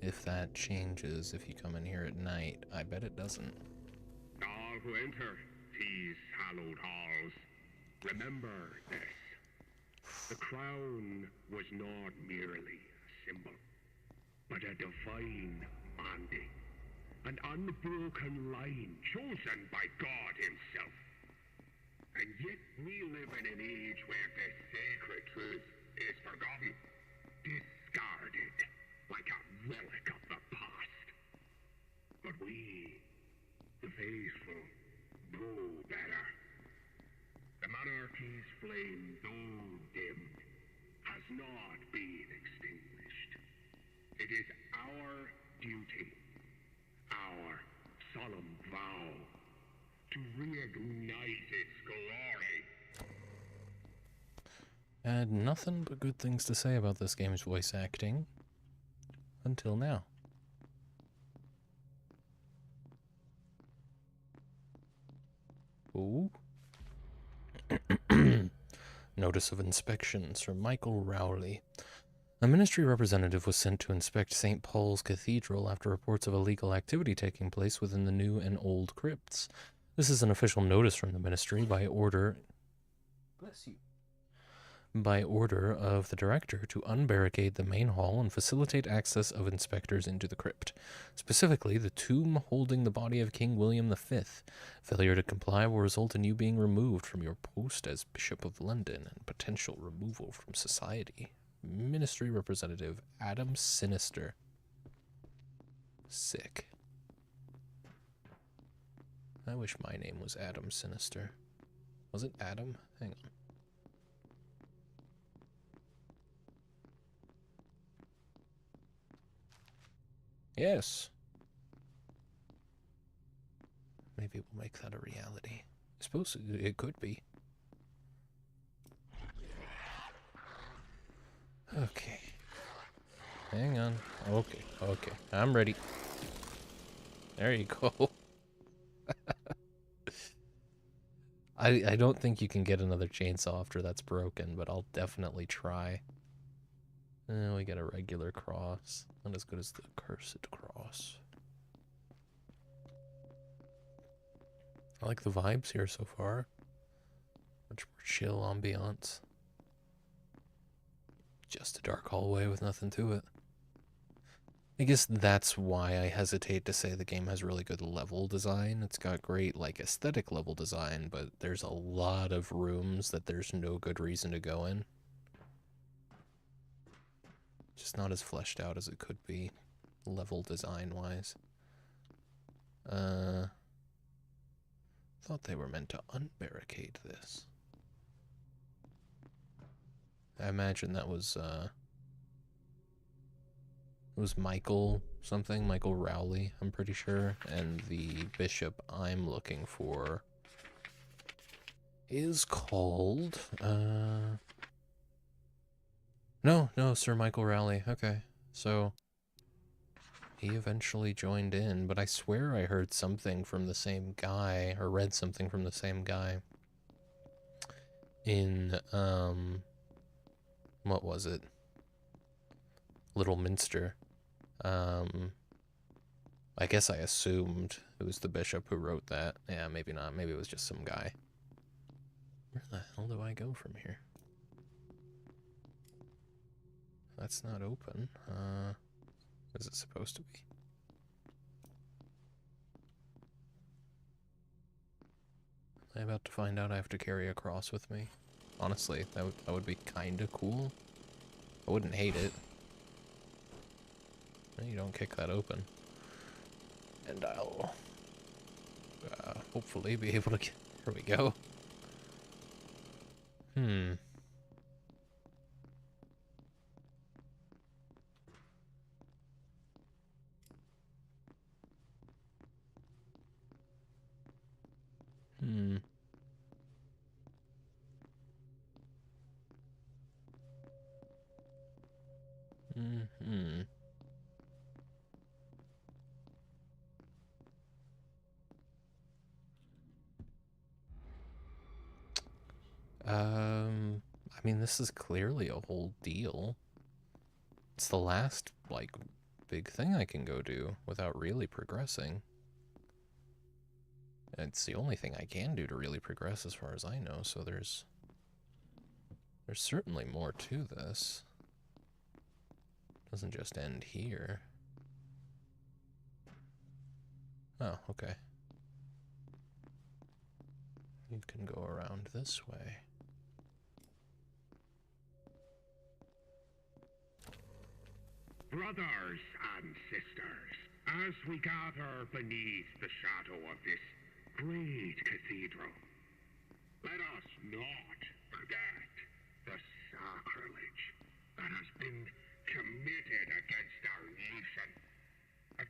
if that changes if you come in here at night. I bet it doesn't. All who enter these hallowed halls, remember this. The crown was not merely a symbol, but a divine mandate. An unbroken line chosen by God himself. And yet we live in an age where this sacred truth is forgotten, discarded like a relic of the past. But we, the faithful, know better. The monarchy's flame, though dimmed, has not been extinguished. It is our duty, our solemn vow, to reignite its glory. I had nothing but good things to say about this game's voice acting until now. Ooh. Notice of inspections from Michael Rowley. A ministry representative was sent to inspect St. Paul's Cathedral after reports of illegal activity taking place within the new and old crypts. This is an official notice from the ministry by order... Bless you. By order of the director to unbarricade the main hall and facilitate access of inspectors into the crypt, specifically the tomb holding the body of King William V. Failure to comply will result in you being removed from your post as Bishop of London and potential removal from society. Ministry Representative Adam Sinister. Sick. I wish my name was Adam Sinister. Was it Adam? Hang on. Yes. Maybe we'll make that a reality. I suppose it could be. Okay. Hang on. Okay. Okay. I'm ready. There you go. I don't think you can get another chainsaw after that's broken, but I'll definitely try. We get a regular cross. Not as good as the cursed cross. I like the vibes here so far. Much more chill ambiance. Just a dark hallway with nothing to it. I guess that's why I hesitate to say the game has really good level design. It's got great, like, aesthetic level design, but there's a lot of rooms that there's no good reason to go in. Just not as fleshed out as it could be, level design-wise. Thought they were meant to unbarricade this. I imagine that was, it was Michael something, Michael Rowley, I'm pretty sure, and the bishop I'm looking for is called, No, Sir Michael Rowley. Okay, so he eventually joined in, but I swear I heard something from the same guy, or read something from the same guy in, what was it? Little Minster. I guess I assumed it was the bishop who wrote that. Yeah, maybe not. Maybe it was just some guy. Where the hell do I go from here? That's not open. Is it supposed to be? I'm about to find out I have to carry a cross with me. Honestly, that would be kinda cool. I wouldn't hate it. You don't kick that open. And I'll hopefully be able to get... Here we go. I mean, this is clearly a whole deal. It's the last, like, big thing I can go do without really progressing. And it's the only thing I can do to really progress as far as I know, so there's certainly more to this. It doesn't just end here. Oh, okay. You can go around this way. Brothers and sisters, as we gather beneath the shadow of this great cathedral, let us not forget the sacrilege that has been committed against our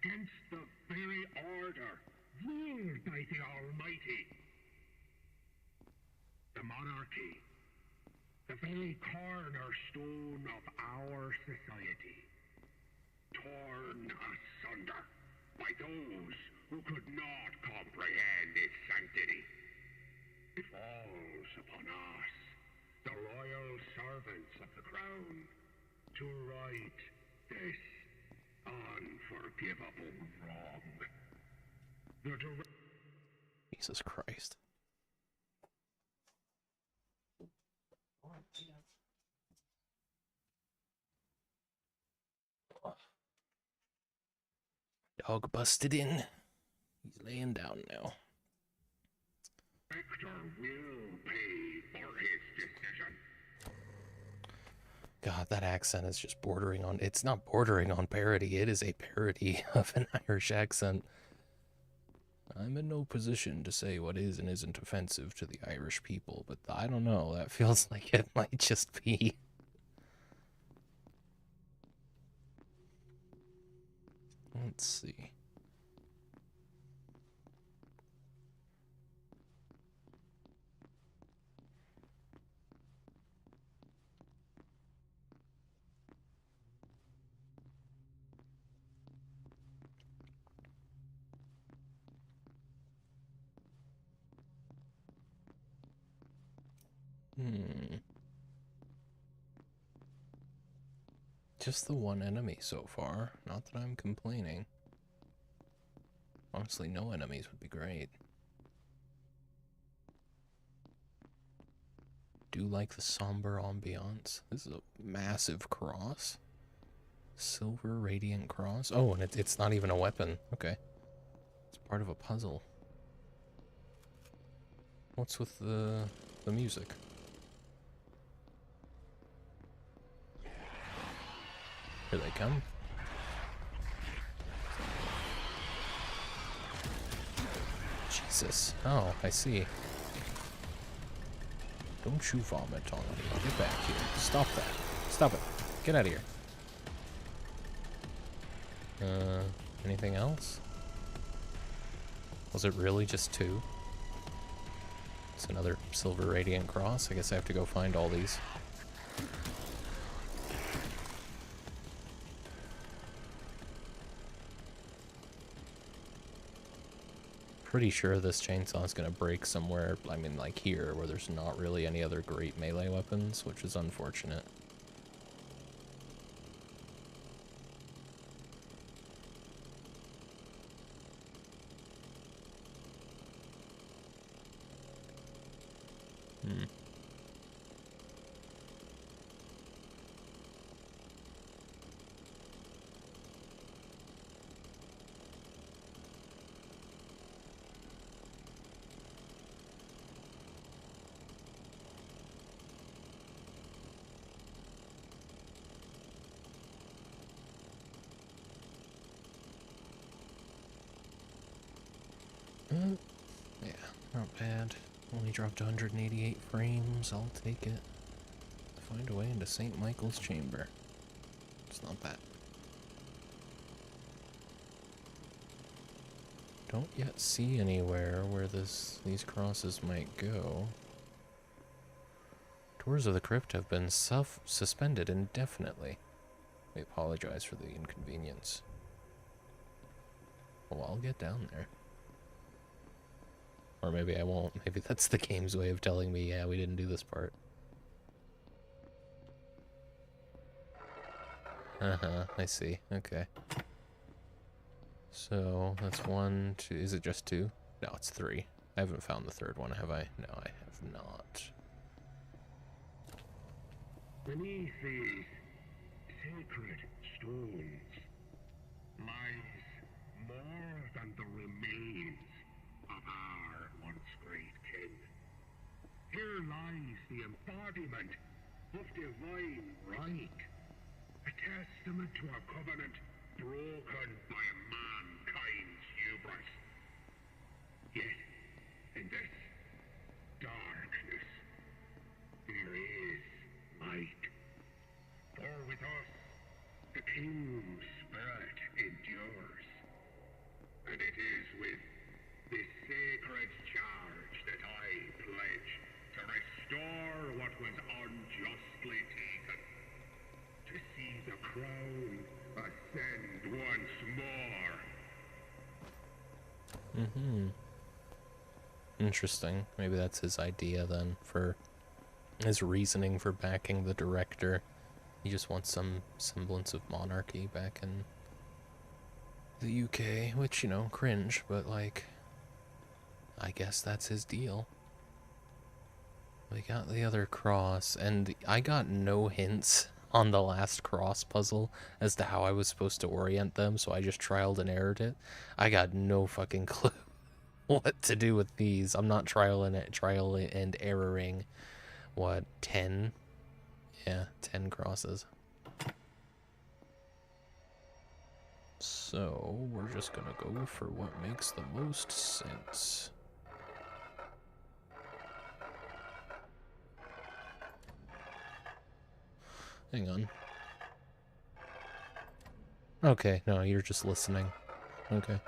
against the very order ruled by the Almighty. The monarchy, the very cornerstone of our society, torn asunder by those who could not comprehend its sanctity. It falls upon us, the loyal servants of the crown, to right this unforgivable wrong. Jesus Christ. Dog busted in. He's laying down now. Director will pay for his decision. God, that accent is just bordering on... It's not bordering on parody. It is a parody of an Irish accent. I'm in no position to say what is and isn't offensive to the Irish people, but I don't know. That feels like it might just be. Let's see. Just the one enemy so far. Not that I'm complaining. Honestly, no enemies would be great. Do like the somber ambiance. This is a massive cross. Silver radiant cross. Oh, and it's not even a weapon. Okay. It's part of a puzzle. What's with the music? Here they come. Jesus. Oh, I see. Don't you vomit on me. Get back here. Stop that. Stop it. Get out of here. Anything else? Was it really just 2? It's another silver radiant cross. I guess I have to go find all these. Pretty sure this chainsaw is going to break somewhere, I mean like here, where there's not really any other great melee weapons, which is unfortunate. Yeah, not bad. Only dropped 188 frames. I'll take it. Find a way into St. Michael's Chamber. It's not bad. Don't yet see anywhere where these crosses might go. Tours of the crypt have been suspended indefinitely. We apologize for the inconvenience. Well, I'll get down there. Or maybe I won't. Maybe that's the game's way of telling me, yeah, we didn't do this part. I see. Okay. So, that's 1, 2... Is it just 2? No, it's 3. I haven't found the third one, have I? No, I have not. Beneath these sacred stones lies more than the remains of our once great king. Here lies the embodiment of divine right, a testament to a covenant broken by mankind's hubris. Yet, in this darkness, there is light. For with us, the king's spirit endures. the crown ascend once more. Mm-hmm. Interesting. Maybe that's his idea then, for his reasoning for backing the director. He just wants some semblance of monarchy back in the UK, which, you know, cringe, but like, I guess that's his deal. We got the other cross, and I got no hints on the last cross puzzle as to how I was supposed to orient them, so I just trialed and errored it. I got no fucking clue what to do with these. I'm not trial and erroring, what, 10? Yeah, 10 crosses. So, we're just gonna go for what makes the most sense. Hang on. Okay, no, you're just listening. Okay.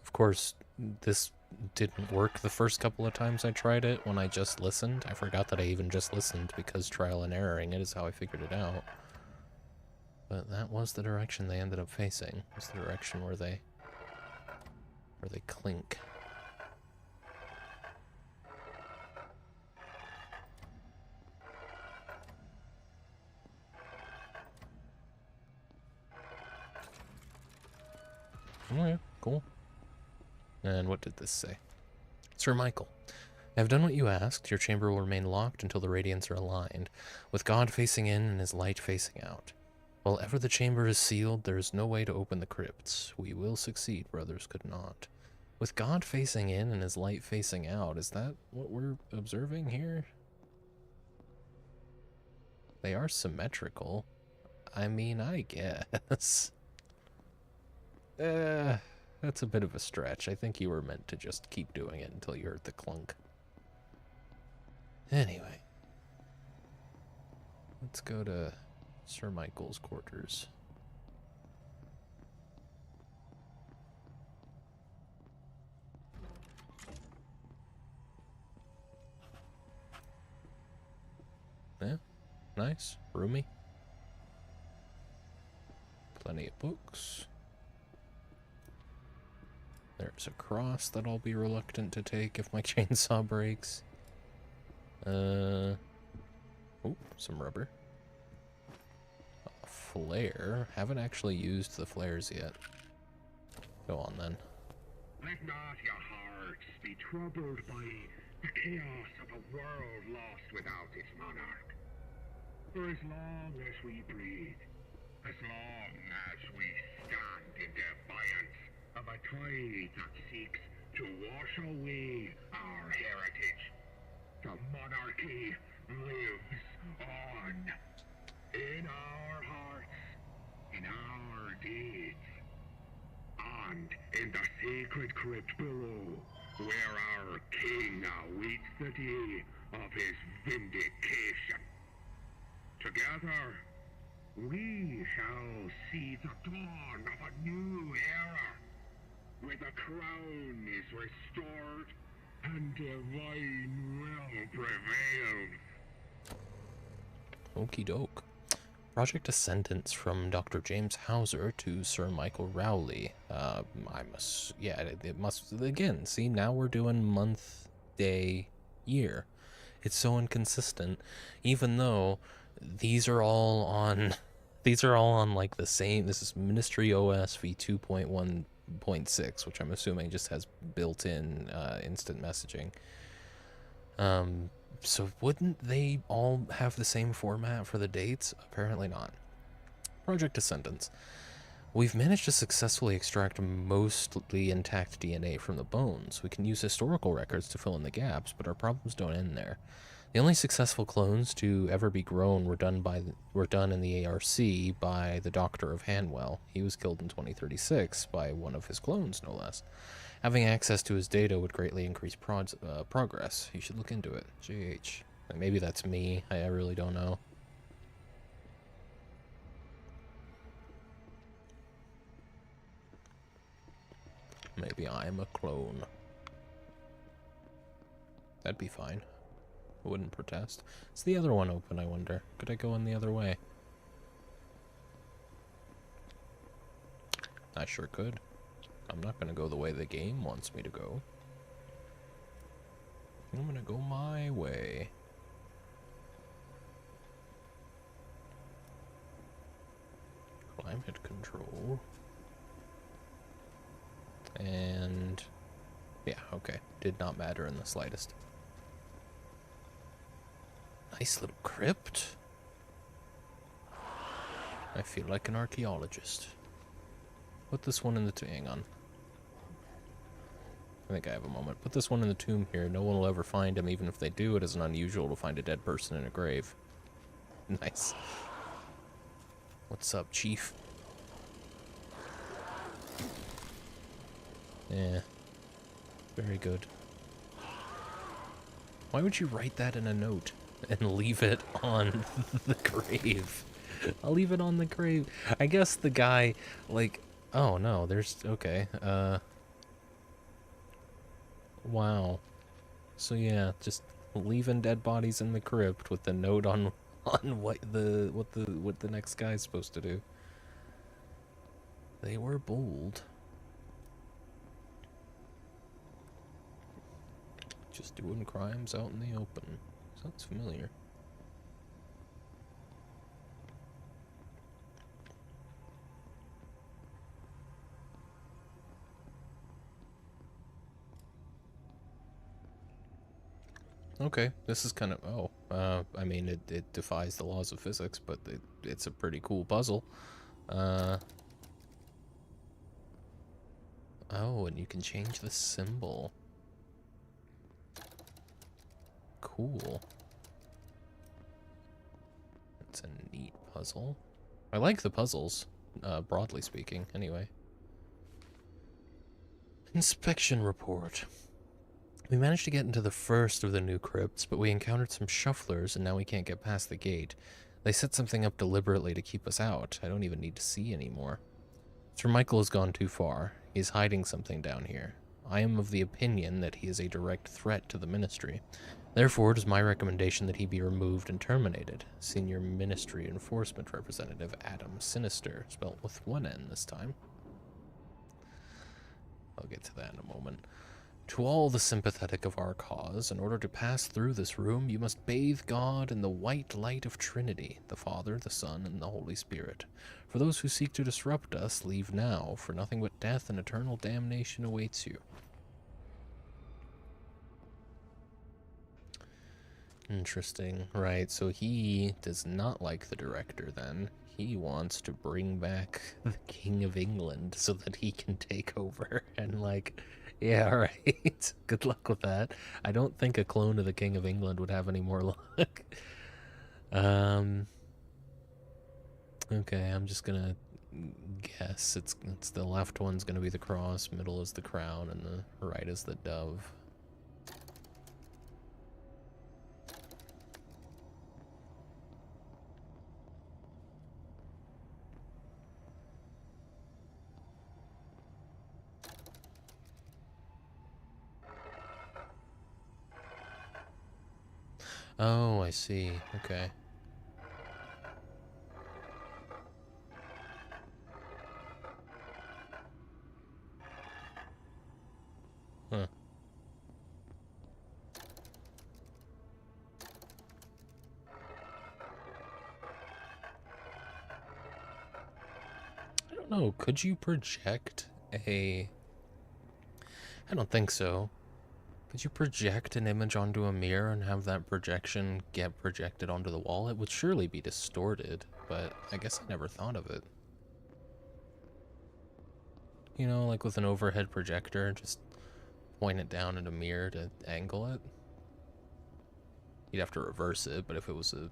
Of course, this didn't work the first couple of times I tried it when I just listened. I forgot that I even just listened because trial and erroring it is how I figured it out. But that was the direction they ended up facing. It was the direction where they clink. Okay, cool. And what did this say? Sir Michael, I have done what you asked. Your chamber will remain locked until the radiants are aligned, with God facing in and his light facing out. While ever the chamber is sealed, there is no way to open the crypts. We will succeed, brothers could not. With God facing in and his light facing out, is that what we're observing here? They are symmetrical. I mean, I guess. That's a bit of a stretch. I think you were meant to just keep doing it until you heard the clunk. Anyway. Let's go to Sir Michael's quarters. Yeah, nice, roomy. Plenty of books. There's a cross that I'll be reluctant to take if my chainsaw breaks. Oh, some rubber. A flare. Haven't actually used the flares yet. Go on then. Let not your hearts be troubled by the chaos of a world lost without its monarch. For as long as we breathe, as long as we stand in defiance of a tide that seeks to wash away our heritage, the monarchy lives on. In our hearts, in our deeds, and in the sacred crypt below, where our king awaits the day of his vindication. Together, we shall see the dawn of a new era, where the crown is restored and divine will prevails. Okie doke. Project Ascendance from Dr. James Hauser to Sir Michael Rowley. It must, again, see, now we're doing month, day, year. It's so inconsistent, even though these are all on like the same. This is Ministry OS v2.1.6, which I'm assuming just has built-in instant messaging. So wouldn't they all have the same format for the dates? Apparently not. Project Descendants. We've managed to successfully extract mostly intact DNA from the bones. We can use historical records to fill in the gaps, but our problems don't end there. The only successful clones to ever be grown were done in the ARC by the Doctor of Hanwell. He was killed in 2036 by one of his clones, no less. Having access to his data would greatly increase progress. You should look into it. JH. Maybe that's me. I really don't know. Maybe I'm a clone. That'd be fine. I wouldn't protest. Is the other one open, I wonder? Could I go in the other way? I sure could. I'm not gonna go the way the game wants me to go. I'm gonna go my way. Climate control. And... yeah, okay. Did not matter in the slightest. Nice little crypt. I feel like an archaeologist. Put this one in the tomb. Hang on. I think I have a moment. Put this one in the tomb here. No one will ever find him. Even if they do, it isn't unusual to find a dead person in a grave. Nice. What's up, Chief? Yeah. Very good. Why would you write that in a note and leave it on the grave? I'll leave it on the grave. I guess the guy, like... oh, no, there's... okay, wow. So yeah, just leaving dead bodies in the crypt with the note on what the next guy's supposed to do. They were bold. Just doing crimes out in the open. Sounds familiar. Okay, this is kind of... oh, I mean, it defies the laws of physics, but it's a pretty cool puzzle. Oh, and you can change the symbol. Cool. It's a neat puzzle. I like the puzzles, broadly speaking, anyway. Inspection report. We managed to get into the first of the new crypts, but we encountered some shufflers, and now we can't get past the gate. They set something up deliberately to keep us out. I don't even need to see anymore. Sir Michael has gone too far. He's hiding something down here. I am of the opinion that he is a direct threat to the Ministry. Therefore, it is my recommendation that he be removed and terminated. Senior Ministry Enforcement Representative Adam Sinister, spelled with one N this time. I'll get to that in a moment. To all the sympathetic of our cause, in order to pass through this room, you must bathe God in the white light of Trinity, the Father, the Son, and the Holy Spirit. For those who seek to disrupt us, leave now, for nothing but death and eternal damnation awaits you. Interesting. Right, so he does not like the director, then. He wants to bring back the King of England so that he can take over and, like... yeah, right. Good luck with that. I don't think a clone of the King of England would have any more luck. Okay, I'm just gonna guess it's the left one's gonna be the cross, middle is the crown, and the right is the dove. Oh, I see. Okay. Huh. I don't know. Could you project a... I don't think so. Could you project an image onto a mirror and have that projection get projected onto the wall? It would surely be distorted, but I guess I never thought of it. You know, like with an overhead projector, just point it down in a mirror to angle it. You'd have to reverse it, but if it was a,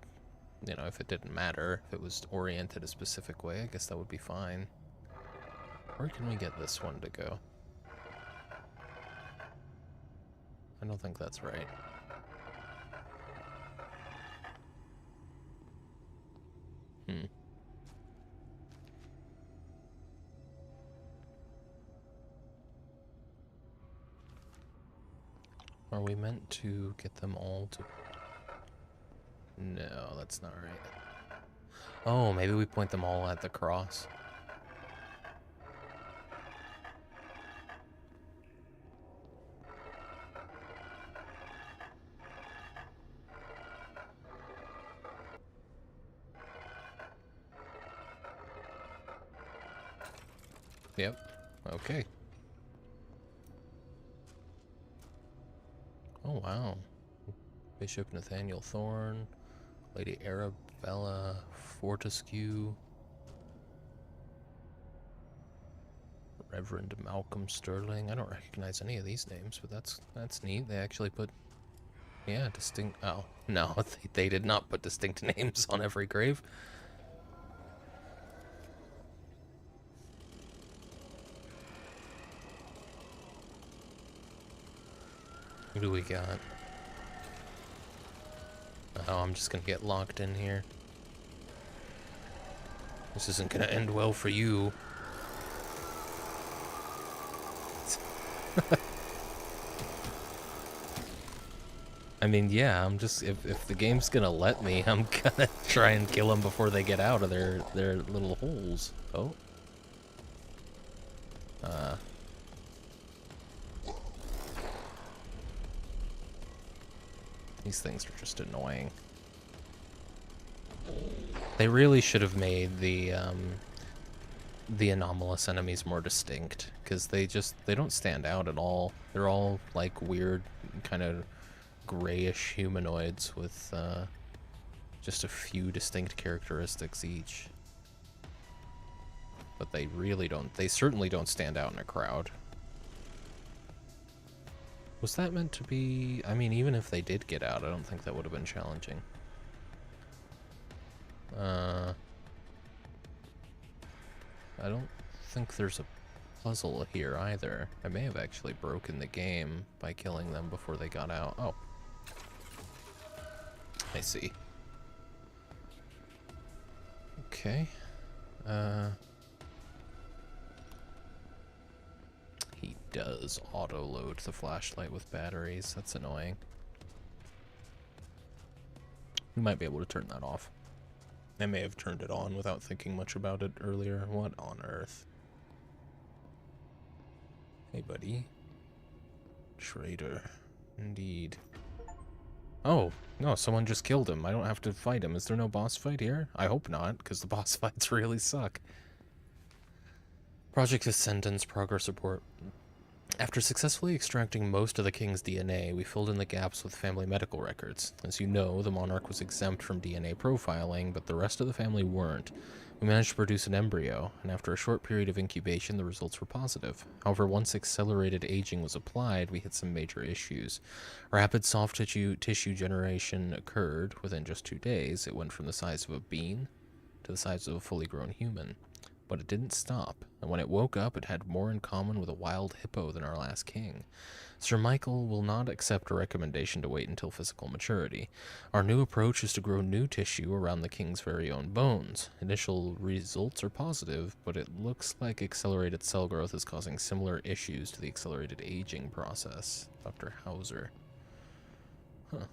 you know, if it didn't matter, if it was oriented a specific way, I guess that would be fine. Where can we get this one to go? I don't think that's right. Are we meant to get them all to... No, that's not right. Oh, maybe we point them all at the cross. Yep. Okay. Oh, wow. Bishop Nathaniel Thorne, Lady Arabella Fortescue, Reverend Malcolm Sterling. I don't recognize any of these names, but that's neat. They actually put, yeah, distinct... Oh, no, they did not put distinct names on every grave. Who do we got? Oh, I'm just gonna get locked in here. This isn't gonna end well for you. I mean, yeah, I'm just... If the game's gonna let me, I'm gonna try and kill them before they get out of their little holes. Oh. These things are just annoying. They really should have made the anomalous enemies more distinct, because they don't stand out at all. They're all like weird, kind of grayish humanoids with just a few distinct characteristics each. But they really don't, they certainly don't stand out in a crowd. Was that meant to be... I mean, even if they did get out, I don't think that would have been challenging. I don't think there's a puzzle here either. I may have actually broken the game by killing them before they got out. Oh. I see. Okay. He does auto-load the flashlight with batteries. That's annoying. We might be able to turn that off. I may have turned it on without thinking much about it earlier. What on earth? Hey, buddy. Traitor. Indeed. Oh, no, someone just killed him. I don't have to fight him. Is there no boss fight here? I hope not, because the boss fights really suck. Project Ascendant's progress report. After successfully extracting most of the king's DNA, we filled in the gaps with family medical records. As you know, the monarch was exempt from DNA profiling, but the rest of the family weren't. We managed to produce an embryo, and after a short period of incubation, the results were positive. However, once accelerated aging was applied, we hit some major issues. Rapid soft tissue generation occurred within just 2 days. It went from the size of a bean to the size of a fully grown human. But it didn't stop, and when it woke up, it had more in common with a wild hippo than our last king. Sir Michael will not accept a recommendation to wait until physical maturity. Our new approach is to grow new tissue around the king's very own bones. Initial results are positive, but it looks like accelerated cell growth is causing similar issues to the accelerated aging process. Dr. Hauser. Huh.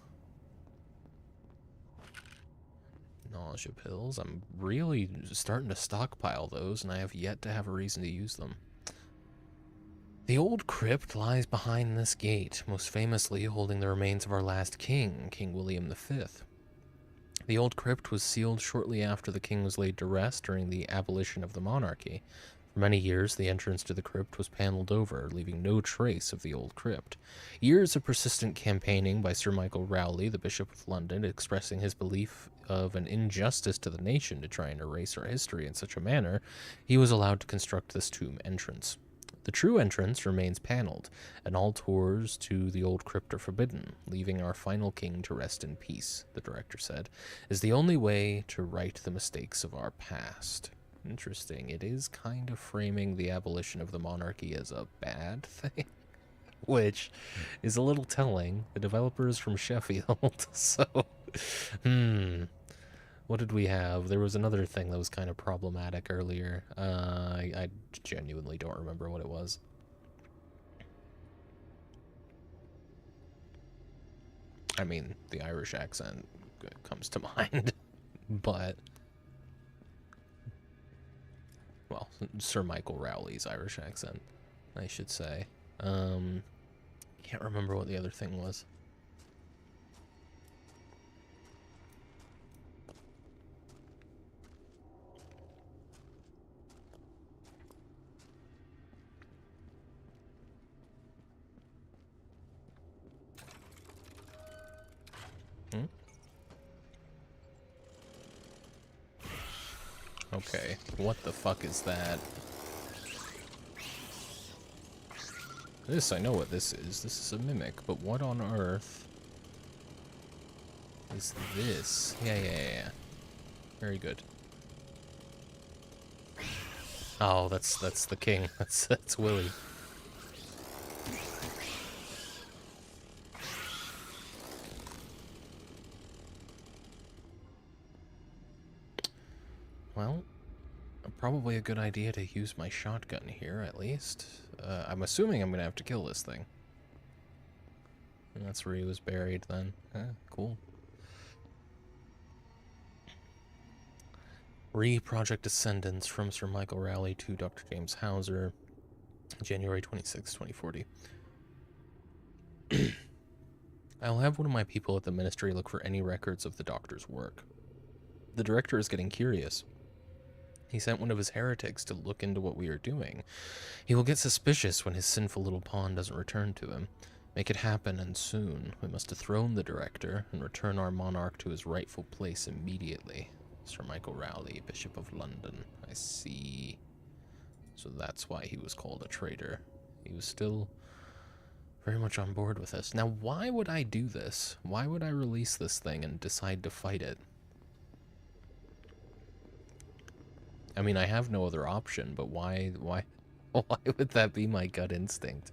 Nausea pills. I'm really starting to stockpile those, and I have yet to have a reason to use them. The old crypt lies behind this gate, most famously holding the remains of our last king, King William V. The old crypt was sealed shortly after the king was laid to rest during the abolition of the monarchy. For many years, the entrance to the crypt was paneled over, leaving no trace of the old crypt. Years of persistent campaigning by Sir Michael Rowley, the Bishop of London, expressing his belief of an injustice to the nation to try and erase our history in such a manner, he was allowed to construct this tomb entrance. The true entrance remains paneled, and all tours to the old crypt are forbidden. Leaving our final king to rest in peace, the director said, is the only way to right the mistakes of our past. Interesting. It is kind of framing the abolition of the monarchy as a bad thing, which is a little telling. The developer is from Sheffield, so, what did we have? There was another thing that was kind of problematic earlier. I genuinely don't remember what it was. I mean, the Irish accent comes to mind, but... Well, Sir Michael Rowley's Irish accent, I should say. Can't remember what the other thing was. Okay, what the fuck is that? This, I know what this is. This is a mimic, but what on earth is this? Yeah. Very good. Oh, that's the king. That's Willie. Well, probably a good idea to use my shotgun here, at least. I'm assuming I'm gonna have to kill this thing. And that's where he was buried, then. Cool. Project Descendants from Sir Michael Rowley to Dr. James Hauser, January 26, 2040. I'll have one of my people at the ministry look for any records of the doctor's work. The director is getting curious. He sent one of his heretics to look into what we are doing. He will get suspicious when his sinful little pawn doesn't return to him. Make it happen, and soon. We must dethrone the director and return our monarch to his rightful place immediately. Sir Michael Rowley, Bishop of London. I see. So that's why he was called a traitor. He was still very much on board with us. Now, why would I do this? Why would I release this thing and decide to fight it? I mean, I have no other option, but why would that be my gut instinct?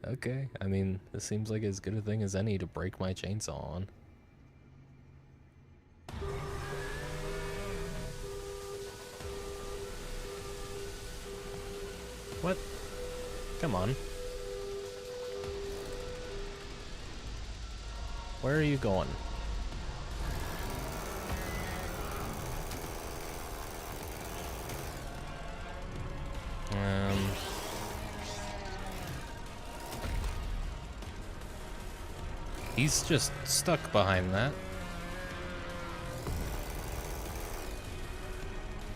Okay, I mean, this seems like as good a thing as any to break my chainsaw on. What? Come on. Where are you going? He's just stuck behind that.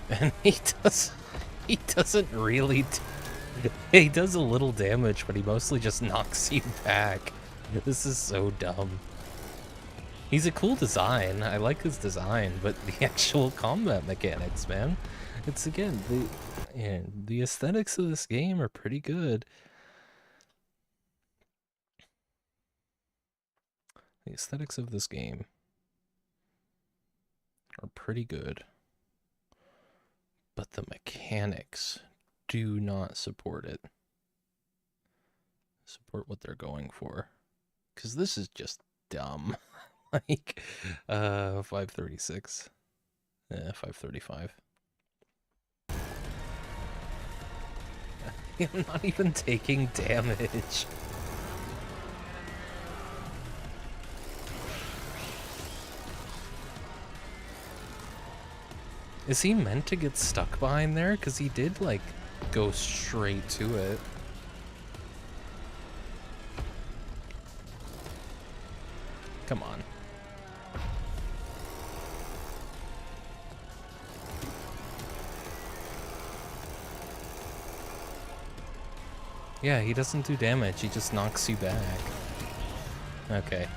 And he doesn't really... He does a little damage, but he mostly just knocks you back. This is so dumb. He's a cool design. I like his design, but the actual combat mechanics, man. It's, again, the aesthetics of this game are pretty good. The aesthetics of this game are pretty good. But the mechanics do not support it. Support what they're going for. Because this is just dumb. Like, 536. Yeah, 535. I'm not even taking damage. Is he meant to get stuck behind there? Because he did, like, go straight to it. Come on. Yeah, he doesn't do damage, he just knocks you back. Okay.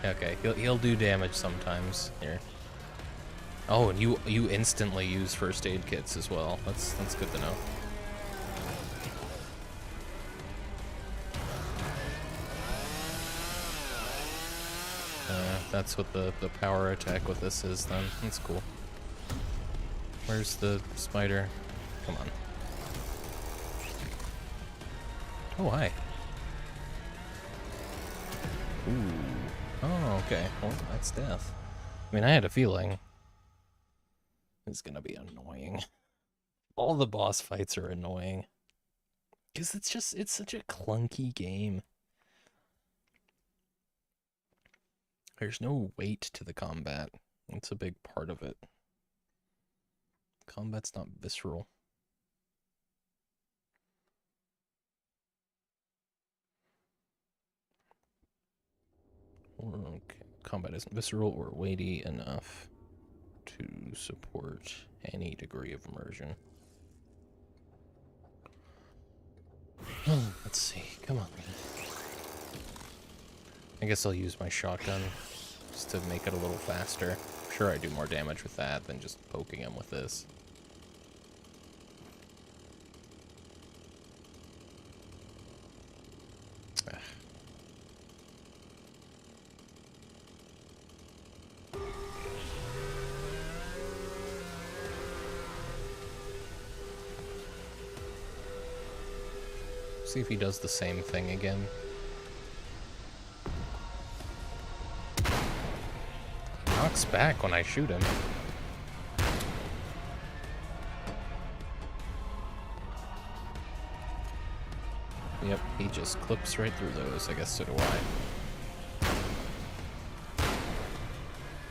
He'll do damage sometimes. Here. Oh, and you instantly use first aid kits as well. That's good to know. That's what the power attack with this is then. That's cool. Where's the spider? Come on. Oh, hi. Ooh. Oh, okay. Well, that's death. I mean, I had a feeling it's gonna be annoying. All the boss fights are annoying. Because it's such a clunky game. There's no weight to the combat. That's a big part of it. Combat's not visceral. Okay. Combat isn't visceral or weighty enough to support any degree of immersion. Let's see. Come on. I guess I'll use my shotgun just to make it a little faster. I'm sure I do more damage with that than just poking him with this. See if he does the same thing again. Knocks back when I shoot him. Yep, he just clips right through those. I guess so do I.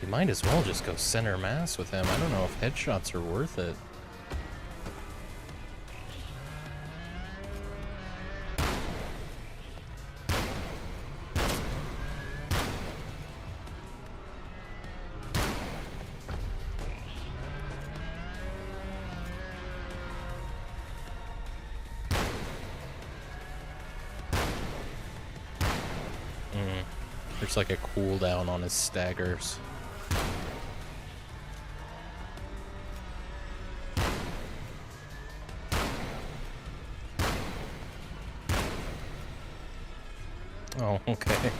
You might as well just go center mass with him. I don't know if headshots are worth it. There's like a cooldown on his staggers. Oh, okay.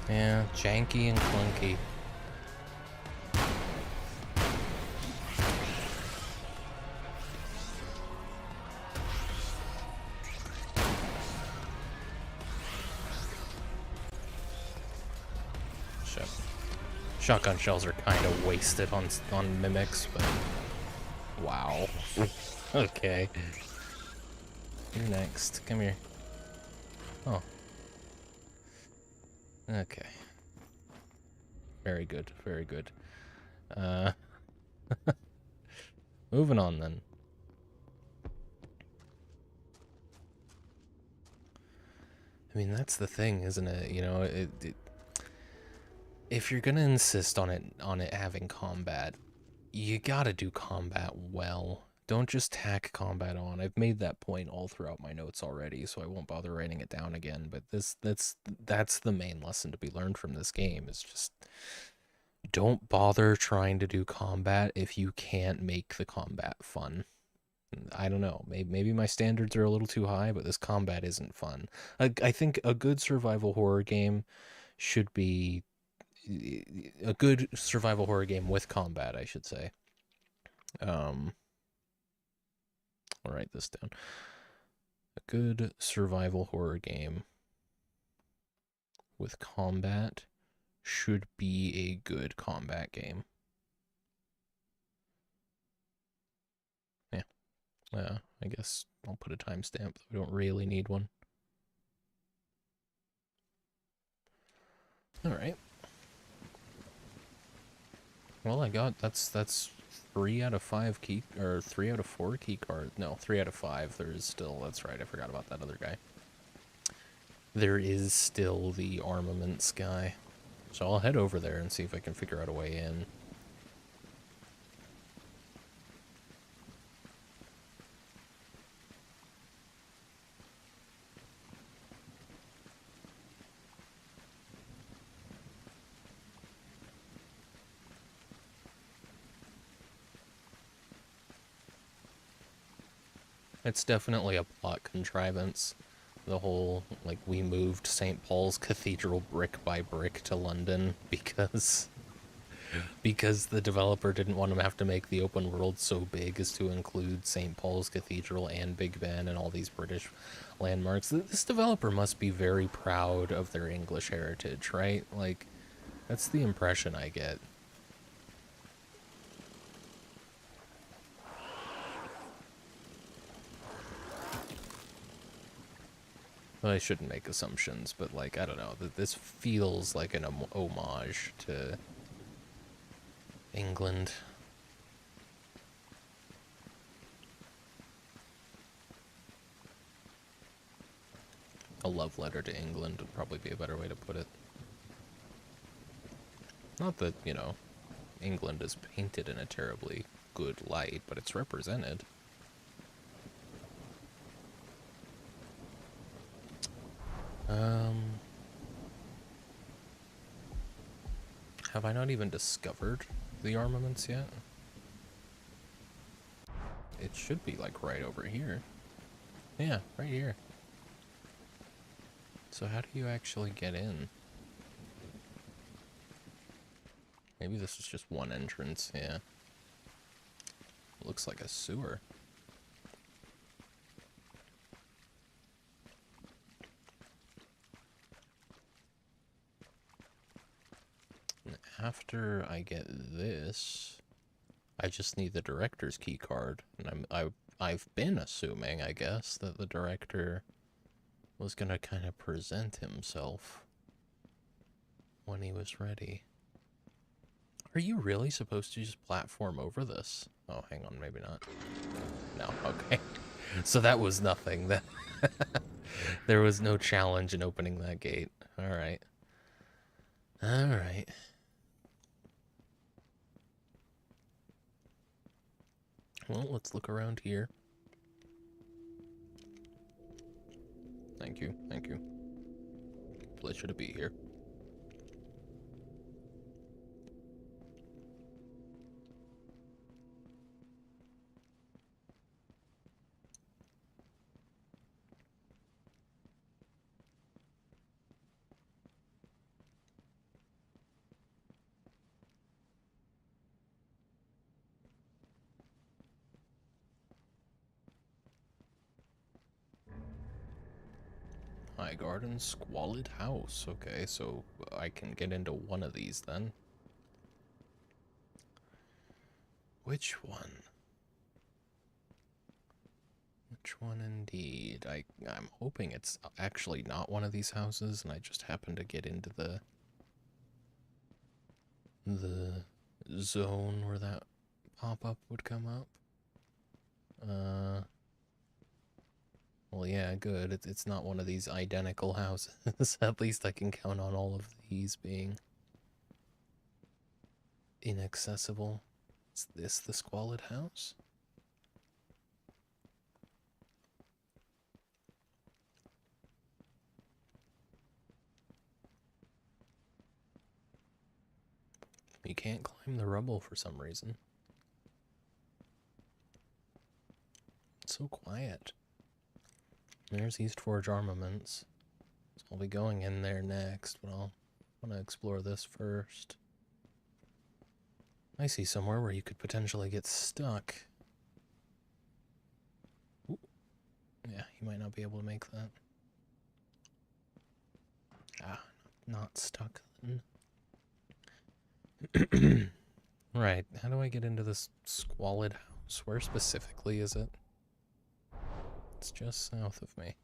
Yeah, janky and clunky. Shotgun shells are kind of wasted on mimics, but wow. Okay. You're next. Come here. Oh. Okay. Very good. Very good. Moving on then. I mean, that's the thing, isn't it? You know, if you're gonna insist on it having combat, you gotta do combat well. Don't just tack combat on. I've made that point all throughout my notes already, so I won't bother writing it down again. But that's the main lesson to be learned from this game, is just don't bother trying to do combat if you can't make the combat fun. I don't know. Maybe my standards are a little too high, but this combat isn't fun. I think a good survival horror game should be a good survival horror game with combat, I should say. I'll write this down. A good survival horror game with combat should be a good combat game. Yeah, I guess I'll put a timestamp. We don't really need one. All right. Well, I got that's 3 out of 5 key, or 3 out of 4 key cards. No, 3 out of 5. There is still. That's right. I forgot about that other guy. There is still the armaments guy, so I'll head over there and see if I can figure out a way in. It's definitely a plot contrivance. The whole, like, we moved St. Paul's Cathedral brick by brick to London because the developer didn't want to have to make the open world so big as to include St. Paul's Cathedral and Big Ben and all these British landmarks. This developer must be very proud of their English heritage, right? Like, that's the impression I get. Well, I shouldn't make assumptions, but like, I don't know, that this feels like an homage to England. A love letter to England would probably be a better way to put it. Not that, you know, England is painted in a terribly good light, but it's represented. Have I not even discovered the armaments yet? It should be like right over here. Yeah, right here. So how do you actually get in? Maybe this is just one entrance, yeah. Looks like a sewer. And after I get this, I just need the director's key card, and I've been assuming, I guess, that the director was gonna kind of present himself when he was ready. Are you really supposed to just platform over this? Oh, hang on, maybe not. No, okay. So that was nothing. That there was no challenge in opening that gate. All right. All right. Well, let's look around here. Thank you, thank you. Pleasure to be here. High garden, squalid house. Okay, so I can get into one of these then. Which one? Which one indeed? I'm hoping it's actually not one of these houses and I just happen to get into the zone where that pop-up would come up. Well, yeah, good. It's not one of these identical houses. At least I can count on all of these being inaccessible. Is this the squalid house? You can't climb the rubble for some reason. It's so quiet. There's East Forge Armaments. So I'll be going in there next, but I'll want to explore this first. I see somewhere where you could potentially get stuck. Ooh. Yeah, you might not be able to make that. Ah, not stuck then. Right, how do I get into this squalid house? Where specifically is it? It's just south of me.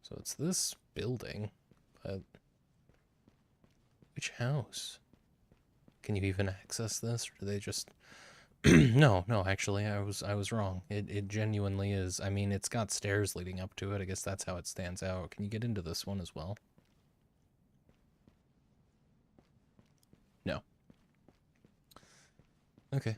So it's this building, but which house? Can you even access this, or do they just... No, actually, I was wrong. It genuinely is. I mean, it's got stairs leading up to it. I guess that's how it stands out. Can you get into this one as well? No. Okay.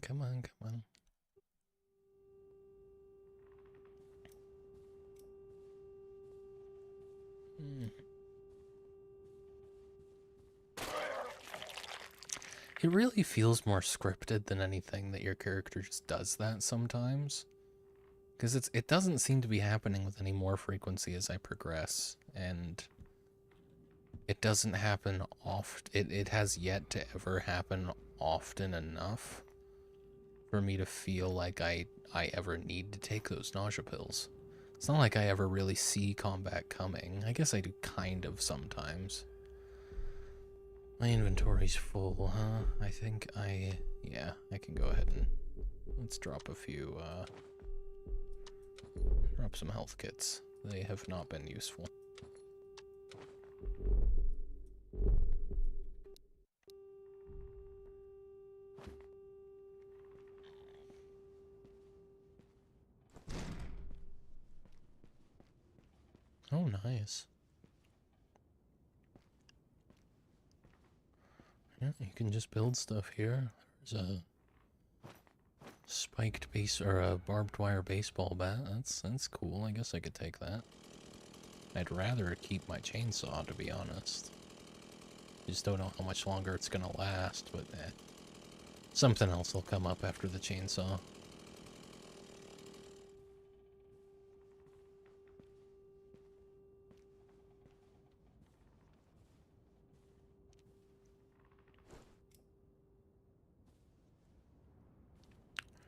Come on, come on. It really feels more scripted than anything that your character just does that sometimes. Because it doesn't seem to be happening with any more frequency as I progress, and it doesn't happen oft. It has yet to ever happen often enough for me to feel like I ever need to take those nausea pills. It's not like I ever really see combat coming. I guess I do kind of sometimes. My inventory's full, huh? I think yeah, I can go ahead and let's drop a few, drop some health kits. They have not been useful. Oh, nice. Yeah, you can just build stuff here. There's a spiked base or a barbed wire baseball bat. That's cool. I guess I could take that. I'd rather keep my chainsaw, to be honest. I just don't know how much longer it's gonna last, but something else will come up after the chainsaw.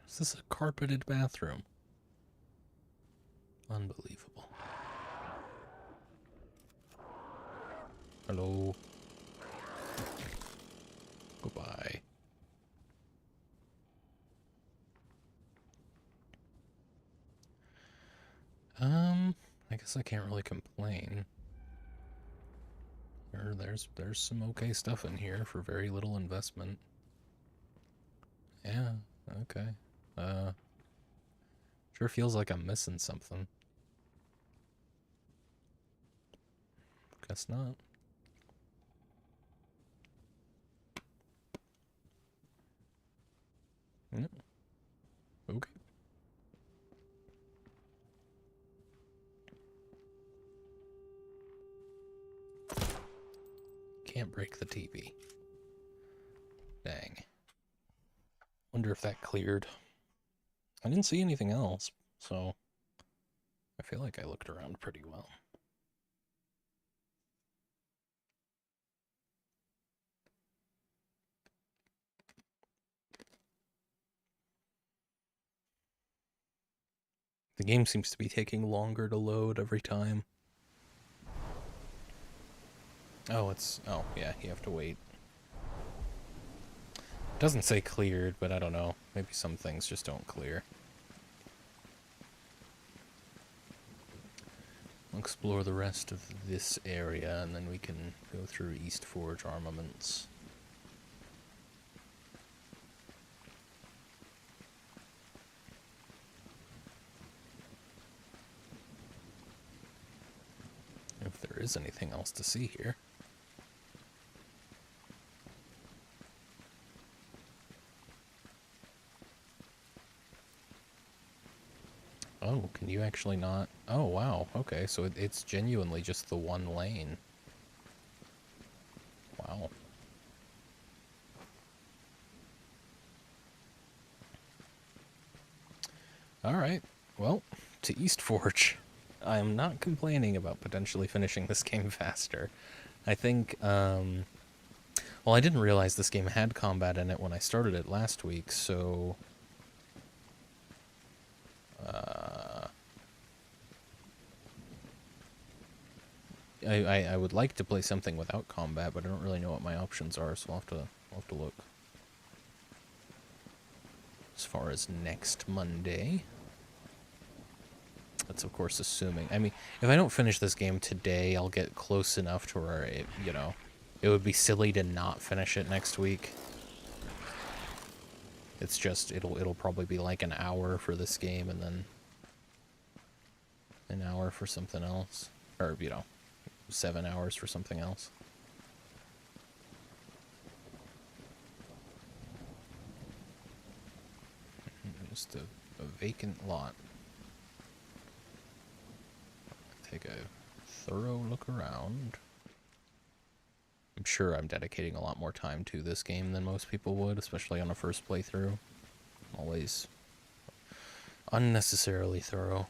Is this a carpeted bathroom? Unbelievable. Hello. Goodbye. I guess I can't really complain. There's some okay stuff in here for very little investment. Yeah, okay. Sure feels like I'm missing something. Guess not. Yeah. Okay. Can't break the TV. Dang. Wonder if that cleared. I didn't see anything else, so I feel like I looked around pretty well. The game seems to be taking longer to load every time. Oh, yeah, you have to wait. It doesn't say cleared, but I don't know. Maybe some things just don't clear. We'll explore the rest of this area, and then we can go through East Forge armaments. If there is anything else to see here. Oh, can you actually not? Oh, wow. Okay, so it's genuinely just the one lane. Wow. Alright, well, to East Forge. I am not complaining about potentially finishing this game faster. I think, well, I didn't realize this game had combat in it when I started it last week, so... I would like to play something without combat, but I don't really know what my options are, so I'll have to look. As far as next Monday... That's of course assuming. I mean, if I don't finish this game today, I'll get close enough to where it, you know, it would be silly to not finish it next week. It's just it'll probably be like an hour for this game and then an hour for something else, or you know, 7 hours for something else. Just a vacant lot. Take a thorough look around. I'm sure I'm dedicating a lot more time to this game than most people would, especially on a first playthrough. Always unnecessarily thorough.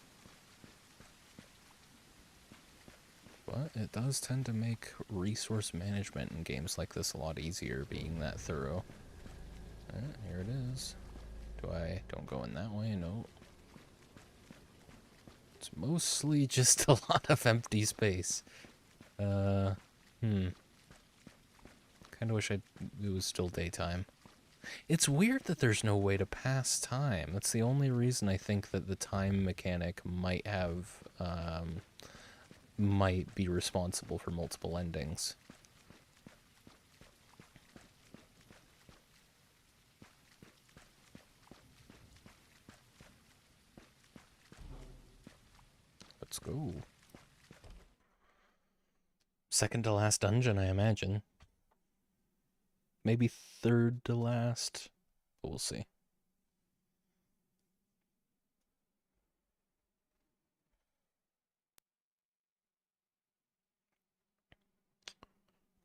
But it does tend to make resource management in games like this a lot easier, being that thorough. Here it is. Don't go in that way, no. It's mostly just a lot of empty space. Kinda wish it was still daytime. It's weird that there's no way to pass time. That's the only reason I think that the time mechanic might have, might be responsible for multiple endings. Let's go. Second to last dungeon, I imagine. Maybe third to last. But we'll see.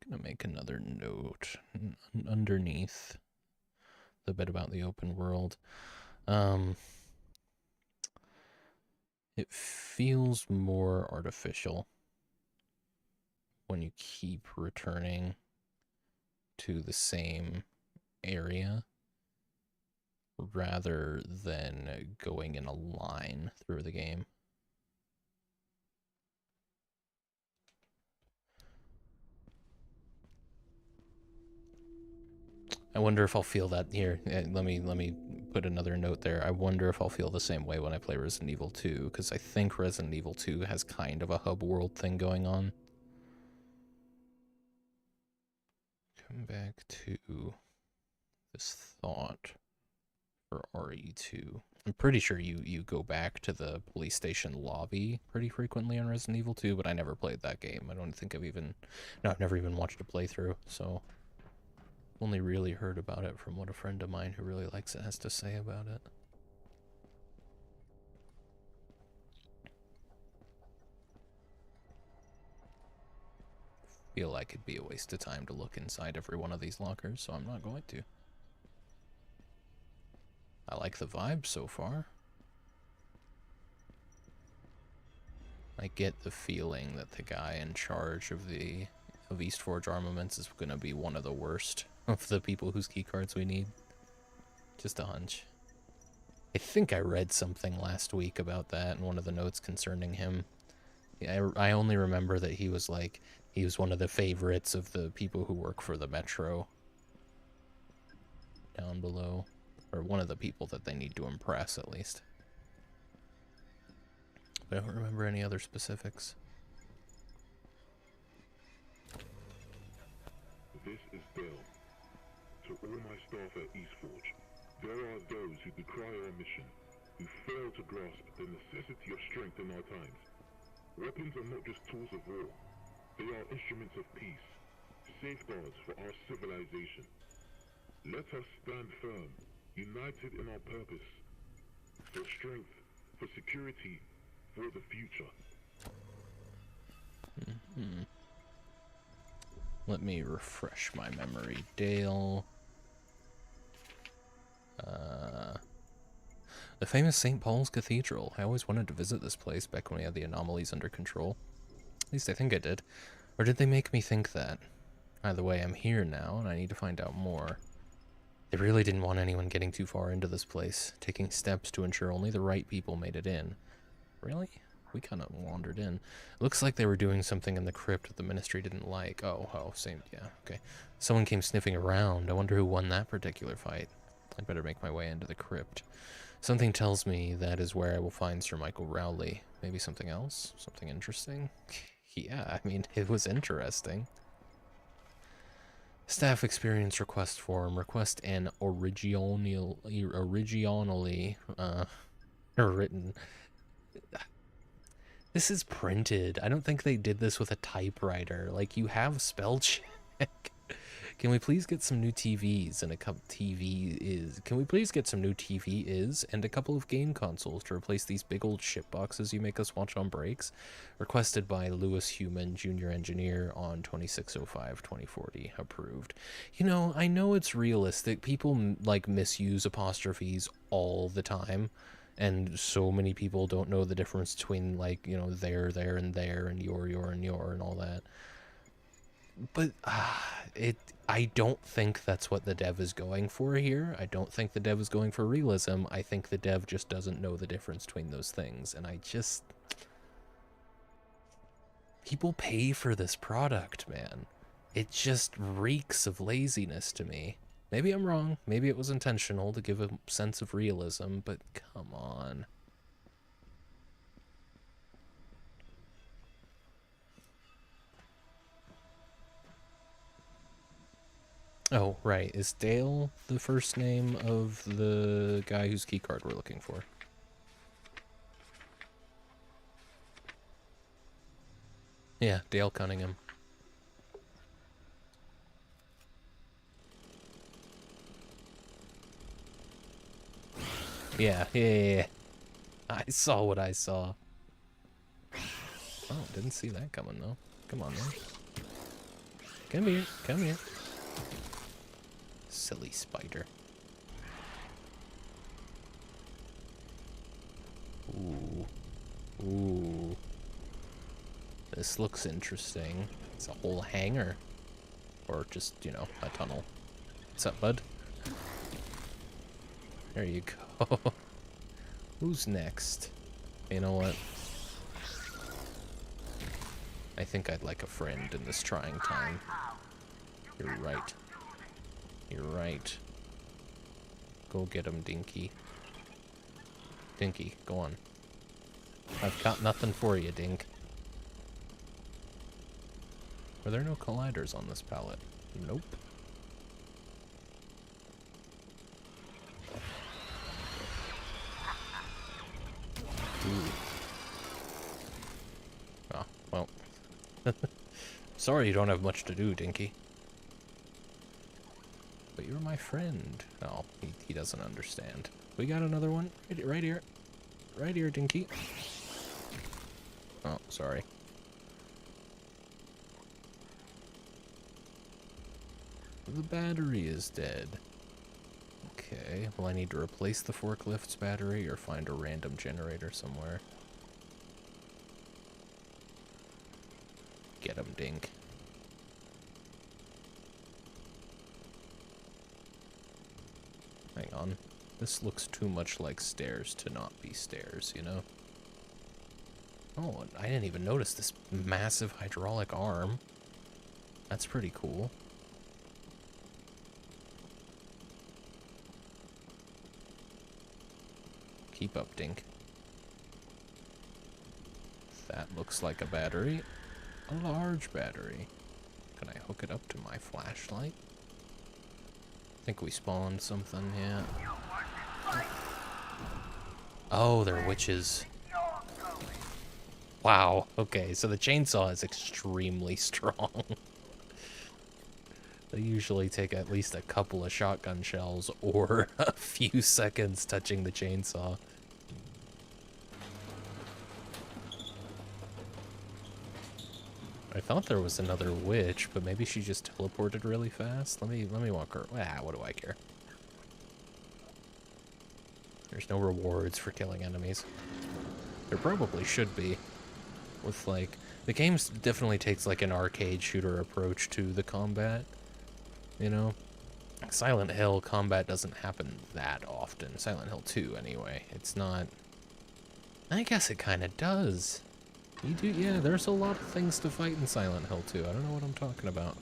Gonna make another note underneath the bit about the open world. It feels more artificial when you keep returning to the same area rather than going in a line through the game. I wonder if I'll feel that here. Let me put another note there. I wonder if I'll feel the same way when I play Resident Evil 2, because I think Resident Evil 2 has kind of a hub world thing going on. Come back to this thought for RE2. I'm pretty sure you go back to the police station lobby pretty frequently on Resident Evil 2, but I never played that game. I don't think I've never even watched a playthrough, so only really heard about it from what a friend of mine who really likes it has to say about it. Feel like it'd be a waste of time to look inside every one of these lockers, so I'm not going to. I like the vibe so far. I get the feeling that the guy in charge of East Forge Armaments is going to be one of the worst of the people whose keycards we need. Just a hunch. I think I read something last week about that in one of the notes concerning him. I only remember that he was one of the favorites of the people who work for the Metro down below. Or one of the people that they need to impress, at least. But I don't remember any other specifics. This is Dale. To all my staff at Eastforge, there are those who decry our mission, who fail to grasp the necessity of strength in our times. Weapons are not just tools of war. They are instruments of peace, safeguards for our civilization. Let us stand firm, united in our purpose, for strength, for security, for the future. Let me refresh my memory. Dale. The famous St. Paul's Cathedral. I always wanted to visit this place back when we had the anomalies under control. At least I think I did. Or did they make me think that? Either way, I'm here now, and I need to find out more. They really didn't want anyone getting too far into this place, taking steps to ensure only the right people made it in. Really? We kind of wandered in. Looks like they were doing something in the crypt that the Ministry didn't like. Oh, same, yeah, okay. Someone came sniffing around. I wonder who won that particular fight. I'd better make my way into the crypt. Something tells me that is where I will find Sir Michael Rowley. Maybe something else? Something interesting? Yeah, I mean, it was interesting. Staff experience request form. Request an originally written. This is printed. I don't think they did this with a typewriter. Like, you have spell check. Can we please get some new TVs and a couple Can we please get some new TV and a couple of game consoles to replace these big old shit boxes you make us watch on breaks? Requested by Lewis Human, Junior Engineer on 2605-2040. Approved. You know, I know it's realistic. People like misuse apostrophes all the time. And so many people don't know the difference between, like, you know, there, and your, and your, and all that. But I don't think that's what the dev is going for here. I don't think the dev is going for realism. I think the dev just doesn't know the difference between those things. And people pay for this product, man. It just reeks of laziness to me. Maybe I'm wrong. Maybe it was intentional to give a sense of realism, but come on. Oh, right. Is Dale the first name of the guy whose keycard we're looking for? Yeah, Dale Cunningham. Yeah. I saw what I saw. Oh, didn't see that coming, though. Come on, man. Come here. Silly spider. Ooh. This looks interesting. It's a whole hangar. Or just, you know, a tunnel. What's up, bud? There you go. Who's next? You know what? I think I'd like a friend in this trying time. You're right. You're right. Go get him, Dinky. Dinky, go on. I've got nothing for you, Dink. Were there no colliders on this pallet? Nope. Ooh. Oh, well. Sorry you don't have much to do, Dinky. But you're my friend. Oh, he doesn't understand. We got another one. Right here. Right here, Dinky. Oh, sorry. The battery is dead. Okay, well I need to replace the forklift's battery or find a random generator somewhere. Get him, Dink. Hang on. This looks too much like stairs to not be stairs, you know? Oh, I didn't even notice this massive hydraulic arm. That's pretty cool. Keep up, Dink. That looks like a battery. A large battery. Can I hook it up to my flashlight? I think we spawned something, yeah. Oh, they're witches. Wow, okay, so the chainsaw is extremely strong. They usually take at least a couple of shotgun shells or a few seconds touching the chainsaw. I thought there was another witch, but maybe she just teleported really fast. Let me walk her. Ah, what do I care? There's no rewards for killing enemies. There probably should be. With like, the game definitely takes like an arcade shooter approach to the combat. You know, Silent Hill combat doesn't happen that often. Silent Hill 2 anyway. It's not. I guess it kind of does. You do, yeah, there's a lot of things to fight in Silent Hill 2. I don't know what I'm talking about.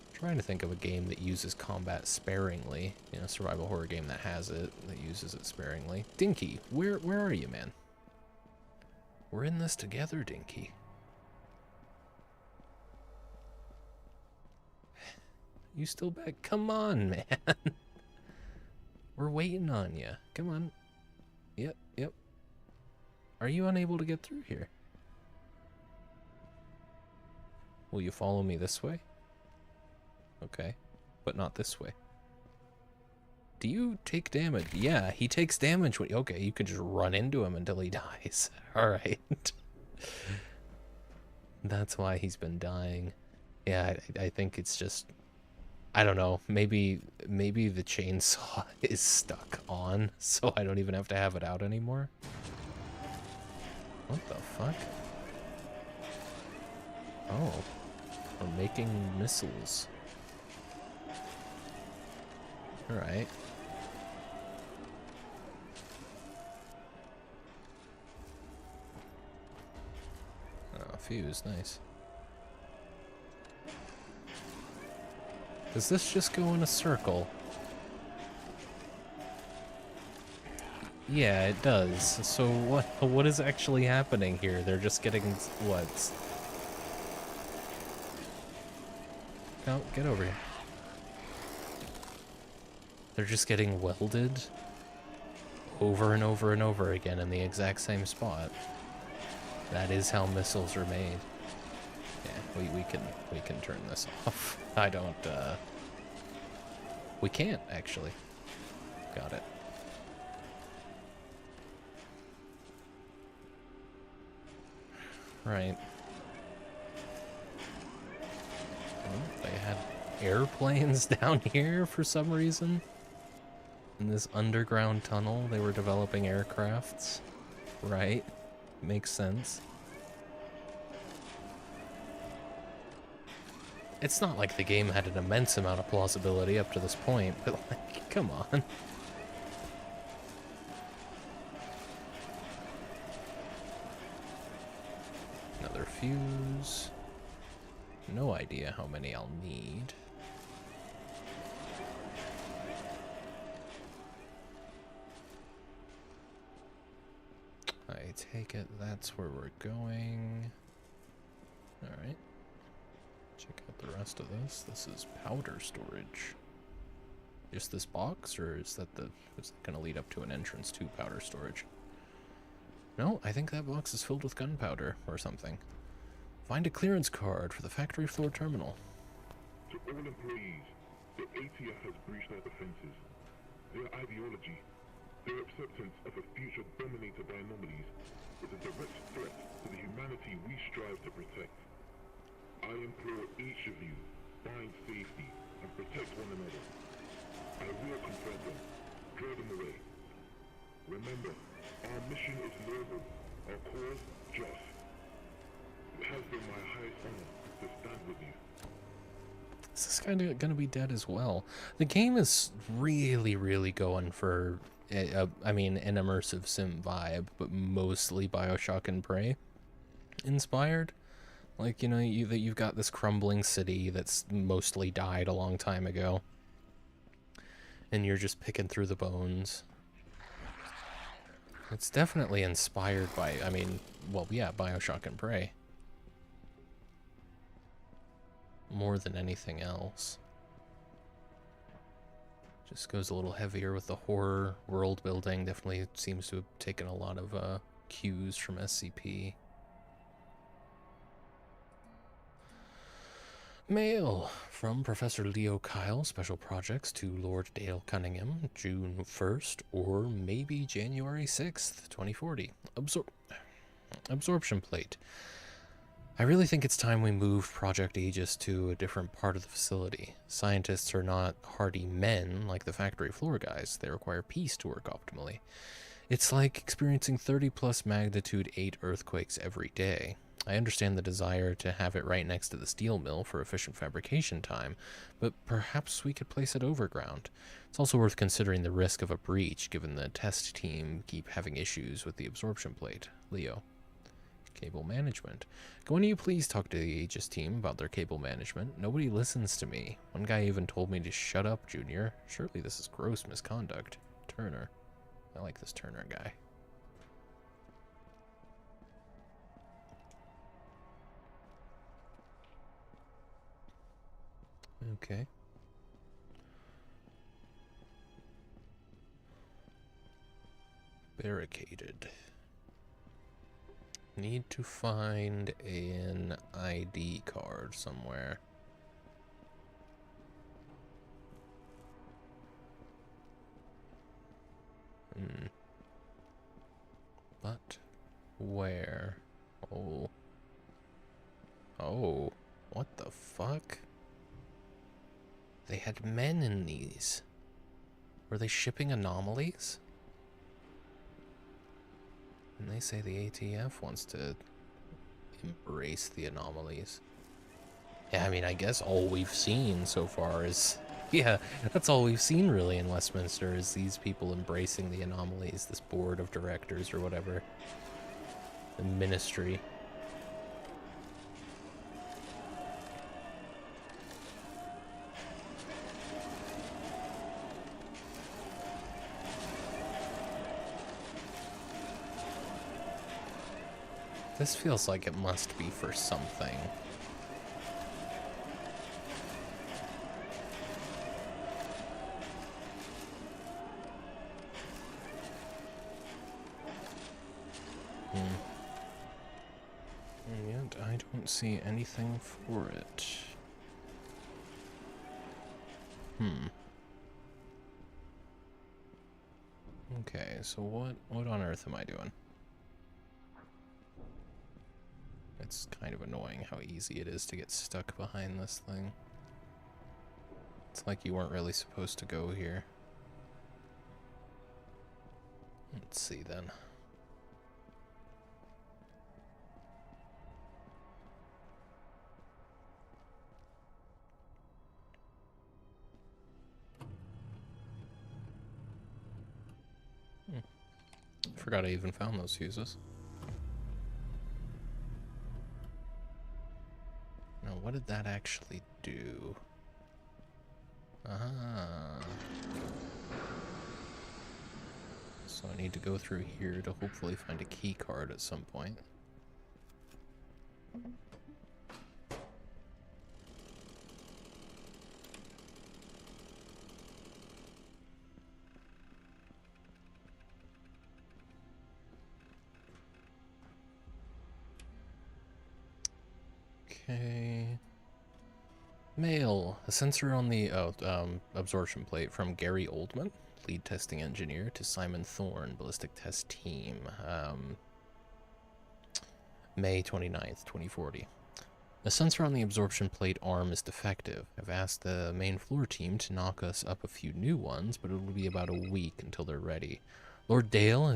I'm trying to think of a game that uses combat sparingly. You know, survival horror game that has it, that uses it sparingly. Dinky, where are you, man? We're in this together, Dinky. You still back? Come on, man. We're waiting on you. Come on. Yep. Are you unable to get through here? Will you follow me this way? Okay, but not this way. Do you take damage? Yeah, he takes damage. Okay, you can just run into him until he dies. Alright. That's why he's been dying. Yeah, I think it's just... I don't know. Maybe the chainsaw is stuck on, so I don't even have to have it out anymore. What the fuck? Oh, we're making missiles. Alright. Oh, fuse, nice. Does this just go in a circle? Yeah, it does. So what is actually happening here? They're just getting what? No, get over here. They're just getting welded over and over and over again in the exact same spot. That is how missiles are made. Yeah, we can turn this off. I don't we can't actually. Got it. Right. Oh, they had airplanes down here for some reason. In this underground tunnel, they were developing aircrafts. Right. Makes sense. It's not like the game had an immense amount of plausibility up to this point, but like, come on. Another fuse. No idea how many I'll need. I take it that's where we're going. Alright. Check out the rest of this. This is powder storage. Just this box, or is that gonna lead up to an entrance to powder storage? No, I think that box is filled with gunpowder or something. Find a clearance card for the factory floor terminal. To all employees, the ATF has breached our defenses. Their ideology, their acceptance of a future dominated by anomalies, is a direct threat to the humanity we strive to protect. I implore each of you, find safety and protect one another. I will confront them, draw them away. Remember, our mission is noble, our cause just. It has been my highest honor to stand with you. This is kind of gonna be dead as well. The game is really, really going for, I mean, an immersive sim vibe, but mostly Bioshock and Prey inspired. Like, you know, you've got this crumbling city that's mostly died a long time ago, and you're just picking through the bones. It's definitely inspired by, I mean, well, yeah, Bioshock and Prey. More than anything else. Just goes a little heavier with the horror world building. Definitely seems to have taken a lot of cues from SCP. Mail from Professor Leo Kyle, Special Projects to Lord Dale Cunningham, June 1st or maybe January 6th, 2040. Absorption plate. I really think it's time we move Project Aegis to a different part of the facility. Scientists are not hardy men like the factory floor guys. They require peace to work optimally. It's like experiencing 30+ magnitude 8 earthquakes every day. I understand the desire to have it right next to the steel mill for efficient fabrication time, but perhaps we could place it overground. It's also worth considering the risk of a breach, given the test team keep having issues with the absorption plate. Leo. Cable management. Can one of you please talk to the Aegis team about their cable management? Nobody listens to me. One guy even told me to shut up, Junior. Surely this is gross misconduct. Turner. I like this Turner guy. Okay. Barricaded. Need to find an ID card somewhere. But where? Oh. Oh. What the fuck? They had men in these. Were they shipping anomalies? And they say the ATF wants to embrace the anomalies. Yeah, I mean, I guess all we've seen so far is... Yeah, that's all we've seen, really, in Westminster, is these people embracing the anomalies, this board of directors or whatever. The ministry. This feels like it must be for something. And yet, I don't see anything for it. Okay, so what on earth am I doing? It's kind of annoying how easy it is to get stuck behind this thing. It's like you weren't really supposed to go here. Let's see then. Forgot I even found those fuses. Now, what did that actually do? Ah. So I need to go through here to hopefully find a key card at some point. Okay. Mail. A sensor on the absorption plate from Gary Oldman, lead testing engineer, to Simon Thorne, ballistic test team. May 29th, 2040. The sensor on the absorption plate arm is defective. I've asked the main floor team to knock us up a few new ones, but it'll be about a week until they're ready. Lord Dale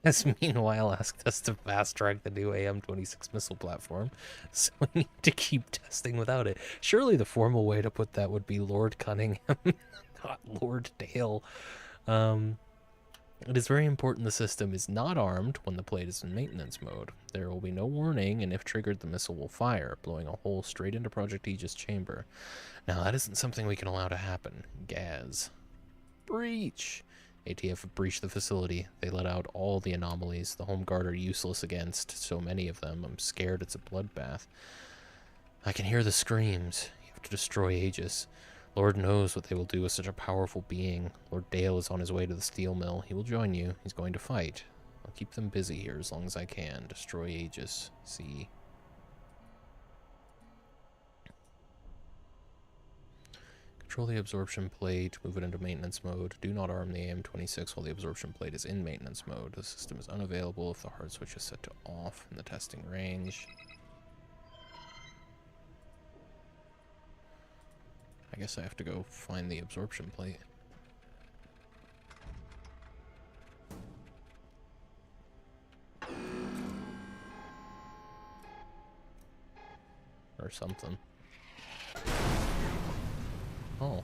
has meanwhile asked us to fast-track the new AM-26 missile platform, so we need to keep testing without it. Surely the formal way to put that would be Lord Cunningham, not Lord Dale. It is very important the system is not armed when the plate is in maintenance mode. There will be no warning, and if triggered, the missile will fire, blowing a hole straight into Project Aegis' chamber. Now, that isn't something we can allow to happen. Gaz. Breach! ATF have breached the facility. They let out all the anomalies. The Home Guard are useless against so many of them. I'm scared it's a bloodbath. I can hear the screams. You have to destroy Aegis. Lord knows what they will do with such a powerful being. Lord Dale is on his way to the steel mill. He will join you. He's going to fight. I'll keep them busy here as long as I can. Destroy Aegis. See. Control the absorption plate. Move it into maintenance mode. Do not arm the AM-26 while the absorption plate is in maintenance mode. The system is unavailable if the hard switch is set to off in the testing range. I guess I have to go find the absorption plate. Or something. Oh.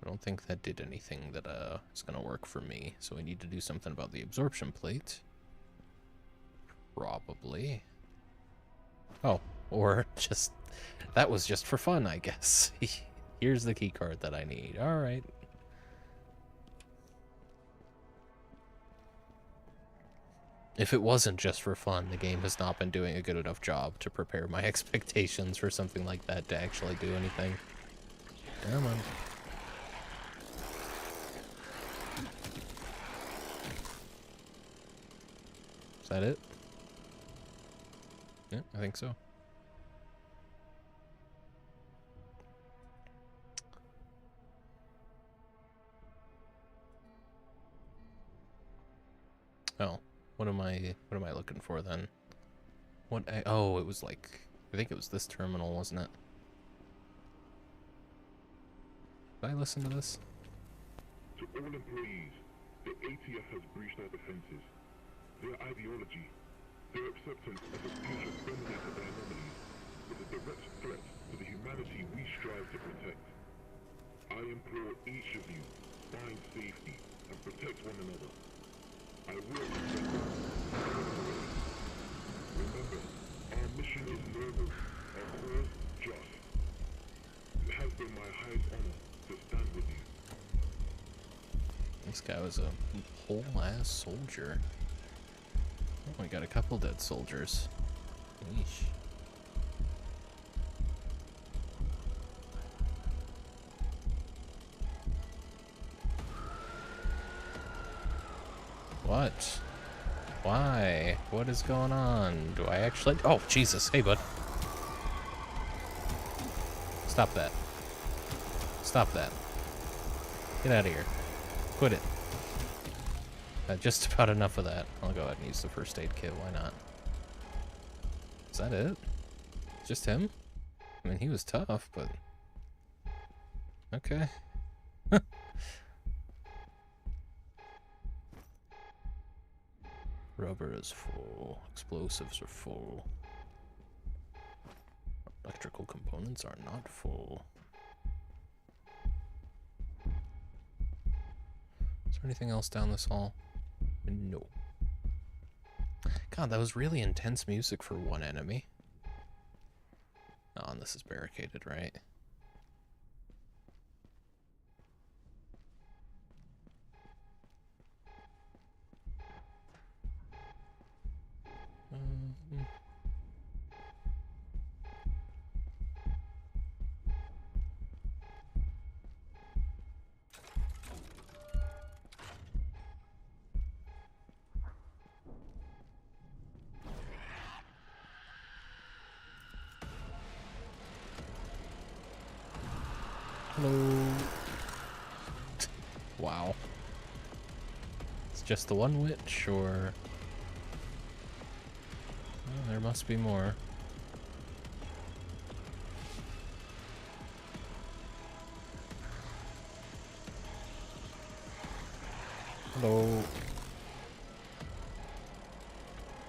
I don't think that did anything that is gonna work for me, so I need to do something about the absorption plate. Probably. Oh, or just... That was just for fun, I guess. Here's the key card that I need. Alright. If it wasn't just for fun, the game has not been doing a good enough job to prepare my expectations for something like that to actually do anything. Come on. Is that it? Yeah, I think so. Oh, what am I looking for then? Oh, it was like, I think it was this terminal, wasn't it? Did I listen to this? To all employees, the ATF has breached our defenses. Their ideology, Their acceptance as a future dominated by anomalies is a direct threat to the humanity we strive to protect. I implore each of you, find safety and protect one another. I will protect them. Remember, our mission is noble, our cause just. It has been my highest honor to stand with you. This guy was a whole-ass soldier. Oh, we got a couple dead soldiers. Yeesh. What? Why? What is going on? Do I actually... Oh, Jesus. Hey, bud. Stop that. Stop that. Get out of here. Quit it. Just about enough of that. I'll go ahead and use the first aid kit. Why not? Is that it? Just him? I mean, he was tough, but... Okay. Rubber is full. Explosives are full. Electrical components are not full. Is there anything else down this hall? No. God, that was really intense music for one enemy. Oh, and this is barricaded, right? Hello. Wow. It's just the one witch, or... Oh, there must be more. Hello.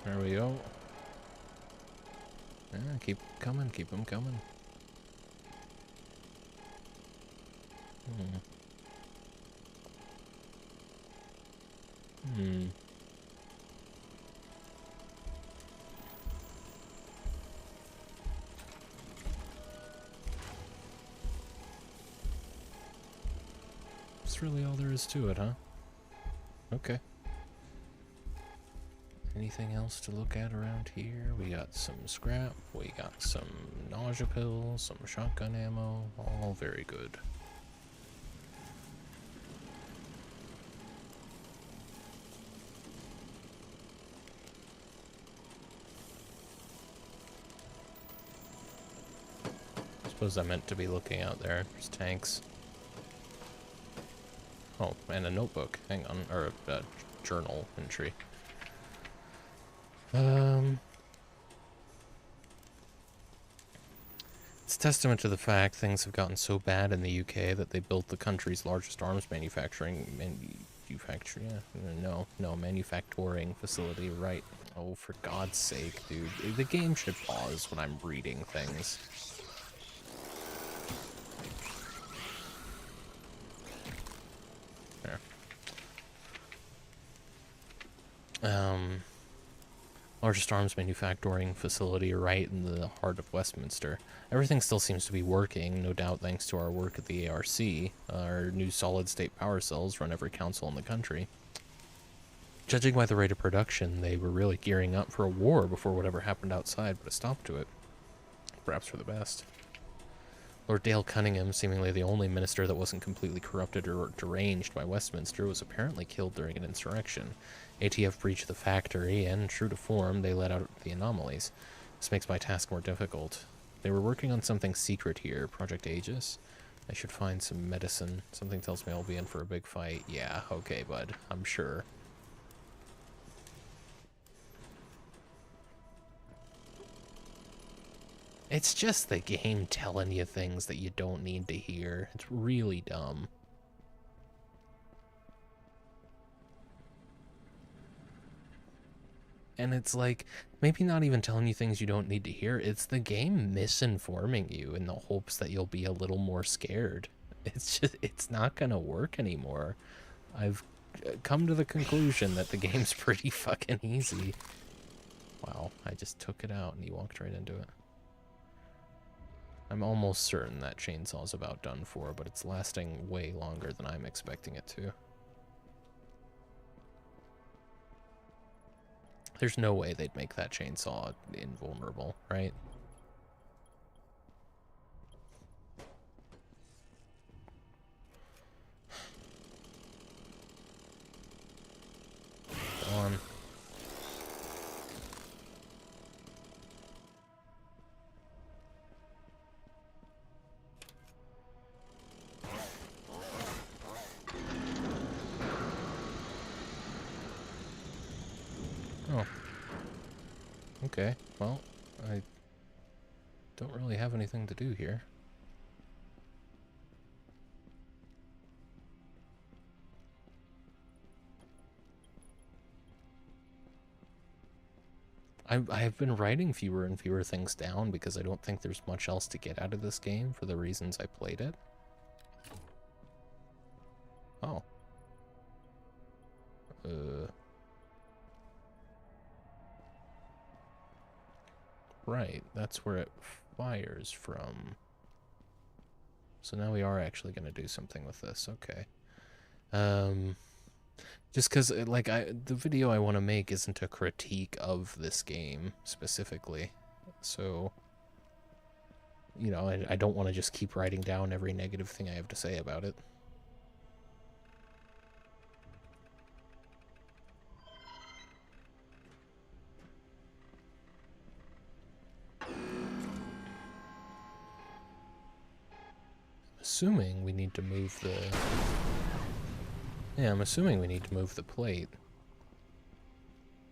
There we go. Yeah, keep coming, keep them coming. That's really all there is to it, huh? Okay. Anything else to look at around here? We got some scrap, we got some nausea pills, some shotgun ammo, all very good. I suppose I meant to be looking out there. There's tanks. Oh, and a notebook. Hang on, or a journal entry. It's testament to the fact things have gotten so bad in the UK that they built the country's largest arms manufacturing facility, right? Oh, for God's sake, dude. The game should pause when I'm reading things. There. Largest arms manufacturing facility right in the heart of Westminster. Everything still seems to be working, no doubt thanks to our work at the ARC. Our new solid-state power cells run every council in the country. Judging by the rate of production, they were really gearing up for a war before whatever happened outside put a stop to it. Perhaps for the best. Lord Dale Cunningham, seemingly the only minister that wasn't completely corrupted or deranged by Westminster, was apparently killed during an insurrection. ATF breached the factory, and, true to form, they let out the anomalies. This makes my task more difficult. They were working on something secret here, Project Aegis. I should find some medicine. Something tells me I'll be in for a big fight. Yeah, okay, bud. I'm sure. It's just the game telling you things that you don't need to hear. It's really dumb. And it's like, maybe not even telling you things you don't need to hear. It's the game misinforming you in the hopes that you'll be a little more scared. It's just, it's not gonna work anymore. I've come to the conclusion that the game's pretty fucking easy. Wow, I just took it out and he walked right into it. I'm almost certain that chainsaw's about done for, but it's lasting way longer than I'm expecting it to. There's no way they'd make that chainsaw invulnerable, right? Go on. Oh. Okay, well, I don't really have anything to do here. I've been writing fewer and fewer things down because I don't think there's much else to get out of this game for the reasons I played it. Oh. Right, that's where it fires from. So now we are actually going to do something with this, okay. Just because, like, the video I want to make isn't a critique of this game, specifically. So, you know, I don't want to just keep writing down every negative thing I have to say about it. Assuming we need to move the... Yeah, I'm assuming we need to move the plate.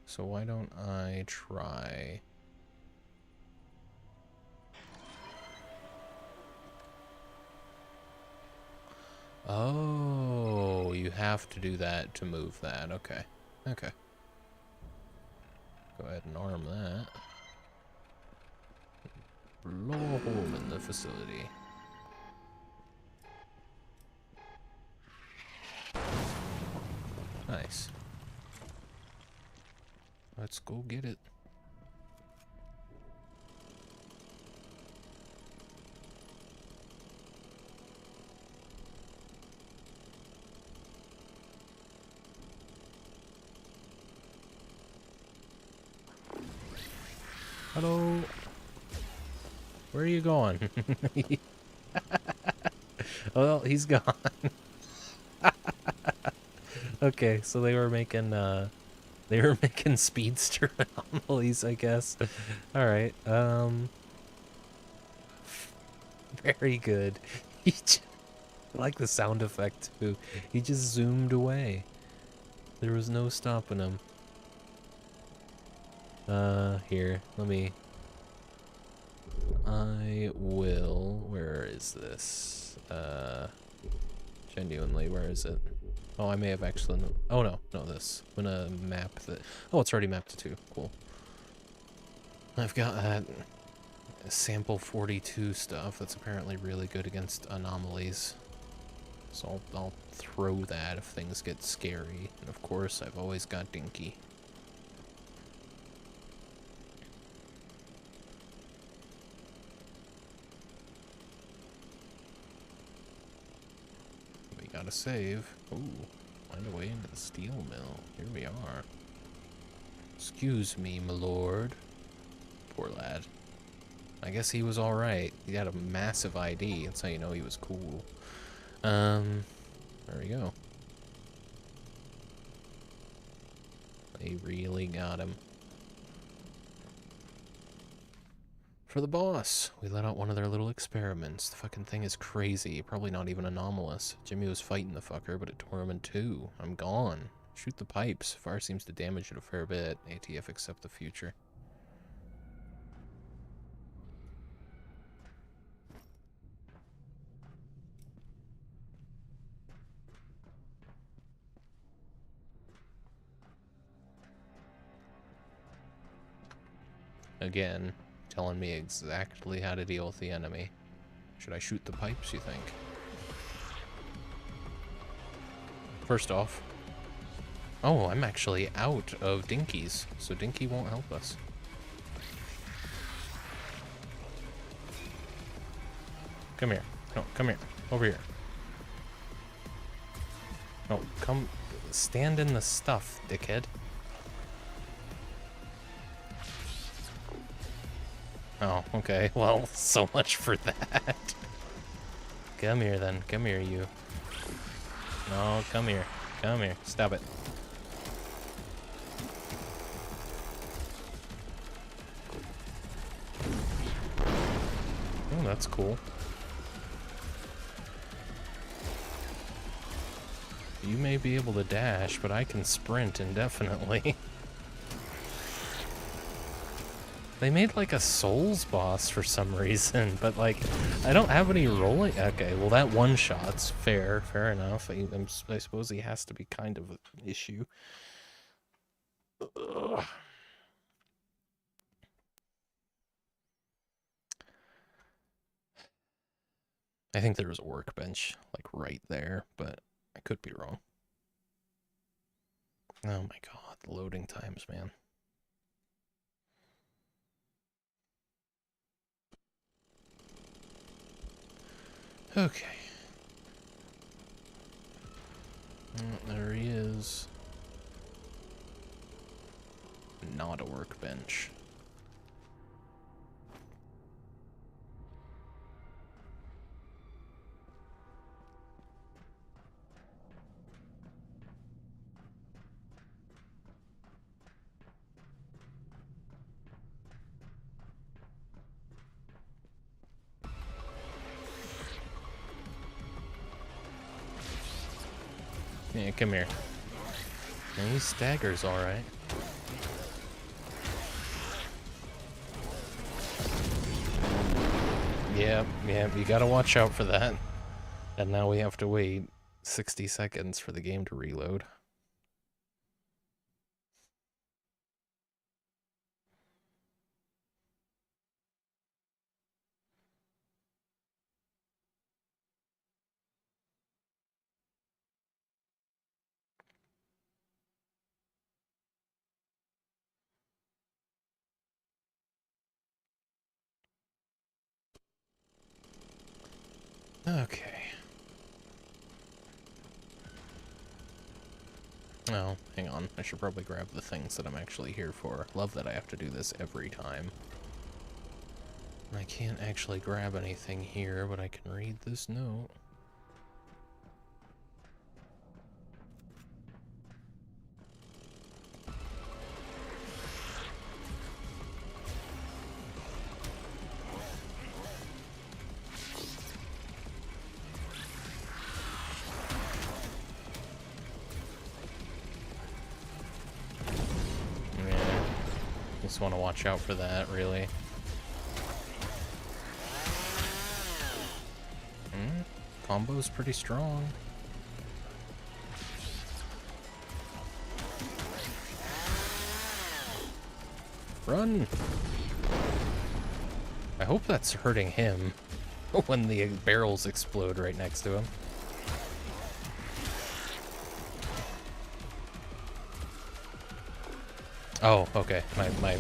So why don't I try... Oh, you have to do that to move that. Okay. Okay. Go ahead and arm that. Blow a hole in the facility. Nice. Let's go get it. Hello. Where are you going? Well, he's gone. Okay, so they were making speedster anomalies, I guess. All right. Very good. He just, I like the sound effect too. He just zoomed away. There was no stopping him. Here, let me... I will... Where is this? Genuinely, where is it? Oh, I may have actually... Oh, no, this. I'm gonna map the... Oh, it's already mapped to 2. Cool. I've got that sample 42 stuff that's apparently really good against anomalies. So I'll throw that if things get scary. And of course, I've always got Dinky. We gotta save. Ooh, find a way into the steel mill. Here we are. Excuse me, my lord. Poor lad. I guess he was alright. He had a massive ID. That's how you know he was cool. There we go. They really got him. For the boss, we let out one of their little experiments. The fucking thing is crazy. Probably not even anomalous. Jimmy was fighting the fucker, but it tore him in 2. I'm gone. Shoot the pipes. Fire seems to damage it a fair bit. ATF accept the future. again, telling me exactly how to deal with the enemy. Should I shoot the pipes, you think? First off... Oh, I'm actually out of dinkies, so Dinky won't help us. Come here. No, come here. Over here. No, come... Stand in the stuff, dickhead. Oh, okay. Well, so much for that. Come here, then. Come here, you. No, come here. Come here. Stop it. Oh, that's cool. You may be able to dash, but I can sprint indefinitely. They made like a Souls boss for some reason, but like, I don't have any rolling. Okay, well that one shot's fair enough. I suppose he has to be kind of an issue. Ugh. I think there was a workbench like right there, but I could be wrong. Oh my god, the loading times, man. Okay. There he is. Not a workbench. Yeah, come here. And he staggers alright. Yeah, you gotta watch out for that. And now we have to wait 60 seconds for the game to reload. Okay. Oh, hang on. I should probably grab the things that I'm actually here for. Love that I have to do this every time. I can't actually grab anything here, but I can read this note. Just want to watch out for that, really. Combo's pretty strong. Run! I hope that's hurting him when the barrels explode right next to him. Oh, okay. My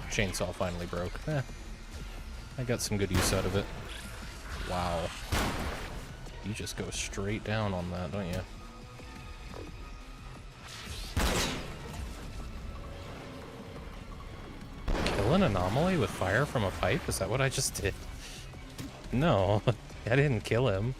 chainsaw finally broke. I got some good use out of it. Wow. You just go straight down on that, don't you? Kill an anomaly with fire from a pipe? Is that what I just did? No, I didn't kill him.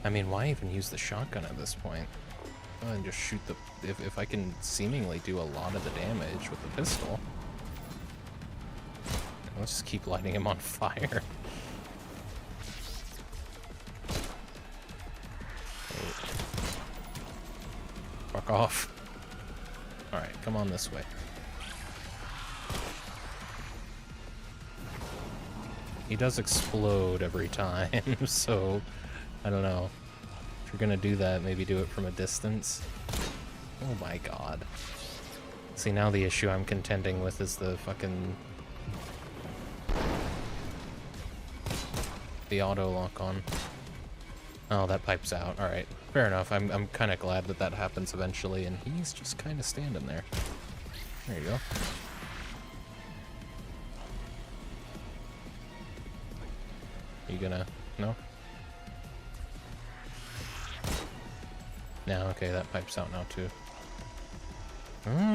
I mean, why even use the shotgun at this point? And just shoot the... If I can seemingly do a lot of the damage with the pistol. Let's just keep lighting him on fire. Oh. Fuck off. Alright, come on this way. He does explode every time, so I don't know. If you're gonna do that, maybe do it from a distance. Oh my god. See, now the issue I'm contending with is the fucking... the auto lock on. Oh, that pipes out. Alright, fair enough. I'm kind of glad that that happens eventually, and he's just kind of standing there. There you go. You gonna... no? No, okay, that pipes out now too.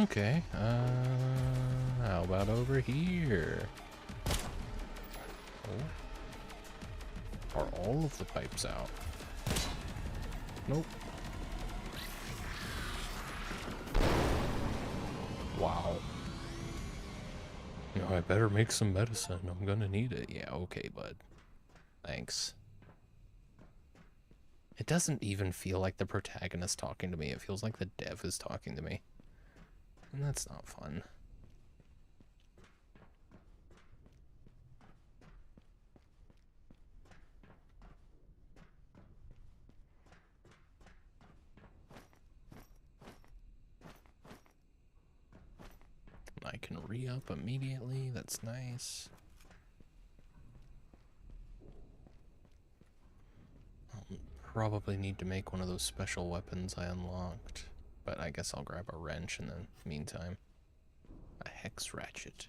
Okay, how about over here? Oh. Are all of the pipes out? Nope. Wow. No, I better make some medicine. I'm gonna need it. Yeah, okay, bud. Thanks. It doesn't even feel like the protagonist talking to me. It feels like the dev is talking to me. And that's not fun. I can re-up immediately. That's nice. I'll probably need to make one of those special weapons I unlocked. But I guess I'll grab a wrench in the meantime. A hex ratchet.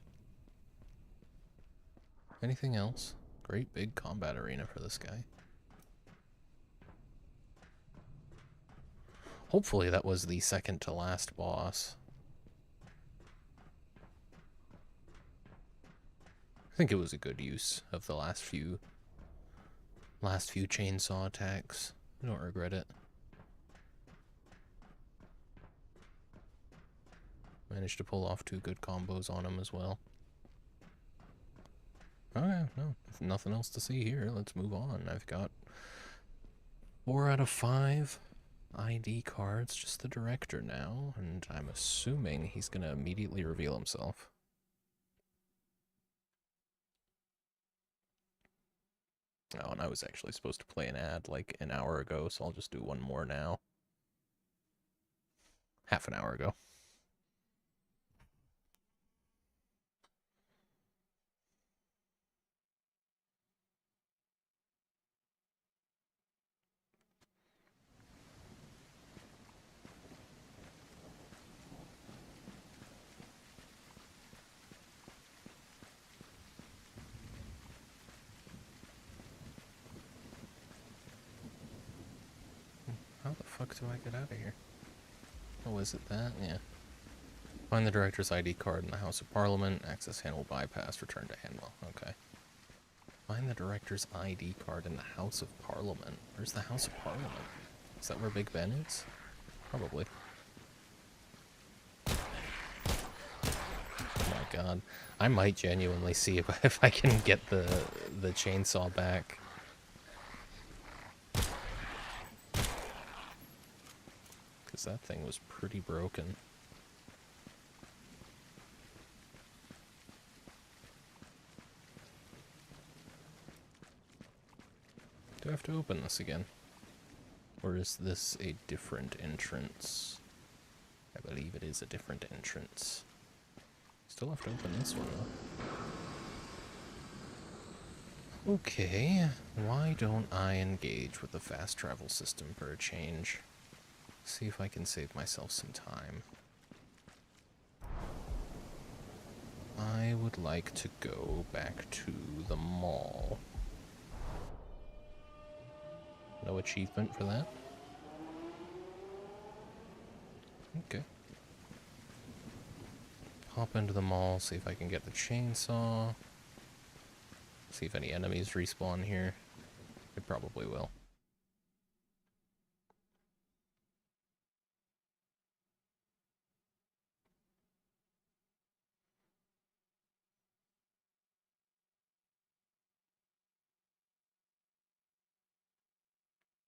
Anything else? Great big combat arena for this guy. Hopefully that was the second to last boss. I think it was a good use of the last few chainsaw attacks. I don't regret it. Managed to pull off 2 good combos on him as well. Okay, no, nothing else to see here. Let's move on. I've got 4 out of 5 ID cards, just the director now, and I'm assuming he's gonna immediately reveal himself. Oh, and I was actually supposed to play an ad like an hour ago, so I'll just do one more now. Half an hour ago. How the fuck do I get out of here? Oh, is it that? Yeah. Find the director's ID card in the House of Parliament. Access Hanwell bypass. Return to Hanwell. Okay. Find the director's ID card in the House of Parliament. Where's the House of Parliament? Is that where Big Ben is? Probably. Oh my god. I might genuinely see if I can get the chainsaw back. Because that thing was pretty broken. Do I have to open this again? Or is this a different entrance? I believe it is a different entrance. Still have to open this one though. Okay, why don't I engage with the fast travel system for a change? See if I can save myself some time. I would like to go back to the mall. No achievement for that? Okay. Hop into the mall, see if I can get the chainsaw. See if any enemies respawn here. It probably will.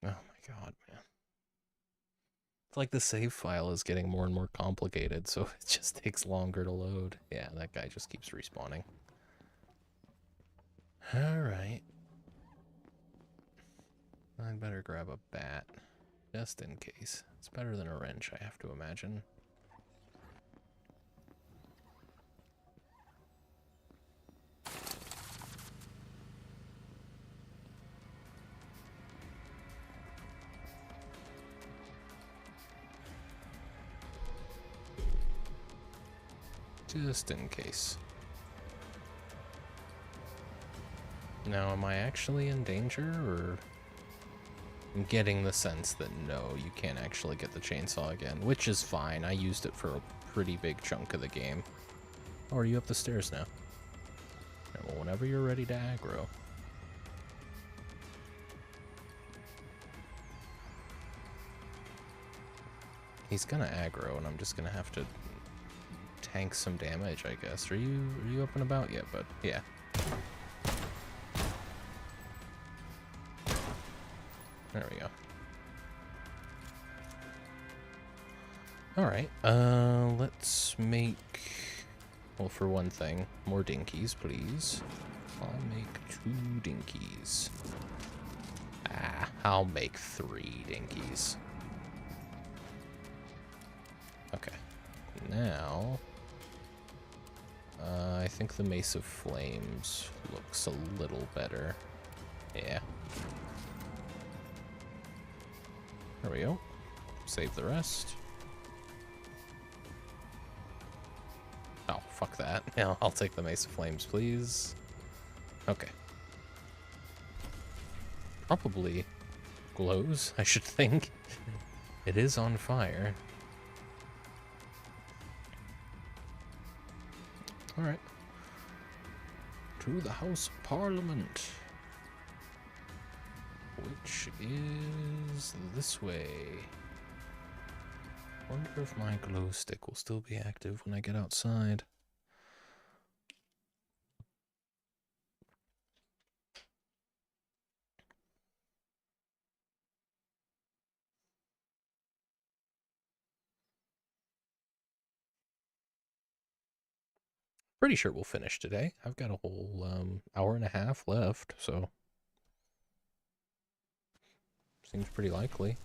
Oh my god, man. It's like the save file is getting more and more complicated, so it just takes longer to load. Yeah, that guy just keeps respawning. Alright. I'd better grab a bat. Just in case. It's better than a wrench, I have to imagine. Just in case. Now, am I actually in danger, or... I'm getting the sense that no, you can't actually get the chainsaw again, which is fine. I used it for a pretty big chunk of the game. Oh, are you up the stairs now? Yeah, well, whenever you're ready to aggro. He's gonna aggro, and I'm just gonna have to tank some damage, I guess. Are you up and about yet, bud? Yeah. There we go. Alright, let's make... Well, for one thing, more dinkies, please. I'll make 2 dinkies. I'll make 3 dinkies. Okay. Now... I think the Mace of Flames looks a little better. Yeah. There we go. Save the rest. Oh, fuck that. Yeah, I'll take the Mace of Flames, please. Okay. Probably glows, I should think. It is on fire. Alright. To the House of Parliament. Which is this way. Wonder if my glow stick will still be active when I get outside. Pretty sure we'll finish today. I've got a whole hour and a half left, so seems pretty likely.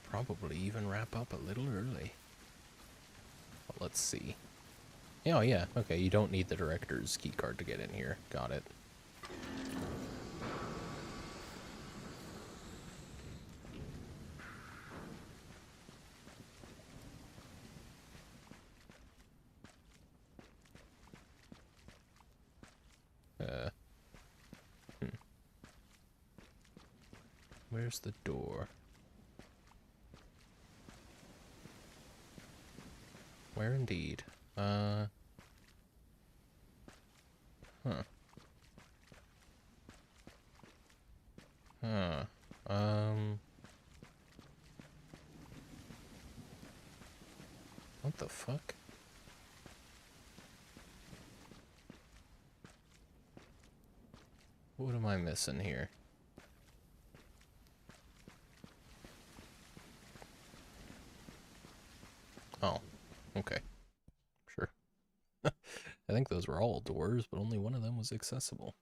Probably even wrap up a little early. Well, let's see. Oh yeah, okay, you don't need the director's key card to get in here. Got it. Where's the door? Where indeed? Huh. Huh. What the fuck? What am I missing here? Oh, okay. Sure. I think those were all doors, but only one of them was accessible.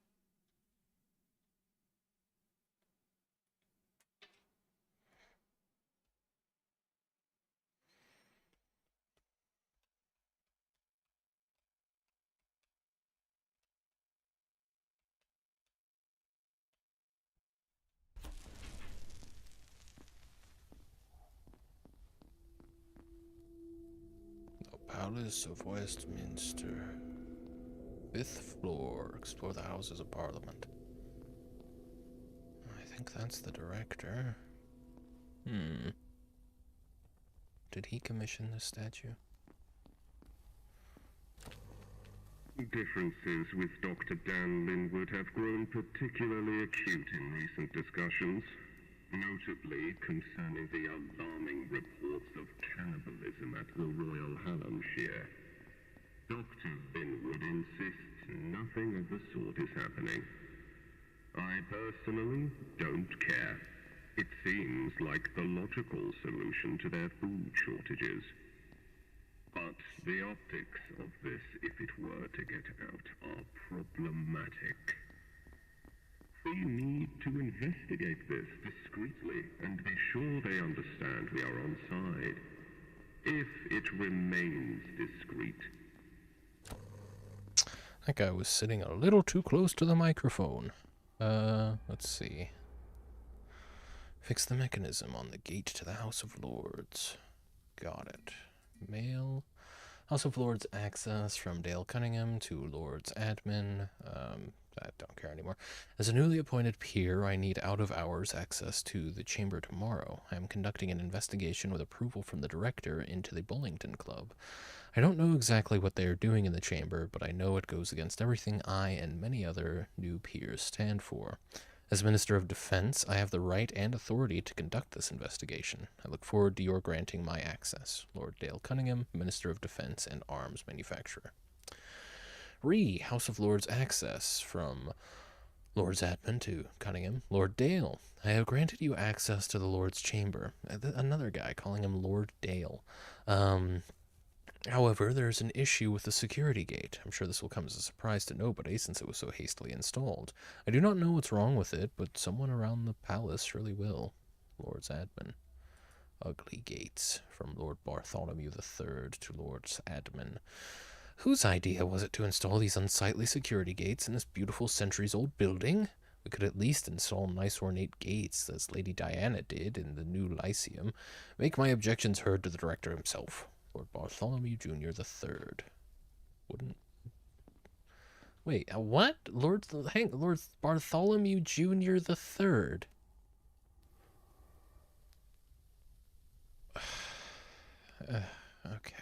Palace of Westminster. 5th floor. Explore the Houses of Parliament. I think that's the director. Did he commission this statue? Differences with Dr. Dan Linwood have grown particularly acute in recent discussions, notably concerning the alarming reports of cannibalism at the Royal Hallamshire. Dr. Linwood insists nothing of the sort is happening. I personally don't care. It seems like the logical solution to their food shortages. But the optics of this, if it were to get out, are problematic. We need to investigate this discreetly and be sure they understand we are on side. If it remains discreet. That guy was sitting a little too close to the microphone. Let's see. Fix the mechanism on the gate to the House of Lords. Got it. Mail. House of Lords access from Dale Cunningham to Lords admin. I don't care anymore. As a newly appointed peer, I need out-of-hours access to the chamber tomorrow. I am conducting an investigation with approval from the director into the Bullington Club. I don't know exactly what they are doing in the chamber, but I know it goes against everything I and many other new peers stand for. As Minister of Defense, I have the right and authority to conduct this investigation. I look forward to your granting my access. Lord Dale Cunningham, Minister of Defense and Arms Manufacturer. House of Lords access from Lord's admin to Cunningham. Lord Dale, I have granted you access to the Lord's chamber. Another guy calling him Lord Dale. However, there's an issue with the security gate. I'm sure this will come as a surprise to nobody since it was so hastily installed. I do not know what's wrong with it, but someone around the palace surely will. Lord's admin. Ugly gates from Lord Bartholomew III to Lord's admin. Whose idea was it to install these unsightly security gates in this beautiful centuries-old building? We could at least install nice ornate gates, as Lady Diana did in the new Lyceum. Make my objections heard to the director himself. Lord Bartholomew Jr. III. Wouldn't... Wait, what? Lord Bartholomew Jr. III. Okay.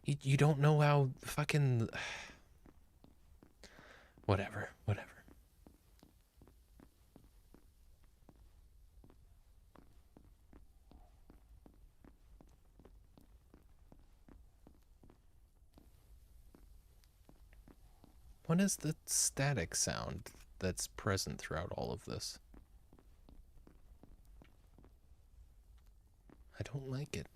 You don't know how fucking... Whatever. What is the static sound that's present throughout all of this? I don't like it.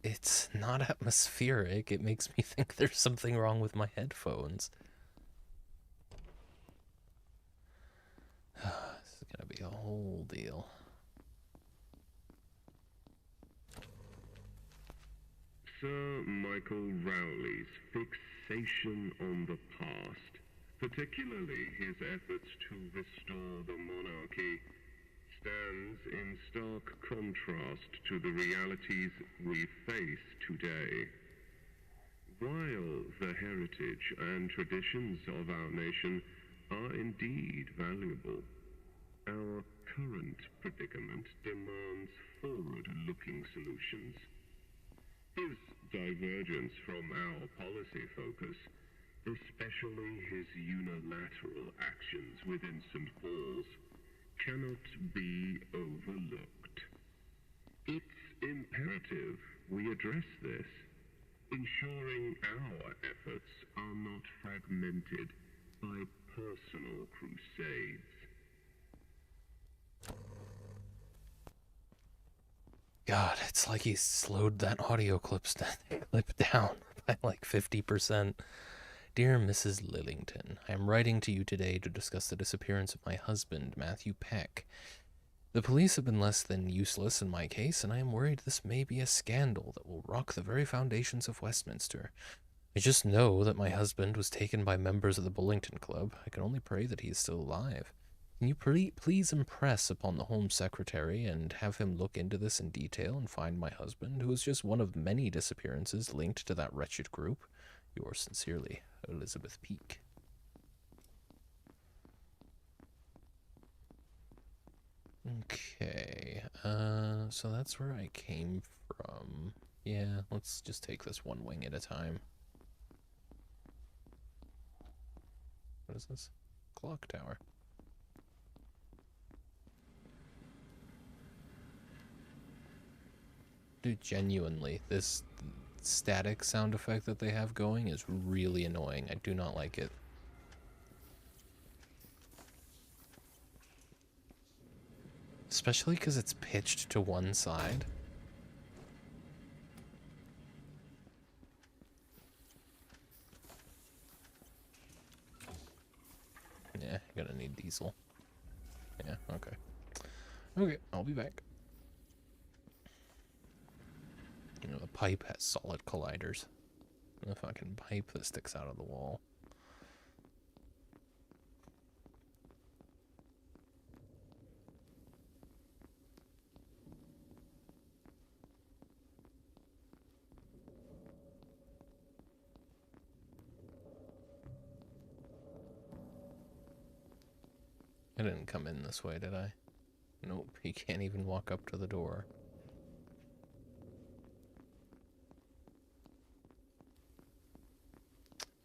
It's not atmospheric. It makes me think there's something wrong with my headphones. This is gonna be a whole deal. Sir Michael Rowley's fixation on the past, particularly his efforts to restore the monarchy, stands in stark contrast to the realities we face today. While the heritage and traditions of our nation are indeed valuable, our current predicament demands forward-looking solutions. His divergence from our policy focus, especially his unilateral actions within St. Paul's, cannot be overlooked. It's imperative we address this, ensuring our efforts are not fragmented by personal crusades. God, it's like he slowed that audio clip down by like 50%. Dear Mrs. Lillington, I am writing to you today to discuss the disappearance of my husband, Matthew Peck. The police have been less than useless in my case, and I am worried this may be a scandal that will rock the very foundations of Westminster. I just know that my husband was taken by members of the Bullington Club. I can only pray that he is still alive. Can you please impress upon the Home Secretary and have him look into this in detail and find my husband, who is just one of many disappearances linked to that wretched group? Yours sincerely, Elizabeth Peake. Okay, so that's where I came from. Yeah, let's just take this one wing at a time. What is this? Clock tower. Dude, genuinely, this static sound effect that they have going is really annoying. I do not like it. Especially because it's pitched to one side. Yeah, you're gonna need diesel. Yeah, okay. Okay, I'll be back. You know, the pipe has solid colliders. The fucking pipe that sticks out of the wall. I didn't come in this way, did I? Nope, you can't even walk up to the door.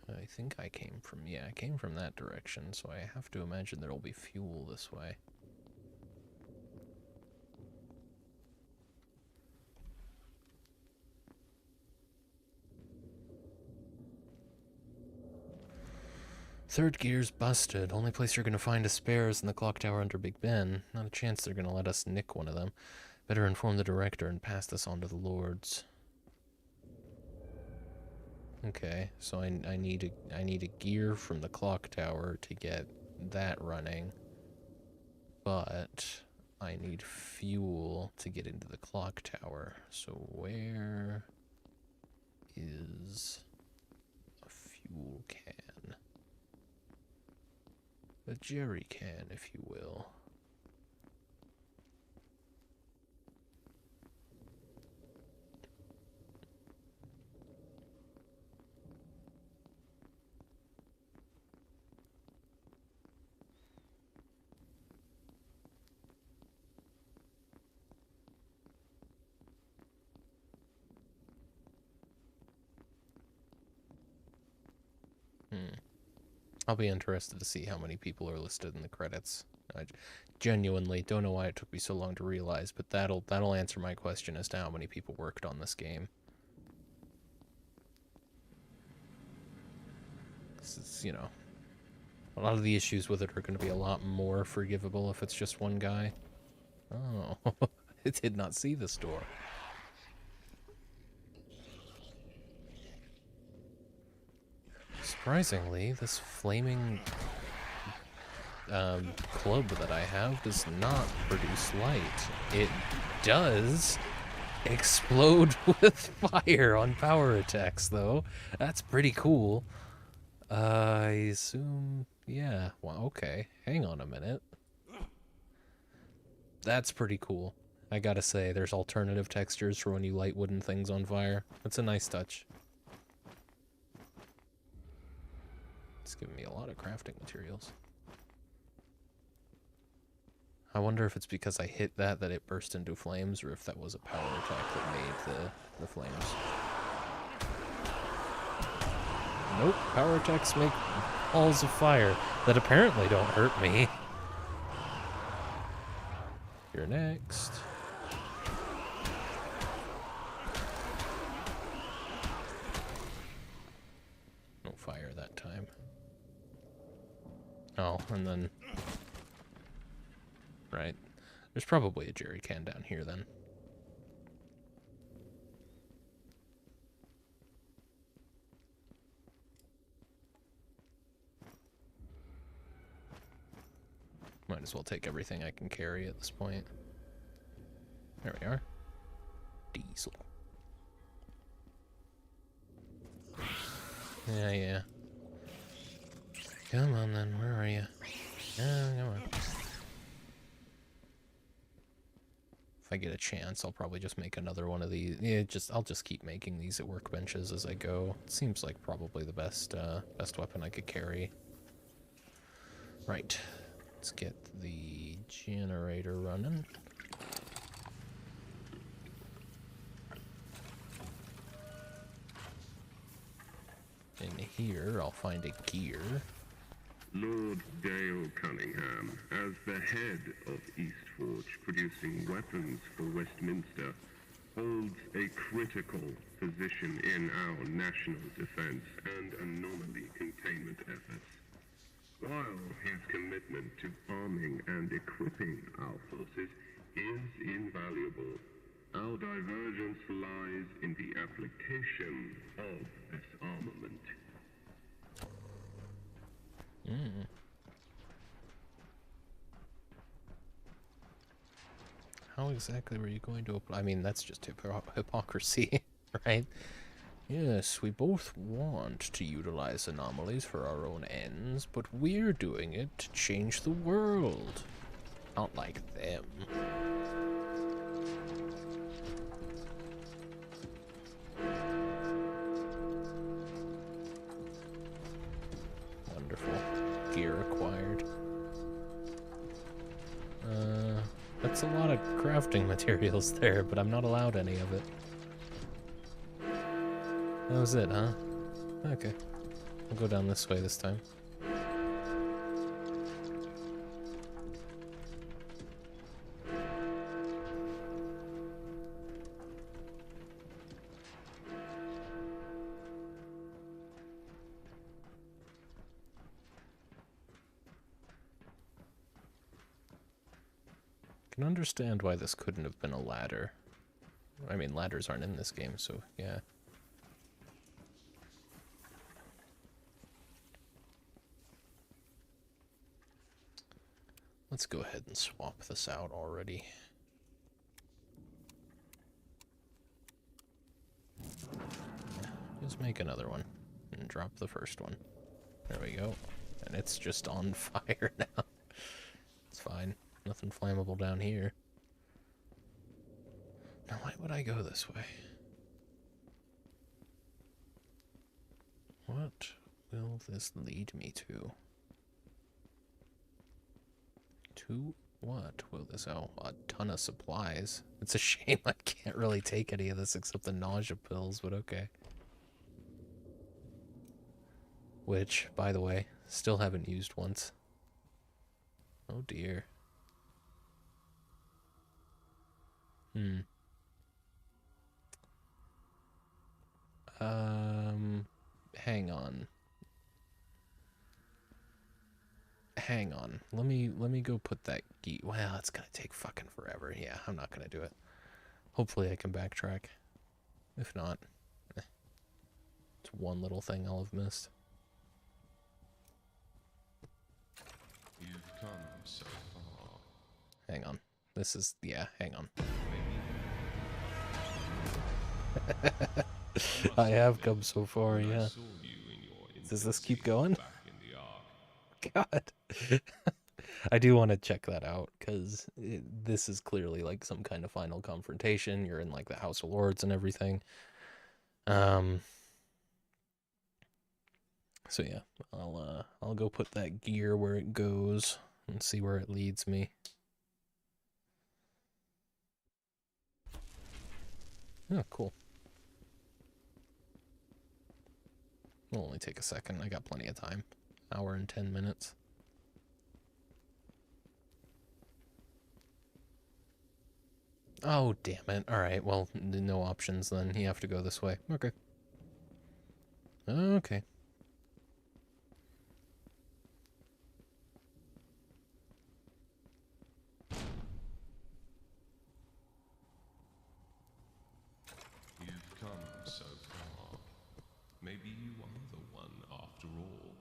I think I came from, yeah, I came from that direction, so I have to imagine there'll be fuel this way. Third gear's busted. Only place you're gonna find a spare is in the clock tower under Big Ben. Not a chance they're gonna let us nick one of them. Better inform the director and pass this on to the lords. Okay, so I need a gear from the clock tower to get that running. But I need fuel to get into the clock tower. So where is a fuel can? A jerry can, if you will. I'll be interested to see how many people are listed in the credits. I genuinely don't know why it took me so long to realize, but that'll answer my question as to how many people worked on this game. This is, you know, a lot of the issues with it are going to be a lot more forgivable if it's just one guy. Oh, I did not see this door. Surprisingly, this flaming club that I have does not produce light. It does explode with fire on power attacks, though. That's pretty cool. I assume... yeah, well, okay. Hang on a minute. That's pretty cool. I gotta say, there's alternative textures for when you light wooden things on fire. That's a nice touch. It's giving me a lot of crafting materials. I wonder if it's because I hit that it burst into flames, or if that was a power attack that made the flames. Nope, power attacks make balls of fire that apparently don't hurt me. You're next. No fire that time. Oh, and then... right. There's probably a jerry can down here, then. Might as well take everything I can carry at this point. There we are. Diesel. Yeah. Come on, then. Where are you? Oh, come on. If I get a chance, I'll probably just make another one of these. Yeah, I'll just keep making these at workbenches as I go. It seems like probably the best weapon I could carry. Right. Let's get the generator running. In here, I'll find a gear. Lord Dale Cunningham, as the head of Eastforge, producing weapons for Westminster, holds a critical position in our national defense and anomaly containment efforts. While his commitment to arming and equipping our forces is invaluable. Our divergence lies in the application of this armament. How exactly were you going to apply? I mean, that's just hypocrisy, right? Yes, we both want to utilize anomalies for our own ends, but we're doing it to change the world. Not like them. Wonderful. Gear acquired. That's a lot of crafting materials there, but I'm not allowed any of it. That was it, huh? Okay. I'll go down this way this time. I can understand why this couldn't have been a ladder. I mean, ladders aren't in this game, so yeah. Let's go ahead and swap this out already. Just make another one and drop the first one. There we go. And it's just on fire now. It's fine. Nothing flammable down here. Now why would I go this way? What will this lead me to? To what will this... Oh, a ton of supplies. It's a shame I can't really take any of this except the nausea pills, but okay. Which, by the way, still haven't used once. Oh dear. Hang on. Hang on. Let me go put that gear. Well, it's gonna take fucking forever. Yeah, I'm not gonna do it. Hopefully I can backtrack. If not, it's one little thing I'll have missed. You've come so far. Hang on. This is... yeah, hang on. I have come so far, yeah. Does this keep going? God. I do want to check that out, because this is clearly like some kind of final confrontation. You're in like the House of Lords and everything. So yeah, I'll go put that gear where it goes and see where it leads me. Oh, cool. It'll only take a second. I got plenty of time. Hour and 10 minutes. Oh, damn it. Alright, well, no options then. You have to go this way. Okay. Okay. You've come so far. Maybe you are the one after all.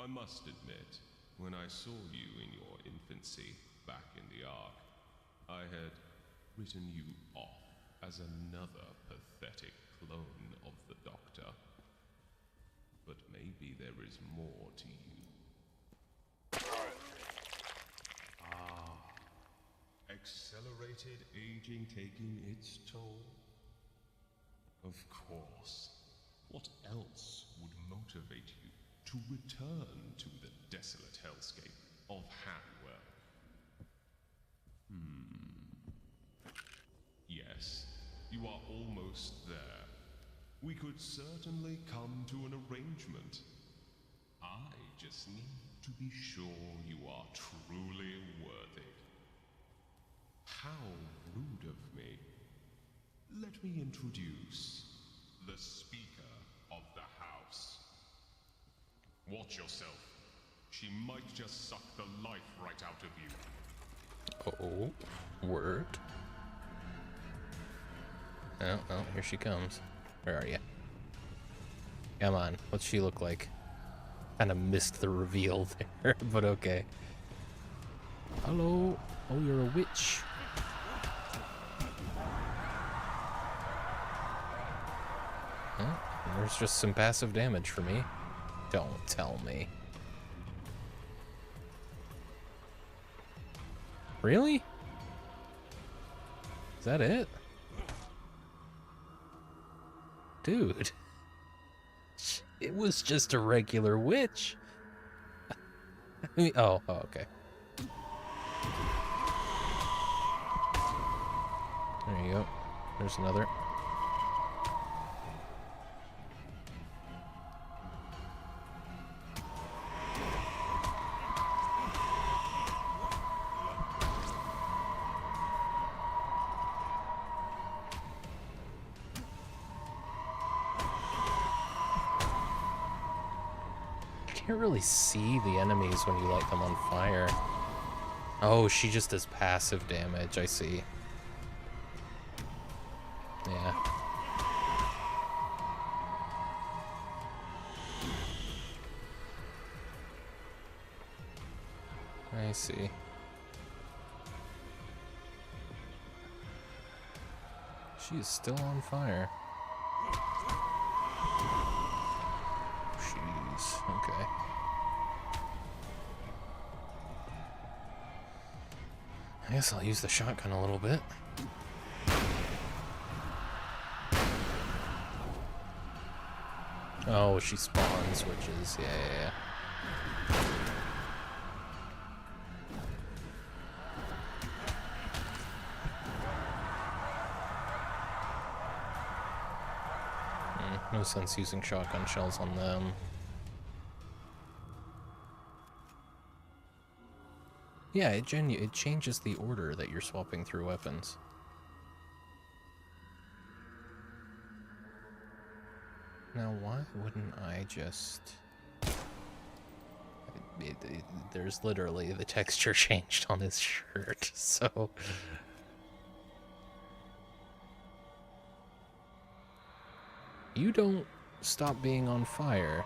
I must admit, when I saw you in your infancy back in the Ark, I had written you off as another pathetic clone of the Doctor. But maybe there is more to you. Ah, accelerated aging taking its toll? Of course. What else would motivate you to return to the desolate hellscape of Hanwell? Yes, you are almost there. We could certainly come to an arrangement. I just need to be sure you are truly worthy. How rude of me. Let me introduce the Speaker of the House. Watch yourself. She might just suck the life right out of you. Oh, word. Oh, oh, here she comes. Where are you? Come on, what's she look like? Kind of missed the reveal there, but okay. Hello. Oh, you're a witch. Huh? There's just some passive damage for me. Don't tell me. Really? Is that it? Dude. It was just a regular witch. Oh, okay. There you go. There's another. You can't really see the enemies when you light them on fire. Oh, she just does passive damage, I see. Yeah. I see. She is still on fire. Jeez, okay. I guess I'll use the shotgun a little bit. Oh, she spawns witches. Yeah. No sense using shotgun shells on them. Yeah, it changes the order that you're swapping through weapons. Now, why wouldn't I just... there's literally the texture changed on his shirt, so... You don't stop being on fire.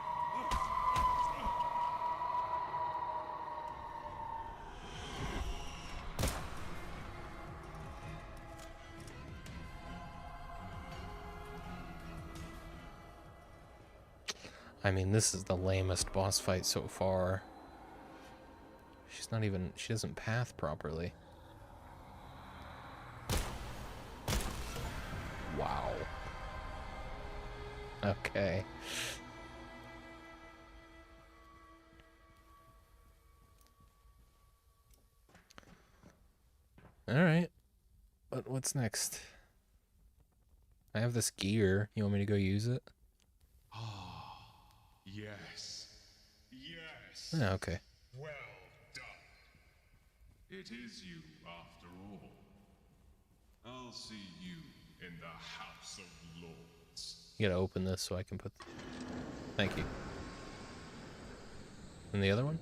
I mean, this is the lamest boss fight so far. She's not even... She doesn't path properly. Wow. Okay. Alright. What's next? I have this gear. You want me to go use it? Yes. Yes. Yeah, okay. Well done. It is you, after all. I'll see you in the House of Lords. You gotta open this so I can put... Thank you. And the other one?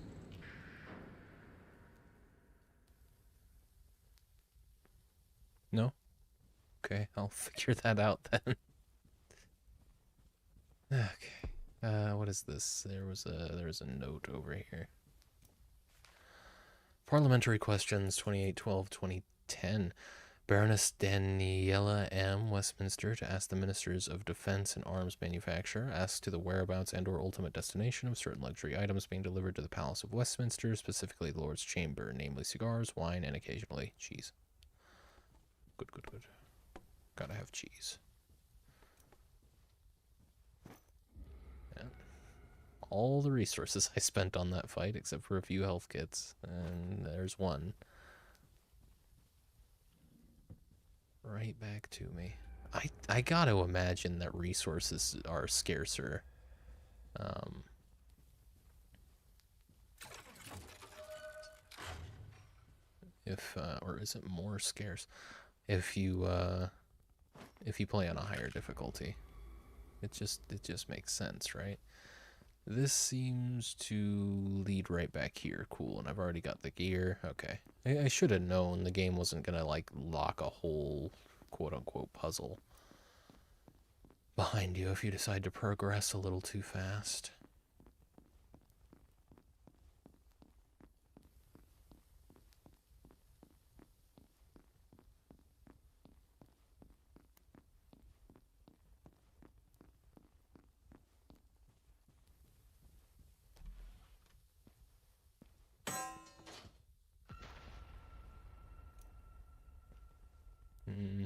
No? Okay, I'll figure that out then. Okay. What is this? There's a note over here. Parliamentary questions 2812-2010. Baroness Daniela M. Westminster to ask the Ministers of Defense and Arms Manufacture, asks to the whereabouts and or ultimate destination of certain luxury items being delivered to the Palace of Westminster, specifically the Lord's Chamber, namely cigars, wine, and occasionally cheese. Good. Gotta have cheese. And all the resources I spent on that fight, except for a few health kits, and there's one. Right back to me. I gotta imagine that resources are scarcer. Or is it more scarce if you play on a higher difficulty? It just makes sense, right? This seems to lead right back here. Cool, and I've already got the gear. Okay. I should have known the game wasn't gonna, like, lock a whole quote-unquote puzzle behind you if you decide to progress a little too fast. Hmm.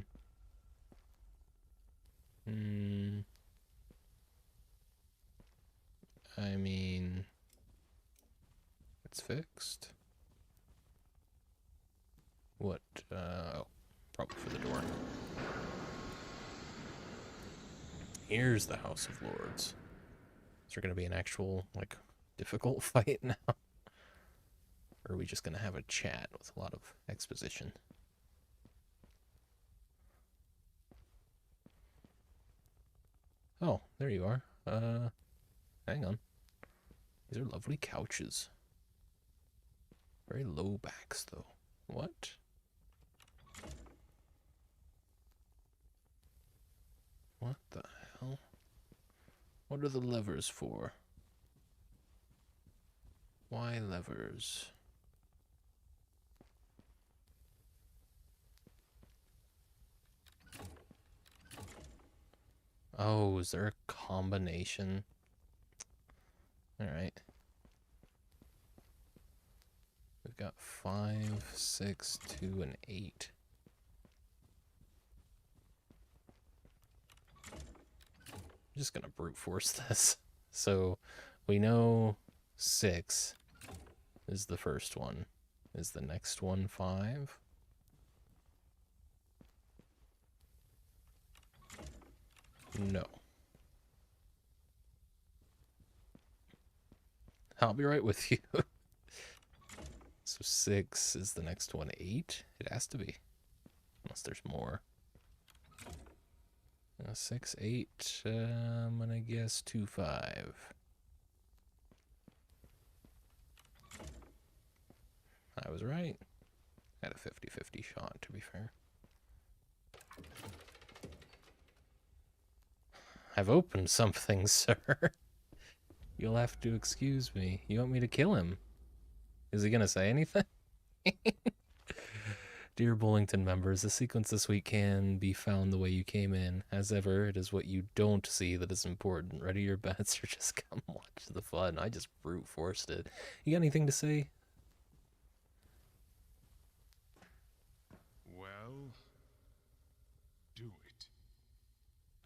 Hmm. I mean, it's fixed. What? Oh, probably for the door. Here's the House of Lords. Is there gonna be an actual, like, difficult fight now? Or are we just gonna have a chat with a lot of exposition? Oh, there you are. Hang on. These are lovely couches. Very low backs, though. What? What the hell? What are the levers for? Why levers? Oh, is there a combination? Alright. We've got 5, 6, 2, and 8. I'm just gonna brute force this. So, we know 6 is the first one. Is the next one 5? No. I'll be right with you. So 6 is the next one 8? It has to be. Unless there's more. 6, 8, I'm gonna guess 2, 5. I was right. Had a 50-50 shot, to be fair. I've opened something, sir. You'll have to excuse me. You want me to kill him? Is he gonna say anything? Dear Bullington members, the sequence this week can be found the way you came in. As ever, it is what you don't see that is important. Ready your bets or just come watch the fun. I just brute forced it. You got anything to say? Well, do it.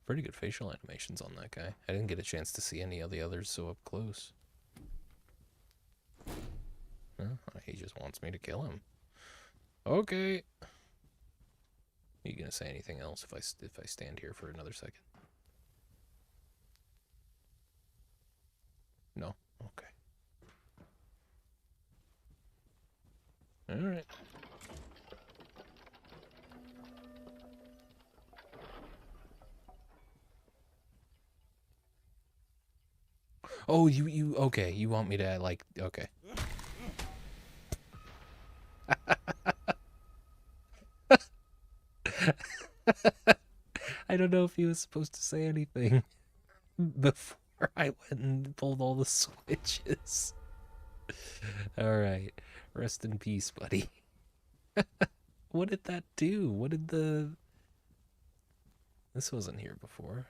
Pretty good facial animations on that guy. I didn't get a chance to see any of the others so up close. Huh? He just wants me to kill him. Okay. Are you gonna say anything else if I stand here for another second? No? Okay. Alright. Oh, okay, you want me to, like, okay. I don't know if he was supposed to say anything before I went and pulled all the switches. Alright. Rest in peace, buddy. What did that do? What did the... This wasn't here before.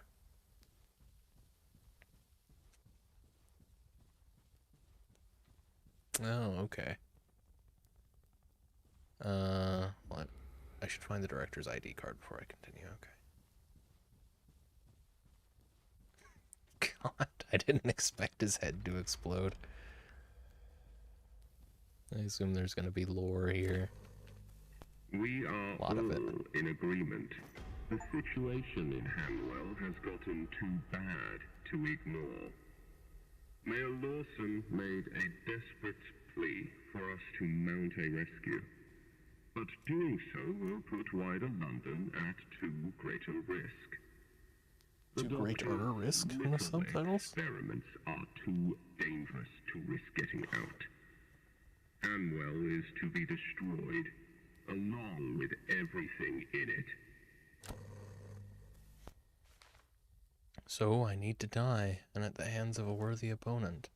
Oh, okay. What? I should find the director's ID card before I continue. Okay. God, I didn't expect his head to explode. I assume there's gonna be lore here. We are A lot of it. all in agreement. The situation in Hanwell has gotten too bad to ignore. Mayor Lawson made a desperate plea for us to mount a rescue. But doing so will put wider London at too great a risk. Too great error risk in the subtitles? Experiments are too dangerous to risk getting out. Hanwell is to be destroyed, along with everything in it. So I need to die, and at the hands of a worthy opponent.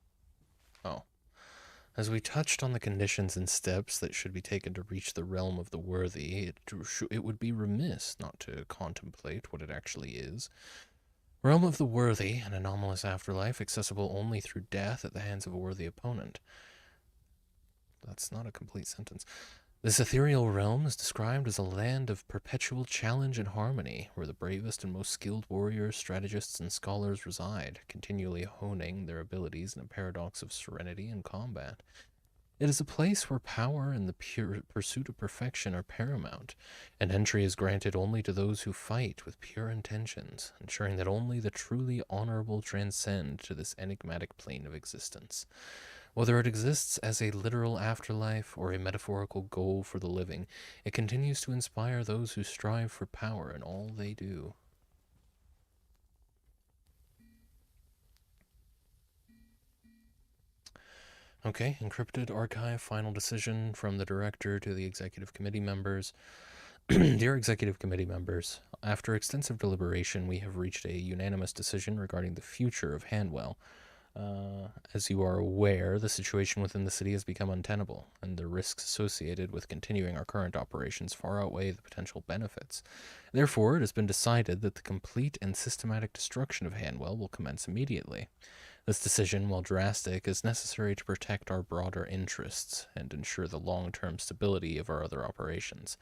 Oh. As we touched on the conditions and steps that should be taken to reach the realm of the worthy, it would be remiss not to contemplate what it actually is. Realm of the worthy, an anomalous afterlife accessible only through death at the hands of a worthy opponent. That's not a complete sentence. This ethereal realm is described as a land of perpetual challenge and harmony, where the bravest and most skilled warriors, strategists, and scholars reside, continually honing their abilities in a paradox of serenity and combat. It is a place where power and the pure pursuit of perfection are paramount, and entry is granted only to those who fight with pure intentions, ensuring that only the truly honorable transcend to this enigmatic plane of existence. Whether it exists as a literal afterlife or a metaphorical goal for the living, it continues to inspire those who strive for power in all they do. Okay, encrypted archive, final decision from the director to the executive committee members. Dear executive committee members, after extensive deliberation, we have reached a unanimous decision regarding the future of Hanwell. As you are aware, the situation within the city has become untenable, and the risks associated with continuing our current operations far outweigh the potential benefits. Therefore, it has been decided that the complete and systematic destruction of Hanwell will commence immediately. This decision, while drastic, is necessary to protect our broader interests and ensure the long-term stability of our other operations.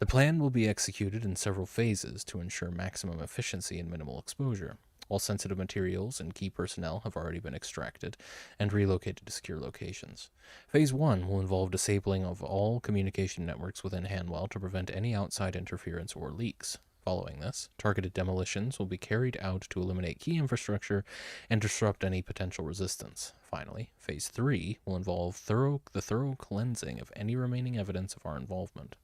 The plan will be executed in several phases to ensure maximum efficiency and minimal exposure. All sensitive materials and key personnel have already been extracted and relocated to secure locations. Phase 1 will involve disabling of all communication networks within Hanwell to prevent any outside interference or leaks. Following this, targeted demolitions will be carried out to eliminate key infrastructure and disrupt any potential resistance. Finally, Phase 3 will involve the thorough cleansing of any remaining evidence of our involvement.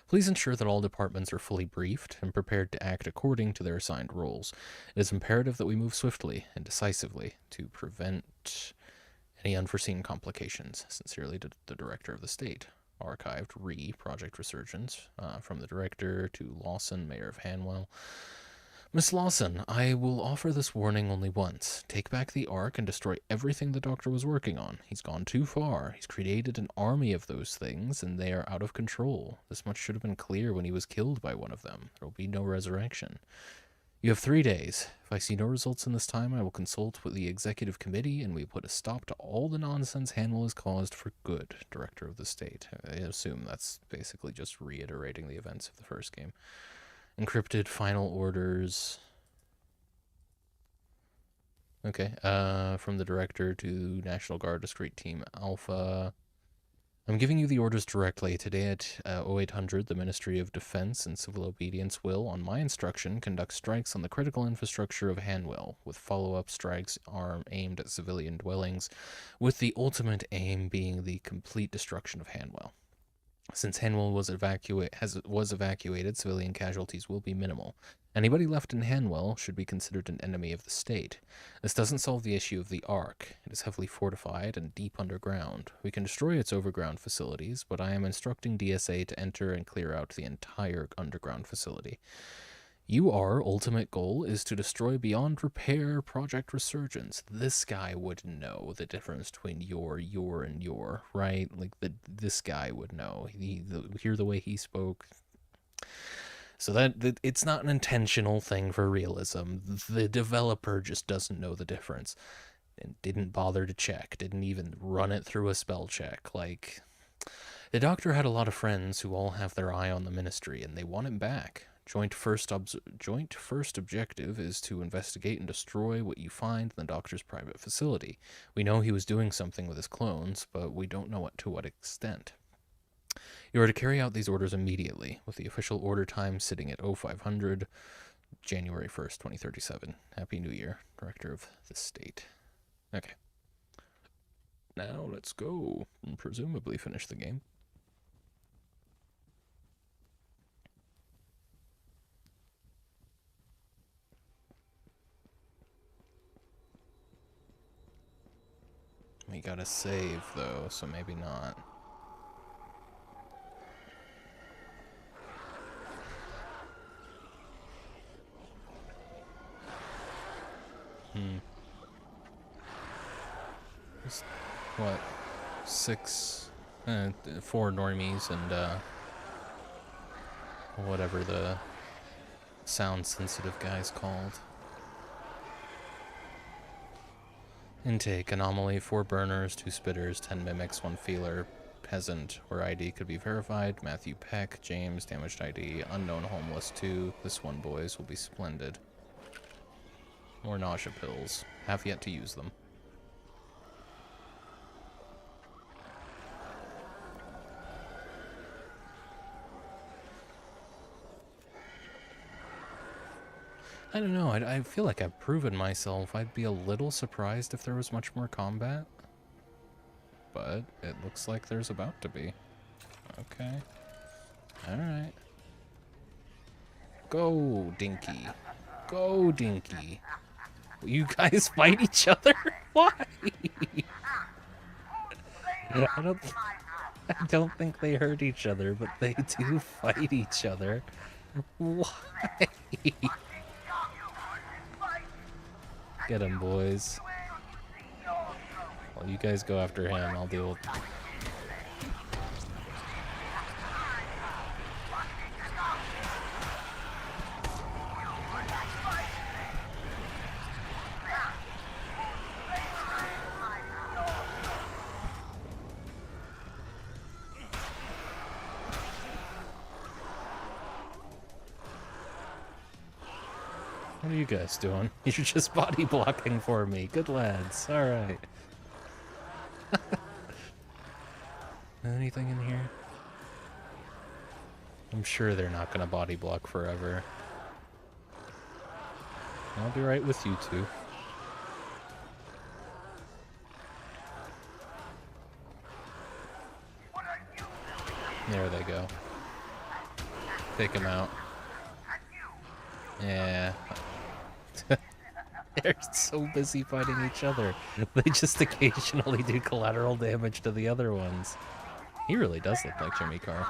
Please ensure that all departments are fully briefed and prepared to act according to their assigned roles. It is imperative that we move swiftly and decisively to prevent any unforeseen complications. Sincerely, the Director of the State. Archived, Project Resurgence, from the Director to Lawson, Mayor of Hanwell. Miss Lawson, I will offer this warning only once. Take back the Ark and destroy everything the Doctor was working on. He's gone too far. He's created an army of those things, and they are out of control. This much should have been clear when he was killed by one of them. There will be no resurrection. You have 3 days. If I see no results in this time, I will consult with the Executive Committee, and we put a stop to all the nonsense Hanwell has caused for good, Director of the State. I assume that's basically just reiterating the events of the first game. Encrypted final orders. Okay, from the Director to National Guard Discrete Team Alpha. I'm giving you the orders directly. Today at 0800, the Ministry of Defense and Civil Obedience will, on my instruction, conduct strikes on the critical infrastructure of Hanwell, with follow-up strikes aimed at civilian dwellings, with the ultimate aim being the complete destruction of Hanwell. Since Hanwell was evacuated, civilian casualties will be minimal. Anybody left in Hanwell should be considered an enemy of the state. This doesn't solve the issue of the Ark. It is heavily fortified and deep underground. We can destroy its overground facilities, but I am instructing DSA to enter and clear out the entire underground facility. Our ultimate goal is to destroy beyond repair Project Resurgence. This guy would know the difference between your, and your, right? Like, this guy would know. Hear the way he spoke. So that it's not an intentional thing for realism. The developer just doesn't know the difference. And didn't bother to check. Didn't even run it through a spell check. Like, the Doctor had a lot of friends who all have their eye on the Ministry, and they want him back. Joint first objective is to investigate and destroy what you find in the Doctor's private facility. We know he was doing something with his clones, but we don't know to what extent. You are to carry out these orders immediately, with the official order time sitting at 0500, January 1st, 2037. Happy New Year, Director of the State. Okay. Now let's go and presumably finish the game. We gotta save, though, so maybe not. Just, what? 4 normies and, whatever the sound-sensitive guy's called. Intake, anomaly, 4 burners, 2 spitters, 10 mimics, 1 feeler, peasant, where ID could be verified, Matthew Peck, James, damaged ID, unknown homeless 2, this one, boys, will be splendid. More nausea pills, have yet to use them. I don't know, I feel like I've proven myself. I'd be a little surprised if there was much more combat. But it looks like there's about to be. Okay. Alright. Go, Dinky. Go, Dinky. Will you guys fight each other? Why? I don't think they hurt each other, but they do fight each other. Why? Get him, boys. Well, you guys go after him. I'll deal with... What are you guys doing? You're just body blocking for me. Good lads. Alright. Anything in here? I'm sure they're not gonna body block forever. I'll be right with you two. There they go. Take him out. Yeah. They're so busy fighting each other. They just occasionally do collateral damage to the other ones. He really does look like Jimmy Carr.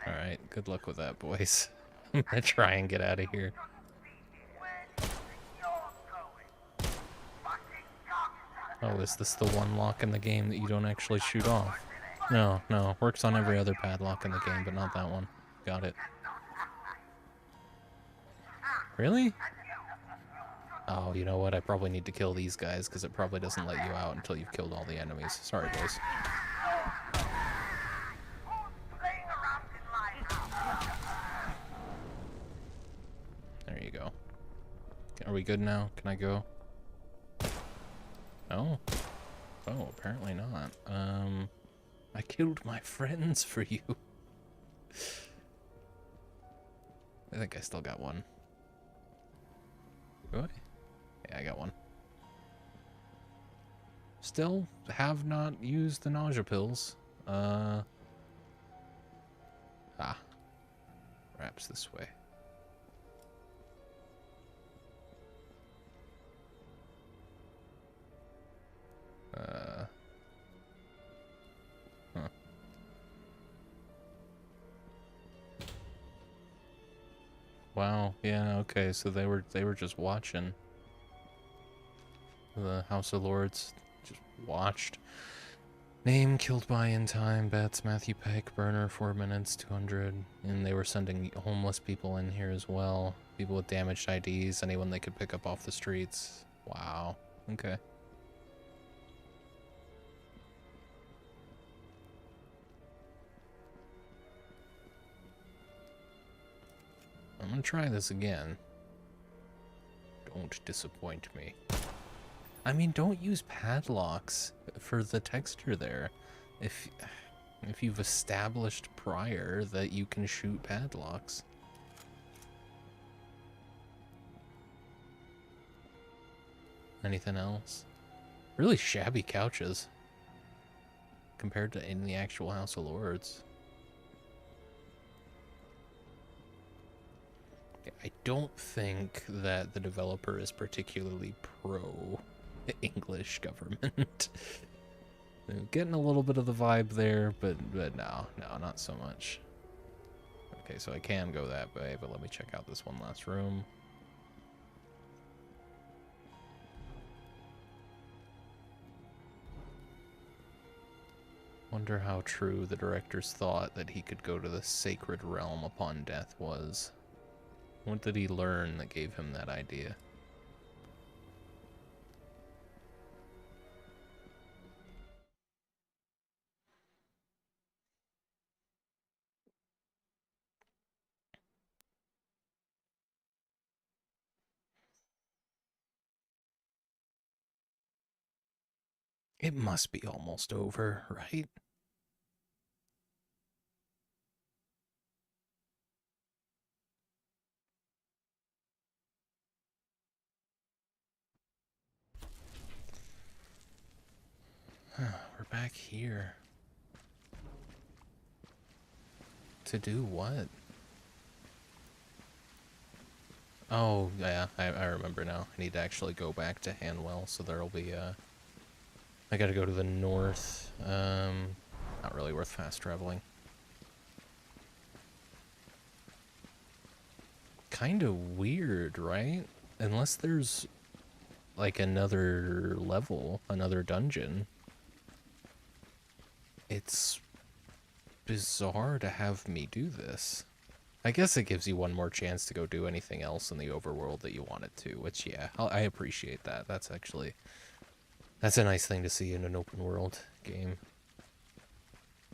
Alright, good luck with that, boys. I'm gonna try and get out of here. Oh, is this the one lock in the game that you don't actually shoot off? No, no. Works on every other padlock in the game, but not that one. Got it. Really? Oh, you know what? I probably need to kill these guys, because it probably doesn't let you out until you've killed all the enemies. Sorry, boys. There you go. Are we good now? Can I go? Oh. Oh, apparently not. I killed my friends for you. I think I still got one. Do I? Yeah, I got one. Still have not used the nausea pills. Perhaps this way. Huh. Wow, yeah, okay, so they were just watching. The House of Lords just watched. Name, killed by in time, Bets, Matthew Peck, burner, 4 minutes, 200. And they were sending homeless people in here as well. People with damaged IDs, anyone they could pick up off the streets. Wow, okay. I'm gonna try this again. Don't disappoint me. I mean, don't use padlocks for the texture there. If you've established prior that you can shoot padlocks. Anything else? Really shabby couches compared to in the actual House of Lords. don't think that the developer is particularly pro-English government. Getting a little bit of the vibe there, but no, not so much. Okay, so I can go that way, but let me check out this one last room. Wonder how true the director's thought that he could go to the sacred realm upon death was. What did he learn that gave him that idea? It must be almost over, right? We're back here. To do what? Oh, yeah, I remember now. I need to actually go back to Hanwell, so there'll be, I gotta go to the north. Not really worth fast traveling. Kinda weird, right? Unless there's, like, another level, another dungeon. It's bizarre to have me do this. I guess it gives you one more chance to go do anything else in the overworld that you wanted to, which, yeah, I appreciate that. That's actually, that's a nice thing to see in an open world game.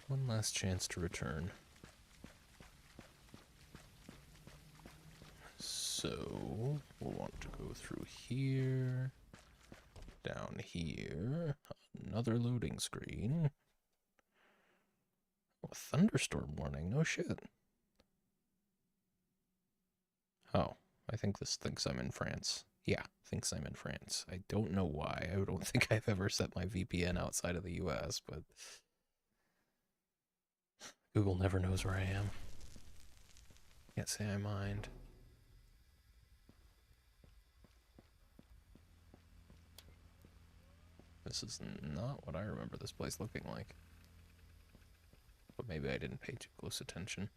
One last chance to return. So, we'll want to go through here, down here, another loading screen. Oh, a thunderstorm warning, no shit. Oh, I think this thinks I'm in France. Yeah, thinks I'm in France. I don't know why. I don't think I've ever set my VPN outside of the US, but Google never knows where I am. Can't say I mind. This is not what I remember this place looking like. But maybe I didn't pay too close attention.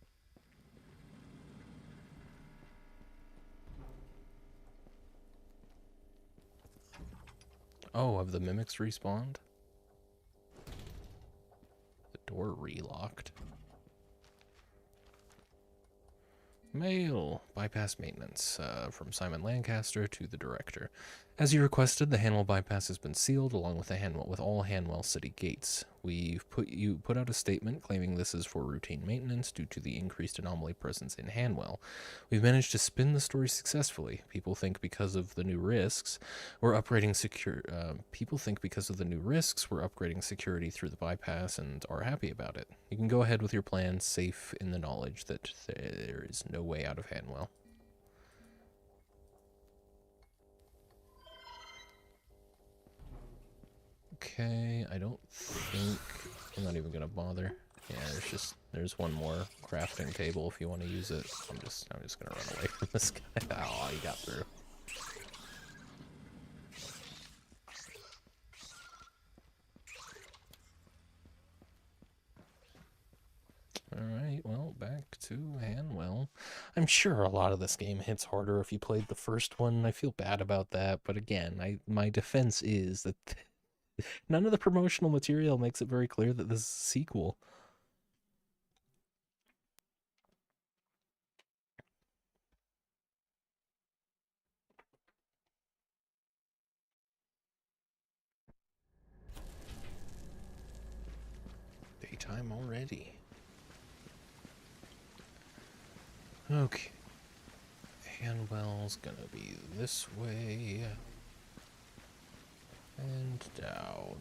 Oh, have the mimics respawned? The door relocked. Mail. Bypass maintenance. From Simon Lancaster to the director. As you requested, the Hanwell bypass has been sealed, along with all Hanwell city gates. We've put out a statement claiming this is for routine maintenance due to the increased anomaly presence in Hanwell. We've managed to spin the story successfully. People think because of the new risks, we're upgrading security through the bypass and are happy about it. You can go ahead with your plan, safe in the knowledge that there is no way out of Hanwell. Okay, I don't think I'm not even gonna bother. Yeah, there's one more crafting table if you want to use it. I'm just gonna run away from this guy. Oh, he got through. Alright, well, back to Hanwell. I'm sure a lot of this game hits harder if you played the first one. I feel bad about that, but again, my defense is that none of the promotional material makes it very clear that this is a sequel. Daytime already. Okay. Hanwell's gonna be this way. And down.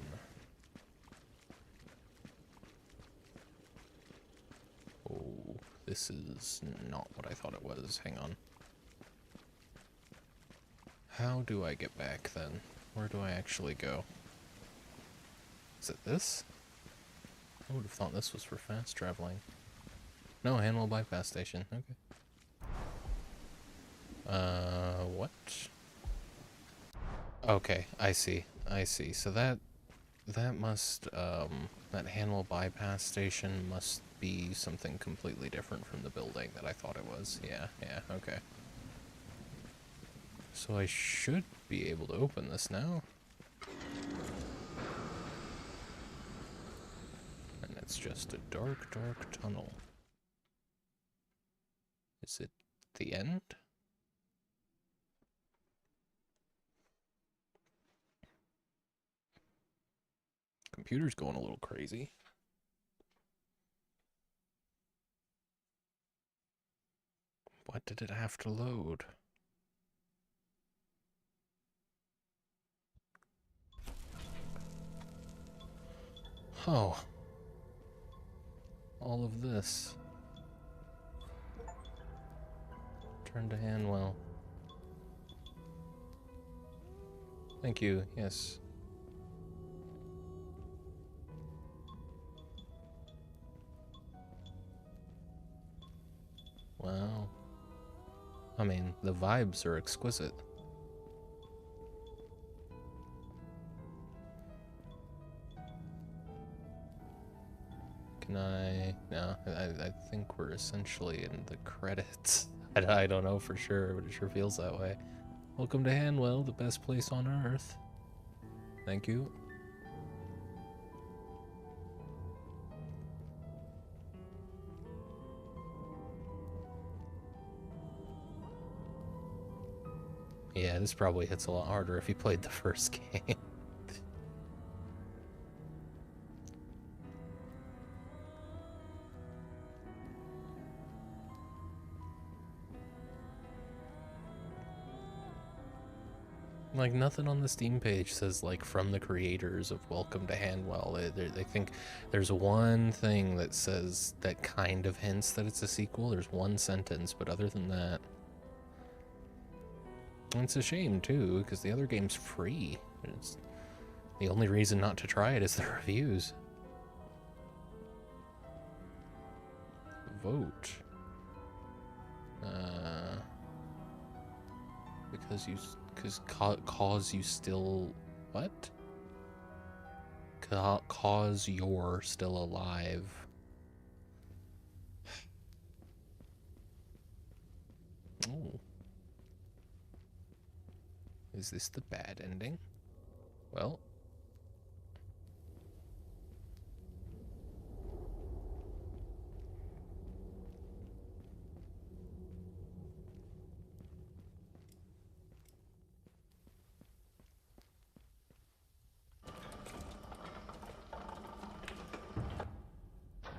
Oh, this is not what I thought it was. Hang on. How do I get back then? Where do I actually go? Is it this? I would have thought this was for fast traveling. No, Hanwell bypass station. Okay. What? Okay, I see. I see. So that must, that Hanwell bypass station must be something completely different from the building that I thought it was. Yeah, yeah, okay. So I should be able to open this now. And it's just a dark, dark tunnel. Is it the end? Computer's going a little crazy. What did it have to load? Oh. All of this. Turn to Hanwell. Thank you, yes. Wow. I mean, the vibes are exquisite. Can I... No, I think we're essentially in the credits. I don't know for sure, but it sure feels that way. Welcome to Hanwell, the best place on Earth. Thank you. Yeah, this probably hits a lot harder if you played the first game. Like, nothing on the Steam page says, like, from the creators of Welcome to Hanwell. They think there's one thing that says, that kind of hints that it's a sequel. There's one sentence, but other than that... And it's a shame, too, because the other game's free. It's the only reason not to try it is the reviews. Vote. Cause you still... What? Cause you're still alive. Oh. Is this the bad ending? Well...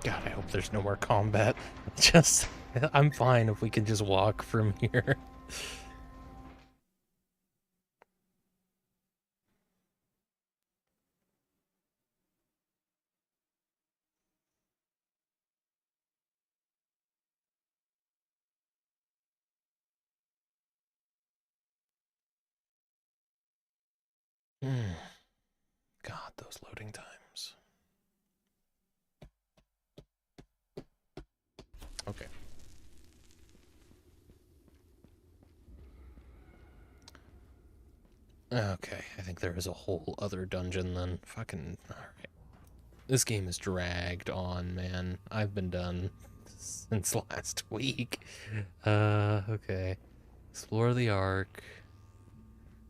God, I hope there's no more combat. Just... I'm fine if we can just walk from here. God, those loading times. Okay. Okay, I think there is a whole other dungeon then. Fucking... Alright. This game is dragged on, man. I've been done since last week. Okay. Explore the Ark.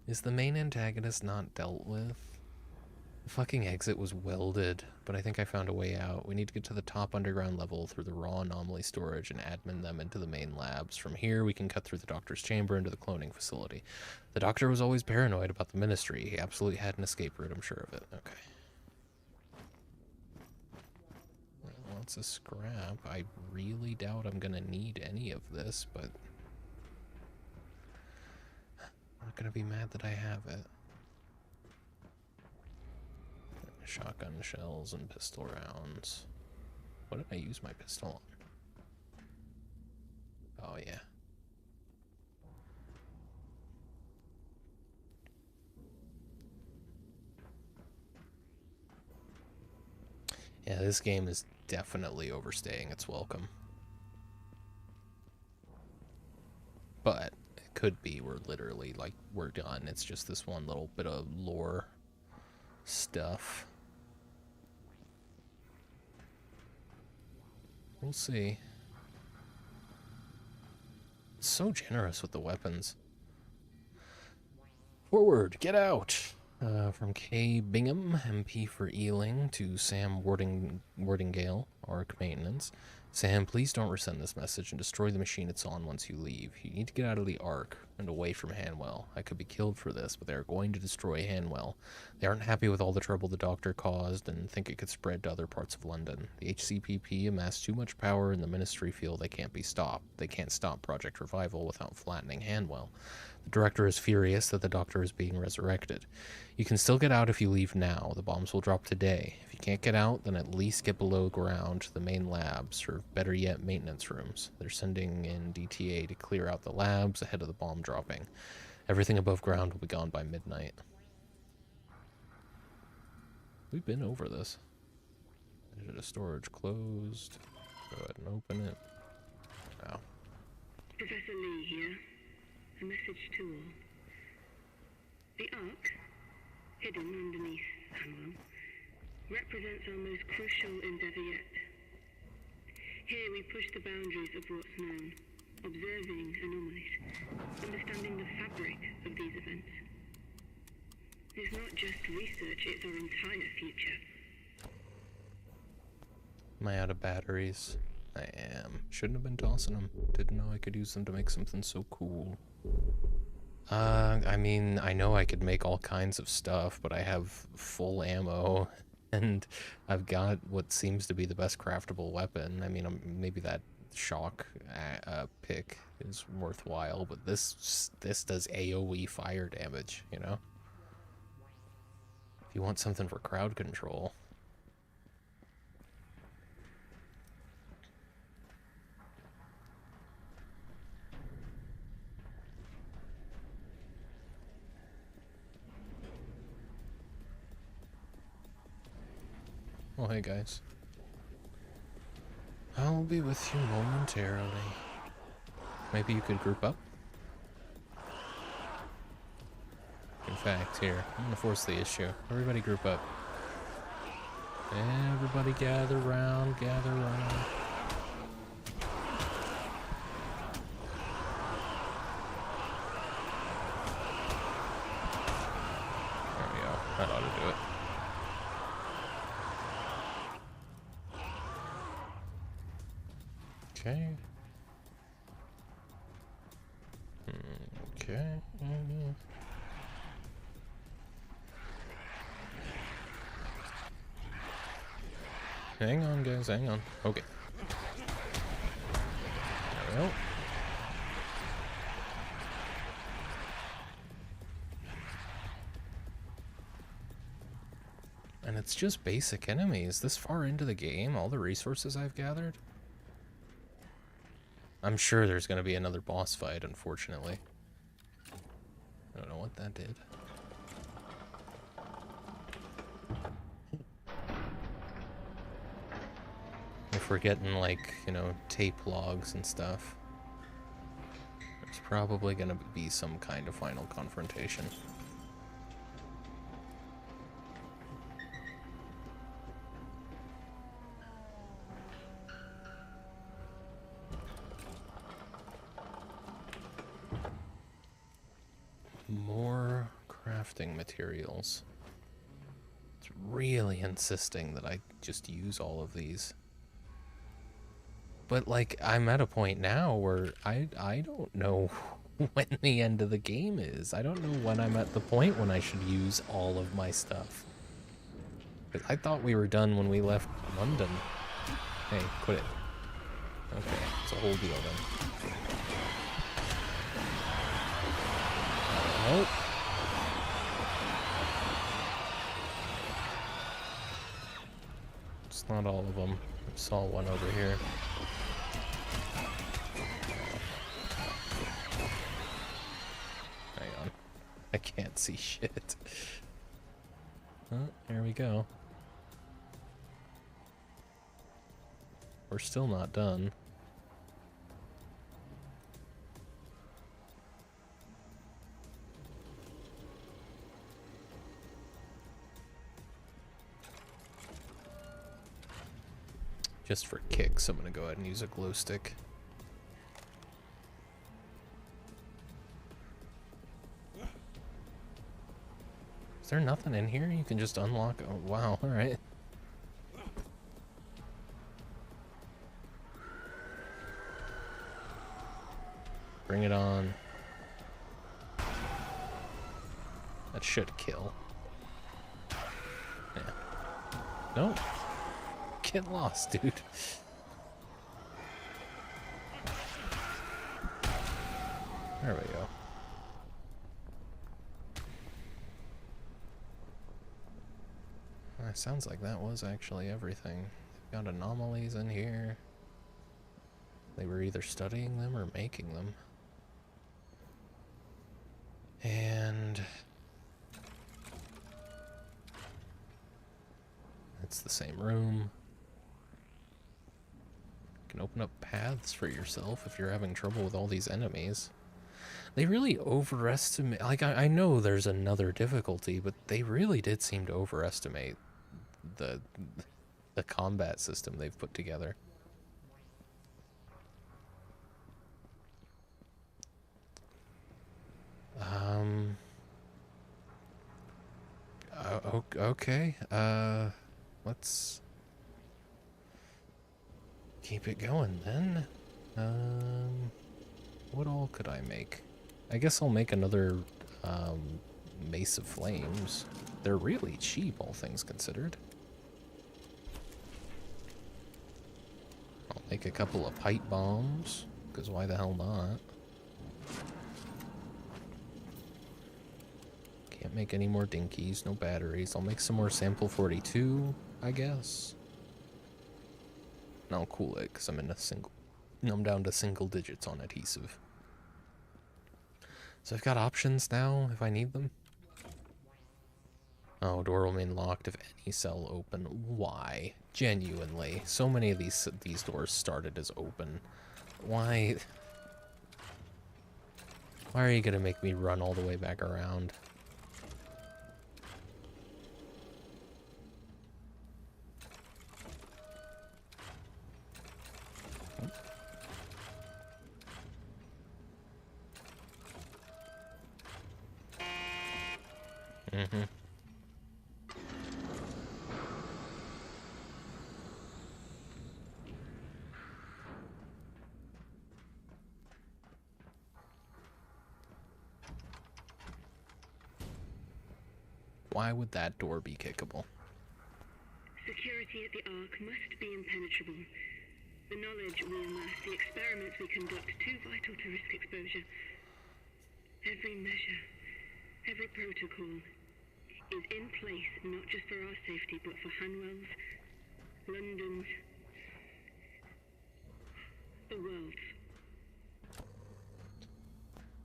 Is the main antagonist not dealt with? The fucking exit was welded, but I think I found a way out. We need to get to the top underground level through the raw anomaly storage and admin them into the main labs. From here, we can cut through the doctor's chamber into the cloning facility. The doctor was always paranoid about the ministry. He absolutely had an escape route, I'm sure of it. Okay. Lots of scrap. I really doubt I'm gonna need any of this, but... I'm not gonna be mad that I have it. Shotgun shells and pistol rounds. What did I use my pistol on? Oh, yeah. Yeah, this game is definitely overstaying its welcome. But it could be. We're literally, like, we're done. It's just this one little bit of lore stuff. We'll see. It's so generous with the weapons. Forward, get out! From K. Bingham, MP for Ealing, to Sam Wardingale, ARC Maintenance. Sam, please don't resend this message and destroy the machine it's on once you leave. You need to get out of the ARC and away from Hanwell. I could be killed for this, but they are going to destroy Hanwell. They aren't happy with all the trouble the doctor caused and think it could spread to other parts of London. The HCPP amassed too much power in the Ministry feel they can't be stopped. They can't stop Project Revival without flattening Hanwell. The director is furious that the doctor is being resurrected. You can still get out if you leave now. The bombs will drop today. If you can't get out, then at least get below ground to the main labs, or better yet, maintenance rooms. They're sending in DTA to clear out the labs ahead of the bomb dropping. Everything above ground will be gone by midnight. We've been over this. Is it storage closed? Go ahead and open it. Oh. Professor Lee here. A message to all. The Ark, hidden underneath Hanwell, represents our most crucial endeavor yet. Here we push the boundaries of what's known, observing anomalies, understanding the fabric of these events. It's not just research, it's our entire future. Am I out of batteries? I am. Shouldn't have been tossing them. Didn't know I could use them to make something so cool. I mean, I know I could make all kinds of stuff, but I have full ammo, and I've got what seems to be the best craftable weapon. I mean, maybe that shock pick is worthwhile, but this does AoE fire damage, you know? If you want something for crowd control... Oh, hey guys. I'll be with you momentarily. Maybe you could group up? In fact, here, I'm gonna force the issue. Everybody group up. Everybody gather round, gather round. There we go. That ought to do it. Okay. Okay. Hang on, guys, hang on. Okay. There we go. And it's just basic enemies. This far into the game, all the resources I've gathered. I'm sure there's going to be another boss fight, unfortunately. I don't know what that did. If we're getting, like, you know, tape logs and stuff, there's probably going to be some kind of final confrontation. More crafting materials. It's really insisting that I just use all of these. But, like, I'm at a point now where I don't know when the end of the game is. I don't know when I'm at the point when I should use all of my stuff. 'Cause I thought we were done when we left London. Hey, quit it. Okay, it's a whole deal then. Nope. It's not all of them. I saw one over here. Hang on. I can't see shit. Oh, here we go. We're still not done. Just for kicks, I'm gonna go ahead and use a glow stick. Is there nothing in here? You can just unlock... Oh, wow, alright. Bring it on. That should kill. Yeah. Nope. Get lost, dude. There we go. Sounds like that was actually everything. Got anomalies in here. They were either studying them or making them. And it's the same room. You can open up paths for yourself if you're having trouble with all these enemies. They really overestimate... Like, I know there's another difficulty, but they really did seem to overestimate the combat system they've put together. Okay. Let's keep it going then. What all could I make? I guess I'll make another Mace of Flames. They're really cheap, all things considered. I'll make a couple of pipe bombs, because why the hell not? Can't make any more dinkies, no batteries. I'll make some more sample 42, I guess. And I'll cool it, because I'm down to single digits on adhesive. So I've got options now, if I need them. Oh, door will remain locked if any cell open. Why? Genuinely. So many of these doors started as open. Why? Why are you gonna make me run all the way back around? Mm-hmm. Why would that door be kickable? Security at the Ark must be impenetrable. The knowledge we amass, the experiments we conduct, too vital to risk exposure. Every measure, every protocol is in place not just for our safety, but for Hanwell's, London's, the world's.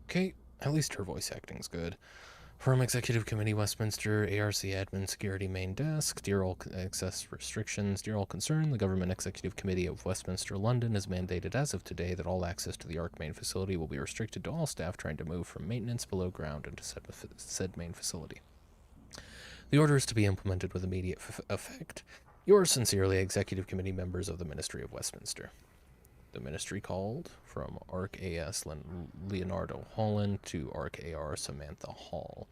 Okay, at least her voice acting's good. From Executive Committee, Westminster, ARC Admin Security Main Desk, dear all access restrictions, dear all concerned, the Government Executive Committee of Westminster, London has mandated as of today that all access to the ARC main facility will be restricted to all staff trying to move from maintenance below ground into said main facility. The order is to be implemented with immediate effect. Yours sincerely, Executive Committee members of the Ministry of Westminster. The ministry called from ARC AS Leonardo Holland to ARC AR Samantha Hall.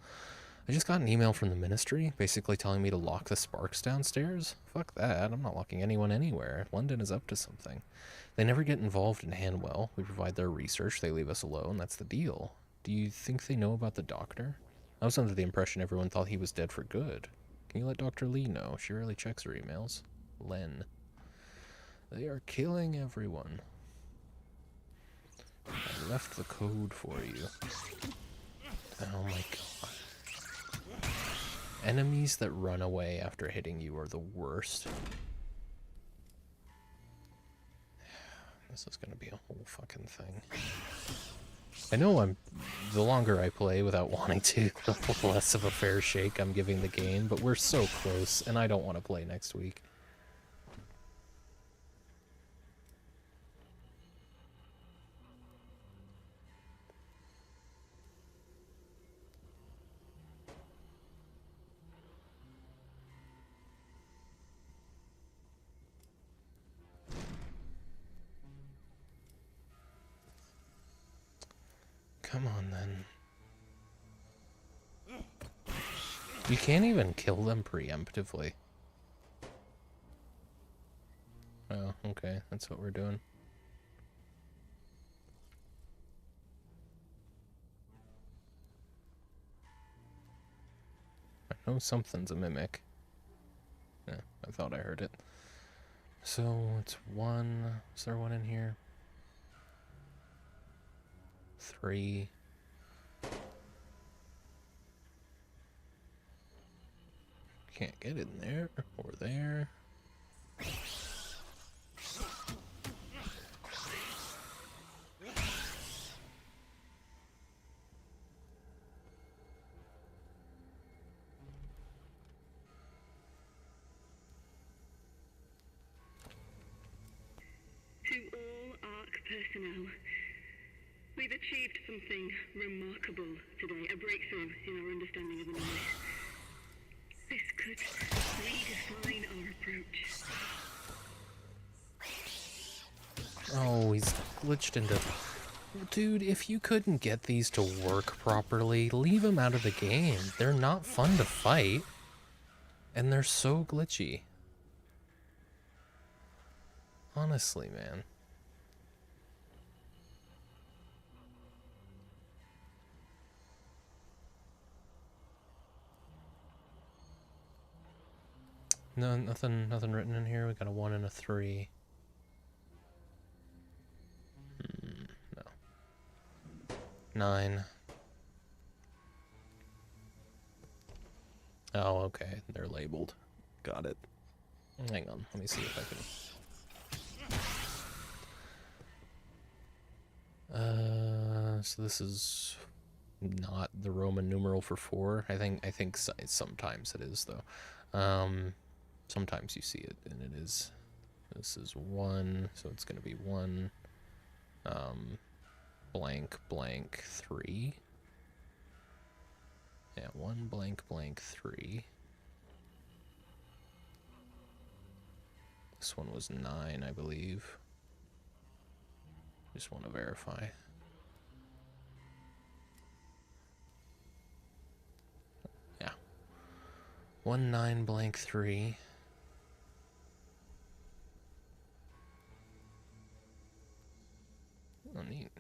I just got an email from the ministry basically telling me to lock the sparks downstairs. Fuck that, I'm not locking anyone anywhere. London is up to something. They never get involved in Hanwell. We provide their research, they leave us alone, that's the deal. Do you think they know about the doctor? I was under the impression everyone thought he was dead for good. Can you let Dr. Lee know? She rarely checks her emails. Len. They are killing everyone. I left the code for you. Oh my god. Enemies that run away after hitting you are the worst. This is gonna be a whole fucking thing. I know the longer I play without wanting to, the less of a fair shake I'm giving the game, but we're so close, and I don't want to play next week. Come on, then. You can't even kill them preemptively. Oh, okay. That's what we're doing. I know something's a mimic. Yeah, I thought I heard it. So, it's 1... Is there one in here? 3... Can't get in there, or there. To all ARC personnel, we've achieved something remarkable today, a breakthrough in our understanding of anomaly. This could redefine our approach. Oh, he's glitched into... Dude, if you couldn't get these to work properly, leave them out of the game. They're not fun to fight. And they're so glitchy. Honestly, man. No, nothing written in here. We got a 1 and a 3. No. 9. Oh, okay. They're labeled. Got it. Hang on. Let me see if I can... So this is not the Roman numeral for 4. I think sometimes it is, though. Sometimes you see it, and it is... This is 1, so it's going to be 1... blank blank 3. Yeah, 1 blank blank 3. This one was 9, I believe. Just want to verify. Yeah. 1 9 blank 3. Oh, neat.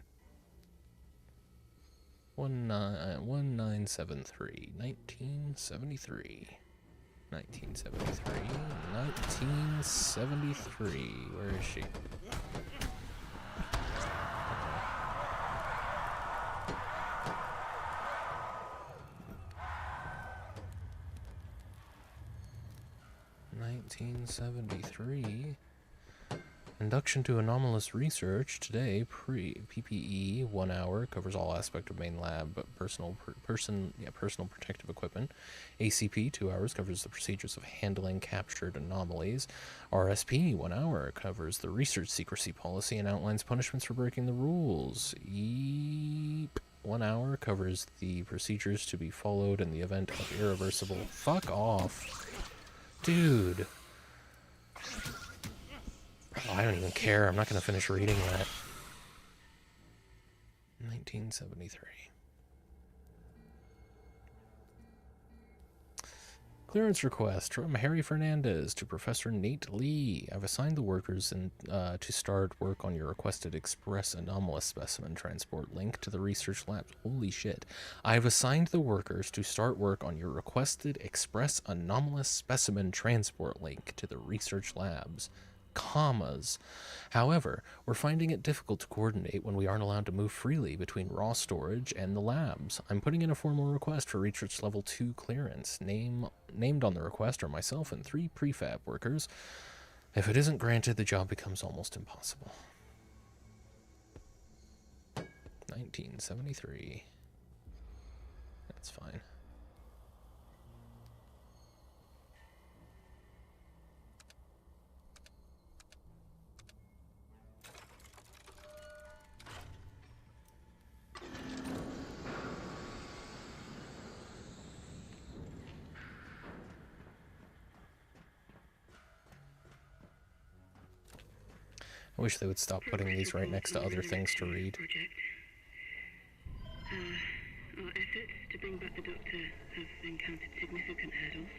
1973. 1973. 1973. 1973. Where is she? (1973). Induction to Anomalous Research. Today, PPE, 1 hour, covers all aspects of main lab, but personal protective equipment. ACP, 2 hours, covers the procedures of handling captured anomalies. RSP, 1 hour, covers the research secrecy policy and outlines punishments for breaking the rules. EEP, 1 hour, covers the procedures to be followed in the event of irreversible... Fuck off. Dude. Oh, I don't even care. I'm not going to finish reading that. 1973. Clearance request from Harry Fernandez to Professor Nate Lee. I've assigned the workers to start work on your requested express anomalous specimen transport link to the research labs. Holy shit. I've assigned the workers to start work on your requested express anomalous specimen transport link to the research labs. Commas. However, we're finding it difficult to coordinate when we aren't allowed to move freely between raw storage and the labs. I'm putting in a formal request for research level 2 clearance. Named on the request are myself and 3 prefab workers. If it isn't granted, the job becomes almost impossible. 1973. That's fine. I wish they would stop putting these right next to other things to read. to bring back the Doctor have encountered significant hurdles.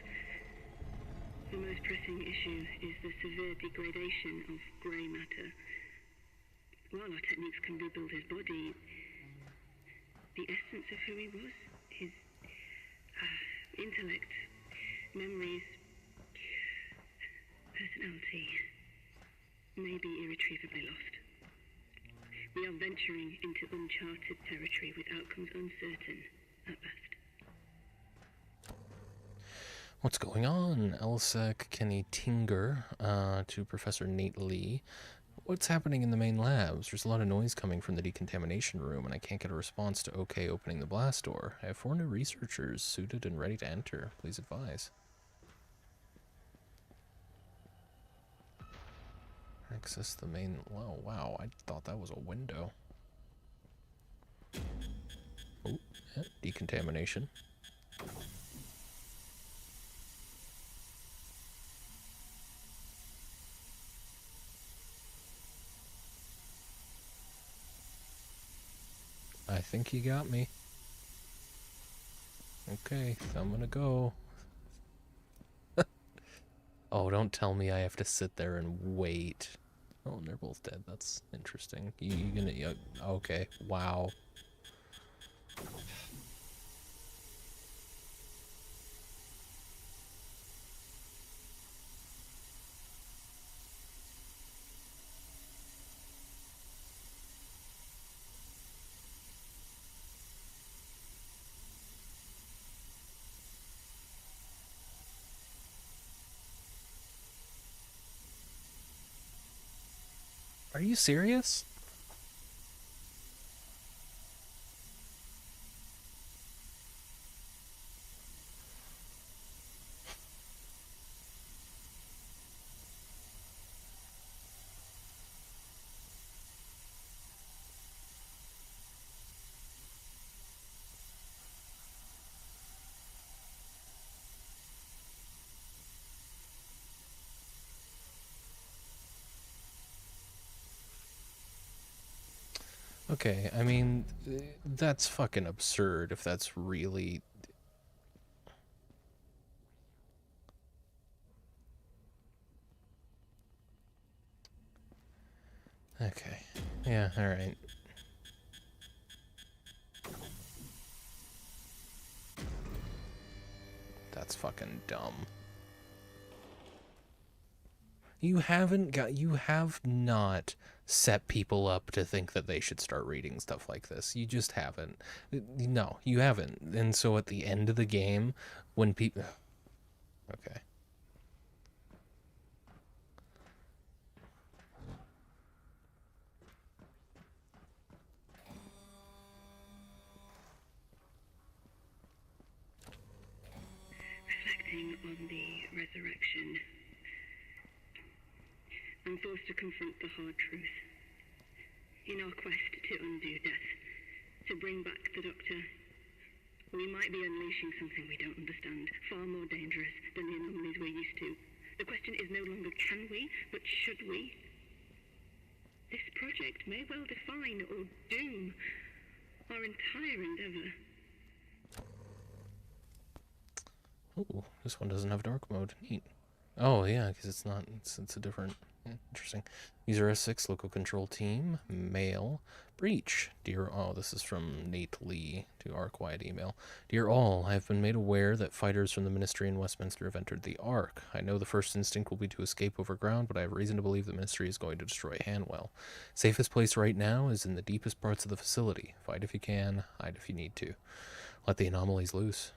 The most pressing issue is the severe degradation of grey matter. While our techniques can rebuild his body, the essence of who he was, his intellect, memories, personality, may be irretrievably lost. We are venturing into uncharted territory with outcomes uncertain at best. What's going on? LSEC Kenny Tinger to Professor Nate Lee. What's happening in the main labs? There's a lot of noise coming from the decontamination room, and I can't get a response to OK opening the blast door. I have 4 new researchers suited and ready to enter. Please advise. Access the main... Whoa, wow, I thought that was a window. Oh, yeah, decontamination. I think you got me. Okay, I'm gonna go. Oh, don't tell me I have to sit there and wait. Oh, and they're both dead. That's interesting. You gonna... okay, wow. Are you serious? Okay, I mean, that's fucking absurd if that's really... Okay, yeah, alright. That's fucking dumb. You have not set people up to think that they should start reading stuff like this. You just haven't. No, you haven't. And so at the end of the game, when people... Okay. Reflecting on the resurrection, I'm forced to confront the hard truth. In our quest to undo death, to bring back the Doctor, we might be unleashing something we don't understand, far more dangerous than the anomalies we're used to. The question is no longer can we, but should we? This project may well define or doom our entire endeavor. Oh, this one doesn't have dark mode. Neat. Oh, yeah, because it's not... It's a different... Interesting. User S6, local control team, male, breach. Dear... Oh, this is from Nate Lee to Arc-wide email. Dear all, I have been made aware that fighters from the Ministry in Westminster have entered the Ark. I know the first instinct will be to escape over ground, but I have reason to believe the Ministry is going to destroy Hanwell. Safest place right now is in the deepest parts of the facility. Fight if you can, hide if you need to. Let the anomalies loose.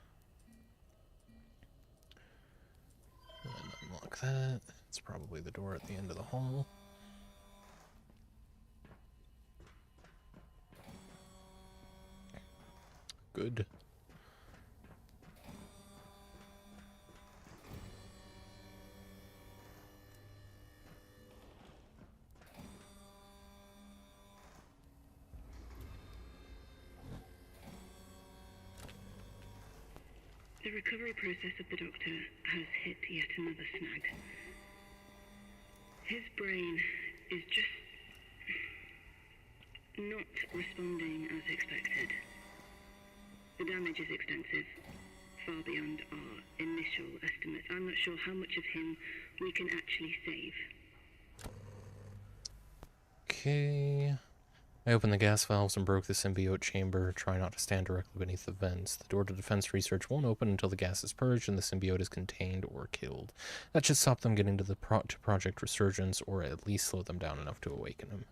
And unlock that. It's probably the door at the end of the hall. Good. The recovery process of the Doctor has hit yet another snag. His brain is just not responding as expected. The damage is extensive, far beyond our initial estimates. I'm not sure how much of him we can actually save. Okay. I opened the gas valves and broke the symbiote chamber. Try not to stand directly beneath the vents. The door to defense research won't open until the gas is purged and the symbiote is contained or killed. That should stop them getting to the Project Resurgence, or at least slow them down enough to awaken him.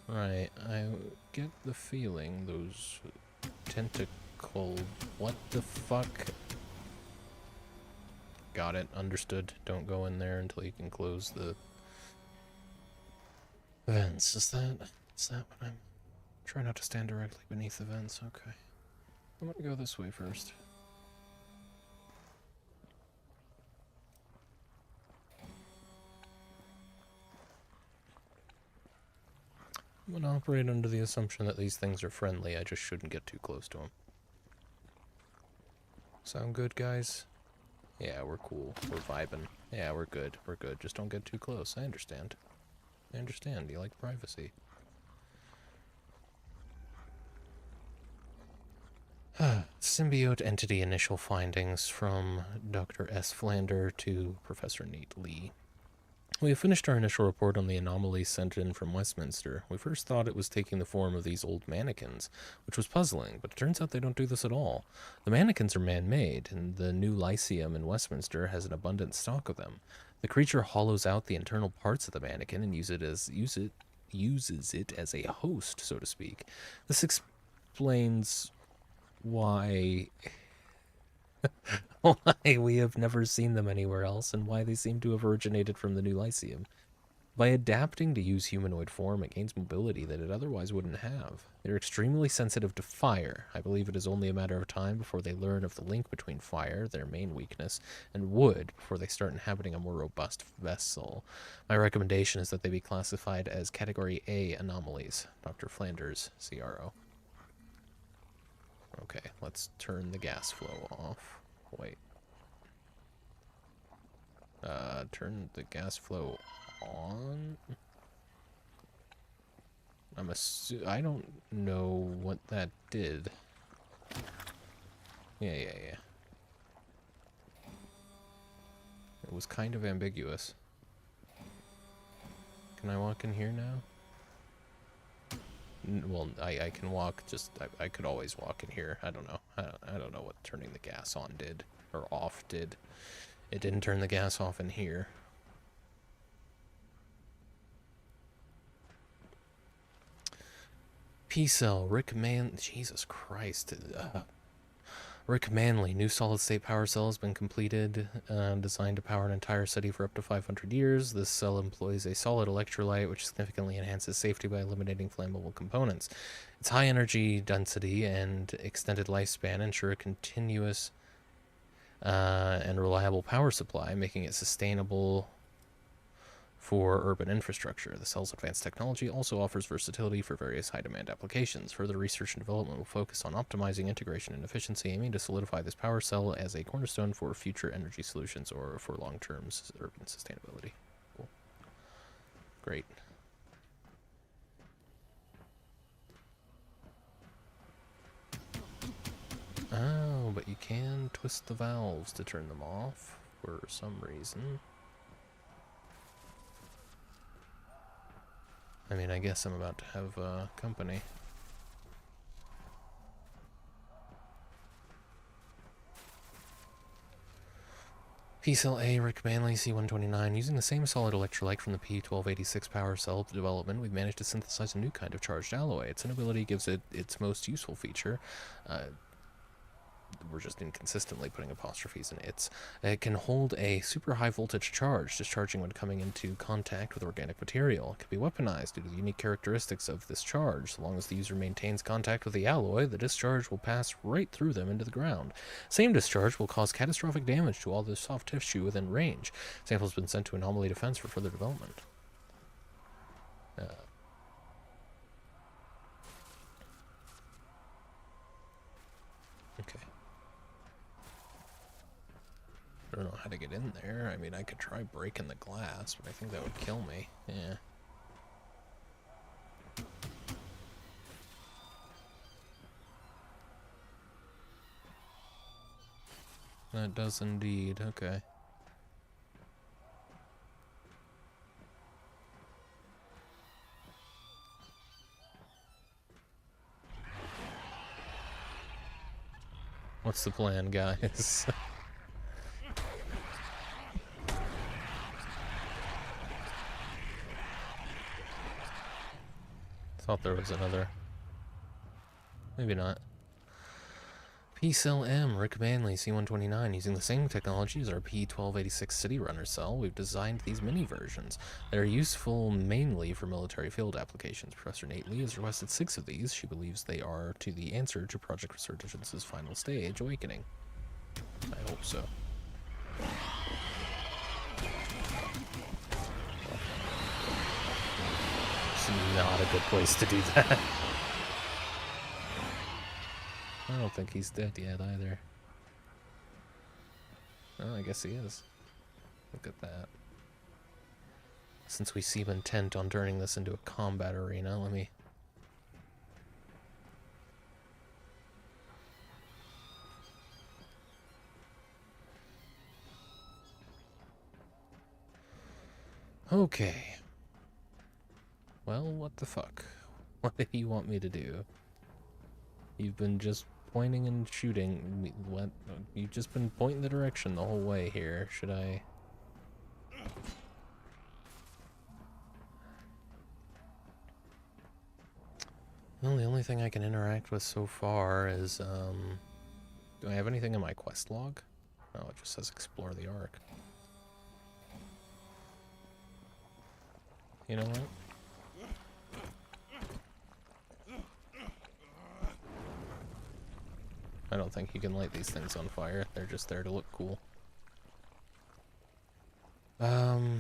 Right, I get the feeling those tentacle... What the fuck? Got it, understood. Don't go in there until you can close the vents. Is that what I'm... Try not to stand directly beneath the vents, okay. I'm gonna go this way first. I'm gonna operate under the assumption that these things are friendly. I just shouldn't get too close to them. Sound good, guys? Yeah, we're cool. We're vibing. Yeah, we're good. We're good. Just don't get too close. I understand. I understand. You like privacy. Symbiote entity initial findings from Dr. S. Flander to Professor Nate Lee. We have finished our initial report on the anomaly sent in from Westminster. We first thought it was taking the form of these old mannequins, which was puzzling, but it turns out they don't do this at all. The mannequins are man-made, and the new Lyceum in Westminster has an abundant stock of them. The creature hollows out the internal parts of the mannequin and uses it as a host, so to speak. This explains why we have never seen them anywhere else, and why they seem to have originated from the new Lyceum. By adapting to use humanoid form, it gains mobility that it otherwise wouldn't have. They're extremely sensitive to fire. I believe it is only a matter of time before they learn of the link between fire, their main weakness, and wood before they start inhabiting a more robust vessel. My recommendation is that they be classified as Category A anomalies. Dr. Flanders, CRO. Okay, let's turn the gas flow off. Wait. Turn the gas flow on? I don't know what that did. Yeah. It was kind of ambiguous. Can I walk in here now? Well, I can walk, just, I could always walk in here. I don't know. I don't know what turning the gas on did, or off did. It didn't turn the gas off in here. P-Cell, Jesus Christ. Rick Manley, new solid-state power cell has been completed, designed to power an entire city for up to 500 years. This cell employs a solid electrolyte, which significantly enhances safety by eliminating flammable components. Its high energy density and extended lifespan ensure a continuous and reliable power supply, making it sustainable for urban infrastructure. The cell's advanced technology also offers versatility for various high-demand applications. Further research and development will focus on optimizing integration and efficiency, aiming to solidify this power cell as a cornerstone for future energy solutions or for long-term urban sustainability. Cool. Great. Oh, but you can twist the valves to turn them off for some reason. I mean, I guess I'm about to have company. P-Cell A, Rick Manley, C-129. Using the same solid electrolyte from the P-1286 power cell development, we've managed to synthesize a new kind of charged alloy. Its inability gives it its most useful feature. We're just inconsistently putting apostrophes in its. It can hold a super high voltage charge, discharging when coming into contact with organic material. It can be weaponized due to the unique characteristics of this charge. So long as the user maintains contact with the alloy, the discharge will pass right through them into the ground. Same discharge will cause catastrophic damage to all the soft tissue within range. Samples have been sent to Anomaly Defense for further development. Okay. I don't know how to get in there. I mean, I could try breaking the glass, but I think that would kill me. Yeah. That does indeed. Okay. What's the plan, guys? Thought there was another. Maybe not. P-Cell M, Rick Manley, C-129. Using the same technology as our P-1286 City Runner cell, we've designed these mini versions. They are useful mainly for military field applications. Professor Nate Lee has requested 6 of these. She believes they are to the answer to Project Resurgence's final stage, Awakening. I hope so. It's not a good place to do that. I don't think he's dead yet either. Oh, I guess he is. Look at that. Since we seem intent on turning this into a combat arena, let me... Okay. Well, what the fuck? What do you want me to do? You've been just pointing and shooting. What? You've just been pointing the direction the whole way here. Should I... Well, the only thing I can interact with so far is, do I have anything in my quest log? Oh, it just says explore the Ark. You know what? I don't think you can light these things on fire. They're just there to look cool. I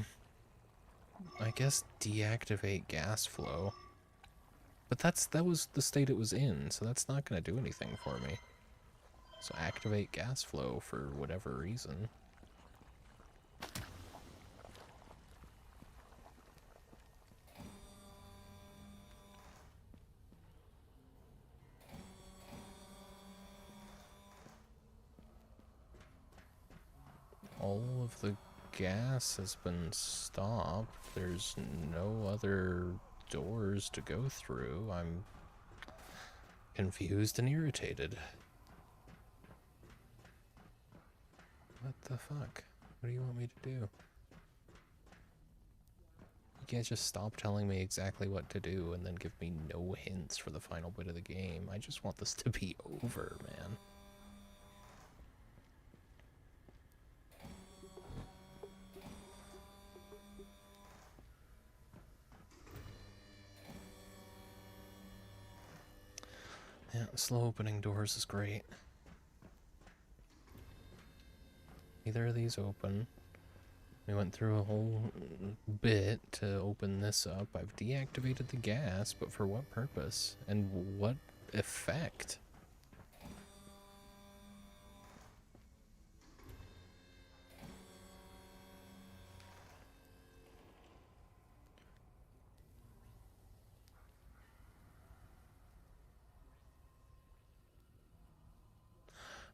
guess deactivate gas flow. But that was the state it was in, so that's not going to do anything for me. So activate gas flow for whatever reason. All of the gas has been stopped. There's no other doors to go through. I'm confused and irritated. What the fuck? What do you want me to do? You can't just stop telling me exactly what to do and then give me no hints for the final bit of the game. I just want this to be over, man. Yeah, slow opening doors is great. Neither of these open. We went through a whole bit to open this up. I've deactivated the gas, but for what purpose? And what effect?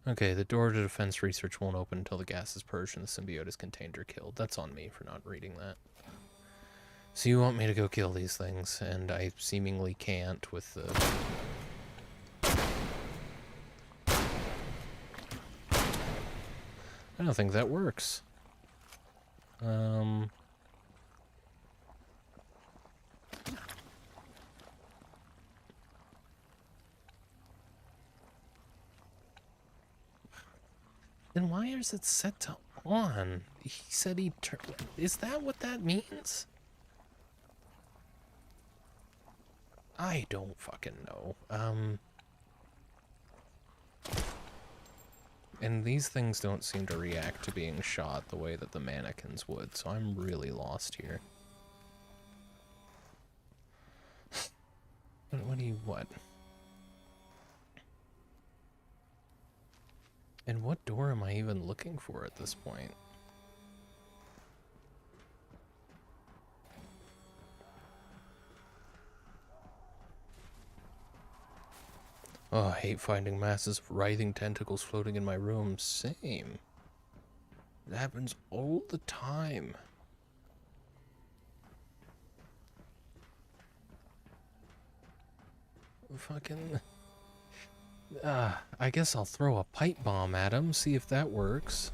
Okay, the door to defense research won't open until the gas is purged and the symbiote is contained or killed. That's on me for not reading that. So you want me to go kill these things, and I seemingly can't with the... I don't think that works. Then why is it set to on? He said he turned... Is that what that means? I don't fucking know. And these things don't seem to react to being shot the way that the mannequins would, so I'm really lost here. What do you... what? And what door am I even looking for at this point? Oh, I hate finding masses of writhing tentacles floating in my room. Same. It happens all the time. Fucking... I guess I'll throw a pipe bomb at him, see if that works.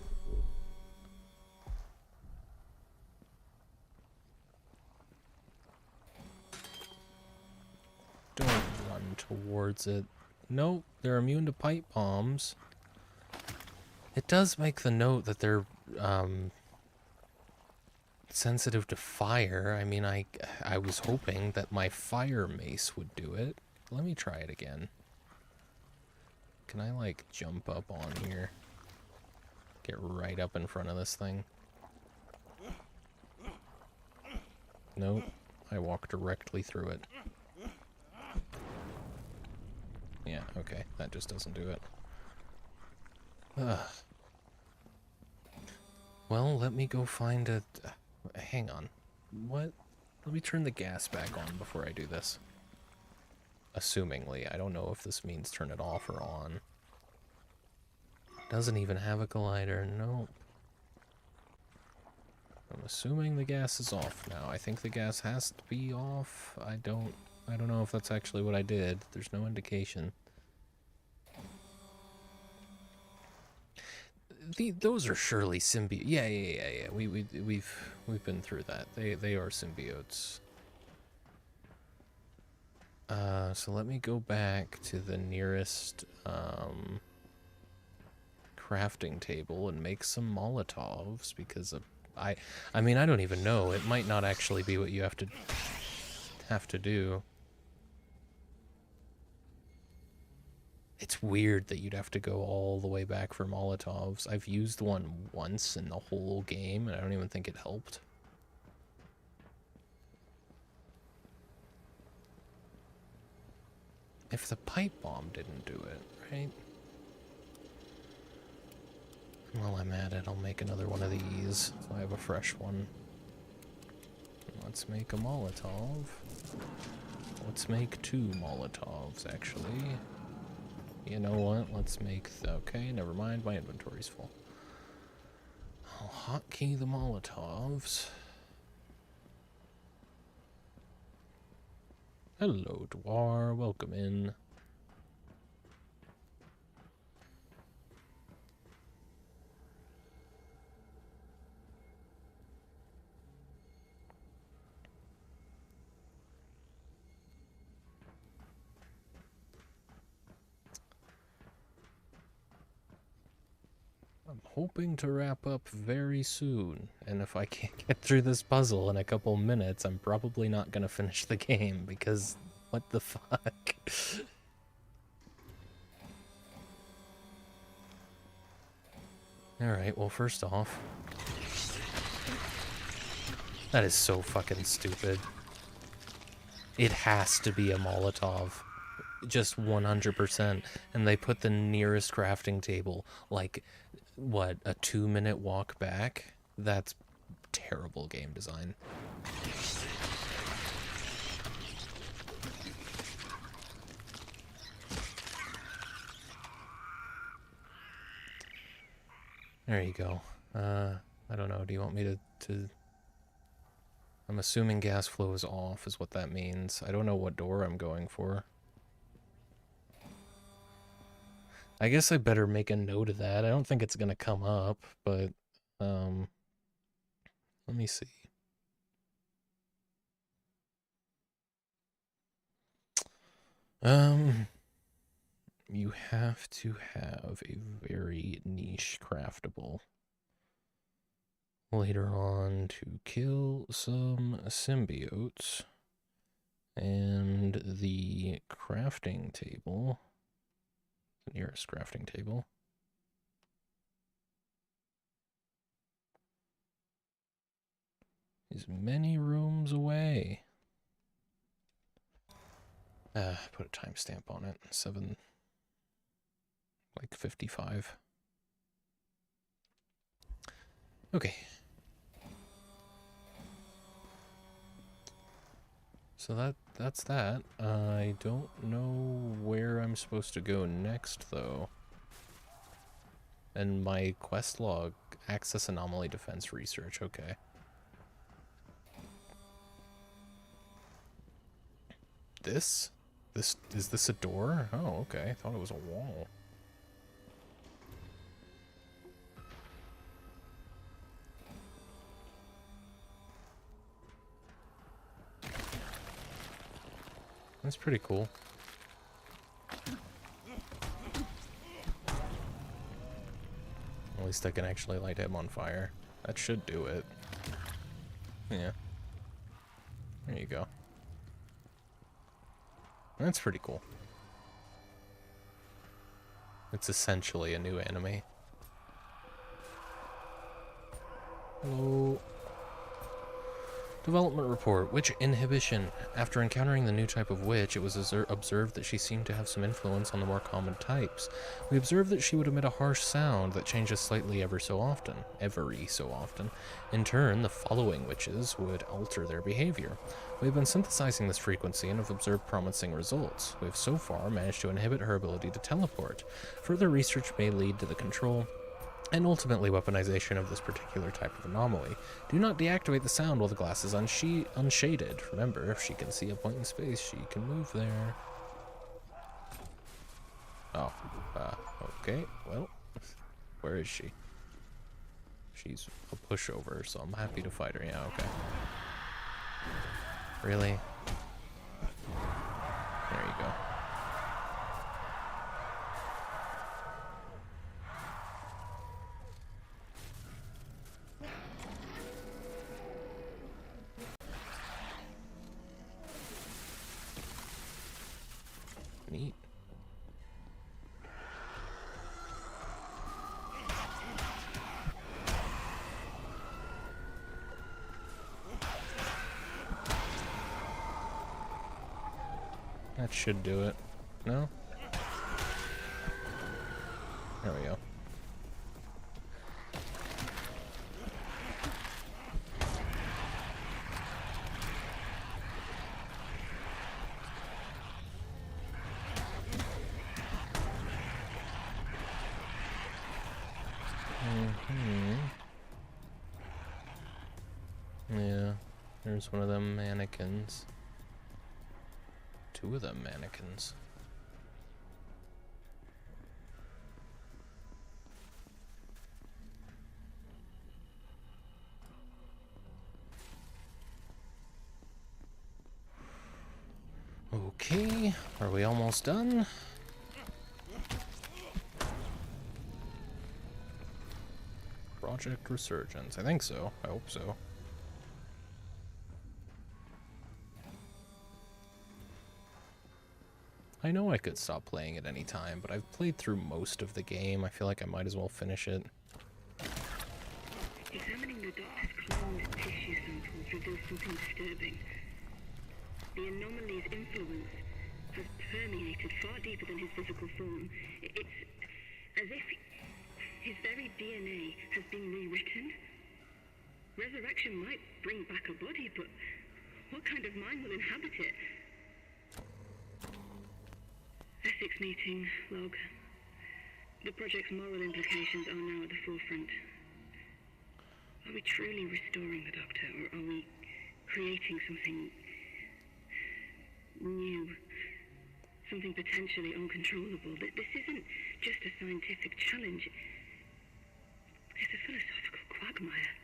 Don't run towards it. Nope, they're immune to pipe bombs. It does make the note that they're, sensitive to fire. I mean, I was hoping that my fire mace would do it. Let me try it again. Can I, like, jump up on here? Get right up in front of this thing? Nope. I walk directly through it. Yeah, okay. That just doesn't do it. Ugh. Well, let me go find a... hang on. What? Let me turn the gas back on before I do this. Assumingly. I don't know if this means turn it off or on. Doesn't even have a collider. Nope. I'm assuming the gas is off now. I think the gas has to be off. I don't know if that's actually what I did. There's no indication. Those are surely symbiotes. Yeah. We've been through that. They are symbiotes. So let me go back to the nearest crafting table and make some Molotovs because I mean, I don't even know. It might not actually be what you have to do. It's weird that you'd have to go all the way back for Molotovs. I've used one once in the whole game, and I don't even think it helped. If the pipe bomb didn't do it, right? While I'm at it, I'll make another one of these, so I have a fresh one. Let's make a Molotov. Let's make 2 Molotovs, actually. You know what? Let's make... okay, never mind. My inventory's full. I'll hotkey the Molotovs. Hello, Dwar. Welcome in. I'm hoping to wrap up very soon, and if I can't get through this puzzle in a couple minutes, I'm probably not gonna finish the game, because what the fuck? Alright, well, first off, that is so fucking stupid. It has to be a Molotov. Just 100%. And they put the nearest crafting table, like, what, a 2-minute walk back? That's terrible game design. There you go. I don't know, do you want me to... I'm assuming gas flow is off, is what that means. I don't know what door I'm going for. I guess I better make a note of that. I don't think it's gonna come up, but, let me see. You have to have a very niche craftable later on to kill some symbiotes, and the crafting table, the nearest crafting table, is many rooms away. Put a timestamp on it. 7:55. Okay. So that's that. I don't know where I'm supposed to go next, though. And my quest log Access anomaly defense research. Okay. This? Is this a door? Oh, okay. I thought it was a wall. That's pretty cool. At least I can actually light him on fire. That should do it. Yeah. There you go. That's pretty cool. It's essentially a new enemy. Hello. Development report. Witch inhibition. After encountering the new type of witch, it was observed that she seemed to have some influence on the more common types. We observed that she would emit a harsh sound that changes slightly every so often. In turn, the following witches would alter their behavior. We have been synthesizing this frequency and have observed promising results. We have so far managed to inhibit her ability to teleport. Further research may lead to the control and ultimately weaponization of this particular type of anomaly. Do not deactivate the sound while the glass is unshaded. Remember, if she can see a point in space, she can move there. Oh, okay, well, where is she? She's a pushover, so I'm happy to fight her. Yeah, okay. Really? There you go. Neat. That should do it. No? There we go. Yeah, there's one of them mannequins. Two of them mannequins. Okay, are we almost done? Project Resurgence. I think so. I hope so. I know I could stop playing at any time, but I've played through most of the game. I feel like I might as well finish it. Examining the doctor's cloned tissue samples reveals something disturbing. The anomaly's influence has permeated far deeper than his physical form. It's as if his very DNA has been rewritten. Resurrection might bring back a body, but what kind of mind will inhabit it? Ethics meeting log. The project's moral implications are now at the forefront. Are we truly restoring the Doctor, or are we creating something new? Something potentially uncontrollable? This isn't just a scientific challenge. It's a philosophical quagmire.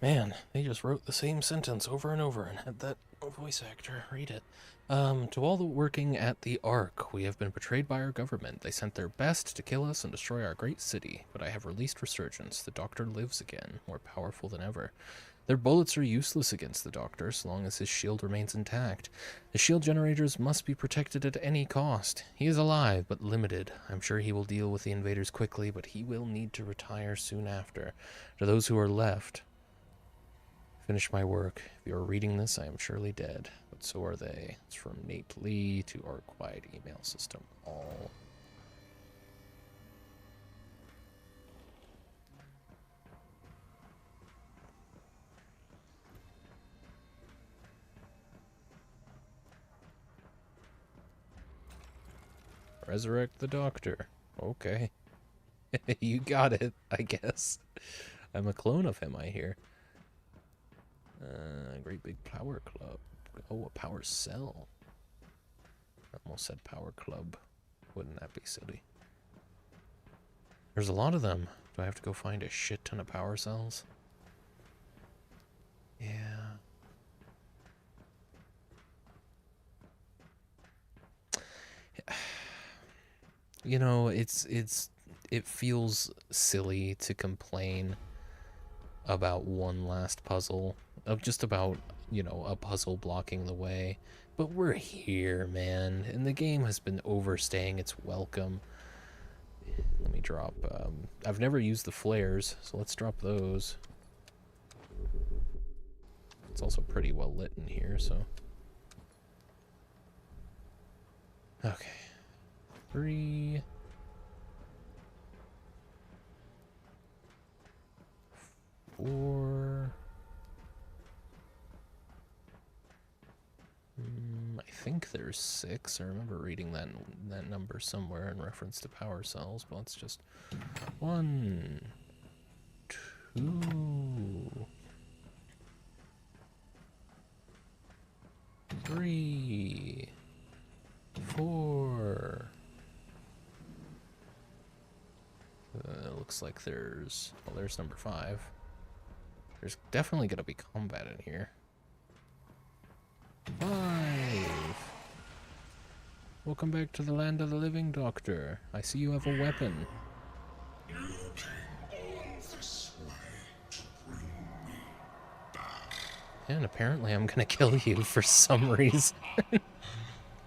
Man, they just wrote the same sentence over and over and had that voice actor read it. To all the working at the Ark, we have been betrayed by our government. They sent their best to kill us and destroy our great city, but I have released Resurgence. The Doctor lives again, more powerful than ever. Their bullets are useless against the Doctor, so long as his shield remains intact. The shield generators must be protected at any cost. He is alive, but limited. I'm sure he will deal with the invaders quickly, but he will need to retire soon after. To those who are left, finish my work. If you are reading this, I am surely dead, but so are they. It's from Nate Lee to our quiet email system. All. Resurrect the Doctor. Okay. You got it, I guess. I'm a clone of him, I hear. Great big power club. Oh, a power cell. I almost said power club. Wouldn't that be silly? There's a lot of them. Do I have to go find a shit ton of power cells? Yeah. You know, it feels silly to complain about one last puzzle, of just about, you know, a puzzle blocking the way. But we're here, man, and the game has been overstaying its welcome. Let me drop, I've never used the flares, so let's drop those. It's also pretty well lit in here, so. Okay. 3. 4. I think there's 6. I remember reading that number somewhere in reference to power cells, but let's just 1, 2, 3, 4. Looks like there's, well, there's number 5. There's definitely gonna be combat in here. 5. Welcome back to the land of the living, Doctor. I see you have a weapon. You came all this way to bring me back. And apparently I'm gonna kill you for some reason. I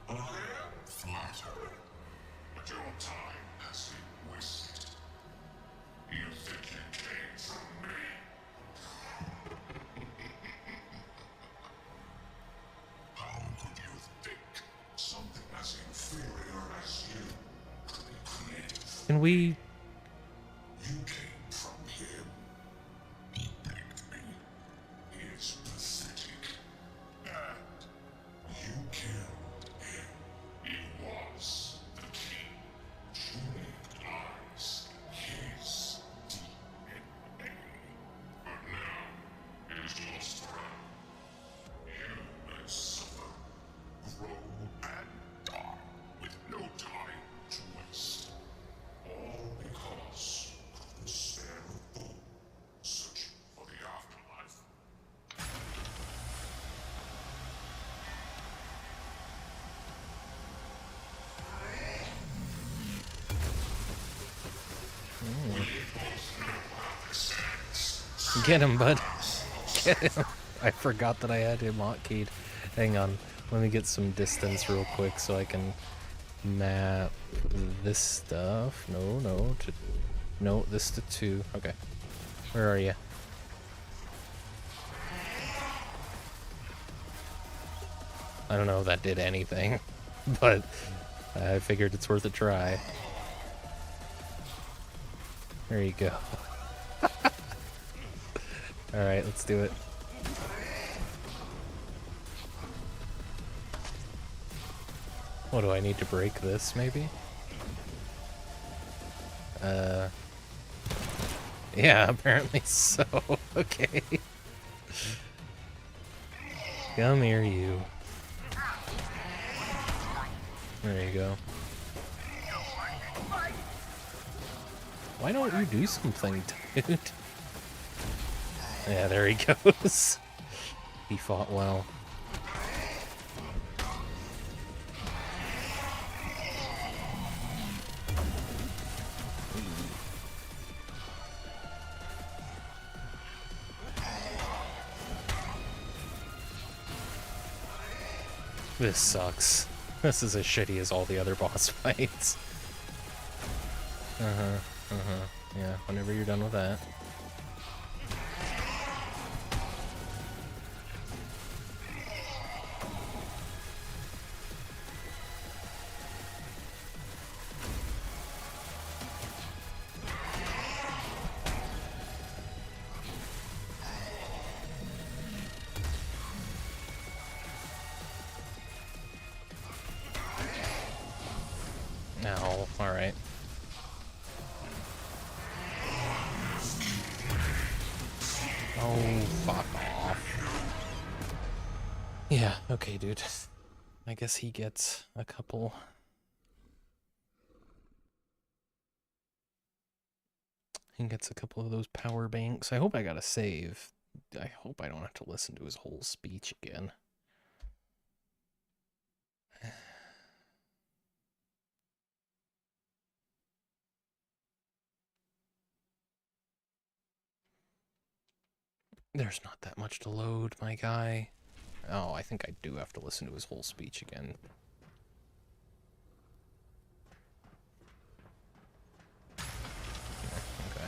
am flattered, but your time has been wasted. You think you came from me? How could you think something as inferior as you could be created? Can we... You came from him. He begged me. He is pathetic. And you killed him. He was the king. Truly lies his DNA. But now it is lost ground. You may suffer, grow, and die with no time to waste. All because of the spare of Bull searching for the afterlife. Get him, bud. Get him. I forgot that I had him hotkeyed. Hang on. Let me get some distance real quick so I can map this stuff. No, this to 2. Okay. Where are you? I don't know if that did anything, but I figured it's worth a try. There you go. Alright, let's do it. What, do I need to break this, maybe? Yeah, apparently so. Okay. Come here, you. There you go. Why don't you do something, dude? Yeah, there he goes. He fought well. This sucks. This is as shitty as all the other boss fights. Yeah, whenever you're done with that. Ow, alright. Oh, fuck off. Yeah, okay, dude. I guess he gets a couple. He gets a couple of those power banks. I hope I got a save. I hope I don't have to listen to his whole speech again. There's not that much to load, my guy. Oh, I think I do have to listen to his whole speech again. Okay.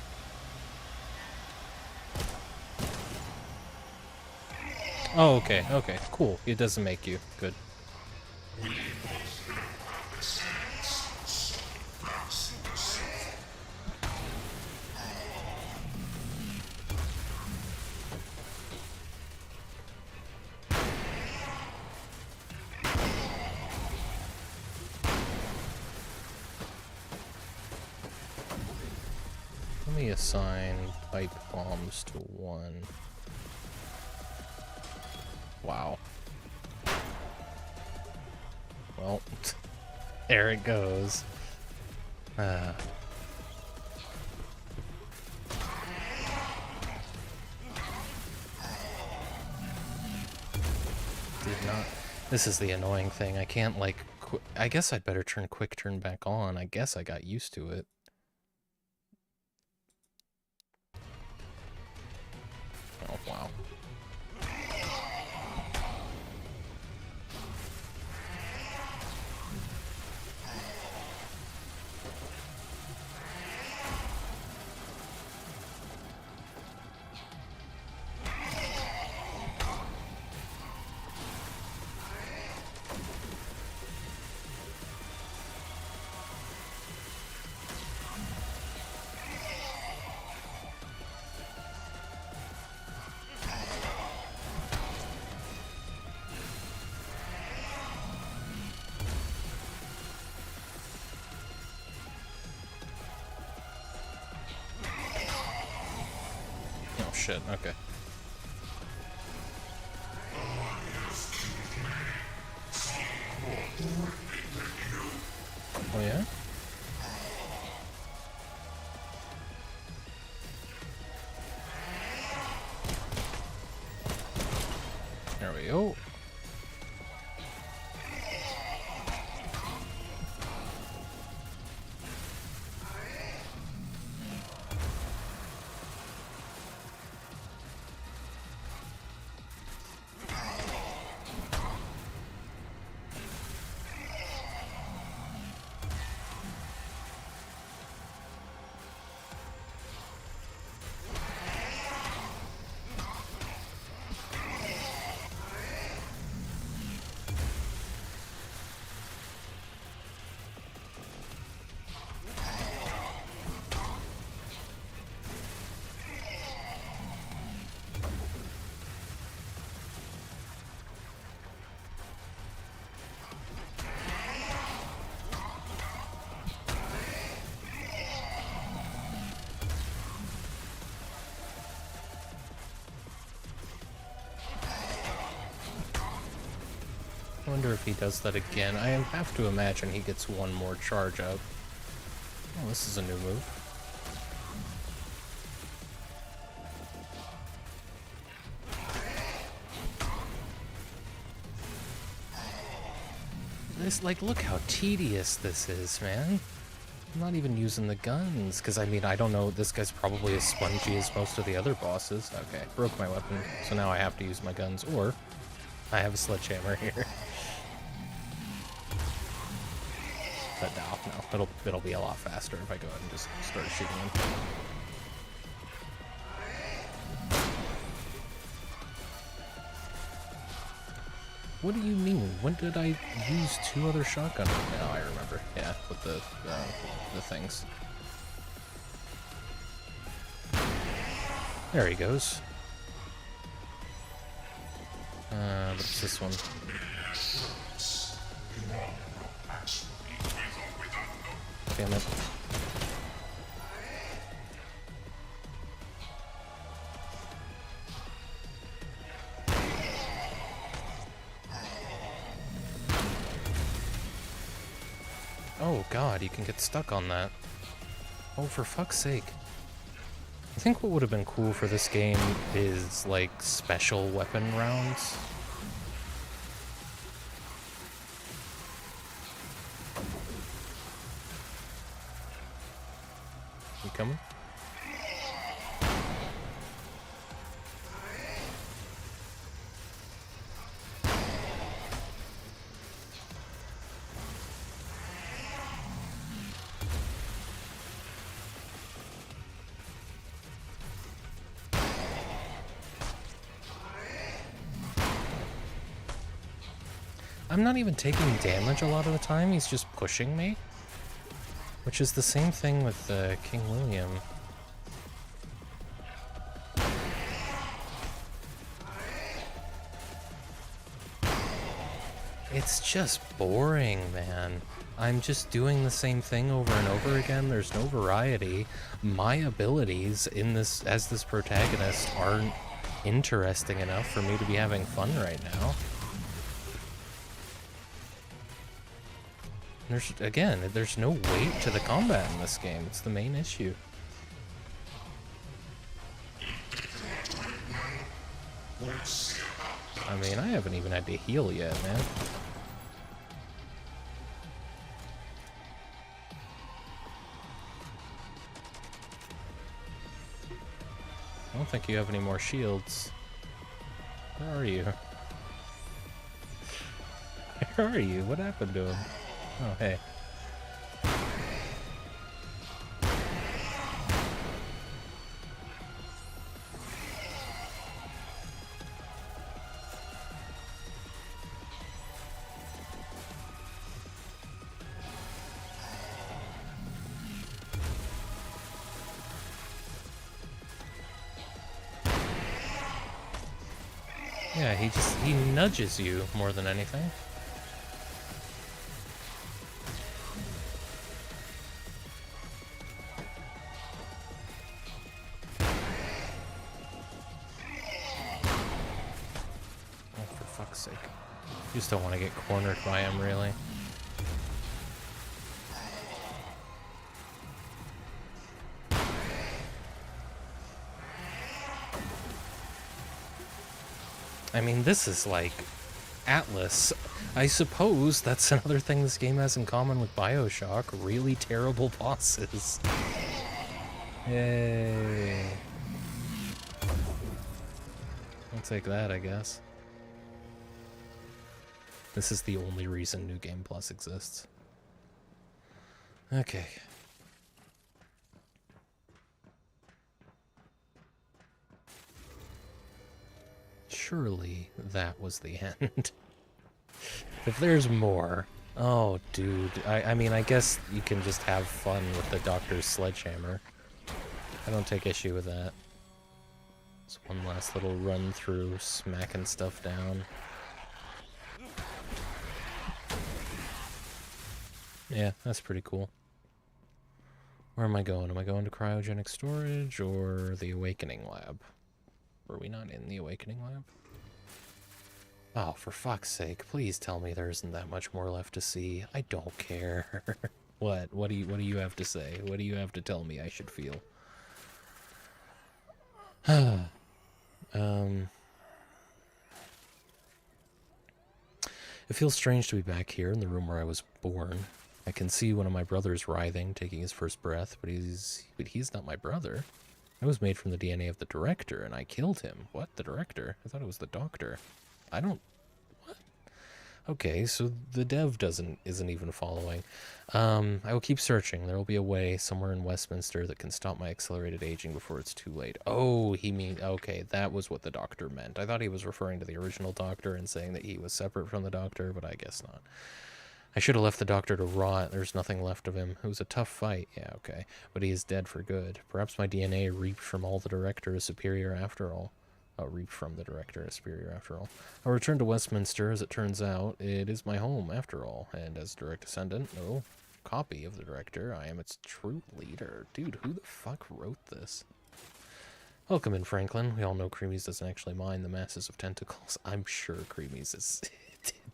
Oh, okay, okay, cool. It doesn't make you. Good. Let me assign pipe bombs to 1. Wow. Well, there it goes. Did not. This is the annoying thing. I can't, like, I guess I'd better turn quick turn back on. I guess I got used to it. Oh, wow. Oh shit, okay. Oh yeah? There we go. I wonder if he does that again. I have to imagine he gets one more charge up. Oh, this is a new move. This, like, look how tedious this is, man. I'm not even using the guns, because, I mean, I don't know, this guy's probably as spongy as most of the other bosses. Okay, broke my weapon, so now I have to use my guns, or I have a sledgehammer here. But no, it'll be a lot faster if I go ahead and just start shooting him. What do you mean? When did I use 2 other shotguns? Oh, I remember. Yeah, with the things. There he goes. What's this one? Damn it. Oh god, you can get stuck on that. Oh, for fuck's sake. I think what would have been cool for this game is, like, special weapon rounds. You coming? I'm not even taking damage a lot of the time, he's just pushing me. Which is the same thing with King William. It's just boring, man. I'm just doing the same thing over and over again. There's no variety. My abilities in this as this protagonist aren't interesting enough for me to be having fun right now. There's no weight to the combat in this game. It's the main issue. I mean, I haven't even had to heal yet, man. I don't think you have any more shields. Where are you? Where are you? What happened to him? Oh, hey. Yeah, he nudges you more than anything. Oh, for fuck's sake. You just don't want to get cornered by him, really. I mean, this is like Atlas. I suppose that's another thing this game has in common with BioShock. Really terrible bosses. Yay. I'll take that, I guess. This is the only reason New Game Plus exists. Okay. Surely that was the end. If there's more... Oh, dude. I mean, I guess you can just have fun with the Doctor's sledgehammer. I don't take issue with that. Just one last little run through, smacking stuff down. Yeah, that's pretty cool. Where am I going? Am I going to cryogenic storage or the Awakening Lab? Were we not in the Awakening Lab? Oh, for fuck's sake, please tell me there isn't that much more left to see. I don't care. What? What do you have to say? What do you have to tell me I should feel? It feels strange to be back here in the room where I was born. I can see one of my brothers writhing, taking his first breath, but he's not my brother. I was made from the DNA of the director, and I killed him. What? The director? I thought it was the doctor. I don't... What? Okay, so the dev isn't even following. I will keep searching. There will be a way somewhere in Westminster that can stop my accelerated aging before it's too late. Oh, he mean... Okay, that was what the doctor meant. I thought he was referring to the original doctor and saying that he was separate from the doctor, but I guess not. I should have left the doctor to rot. There's nothing left of him. It was a tough fight. Yeah, okay. But he is dead for good. Perhaps my DNA reaped from all the director is superior after all. Oh, reaped from the director is superior after all. I'll return to Westminster. As it turns out, it is my home after all. And as direct descendant, no copy of the director, I am its true leader. Dude, who the fuck wrote this? Welcome in, Franklin. We all know Creamies doesn't actually mind the masses of tentacles. I'm sure Creamies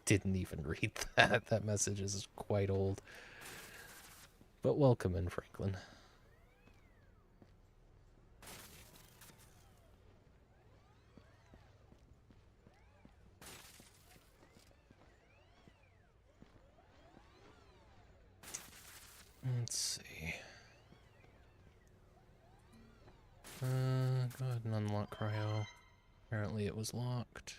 didn't even read that. That message is quite old. But welcome in, Franklin. Let's see. Go ahead and unlock cryo. Apparently it was locked.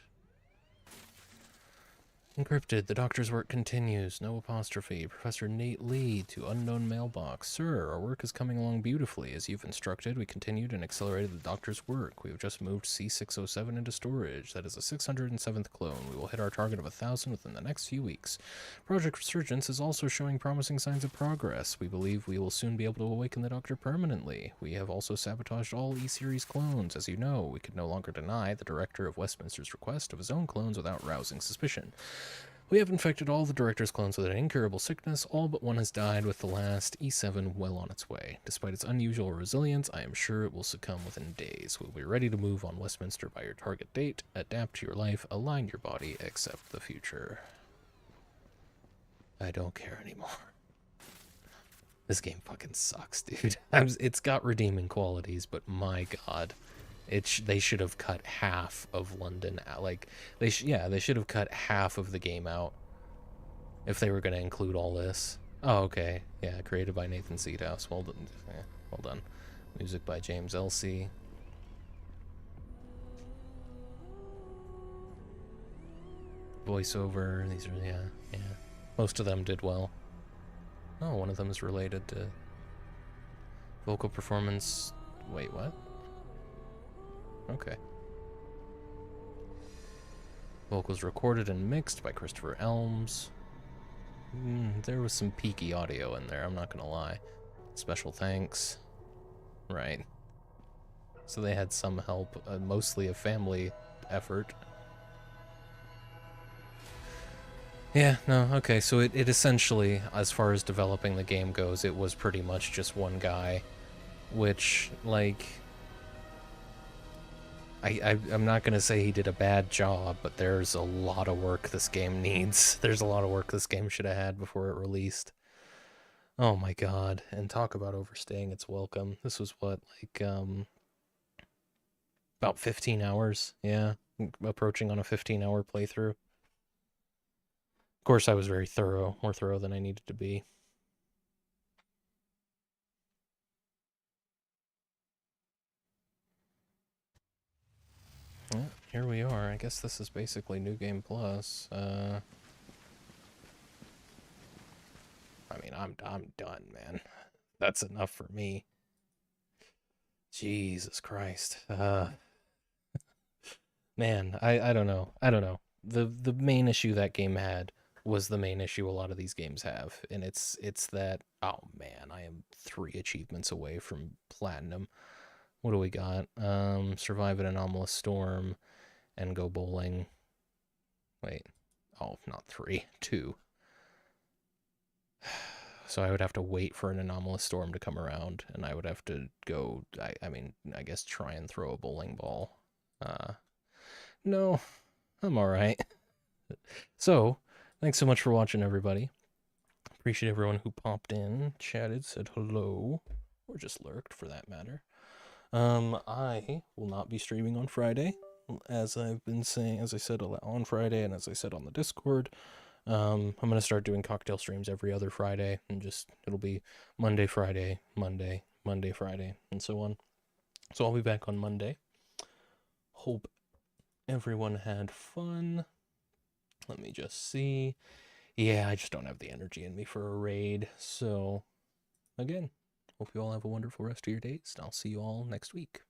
Encrypted. The doctor's work continues. No apostrophe. Professor Nate Lee to unknown mailbox. Sir, our work is coming along beautifully. As you've instructed, we continued and accelerated the doctor's work. We have just moved C607 into storage. That is a 607th clone. We will hit our target of 1,000 within the next few weeks. Project Resurgence is also showing promising signs of progress. We believe we will soon be able to awaken the doctor permanently. We have also sabotaged all E-Series clones. As you know, we could no longer deny the director of Westminster's request of his own clones without rousing suspicion. We have infected all the director's clones with an incurable sickness. All but one has died, with the last E7 well on its way. Despite its unusual resilience, I am sure it will succumb within days. We'll be ready to move on Westminster by your target date. Adapt to your life, align your body, accept the future. I don't care anymore. This game fucking sucks, dude. It's got redeeming qualities, but my god. They should have cut half of London out. Like, they should have cut half of the game out if they were going to include all this. Oh, okay. Yeah, created by Nathan Seedhouse. Well done. Yeah, well done. Music by James Elsey. Voiceover. These are, yeah. Most of them did well. Oh, one of them is related to vocal performance. Wait, what? Okay. Vocals recorded and mixed by Christopher Elms. There was some peaky audio in there, I'm not gonna lie. Special thanks. Right. So they had some help, mostly a family effort. Yeah, no, okay, so it essentially, as far as developing the game goes, it was pretty much just one guy, which, like... I'm not going to say he did a bad job, but there's a lot of work this game needs. There's a lot of work this game should have had before it released. Oh my god. And talk about overstaying its welcome. This was what, like, about 15 hours? Yeah, approaching on a 15-hour playthrough. Of course, I was very thorough, more thorough than I needed to be. Well, here we are. I guess this is basically New Game Plus. I mean, I'm done, man. That's enough for me. Jesus Christ. Man, I don't know. I don't know. The main issue that game had was the main issue a lot of these games have, and it's that, oh man, I am 3 achievements away from platinum. What do we got? Survive an anomalous storm and go bowling. Wait. Oh, not 3. 2. So I would have to wait for an anomalous storm to come around, and I would have to go, I mean, I guess try and throw a bowling ball. No, I'm alright. So, thanks so much for watching, everybody. Appreciate everyone who popped in, chatted, said hello, or just lurked, for that matter. I will not be streaming on Friday, as I've been saying, as I said on Friday, and as I said on the Discord. I'm gonna start doing cocktail streams every other Friday, and it'll be Monday, Friday, Monday, Monday, Friday, and so on. So I'll be back on Monday. Hope everyone had fun. Let me just see. Yeah, I just don't have the energy in me for a raid, so again, hope you all have a wonderful rest of your days, and I'll see you all next week.